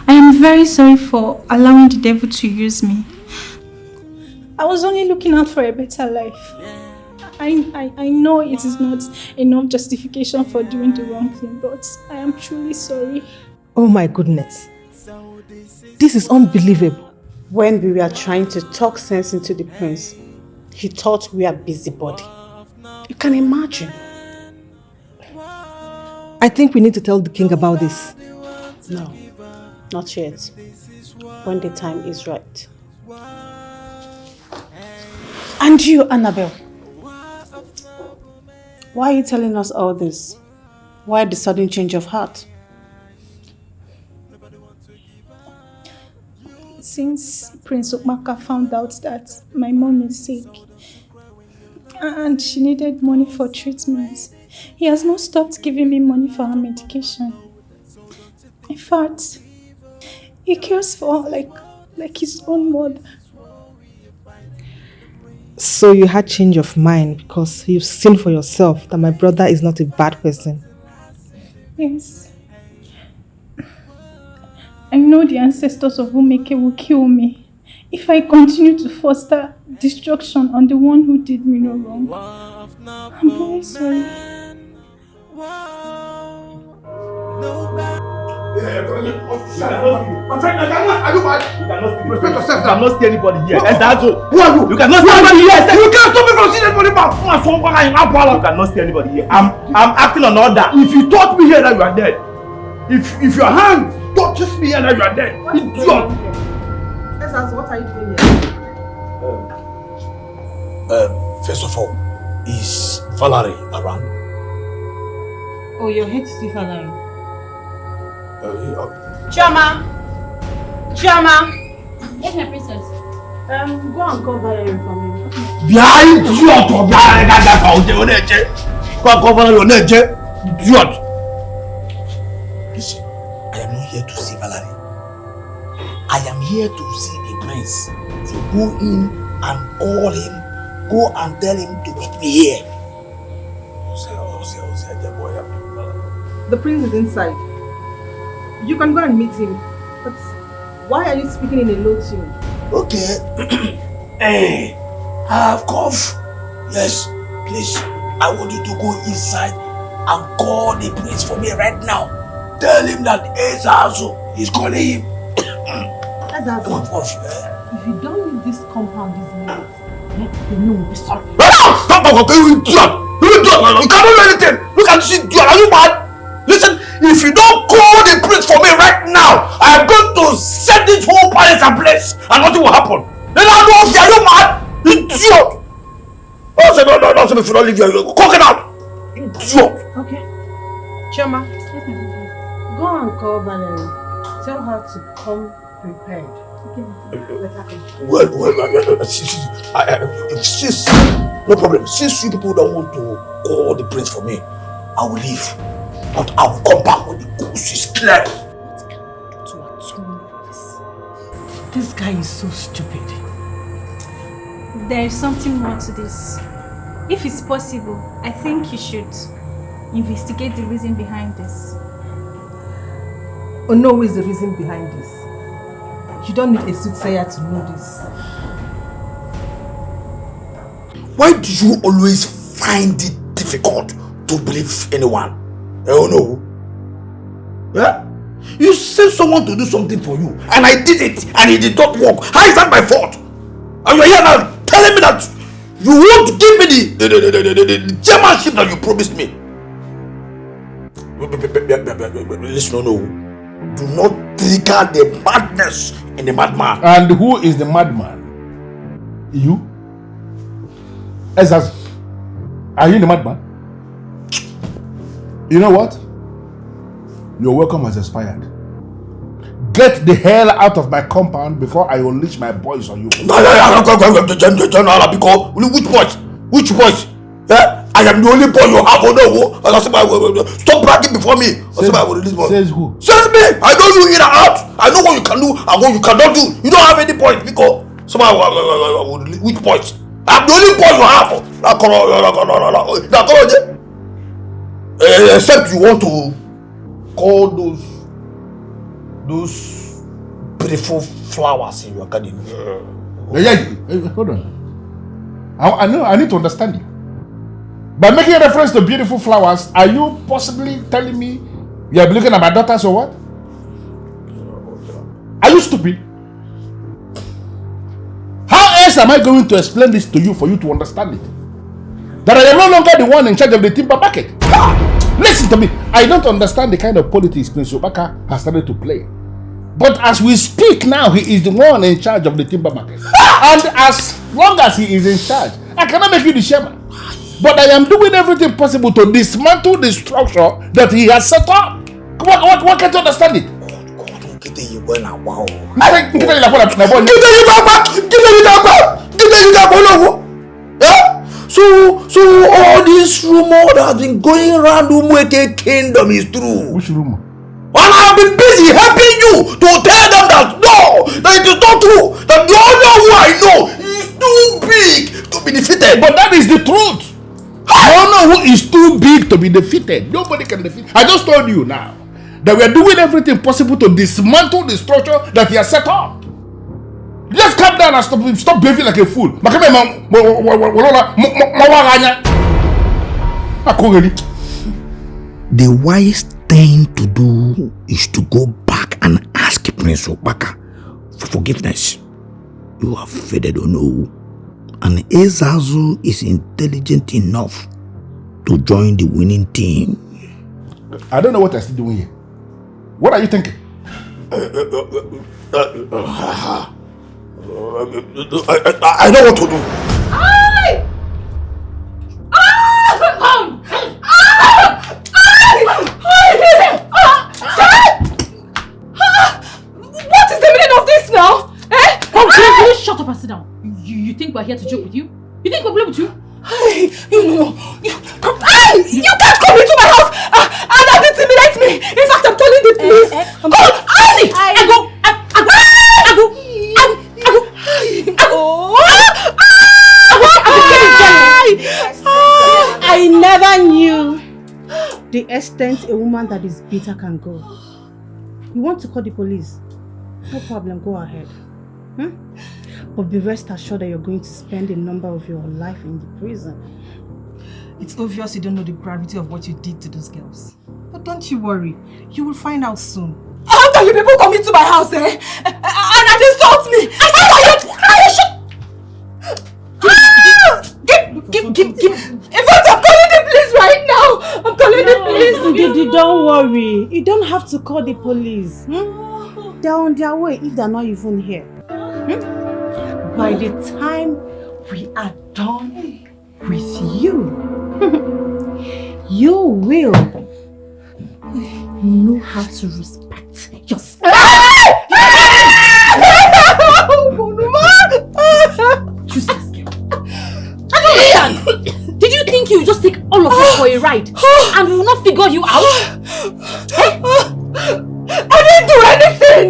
I am very sorry for allowing the devil to use me. I was only looking out for a better life. I know it is not enough justification for doing the wrong thing, but I am truly sorry. Oh my goodness. This is unbelievable. When we were trying to talk sense into the prince, he thought we were busybody. You can imagine. I think we need to tell the king about this. No, not yet. When the time is right. And you, Annabelle, why are you telling us all this? Why the sudden change of heart? Since Prince Obaka found out that my mom is sick and she needed money for treatment, he has not stopped giving me money for her medication. In fact, he cares for her like his own mother. So you had change of mind because you've seen for yourself that my brother is not a bad person. Yes. I know the ancestors of Umeke will kill me if I continue to foster destruction on the one who did me no wrong. I'm very sorry. My friend, are you mad? You cannot see. Respect yourself. You cannot see anybody here. Who are you? You cannot see anybody here. You can't stop me from seeing anybody. You cannot see anybody here. I'm acting on order. If you touch me here, then you are dead. If your hand touches me here, then you are dead. Idiot. What are you doing here? First of all, is Valerie around? Oh, your head is still Valerie. Chioma! Chioma! Yes, my princess. Go and call Valerie for me. Behind idiot! Go and call Valerie. Idiot! Listen, I am not here to see Valerie. I am here to see the prince. So go in and call him. Go and tell him to meet me here. The prince is inside. You can go and meet him. But why are you speaking in a low tune? Okay. Hey, I have cough. Yes, please. I want you to go inside and call the prince for me right now. Tell him that Ezazu is calling him. Ezazu, if you don't leave this compound this minute, the name will be sorry. Stop! You idiot! You cannot do anything! Look at this idiot! Are you mad? Listen, if you don't call the prince for me right now, I am going to set this whole palace ablaze and nothing will happen. Then I know if you are you mad? Idiot! Oh, say no, if you don't leave here, cock it out! Idiot! Okay. Chioma, go and call Valerie. Tell her to come prepared. Since no problem. Since you people don't want to call the prince for me, I will leave. But I will come back when the coast is clear. This guy is so stupid. There is something more to this. If it's possible, I think you should investigate the reason behind this. Oh no, who is the reason behind this? You don't need a soothsayer to know this. Why do you always find it difficult to believe anyone? Oh no. Yeah? You sent someone to do something for you and I did it and it did not work. How is that my fault? And you're here now telling me that you won't give me the chairmanship that you promised me. Listen, no. Do not trigger the madness in the madman. And who is the madman? You? Esas, are you the madman? You know what? Your welcome has expired. Get the hell out of my compound before I unleash my boys on you. Which boys? Which boys? Yeah? I am the only boy you have. Stop bragging before me. Says who? Says me. I know you in and out. I know what you can do and what you cannot do. You don't have any boys because which boys? I'm the only boy you have. Except you want to call those beautiful flowers in your garden. Hold on. I know, I need to understand you. By making a reference to beautiful flowers, are you possibly telling me you are looking at my daughters or what? Are you stupid? How else am I going to explain this to you for you to understand it? That I am no longer the one in charge of the timber market. Listen to me. I don't understand the kind of politics Prince Obaka has started to play. But as we speak now, he is the one in charge of the timber market. And as long as he is in charge, I cannot make you the chairman. But I am doing everything possible to dismantle the structure that he has set up. What can't you understand it? So all this rumor that has been going around Umweke Kingdom is true. Which rumor? And I've been busy helping you to tell them that no, that it is not true. That the only who I know is too big to be defeated. But that is the truth. I don't know who is too big to be defeated. Nobody can defeat. I just told you now that we are doing everything possible to dismantle the structure that he has set up. Just calm down and stop behaving like a fool. The wise thing to do is to go back and ask Prince Obaka for forgiveness. You have faded or no, and Ezazu is intelligent enough to join the winning team. I don't know what I'm still doing here. What are you thinking? I know what to do. What is the meaning of this now? Eh? Come, can you shut up and sit down? You think we're here to joke with you? You think we're playing with you? You can't come into my house and intimidate me. In fact, I'm calling the police. I never knew the extent a woman that is bitter can go. You want to call the police? No problem, go ahead. But be rest assured that you're going to spend a number of your life in the prison. It's obvious you don't know the gravity of what you did to those girls. But don't you worry, you will find out soon. How can you people come into my house, and insult me? In fact, I'm calling the police right now. I'm calling the police. Don't worry. You don't have to call the police. They're on their way if they're not even here. By the time we are done with you, you will know how to respect yourself. Useless girl. I don't understand. Did you think you just take all of us for a ride and we will not figure you out? Hey? I didn't do anything.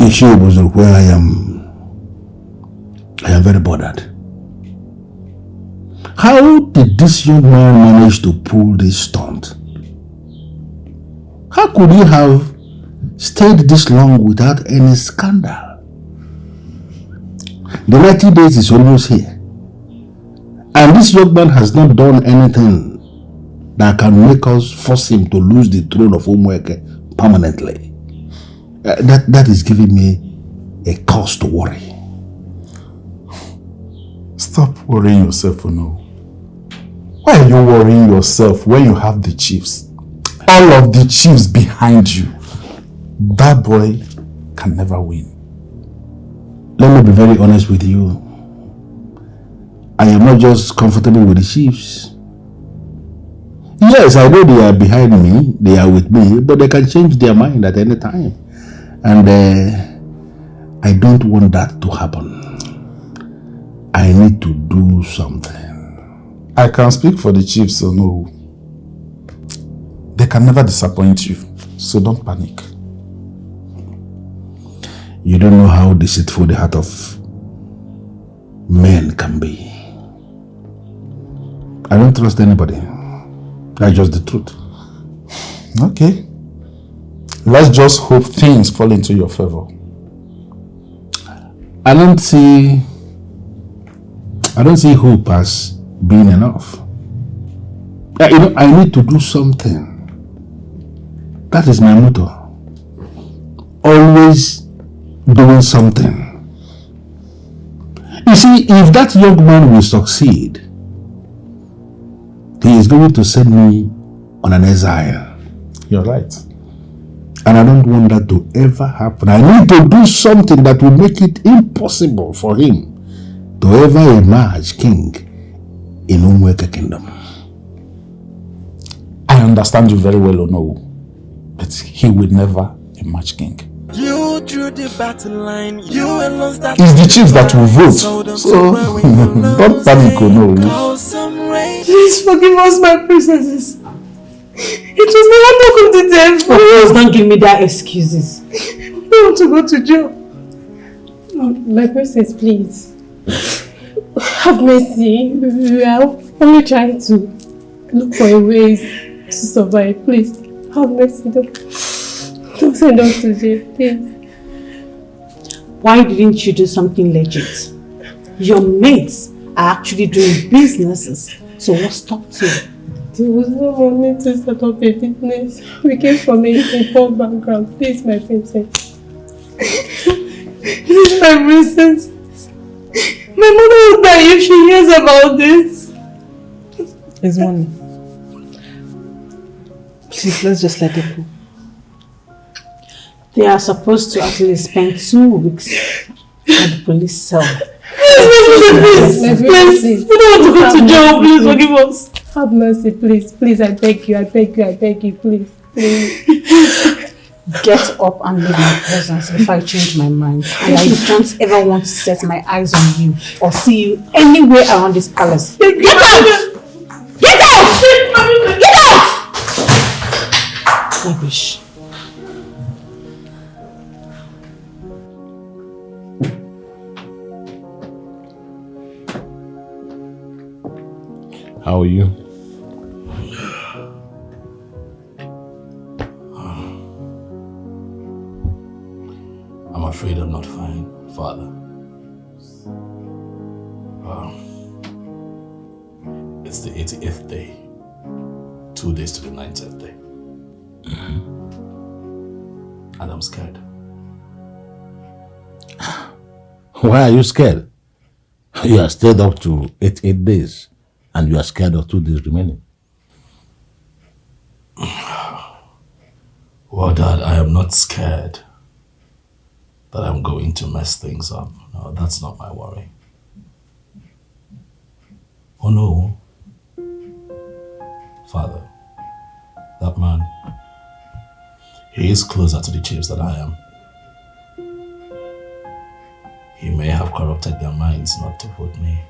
Issue was where I am very bothered. How did this young man manage to pull this stunt? How could he have stayed this long without any scandal? The 90 days is almost here. And this young man has not done anything that can make us force him to lose the throne of Umweke permanently. That is giving me a cause to worry. Stop worrying yourself, Ono. Why are you worrying yourself when you have the chiefs? All of the chiefs behind you. That boy can never win. Let me be very honest with you. I am not just comfortable with the chiefs. Yes, I know they are behind me, they are with me, but they can change their mind at any time. And I don't want that to happen. I need to do something. I can speak for the chiefs, so no. They can never disappoint you, so don't panic. You don't know how deceitful the heart of men can be. I don't trust anybody. That's just the truth. Okay. Let's just hope things fall into your favor. I don't see hope as being enough. I need to do something. That is my motto. Always doing something. You see, if that young man will succeed, he is going to send me on an exile. You're right. And I don't want that to ever happen. I need to do something that will make it impossible for him to ever emerge king in Umweka kingdom. I understand you very well, Ono, but he will never emerge king. You drew the battle line. You alone started. It's the chiefs that will vote. So don't panic, Ono. Please forgive us, my princesses. It was never talk of the devil. Please don't give me that excuses. I don't want to go to jail. My princess, please. Have mercy. We are only trying to look for a way to survive. Please, have mercy. Don't send us to jail, please. Why didn't you do something legit? Your mates are actually doing businesses. So what stopped you? There was no money to set up a business. We came from a poor background. Please, my princess. Please, my princess. My mother will die if she hears about this. It's money. Please, let's just let it go. They are supposed to actually spend 2 weeks at the police cell. Please, we don't want to go to jail. Please forgive us. Have mercy, please. Please, I beg you, please. Get up and leave my presence if I change my mind. And I don't ever want to set my eyes on you or see you anywhere around this palace. Get out! Get out! Get out! Rubbish. How are you? I'm afraid I'm not fine, Father. It's the 80th day. 2 days to the 90th day. And I'm scared. Why are you scared? You are stayed up to 8 days. And you are scared of 2 days remaining. Well, Dad, I am not scared that I'm going to mess things up. No, that's not my worry. Oh no. Father, that man, he is closer to the chiefs than I am. He may have corrupted their minds not to vote me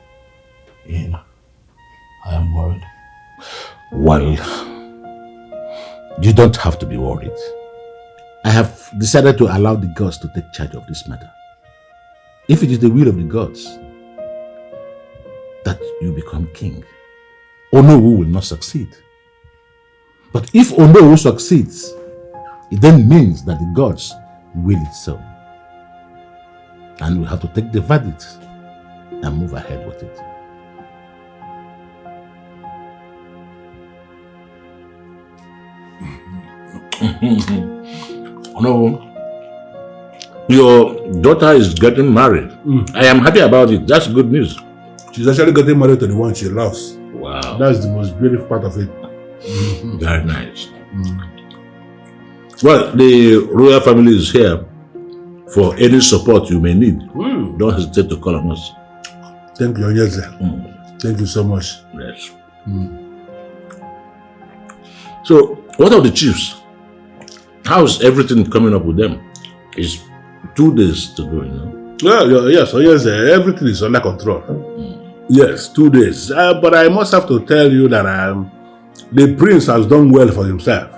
in. I am worried. Well, you don't have to be worried. I have decided to allow the gods to take charge of this matter. If it is the will of the gods that you become king, Onowu will not succeed. But if Onowu succeeds, it then means that the gods will it so. And we have to take the verdict and move ahead with it. No, your daughter is getting married. I am happy about it. That's good news. She's actually getting married to the one she loves. Wow. That's the most beautiful part of it. Very nice. Well, the royal family is here for any support you may need. Don't hesitate to call on us. Thank you, Onyeze. Thank you so much. Yes. So, what are the chiefs? How's everything coming up with them? It's 2 days to go, you know? Yes, everything is under control. Yes, 2 days. But I must have to tell you that the prince has done well for himself.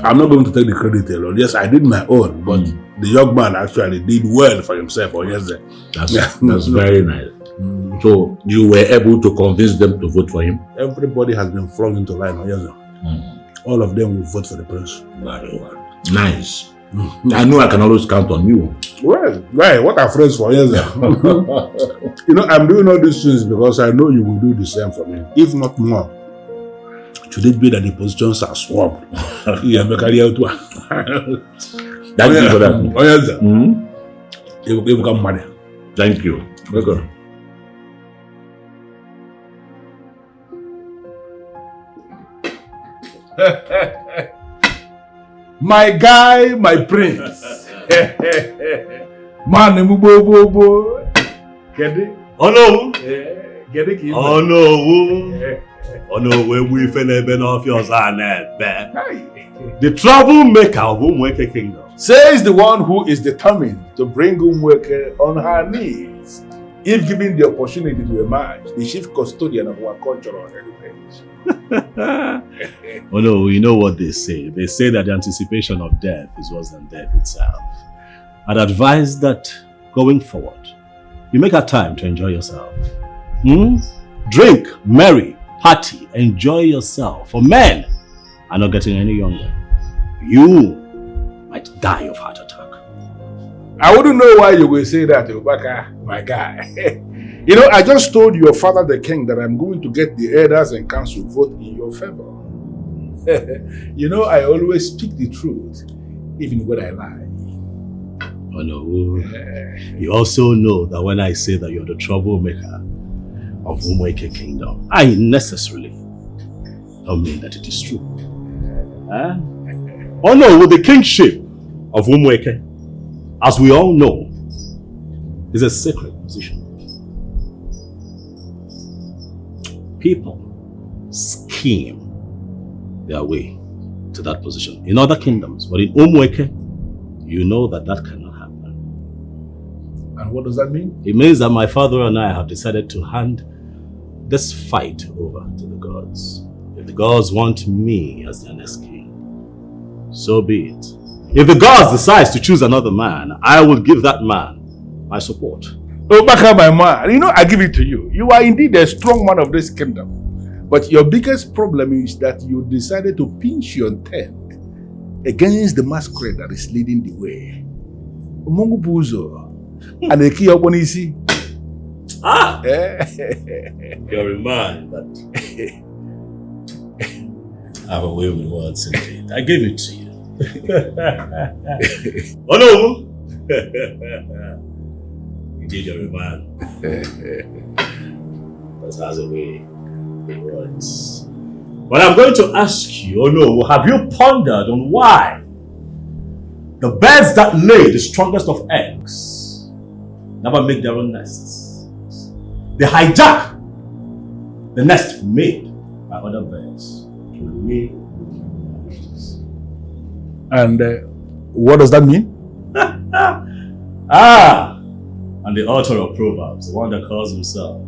I'm not going to take the credit alone. Yes, I did my own, but the young man actually did well for himself. That's very nice. So you were able to convince them to vote for him? Everybody has been flung into line. all of them will vote for the prince. Very well. Nice. I know I can always count on you. Well, right, what are friends for years? You know, I'm doing all these things because I know you will do the same for me, if not more. Should it be that the positions are swapped? Yeah, Thank you for that. Oh, yes, sir. It will become money. Thank you. Okay. My guy, my prince. Man, bo. Get it? Oh no. Get it? Oh no. Oh no, when we fell off your side, the troublemaker of Umweke Kingdom. Says the one who is determined to bring Umweke on her knees, if given the opportunity to emerge, the chief custodian of our cultural heritage. Oh no, you know what they say. They say that the anticipation of death is worse than death itself. I'd advise that going forward, you make a time to enjoy yourself. Drink, marry, party, enjoy yourself. For men are not getting any younger. You might die of heart attack. I wouldn't know why you will say that, Obaka, my guy. You know, I just told your father, the king, that I'm going to get the elders and council vote in your favor. You know, I always speak the truth, even when I lie. Oh no. You also know that when I say that you're the troublemaker of Umweke Kingdom, I necessarily don't mean that it is true. Oh no, with the kingship of Umweke, as we all know, is a sacred position. People scheme their way to that position in other kingdoms, but in Umweke, you know that that cannot happen. And what does that mean? It means that my father and I have decided to hand this fight over to the gods. If the gods want me as their next king, so be it. If the gods decide to choose another man, I will give that man my support. Obaka, my man, you know, I give it to you. You are indeed a strong man of this kingdom. But your biggest problem is that you decided to pinch your tent against the masquerade that is leading the way. Mungu Buzo. And the key oponisi. Ah! You're a man, but I have a way with words indeed. I gave it to you. Oh no! Indeed, you're a man. That has a way with words. But I'm going to ask you, oh no, have you pondered on why the birds that lay the strongest of eggs never make their own nests? They hijack the nest made by other birds to lay eggs. And what does that mean? And the author of Proverbs, the one that calls himself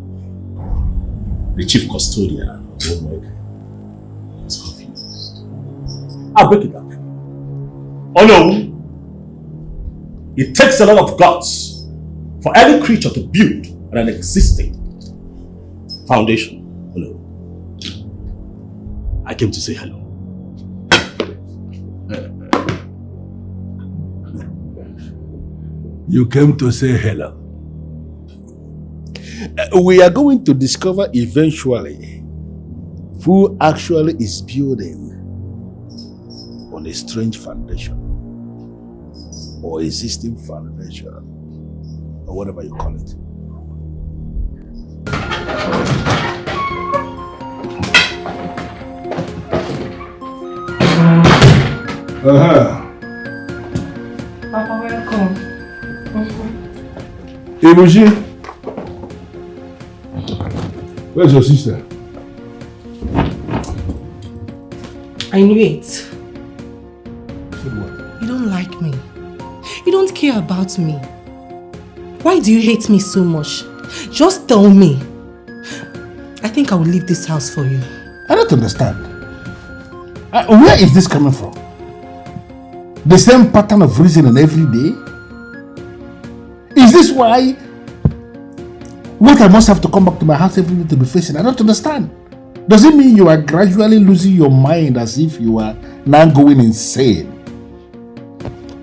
the chief custodian of Umweke, is confused. I'll break it down for you. Oh no! It takes a lot of guts for any creature to build an existing foundation. Hello. I came to say hello. You came to say hello. We are going to discover eventually who actually is building on a strange foundation or existing foundation or whatever you call it. Papa, welcome. Ibuji, where's your sister? I knew it. You don't like me. You don't care about me. Why do you hate me so much? Just tell me. I think I will leave this house for you. I don't understand. Where is this coming from? The same pattern of reasoning every day? Is this why what I must have to come back to my house every day to be facing? I don't understand. Does it mean you are gradually losing your mind as if you are now going insane?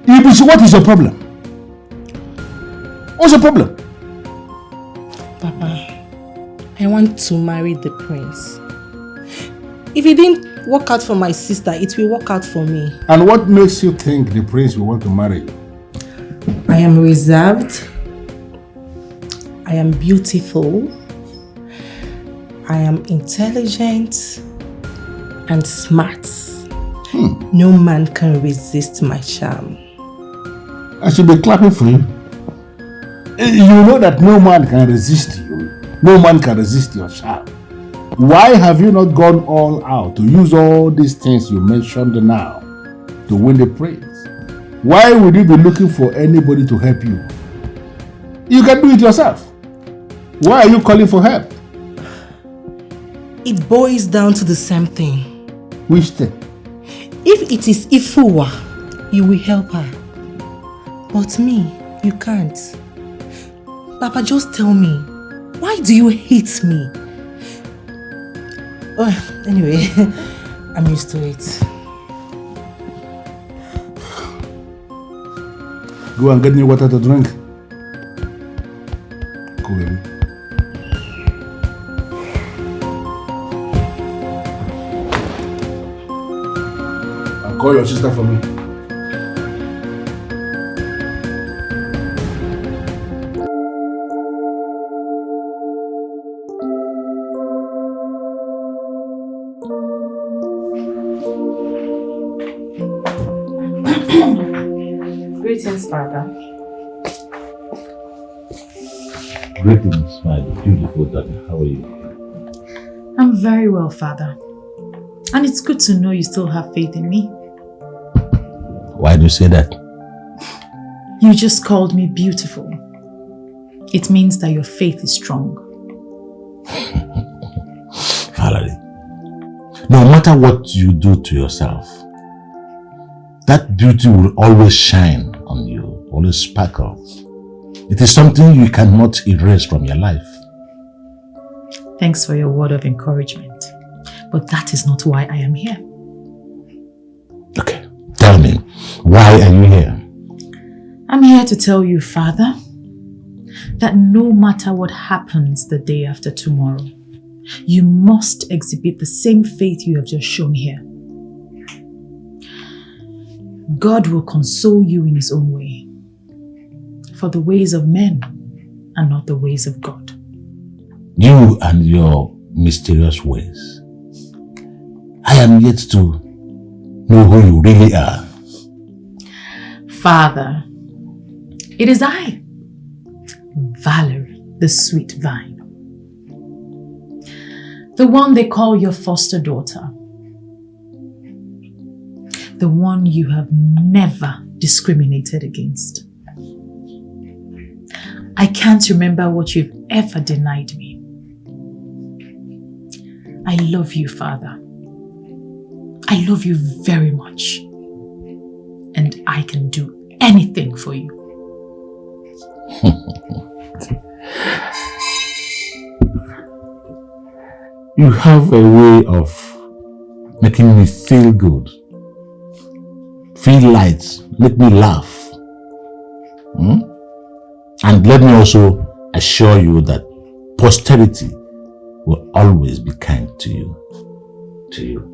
Ibuchi, what is your problem? What's your problem? Papa, I want to marry the prince. If it didn't work out for my sister, it will work out for me. And what makes you think the prince will want to marry you? I am reserved. I am beautiful. I am intelligent and smart. No man can resist my charm. I should be clapping for you. You know that no man can resist you. No man can resist your charm. Why have you not gone all out to use all these things you mentioned now to win the praise? Why would you be looking for anybody to help you? You can do it yourself. Why are you calling for help? It boils down to the same thing. Which thing? If it is Ifuwa, you will help her. But me, you can't. Papa, just tell me, why do you hate me? Oh, anyway, I'm used to it. Go and get me water to drink. Go in. And call your sister for me. Greetings, Father. Greetings, my beautiful daughter. How are you? I'm very well, Father. And it's good to know you still have faith in me. Why do you say that? You just called me beautiful. It means that your faith is strong. Valerie, no matter what you do to yourself, that beauty will always shine on you, always sparkle. It is something you cannot erase from your life. Thanks for your word of encouragement. But that is not why I am here. Okay, tell me, why are you here? I'm here to tell you, Father, that no matter what happens the day after tomorrow, you must exhibit the same faith you have just shown here. God will console you in His own way, for the ways of men are not the ways of God. You and your mysterious ways. I am yet to know who you really are. Father, it is I, Valerie, the sweet vine. The one they call your foster daughter. The one you have never discriminated against. I can't remember what you've ever denied me. I love you, Father. I love you very much. And I can do anything for you. You have a way of making me feel good. Feel light, make me laugh. And let me also assure you that posterity will always be kind to you. To you.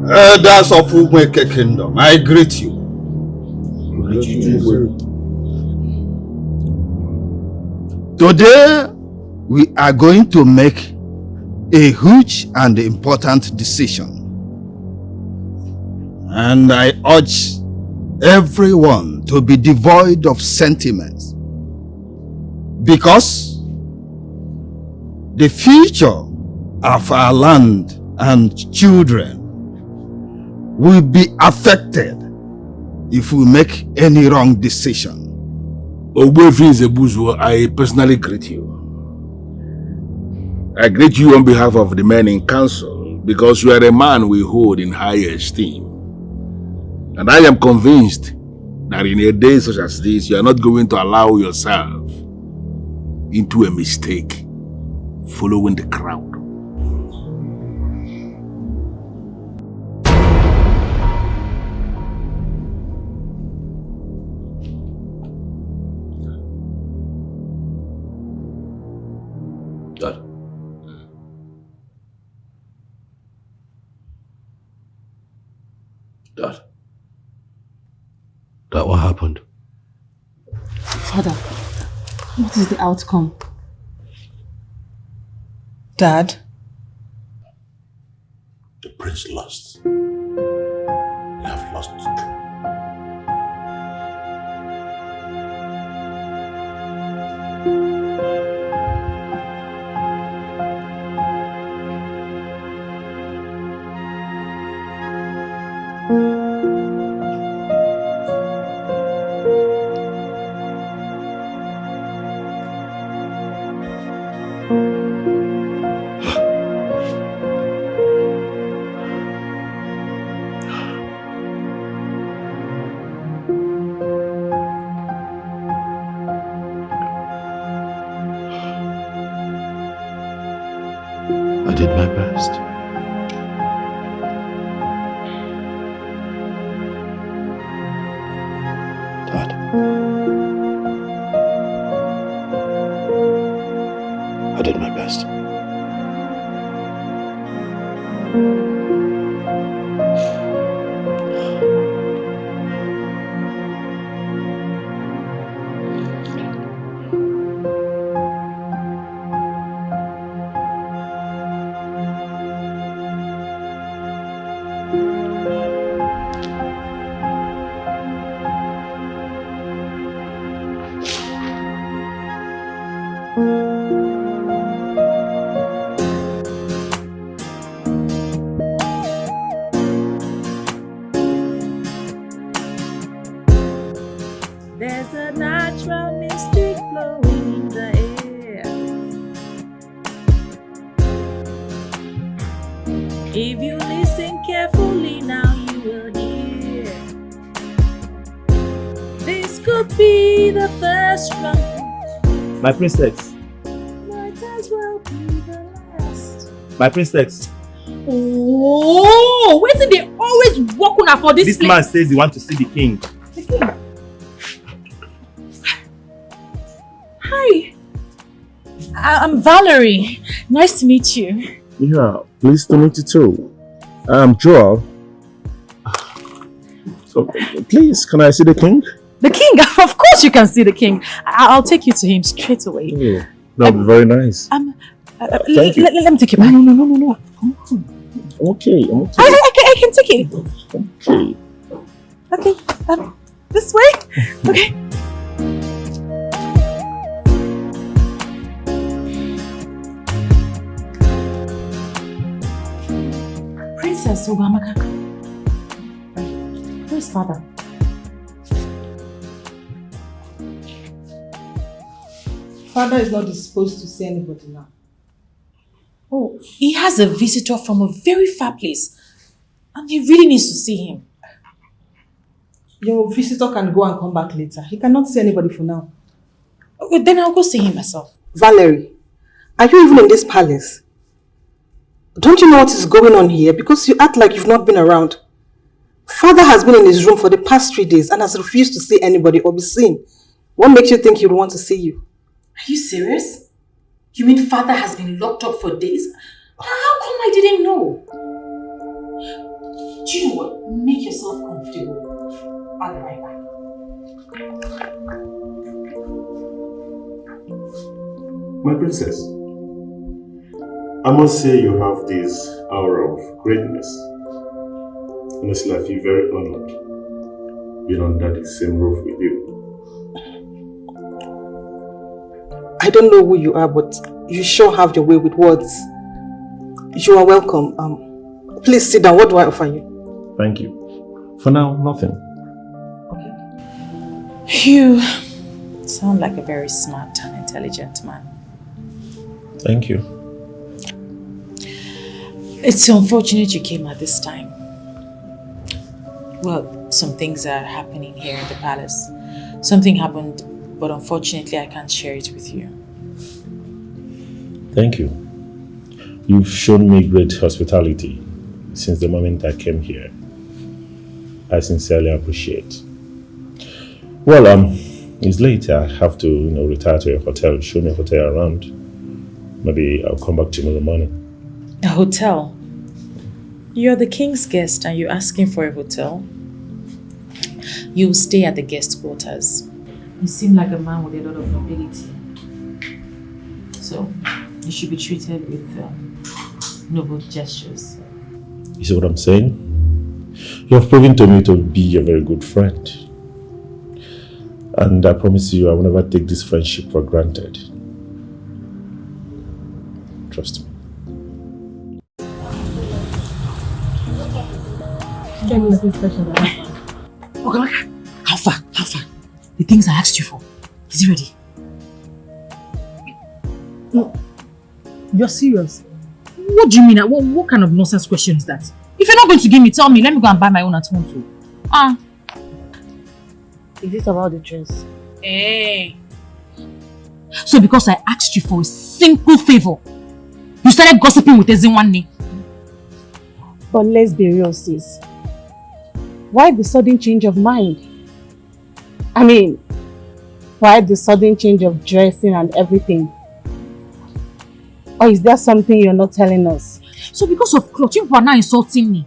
Elders of Umweke Kingdom, I greet you. Today, we are going to make a huge and important decision. And I urge everyone to be devoid of sentiments. Because the future of our land and children will be affected if we make any wrong decision. Ogbuefi Nzebuzuo, I personally greet you. I greet you on behalf of the men in council because you are a man we hold in high esteem. And I am convinced that in a day such as this, you are not going to allow yourself into a mistake following the crowd. Dad. Dad. Dad, what happened? Father, what is the outcome? Dad? The prince lost. We have lost. I did my best. Dad. I did my best. There's a natural mystic flowing in the air. If you listen carefully now, you will hear. This could be the first round. My princess. Might as well be the last. My princess. Oh, where did they always walk on for this This man says he wants to see the king. The king? Hi. I'm Valerie. Nice to meet you. Yeah, pleased to meet you too. I'm Joel. So, please, can I see the king? The king? Of course you can see the king. I'll take you to him straight away. Oh, that would be very nice. Let me take you back. No. Come on. I'm okay. I can take it. Okay. Okay. This way? Okay. Princess Obamaka. Where's father? Father is not disposed to see anybody now. Oh, he has a visitor from a very far place. And he really needs to see him. Your visitor can go and come back later. He cannot see anybody for now. Okay, then I'll go see him myself. Valerie, are you even in this palace? Don't you know what is going on here? Because you act like you've not been around. Father has been in his room for the past 3 days and has refused to see anybody or be seen. What makes you think he would want to see you? Are you serious? You mean father has been locked up for days? How come I didn't know? Do you know what? Make yourself comfortable. I'll be right back. My princess, I must say you have this aura of greatness. Honestly, I feel very honored being under the same roof with you. I don't know who you are, but you sure have your way with words. You are welcome. Please sit down. What do I offer you? Thank you. For now, nothing. You sound like a very smart and intelligent man. Thank you. It's unfortunate you came at this time. Well, some things are happening here in the palace. Something happened, but unfortunately I can't share it with you. Thank you. You've shown me great hospitality since the moment I came here. I sincerely appreciate. Well, it's late. I have to, retire to a hotel. Show me a hotel around. Maybe I'll come back tomorrow morning. A hotel? You're the king's guest and you're asking for a hotel? You'll stay at the guest quarters. You seem like a man with a lot of nobility. So, you should be treated with noble gestures. You see what I'm saying? You have proven to me to be a very good friend. And I promise you I will never take this friendship for granted. Trust me. Okay, how far? The things I asked you for. Is it ready? No. You're serious? What do you mean? What kind of nonsense question is that? If you're not going to give me, tell me. Let me go and buy my own at home too. Is this about the dress? Hey. So because I asked you for a simple favor, you started gossiping with Ezeonu? But let's be real, sis. Why the sudden change of mind? I mean, why the sudden change of dressing and everything? Or is there something you're not telling us? So because of clothes, you are now insulting me.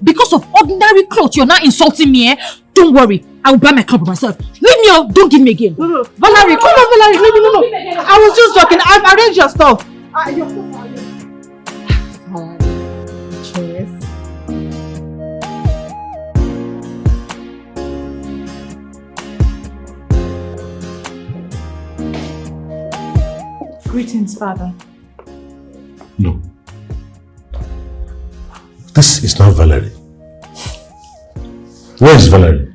Because of ordinary clothes, you're now insulting me, eh? Don't worry, I'll buy my club by myself. Leave me out, don't give me again. No. Valerie, come on, Valerie. No. I was just joking. I've arranged your stuff. Your stuff Greetings, Father. No. This is not Valerie. Where is Valerie?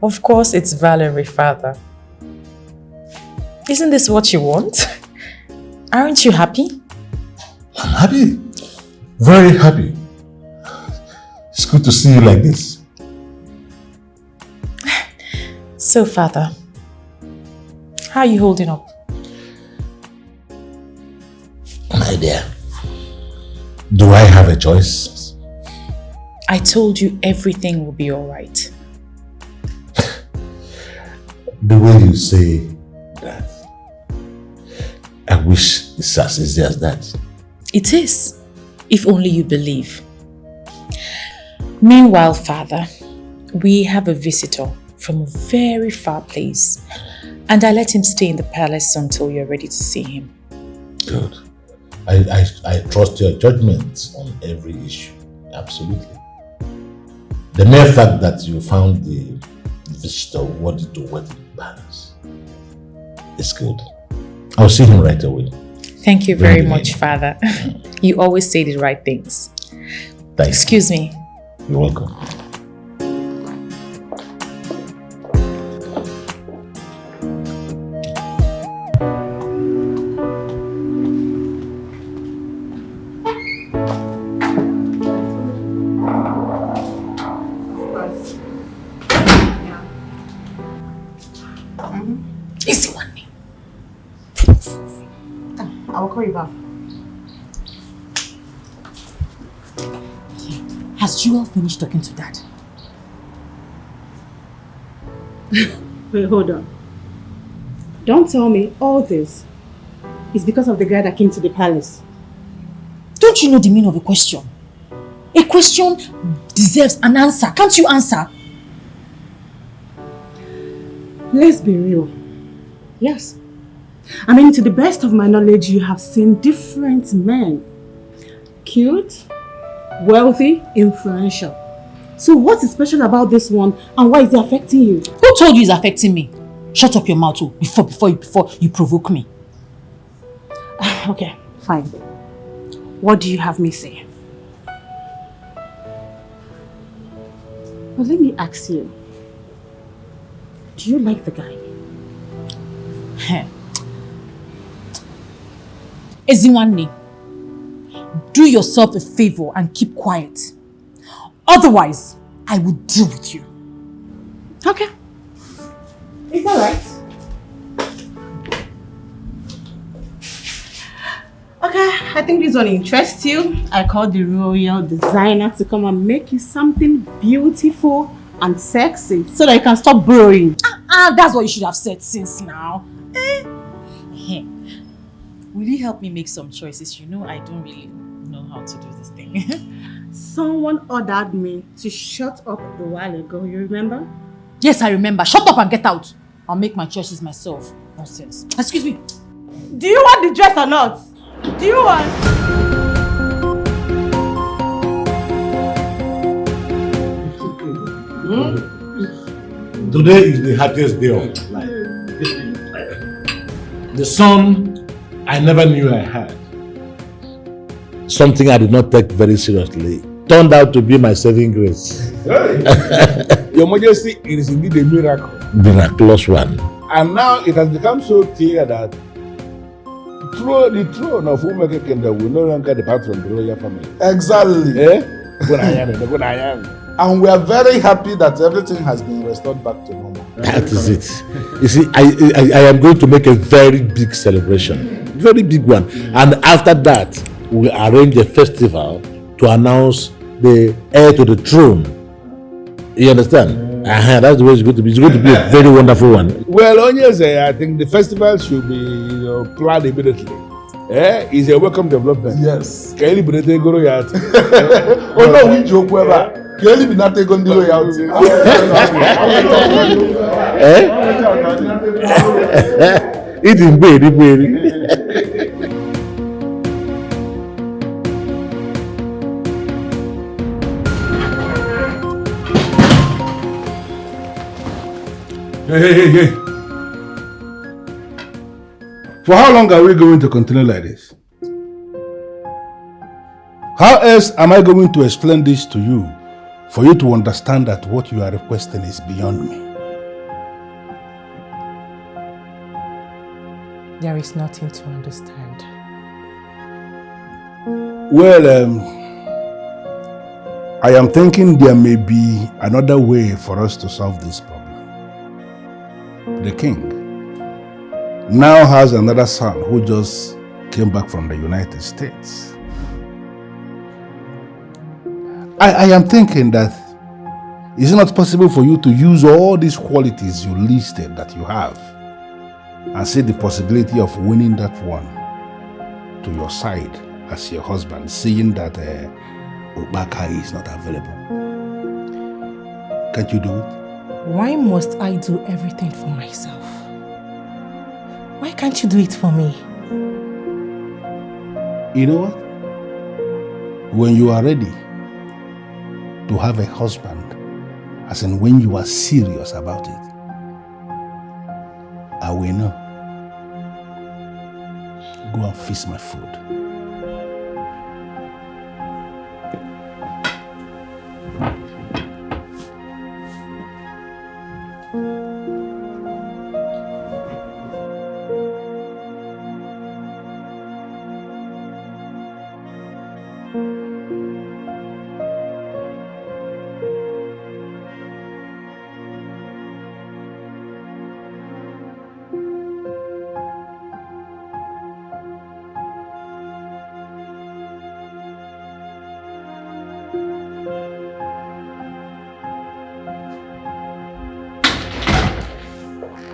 Of course it's Valerie, Father. Isn't this what you want? Aren't you happy? I'm happy. Very happy. It's good to see you like this. So, Father, how are you holding up? My dear, do I have a choice? I told you everything will be alright. The way you say that, I wish it's as easy as that. It is, if only you believe. Meanwhile, Father, we have a visitor from a very far place, and I let him stay in the palace until you're ready to see him. Good. I trust your judgment on every issue. Absolutely. The mere fact that you found the visitor worthy to wait in the palace is good. I'll see him right away. Thank you very much, Father. You always say the right things. Thanks. Excuse me. You're welcome. I will call you back. Has Jewel finished talking to Dad? Wait, hold on. Don't tell me all this is because of the guy that came to the palace. Don't you know the meaning of a question? A question deserves an answer. Can't you answer? Let's be real. Yes. I mean, to the best of my knowledge, you have seen different men. Cute, wealthy, influential. So what is special about this one and why is it affecting you? Who told you it's affecting me? Shut up your mouth before you provoke me. Okay, fine. What do you have me say? Well, let me ask you. Do you like the guy? Ezinwanne, do yourself a favor and keep quiet. Otherwise, I will deal with you. Okay. It's alright. Okay, I think this one interests you. I called the royal designer to come and make you something beautiful and sexy so that you can stop borrowing. That's what you should have said since now. Will you help me make some choices? You know I don't really know how to do this thing. Someone ordered me to shut up a while ago, you remember? Yes, I remember. Shut up and get out. I'll make my choices myself. Nonsense. Excuse me. Do you want the dress or not? Do you want? Today is the happiest day of my life. The son I never knew I had, something I did not take very seriously, turned out to be my saving grace. Your Majesty, it is indeed a miracle. Miraculous one. And now it has become so clear that the throne of Umeke Kingdom will no longer depart from the royal family. Exactly. Eh? And we are very happy that everything has been restored back to normal. That is it. You see, I am going to make a very big celebration. Very big one. And after that, we'll arrange a festival to announce the heir to the throne. You understand? That's the way it's going to be. It's going to be a very wonderful one. Well, Onyeze, I think the festival should be planned immediately. It's a welcome development. Yes. Can you bring it go yet? Oh no, we joke whether. Can you be not taking the royalty? It is very, very. Hey. For how long are we going to continue like this? How else am I going to explain this to you for you to understand that what you are requesting is beyond me? There is nothing to understand. Well, I am thinking there may be another way for us to solve this problem. The king now has another son who just came back from the United States. I am thinking that is it not possible for you to use all these qualities you listed that you have and see the possibility of winning that one to your side as your husband, seeing that Obaka is not available? Can't you do it? Why must I do everything for myself? Why can't you do it for me? You know what? When you are ready to have a husband, as in when you are serious about it, I will know. Go and feast my food.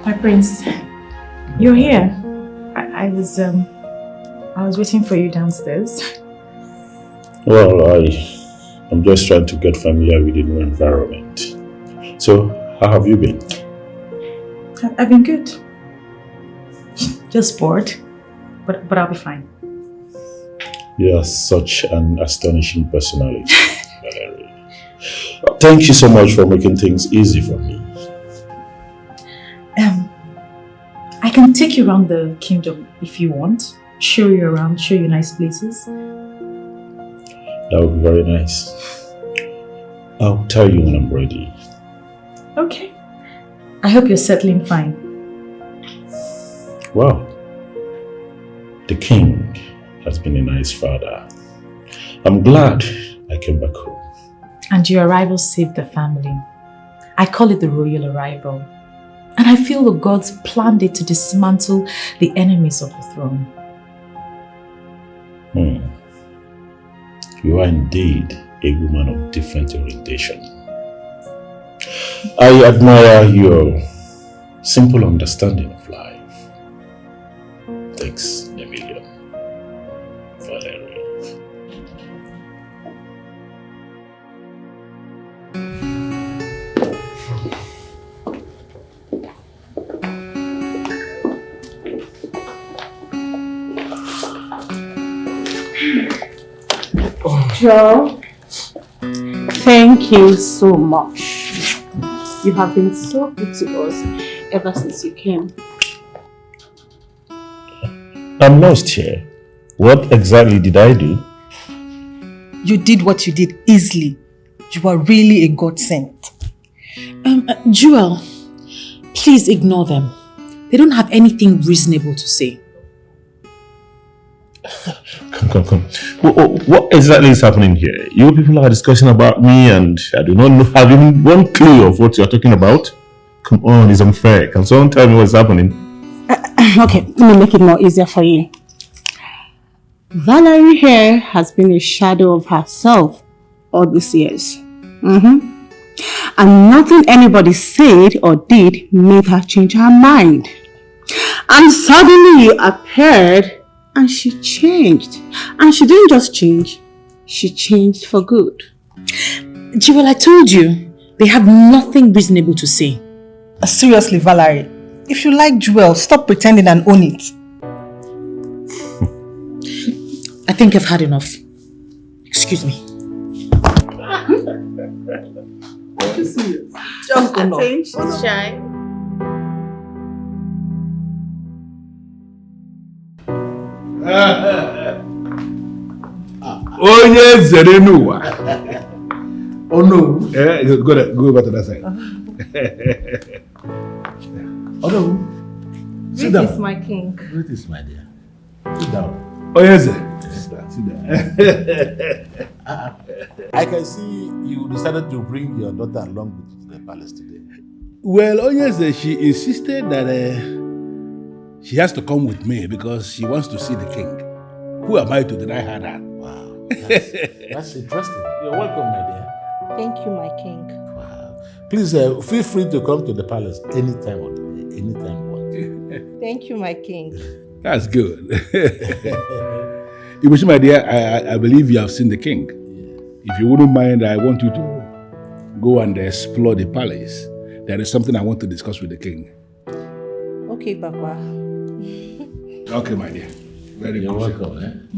My prince, you're here. I was waiting for you downstairs. Well, I'm just trying to get familiar with the new environment. So, how have you been? I've been good. Just bored, but I'll be fine. You are such an astonishing personality. Thank you so much for making things easy for me. I can take you around the kingdom if you want. Show you around, show you nice places. That would be very nice. I'll tell you when I'm ready. Okay. I hope you're settling fine. Well, the king has been a nice father. I'm glad I came back home. And your arrival saved the family. I call it the royal arrival. And I feel the gods planned it to dismantle the enemies of the throne. You are indeed a woman of different orientation. I admire your simple understanding of life. Thanks a million, Valerie. Joe, thank you so much. You have been so good to us ever since you came. I'm lost here. What exactly did I do? You did what you did easily. You are really a godsend. Jewel, please ignore them. They don't have anything reasonable to say. Come. What exactly is happening here? You people are discussing about me and I do not have even one clue of what you're talking about. Come on, it's unfair. Can someone tell me what's happening? Okay, let me make it more easier for you. Valerie here has been a shadow of herself all these years. And nothing anybody said or did made her change her mind. And suddenly you appeared and she changed. And she didn't just change, she changed for good. Jewel, I told you, they have nothing reasonable to say. Seriously, Valerie, if you like Jewel, stop pretending and own it. I think I've had enough. Excuse me. Just enough. I think she's shy. Onye Zerenuwa. Oh no. Go back to that side. Oh no. Sit down. This is my king. Great is my dear. Sit down. Oh yes, sir. Sit down. I can see you decided to bring your daughter along with you to the palace today. Well, oh yes, she insisted that she has to come with me because she wants to see the king. Who am I to deny her that? Wow, that's interesting. You're welcome, my dear. Thank you, my king. Wow. Please feel free to come to the palace anytime you want. Thank you, my king. That's good. Ibushi, my dear, I believe you have seen the king. If you wouldn't mind, I want you to go and explore the palace. There is something I want to discuss with the king. Okay, Papa. Okay, my dear. Very You're good. welcome.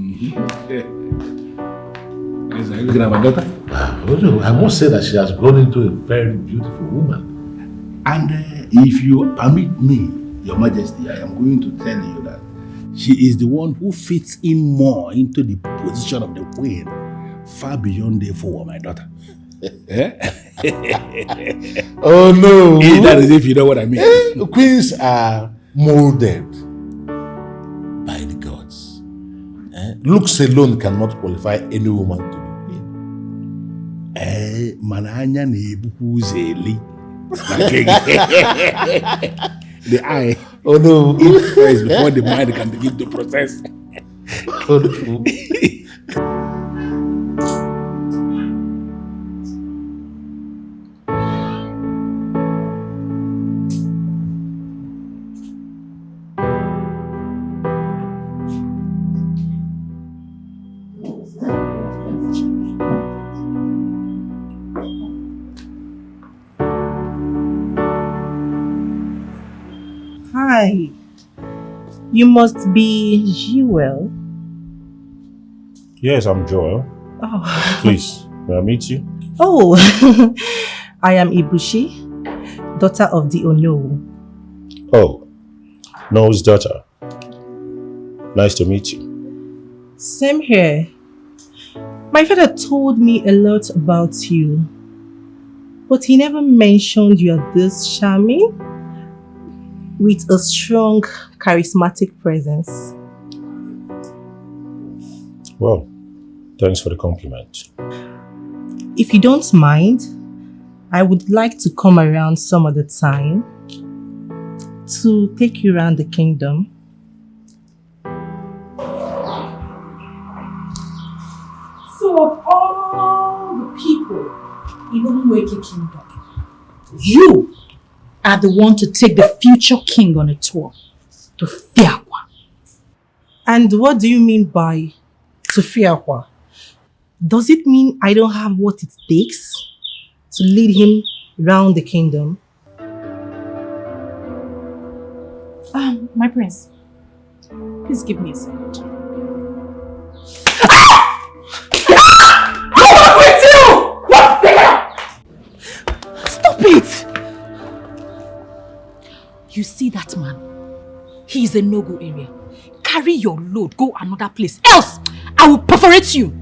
Yes, are you looking at my daughter? I must say that she has grown into a very beautiful woman. And if you permit me, Your Majesty, I am going to tell you that she is the one who fits in more into the position of the queen, far beyond the four, my daughter. Oh no! That is if you know what I mean. Queens are molded by the gods. Looks alone cannot qualify any woman to be queen. Mananya nebuku zeli. The eye. Oh no! Eat first before the mind can begin to process. Oh no! Hi. You must be Jewel. Yes, I'm Joel. Oh. Please, may I meet you? Oh, I am Ibushi, daughter of the Ono. Oh, Noah's daughter. Nice to meet you. Same here. My father told me a lot about you. But he never mentioned you are this charming with a strong, charismatic presence. Well, thanks for the compliment. If you don't mind, I would like to come around some other time to take you around the kingdom. So of all the people in Umueke Kingdom, you are the one to take the future king on a tour to Fiakwa. And what do you mean by to Fiakwa? Does it mean I don't have what it takes to lead him round the kingdom? My prince, please give me a second. Stop it! You see that man? He is a no-go area. Carry your load, go another place. Else, I will perforate you.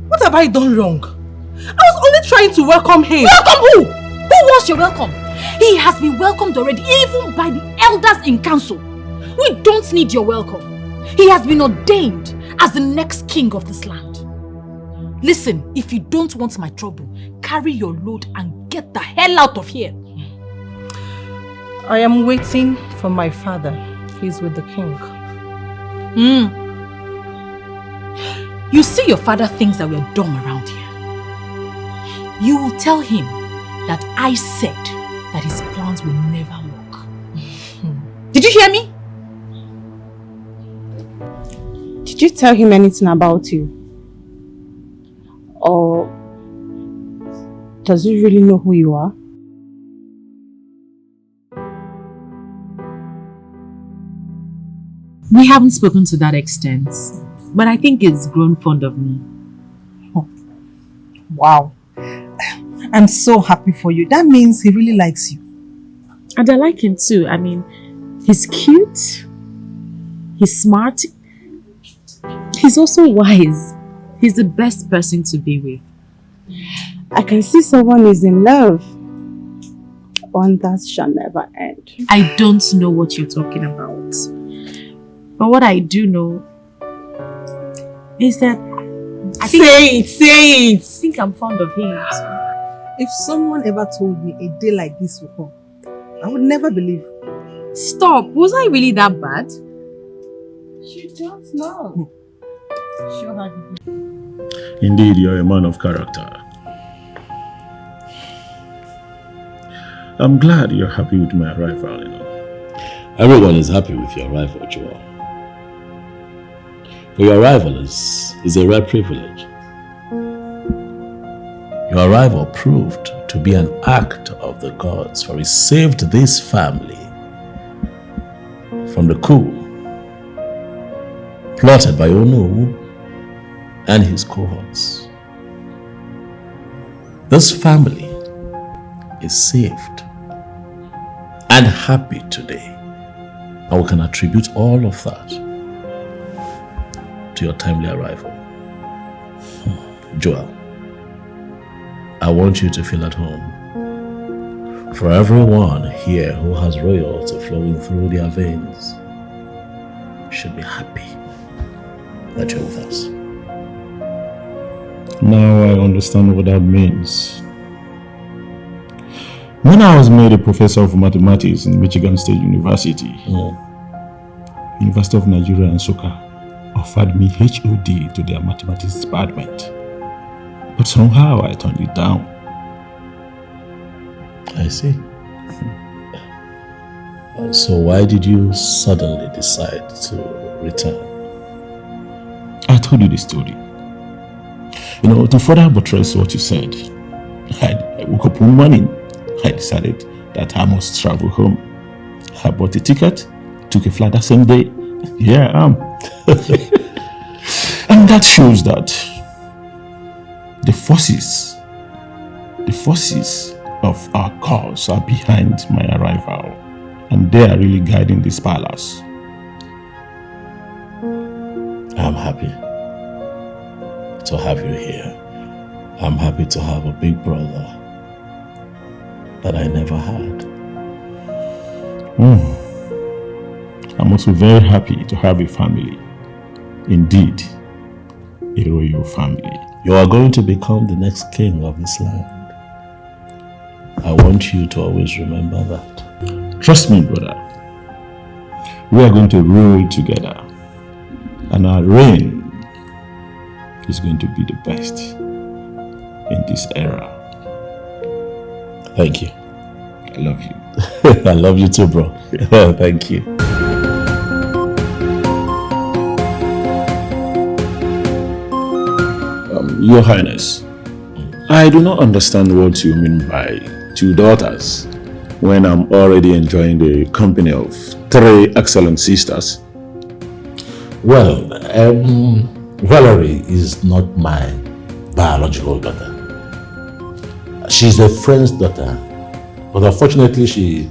What have I done wrong? I was only trying to welcome him. Welcome who? Who was your welcome? He has been welcomed already, even by the elders in council. We don't need your welcome. He has been ordained as the next king of this land. Listen, if you don't want my trouble, carry your load and get the hell out of here. I am waiting for my father. He's with the king. You see, your father thinks that we're dumb around here. You will tell him that I said that his plans will never work. Did you hear me? Did you tell him anything about you? Or does he really know who you are? We haven't spoken to that extent, but I think he's grown fond of me. Wow. I'm so happy for you. That means he really likes you. And I like him too. I mean, he's cute, he's smart, he's also wise. He's the best person to be with. I can see someone is in love. Wonders shall never end. I don't know what you're talking about. But what I do know is that Say it! I think I'm fond of him. So. If someone ever told me a day like this would come, I would never believe. Stop! Was I really that bad? You don't know. Sure. Indeed, you're a man of character. I'm glad you're happy with my arrival, you know. Everyone is happy with your arrival, Joel. For your arrival is a rare privilege. Your arrival proved to be an act of the gods, for it saved this family from the coup plotted by Onu and his cohorts. This family is saved and happy today, and we can attribute all of that to your timely arrival. Joel, I want you to feel at home. For everyone here who has royalty flowing through their veins should be happy that you're with us. Now I understand what that means. When I was made a professor of mathematics in Michigan State University, University of Nigeria and Nsukka offered me HOD to their mathematics department. But somehow I turned it down. I see. So why did you suddenly decide to return? I told you the story. You know, to further buttress what you said, I woke up one morning, I decided that I must travel home. I bought a ticket, took a flight that same day. Here I am. And that shows that the forces of our cause are behind my arrival, and they are really guiding this palace. I'm happy to have you here. I'm happy to have a big brother that I never had. I'm also very happy to have a family. Indeed, a royal family. You are going to become the next king of this land. I want you to always remember that. Trust me, brother. We are going to rule together. And our reign is going to be the best in this era. Thank you. I love you. I love you too, bro. Thank you. Your Highness, I do not understand what you mean by 2 daughters when I'm already enjoying the company of 3 excellent sisters. Well, Valerie is not my biological daughter. She's a friend's daughter, but unfortunately she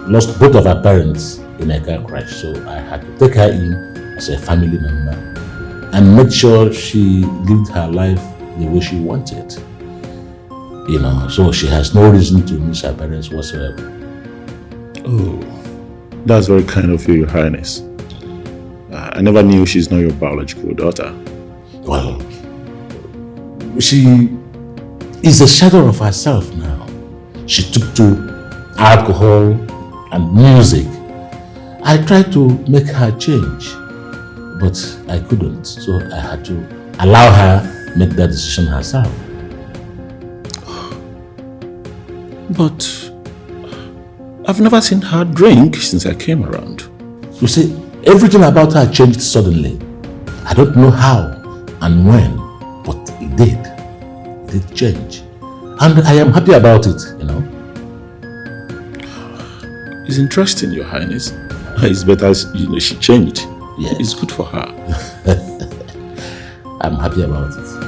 lost both of her parents in a car crash, so I had to take her in as a family member and make sure she lived her life the way she wanted. You know, so she has no reason to miss her parents whatsoever. Oh, that's very kind of you, Your Highness. I never knew she's not your biological daughter. Well, she is a shadow of herself now. She took to alcohol and music. I tried to make her change, but I couldn't. So I had to allow her make that decision herself. But I've never seen her drink since I came around. You see, everything about her changed suddenly. I don't know how and when, but it did. It did change. And I am happy about it, you know. It's interesting, Your Highness. It's better, you know, she changed. Yeah. It's good for her. I'm happy about it.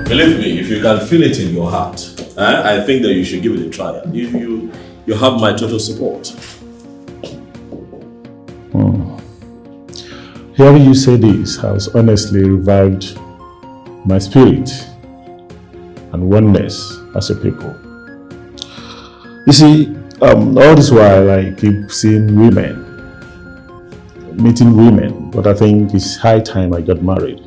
Believe me, if you can feel it in your heart, I think that you should give it a try. You have my total support. Hearing you say this has honestly revived my spirit and oneness as a people. You see, all this while I keep seeing women, meeting women, but I think it's high time I got married.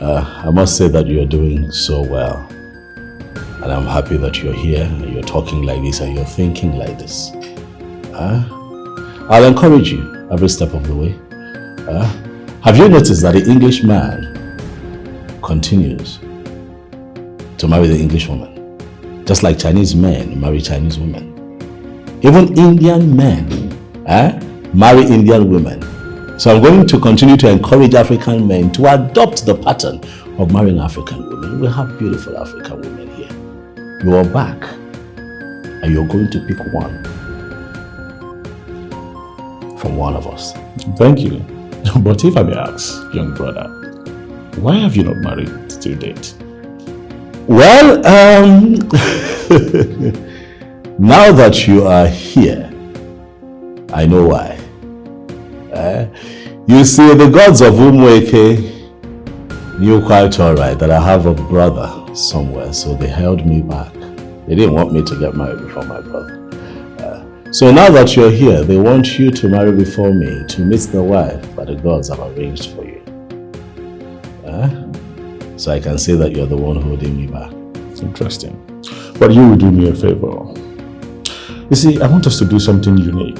I must say that you're doing so well. And I'm happy that you're here, and you're talking like this, and you're thinking like this. I'll encourage you every step of the way. Have you noticed that the English man continues to marry the English woman? Just like Chinese men marry Chinese women. Even Indian men marry Indian women. So I'm going to continue to encourage African men to adopt the pattern of marrying African women. We have beautiful African women here. You are back and you're going to pick one from one of us. Thank you. But if I may ask, young brother, why have you not married to date? Well, now that you are here, I know why. You see, the gods of Umweke knew quite alright that I have a brother somewhere, so they held me back. They didn't want me to get married before my brother. So now that you're here, they want you to marry before me to meet the wife that the gods have arranged for you. So I can say that you're the one holding me back. Interesting. But you will do me a favor. You see, I want us to do something unique.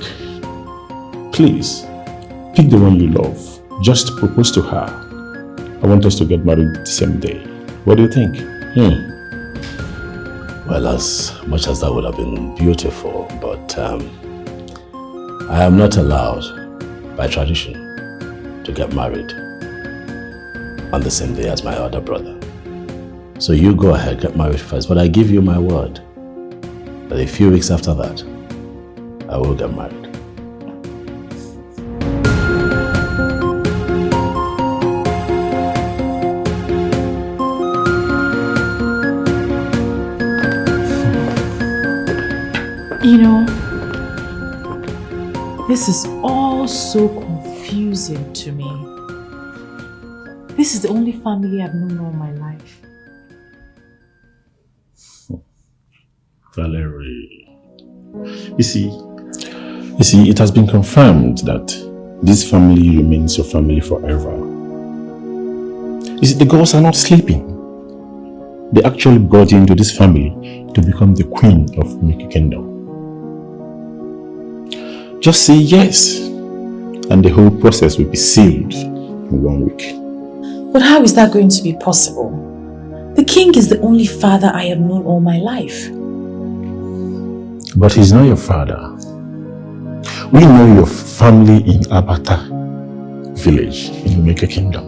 Please, pick the one you love. Just propose to her. I want us to get married the same day. What do you think? Well, as much as that would have been beautiful, but I am not allowed by tradition to get married on the same day as my other brother. So you go ahead, get married first, but I give you my word that a few weeks after that, I will get married. You know, this is all so confusing. confusing to me. This is the only family I've known all my life. Valerie. You see, it has been confirmed that this family remains your family forever. You see, the girls are not sleeping. They actually brought you into this family to become the queen of Miki Kingdom. Just say yes, and the whole process will be sealed in 1 week. But how is that going to be possible? The king is the only father I have known all my life. But he's not your father. We know your family in Abata village in Miki Kingdom.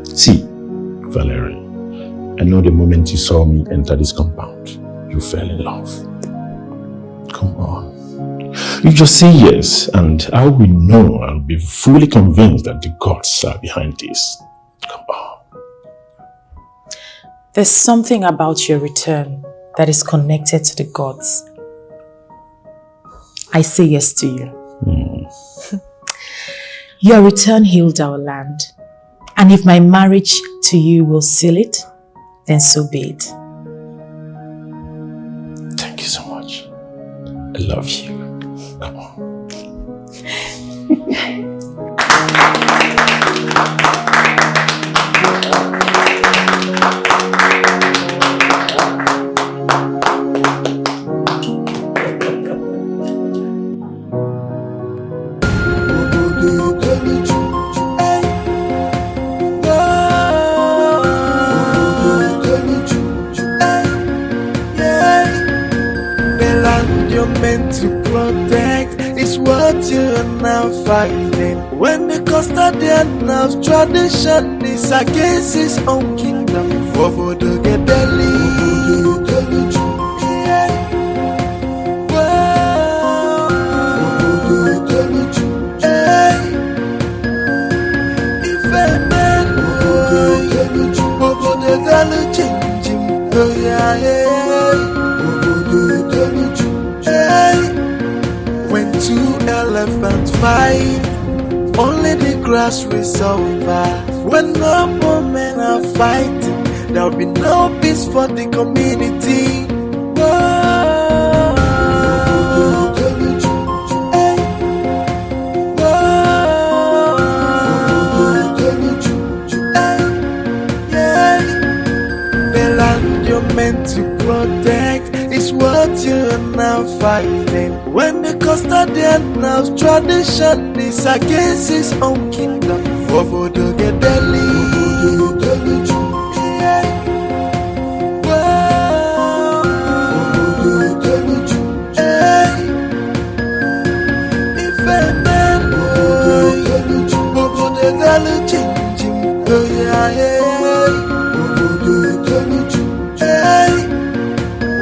See, Valerie, I know the moment you saw me enter this compound, you fell in love. Come on. You just say yes, and I will know, I'll be fully convinced that the gods are behind this. Come on. There's something about your return that is connected to the gods. I say yes to you. Your return healed our land. And if my marriage to you will seal it, then so be it. Thank you so much. I love you. Come on. To protect is what you are now fighting. When the cost of their now tradition is against his own kingdom. For the get when two elephants fight, only the grass will survive. When no men are fighting, there'll be no peace for the community. The land you're meant to protect is what you're now fighting. When the cost of their now tradition is against his own kingdom. For the get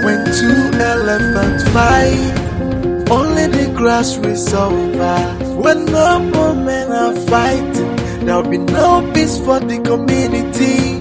when two elephants fight, only the grass will survive. When no men are fighting, there'll be no peace for the community.